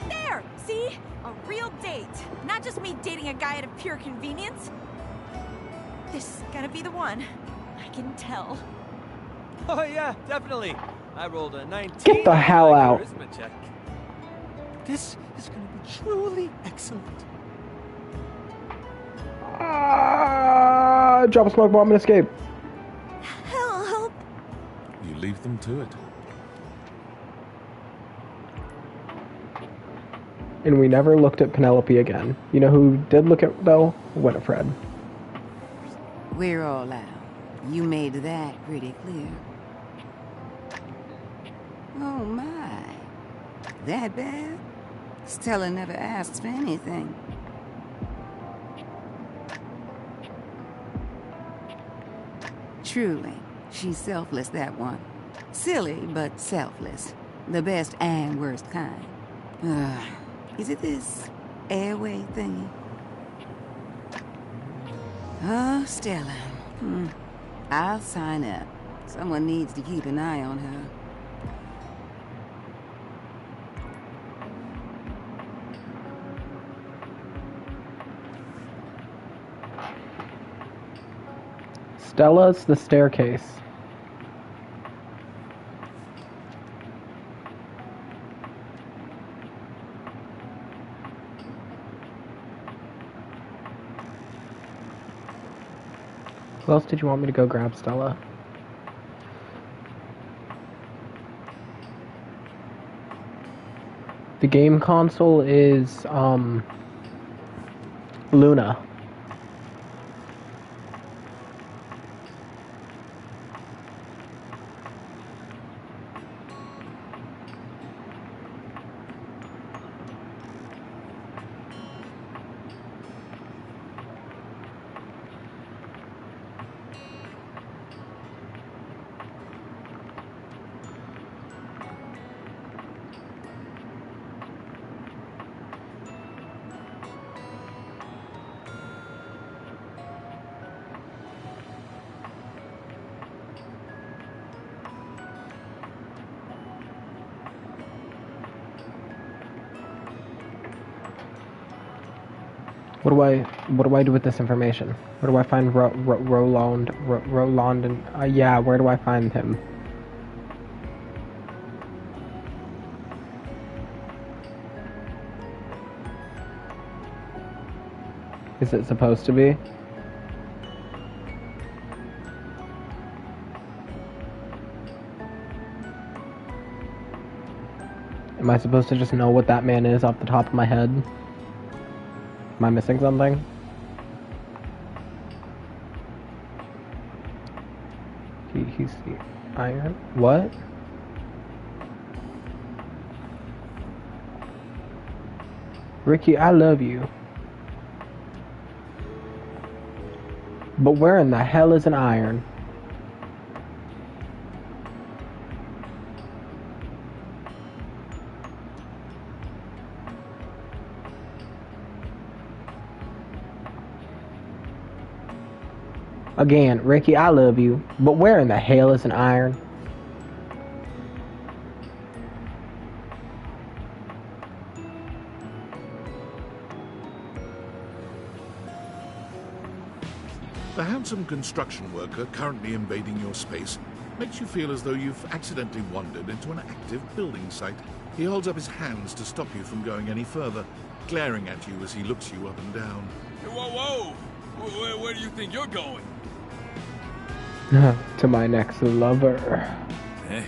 There! See? A real date. Not just me dating a guy out of pure convenience. This is gonna be the one. I can tell. Oh yeah, definitely. I rolled a 19. Get the hell out. Charisma check. This is gonna be truly excellent. Drop a smoke bomb and escape. Help! You leave them to it. And we never looked at Penelope again. You know who did look at, though? Winifred. We're all out. You made that pretty clear. Oh my. That bad? Stella never asks for anything. Truly, she's selfless, that one. Silly, but selfless. The best and worst kind. Is it this airway thingy? Oh, Stella. I'll sign up. Someone needs to keep an eye on her. Stella's the staircase. Who else did you want me to go grab, Stella? The game console is, Luna. What do I do with this information? Where do I find Roland and yeah, where do I find him? Is it supposed to be? Am I supposed to just know what that man is off the top of my head? Am I missing something? He's the iron? What? Ricky, I love you. But where in the hell is an iron? Again, Ricky, I love you, but where in the hell is an iron? The handsome construction worker currently invading your space makes you feel as though you've accidentally wandered into an active building site. He holds up his hands to stop you from going any further, glaring at you as he looks you up and down. Whoa, whoa! Where do you think you're going? To my next lover. Hey.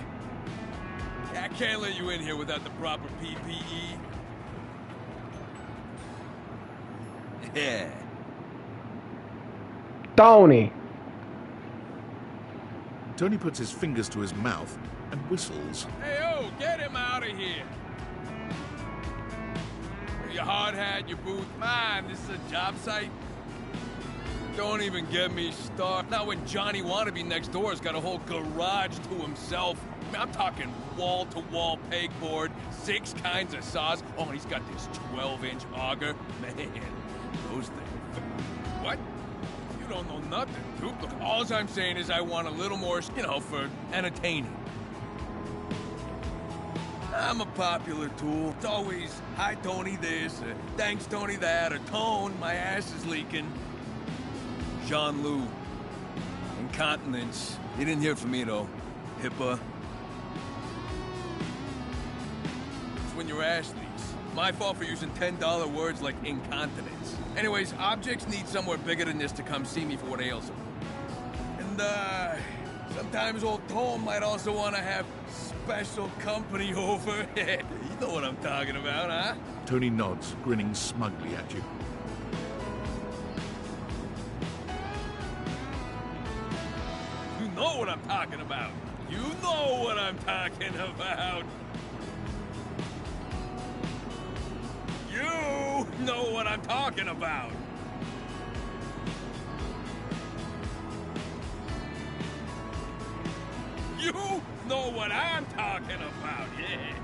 I can't let you in here without the proper PPE. Yeah. Tony! Tony puts his fingers to his mouth and whistles. Hey, oh, get him out of here! Your hard hat, your boots. Man, this is a job site. Don't even get me started. Not when Johnny Wannabe next door has got a whole garage to himself. I mean, I'm talking wall-to-wall pegboard, 6 kinds of saws. Oh, and he's got this 12-inch auger. Man, those things. What? You don't know nothing, dude. Look, all I'm saying is I want a little more, for entertaining. I'm a popular tool. It's always, hi, Tony this, thanks, Tony that, or Tone, my ass is leaking. Jean-Loup. Incontinence. You didn't hear from me, though. HIPAA. It's when your ass leaks. My fault for using $10 words like incontinence. Anyways, objects need somewhere bigger than this to come see me for what ails them. And, sometimes old Tone might also want to have special company over. You know what I'm talking about, huh? Tony nods, grinning smugly at you. You know what I'm talking about. You know what I'm talking about. You know what I'm talking about. You know what I'm talking about, yeah.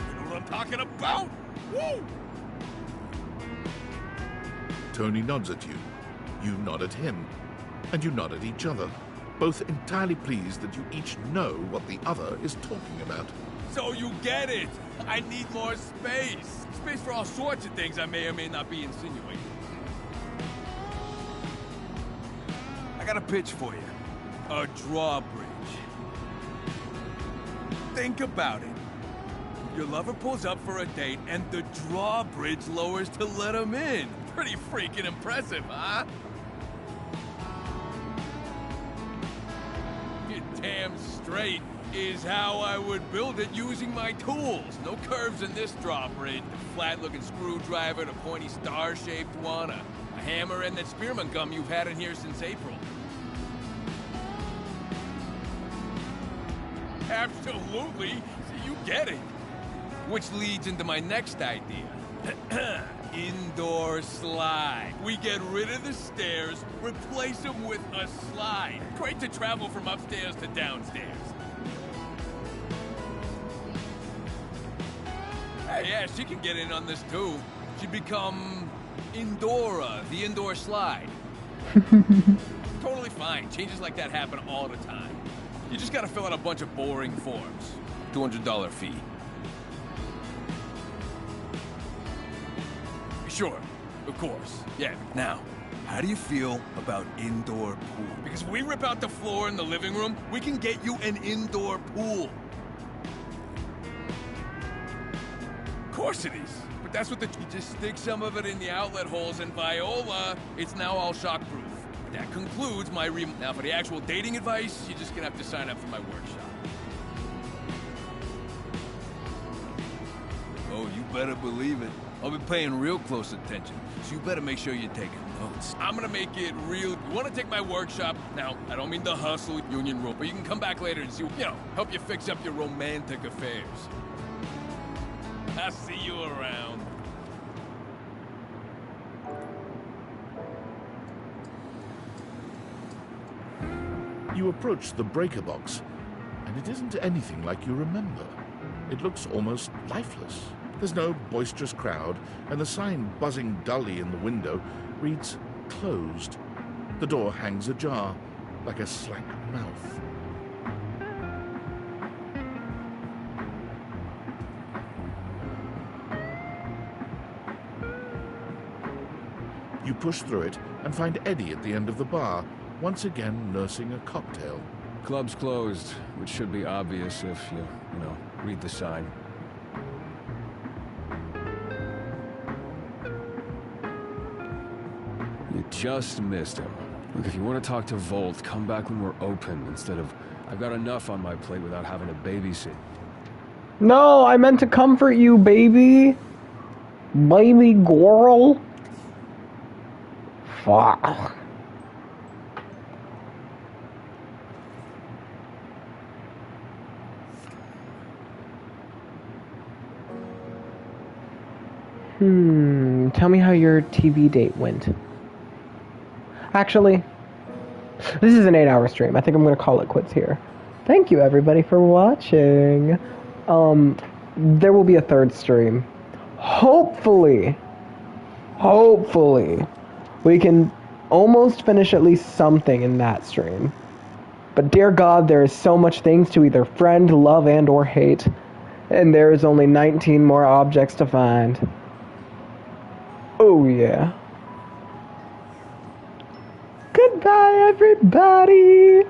You know what I'm talking about? Woo! Tony nods at you. You nod at him. And you nod at each other, both entirely pleased that you each know what the other is talking about. So you get it. I need more space. Space for all sorts of things I may or may not be insinuating. I got a pitch for you. A drawbridge. Think about it. Your lover pulls up for a date and the drawbridge lowers to let him in. Pretty freaking impressive, huh? You're damn straight is how I would build it using my tools. No curves in this drawbridge. The flat-looking screwdriver, the pointy star-shaped one, a hammer, and that spearmint gum you've had in here since April. Absolutely. So you get it. Which leads into my next idea. Indoor slide. We get rid of the stairs, replace them with a slide. Great to travel from upstairs to downstairs. Hey, yeah, she can get in on this too. She'd become Indora, the indoor slide. Totally fine. Changes like that happen all the time. You just gotta fill out a bunch of boring forms. $200 fee. Sure, of course. Yeah, now, how do you feel about indoor pool? Because if we rip out the floor in the living room, we can get you an indoor pool. Of course it is. But that's what you just stick some of it in the outlet holes and Viola, it's now all shockproof. That concludes my Now for the actual dating advice, you're just gonna have to sign up for my workshop. Oh, you better believe it. I'll be paying real close attention, so you better make sure you're taking notes. I'm gonna make it real. You wanna take my workshop? Now, I don't mean the hustle union rule, but you can come back later and see, help you fix up your romantic affairs. I'll see you around. You approach the breaker box, and it isn't anything like you remember. It looks almost lifeless. There's no boisterous crowd, and the sign buzzing dully in the window reads closed. The door hangs ajar, like a slack mouth. You push through it and find Eddie at the end of the bar, once again nursing a cocktail. Club's closed, which should be obvious if you read the sign. You just missed him. Look, if you want to talk to Volt, come back when we're open instead of... I've got enough on my plate without having to babysit. No, I meant to comfort you, baby. Baby girl. Fuck. Tell me how your TV date went. Actually, this is an 8-hour stream. I think I'm going to call it quits here. Thank you, everybody, for watching. There will be a third stream. Hopefully, we can almost finish at least something in that stream. But dear God, there is so much things to either friend, love, and or hate. And there is only 19 more objects to find. Oh yeah. Goodbye, everybody!